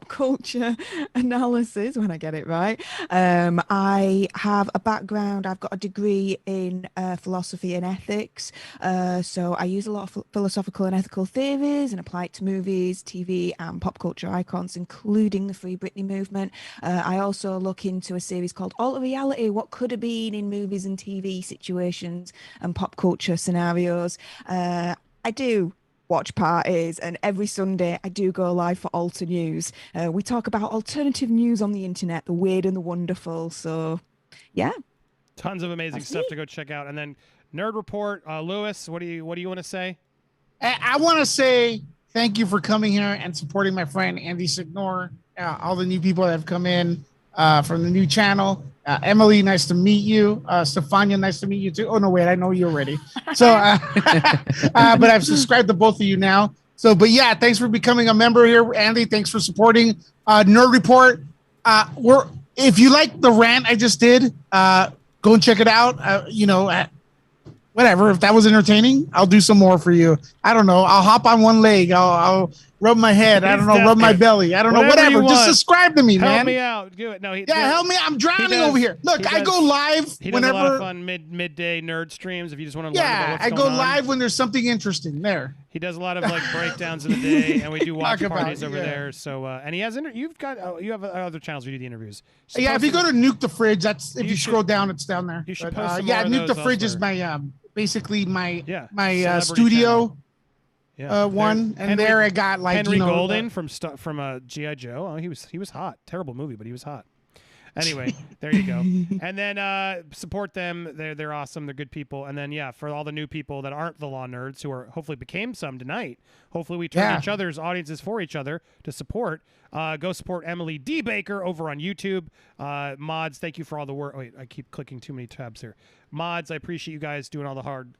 culture analysis, when I get it right. I have a background, I've got a degree in philosophy and ethics. So I use a lot of philosophical and ethical theories and apply it to movies, TV, and pop culture icons, including the Free Britney movement. I also look into a series called Alter Reality, what could have been in movies and TV situations and pop culture scenarios. I do watch parties, and every Sunday I do go live for Alter News. We talk about alternative news on the internet, the weird and the wonderful. So, yeah, tons of amazing stuff to go check out. And then Nerd Report, Lewis, what do you want to say? I want to say thank you for coming here and supporting my friend Andy Signore. All the new people that have come in from the new channel. Emily, nice to meet you. Stefania, nice to meet you too. Oh, no, wait, I know you already. So, but I've subscribed to both of you now. So, but yeah, thanks for becoming a member here. Andy, thanks for supporting Nerd Report. If you like the rant I just did, go and check it out. Whatever. If that was entertaining, I'll do some more for you. I don't know. I'll hop on one leg. I'll rub my head. I don't know. Rub my belly. I don't know. Whatever. Just subscribe to me, man. Help me out. Do it. No, help me. I'm drowning over here. Look, I go live whenever. He does a lot of fun midday nerd streams. If you just want to learn about what's I go live when there's something interesting there. He does a lot of breakdowns of the day, and we do watch parties over there. So, and he has you have other channels we do the interviews. So if you go to Nuke the Fridge, that's if you scroll down, it's down there. You should post Nuke the Fridge is my basically my studio. Yeah. One and Henry, there I got Henry Golden from G.I. Joe. Oh, he was hot. Terrible movie, but he was hot. Anyway, there you go. And then support them. They're awesome. They're good people. And then for all the new people that aren't the law nerds who are hopefully became some tonight. Hopefully we turn each other's audiences for each other to support. Go support Emily D. Baker over on YouTube. Mods, thank you for all the work. Wait, I keep clicking too many tabs here. Mods, I appreciate you guys doing all the hard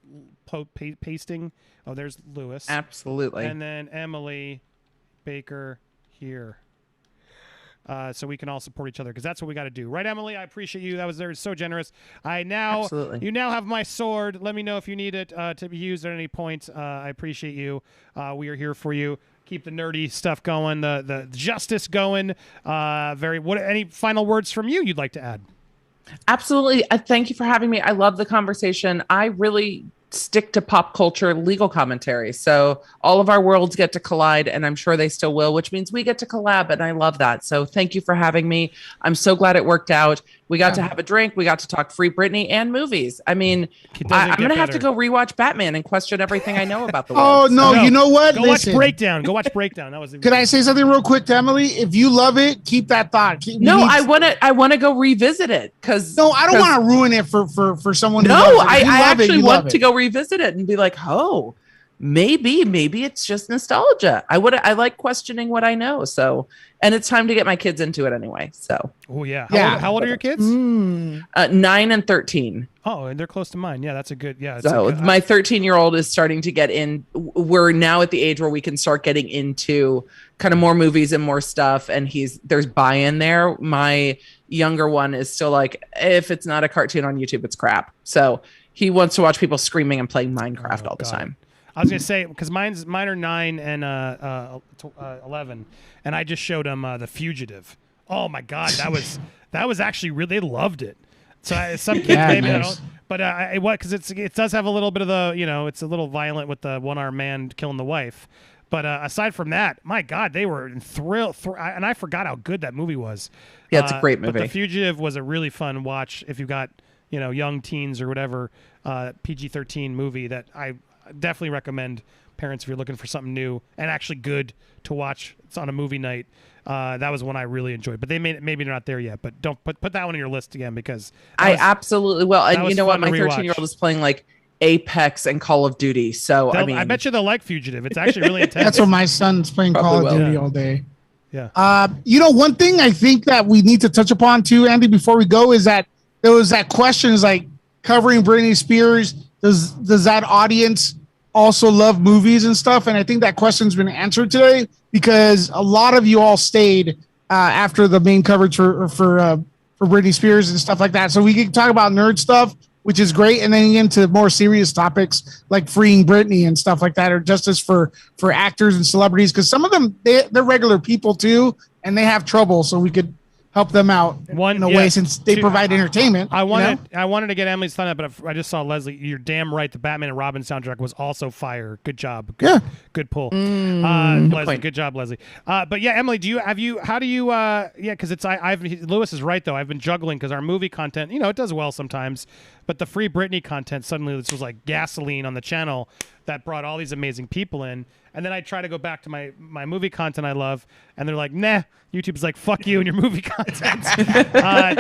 pasting. Oh, there's Lewis. Absolutely. And then Emily Baker here. So we can all support each other because that's what we got to do, right, Emily? I appreciate you. That was so generous. You now have my sword. Let me know if you need it to be used at any point. I appreciate you. We are here for you. Keep the nerdy stuff going, the justice going. Any final words from you you'd like to add? Absolutely. Thank you for having me. I love the conversation. I really stick to pop culture legal commentary. So all of our worlds get to collide, and I'm sure they still will, which means we get to collab. And I love that. So thank you for having me. I'm so glad it worked out. We got to have a drink. We got to talk Free Britney and movies. I mean, I'm going to have to go rewatch Batman and question everything I know about the world. Oh, no, you know what? Go watch Breakdown. Go watch Breakdown. That was. Could I say something real quick to Emily? If you love it, keep that thought. I want to go revisit it because. No, I don't want to ruin it for someone. No, who loves it. I actually want to go revisit it and be like, oh, maybe it's just nostalgia. I like questioning what I know. So, and it's time to get my kids into it anyway. So. Oh yeah. How Yeah. old are your kids? 9 and 13. Oh, and they're close to mine. Yeah, that's a good. Yeah. So my 13-year-old is starting to get in. We're now at the age where we can start getting into kind of more movies and more stuff. And there's buy-in there. My younger one is still like, if it's not a cartoon on YouTube, it's crap. So he wants to watch people screaming and playing Minecraft all the time. I was gonna say because mine are 9 and 11, and I just showed them The Fugitive. Oh my God, that was actually really, they loved it. So some kids maybe don't, but because it does have a little bit of the, it's a little violent with the one-armed man killing the wife. But aside from that, my God, they were in thrill, and I forgot how good that movie was. Yeah, it's a great movie. But The Fugitive was a really fun watch if you got young teens or whatever. PG-13 movie that I definitely recommend parents if you're looking for something new and actually good to watch. It's on a movie night. That was one I really enjoyed, but maybe they're not there yet. But don't put that one on your list again because I absolutely will. And you know what? My 13-year-old is playing like Apex and Call of Duty. So I bet you they'll like Fugitive. It's actually really intense. That's what my son's playing Call of Duty all day. Yeah. One thing I think that we need to touch upon too, Andy, before we go, is that there was that question is like covering Britney Spears. Does that audience also love movies and stuff? And I think that question's been answered today because a lot of you all stayed after the main coverage for Britney Spears and stuff like that. So we can talk about nerd stuff, which is great, and then into more serious topics like freeing Britney and stuff like that, or justice for actors and celebrities, because some of them they're regular people too, and they have trouble. So we could help them out in a way since they provide entertainment. I wanted to get Emily's thought on it, but I just saw Leslie. You're damn right. The Batman and Robin soundtrack was also fire. Good job. Good pull. Leslie, good job, Leslie. But yeah, Emily, because Lewis is right though. I've been juggling because our movie content, it does well sometimes, but the free Britney content suddenly this was like gasoline on the channel that brought all these amazing people in. And then I try to go back to my movie content I love, and they're like, nah. YouTube's like, fuck you and your movie content,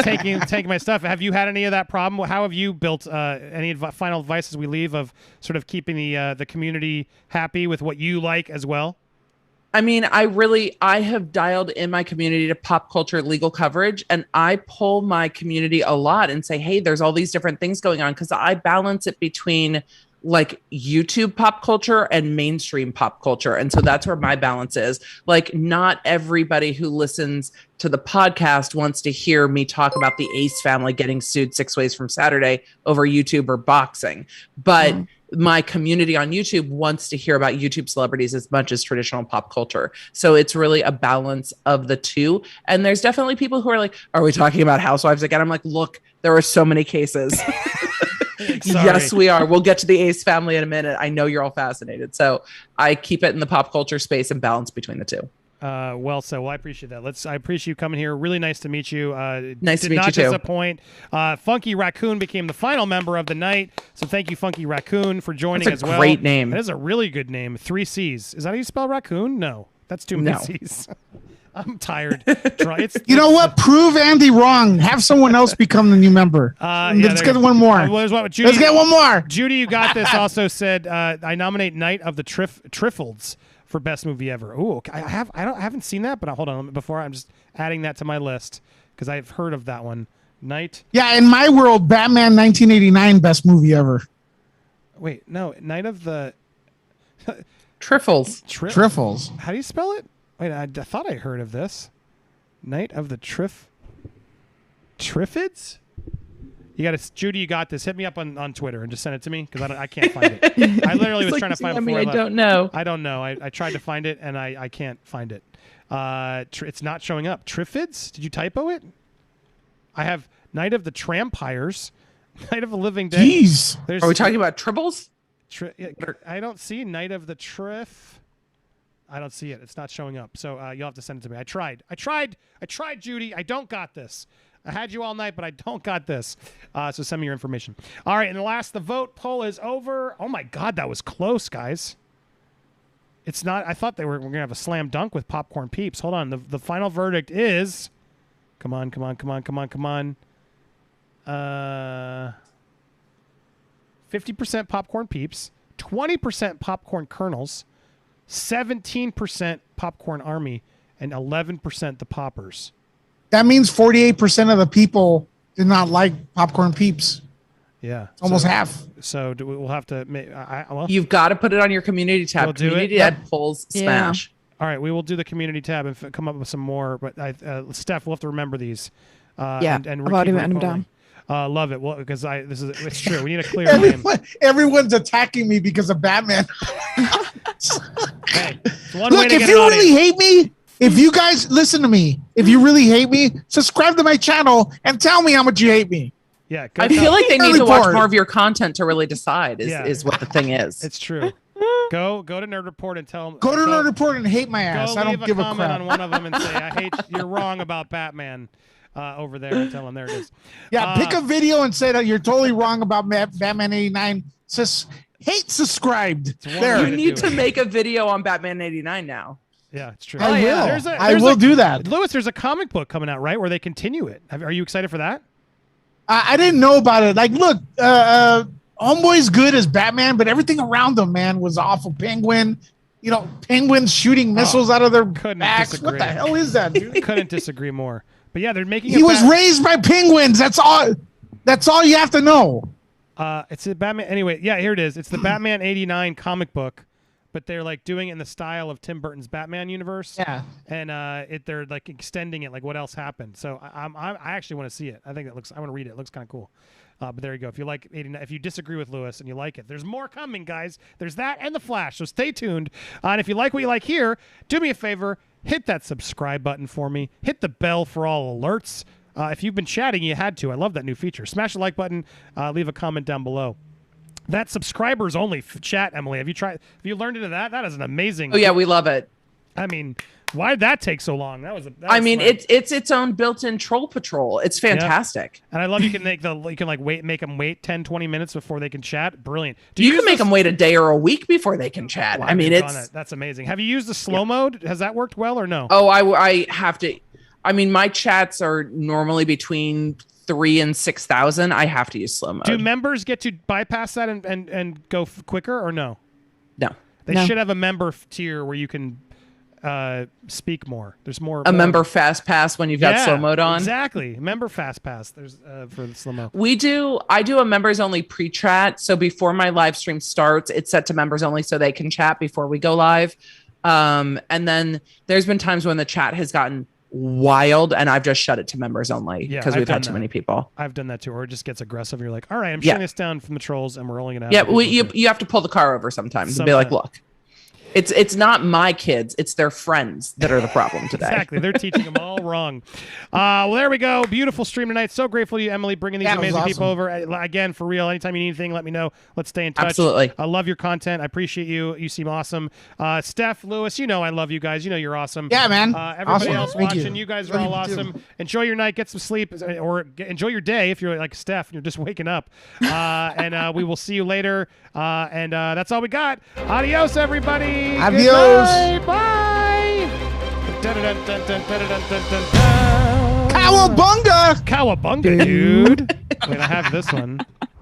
taking my stuff. Have you had any of that problem? How have you built any final advice as we leave of sort of keeping the community happy with what you like as well? I mean, I have dialed in my community to pop culture legal coverage, and I pull my community a lot and say, hey, there's all these different things going on, because I balance it between like YouTube pop culture and mainstream pop culture. And so that's where my balance is. Like, not everybody who listens to the podcast wants to hear me talk about the Ace family getting sued 6 ways from Saturday over YouTube or boxing. But my community on YouTube wants to hear about YouTube celebrities as much as traditional pop culture. So it's really a balance of the two. And there's definitely people who are like, are we talking about housewives again? I'm like, look, there are so many cases. Yes, we are. We'll get to the Ace family in a minute. I know you're all fascinated. So I keep it in the pop culture space and balance between the two. Well, I appreciate that. I appreciate you coming here. Really nice to meet you. Nice to meet you too. Did not disappoint. Funky Raccoon became the final member of the night. So thank you, Funky Raccoon, for joining as well. That's a great name. That is a really good name. 3 C's. Is that how you spell raccoon? No, that's too many C's. I'm tired. You know what? Prove Andy wrong. Have someone else become the new member. Let's get one more. Let's get one more. Judy, you got this. Also said, I nominate Night of the Triffids for best movie ever. Ooh, okay. I haven't seen that, but hold on. Before I'm just adding that to my list because I've heard of that one. Night. Yeah, in my world, Batman 1989 best movie ever. Wait, no, Night of the Trifles. Trifles. How do you spell it? Wait, I thought I heard of this. Night of the Triffids? Judy, you got this. Hit me up on Twitter and just send it to me because I can't find it. I literally was trying to find it. I don't know. I don't know. I tried to find it and I can't find it. It's not showing up. Triffids? Did you typo it? I have Night of the Trampires, Night of the Living Dead. Jeez. Are we talking about tribbles? I don't see Night of the I don't see it. It's not showing up. So you'll have to send it to me. I tried, Judy. I don't got this. I had you all night, but I don't got this. So send me your information. All right, and the vote poll is over. Oh my God, that was close, guys. It's not. I thought we're gonna have a slam dunk with Popcorn Peeps. Hold on. The final verdict is. Come on. 50% Popcorn Peeps, 20% Popcorn Kernels, 17% Popcorn Army, and 11% the Poppers. That means 48% of the people did not like Popcorn Peeps. Yeah, almost half. So we'll have to. Well, you've got to put it on your community tab. We'll do community it. tab polls smash. All right, we will do the community tab and come up with some more. But Steph, we'll have to remember these. And I've already written them down. Love it. Well, because it's true. We need a clear name. Everyone's attacking me because of Batman. Hey, look, if you really hate me, if you guys listen to me, if you really hate me, subscribe to my channel and tell me how much you hate me. Yeah, I feel like they need to watch more of your content to really decide. Is what the thing is. It's true. Go to Nerd Report and tell them. Go to Nerd Report and hate my ass. I don't give a crap. Comment on one of them and say, "I hate you're wrong about Batman." Over there and tell them there it is. Yeah, pick a video and say that you're totally wrong about Batman 89. Hate subscribed. There. You need to make a video on Batman 89 now. Yeah, it's true. I will. I will do that. Lewis, there's a comic book coming out, right, where they continue it. Are you excited for that? I didn't know about it. Like, look, Homeboy's good as Batman, but everything around him, man, was awful. Penguins shooting missiles out of their backs. Disagree. What the hell is that, dude? Couldn't disagree more. But yeah, they're making. He was raised by penguins. That's all. That's all you have to know. It's a Batman. Anyway, yeah, here it is. It's the Batman '89 comic book, but they're like doing it in the style of Tim Burton's Batman universe. Yeah. And they're like extending it. Like what else happened? So I actually want to see it. I think it looks. I want to read it. It looks kind of cool. But there you go. If you like 89, if you disagree with Lewis and you like it, there's more coming, guys. There's that and the Flash. So stay tuned. And if you like what you like here, do me a favor. Hit that subscribe button for me. Hit the bell for all alerts. If you've been chatting, you had to. I love that new feature. Smash the like button. Leave a comment down below. That subscribers only chat, Emily. Have you learned into that? That is an amazing. Oh yeah, we love it. I mean, why did that take so long? It's its own built-in troll patrol. It's fantastic. Yep. And I love you can make them wait 10, 20 minutes before they can chat. Brilliant. You can make them wait a day or a week before they can chat. Well, that's amazing. Have you used the slow mode? Has that worked well or no? Oh, I have to. I mean, my chats are normally between 3,000 and 6,000. I have to use slow mode. Do members get to bypass that and go quicker or no? No. They should have a member tier where you can speak more. There's more. Member fast pass when you've got slow mode on. Exactly. Member fast pass. There's for the slow mode. I do a members only pre-chat. So before my live stream starts, it's set to members only so they can chat before we go live. And then there's been times when the chat has gotten wild and I've just shut it to members only because we've had too many people. I've done that too, or it just gets aggressive. You're like, all right, I'm shutting this down from the trolls and we're only gonna have you have to pull the car over sometimes and be like, look, it's not my kids, it's their friends that are the problem today. Exactly. They're teaching them all wrong. Well, there we go. Beautiful stream tonight. So grateful to you, Emily, bringing these amazing people over. Again, for real, anytime you need anything, let me know. Let's stay in touch. Absolutely. I love your content. I appreciate you. You seem awesome. Steph, Lewis, I love you guys. You're awesome. Yeah, man. Everybody else watching, you guys are all awesome. Enjoy your night. Get some sleep, or enjoy your day if you're like Steph and you're just waking up. And we will see you later. And that's all we got. Adios, everybody. Adios. Bye. Cowabunga. Cowabunga, dude. Wait, I have this one.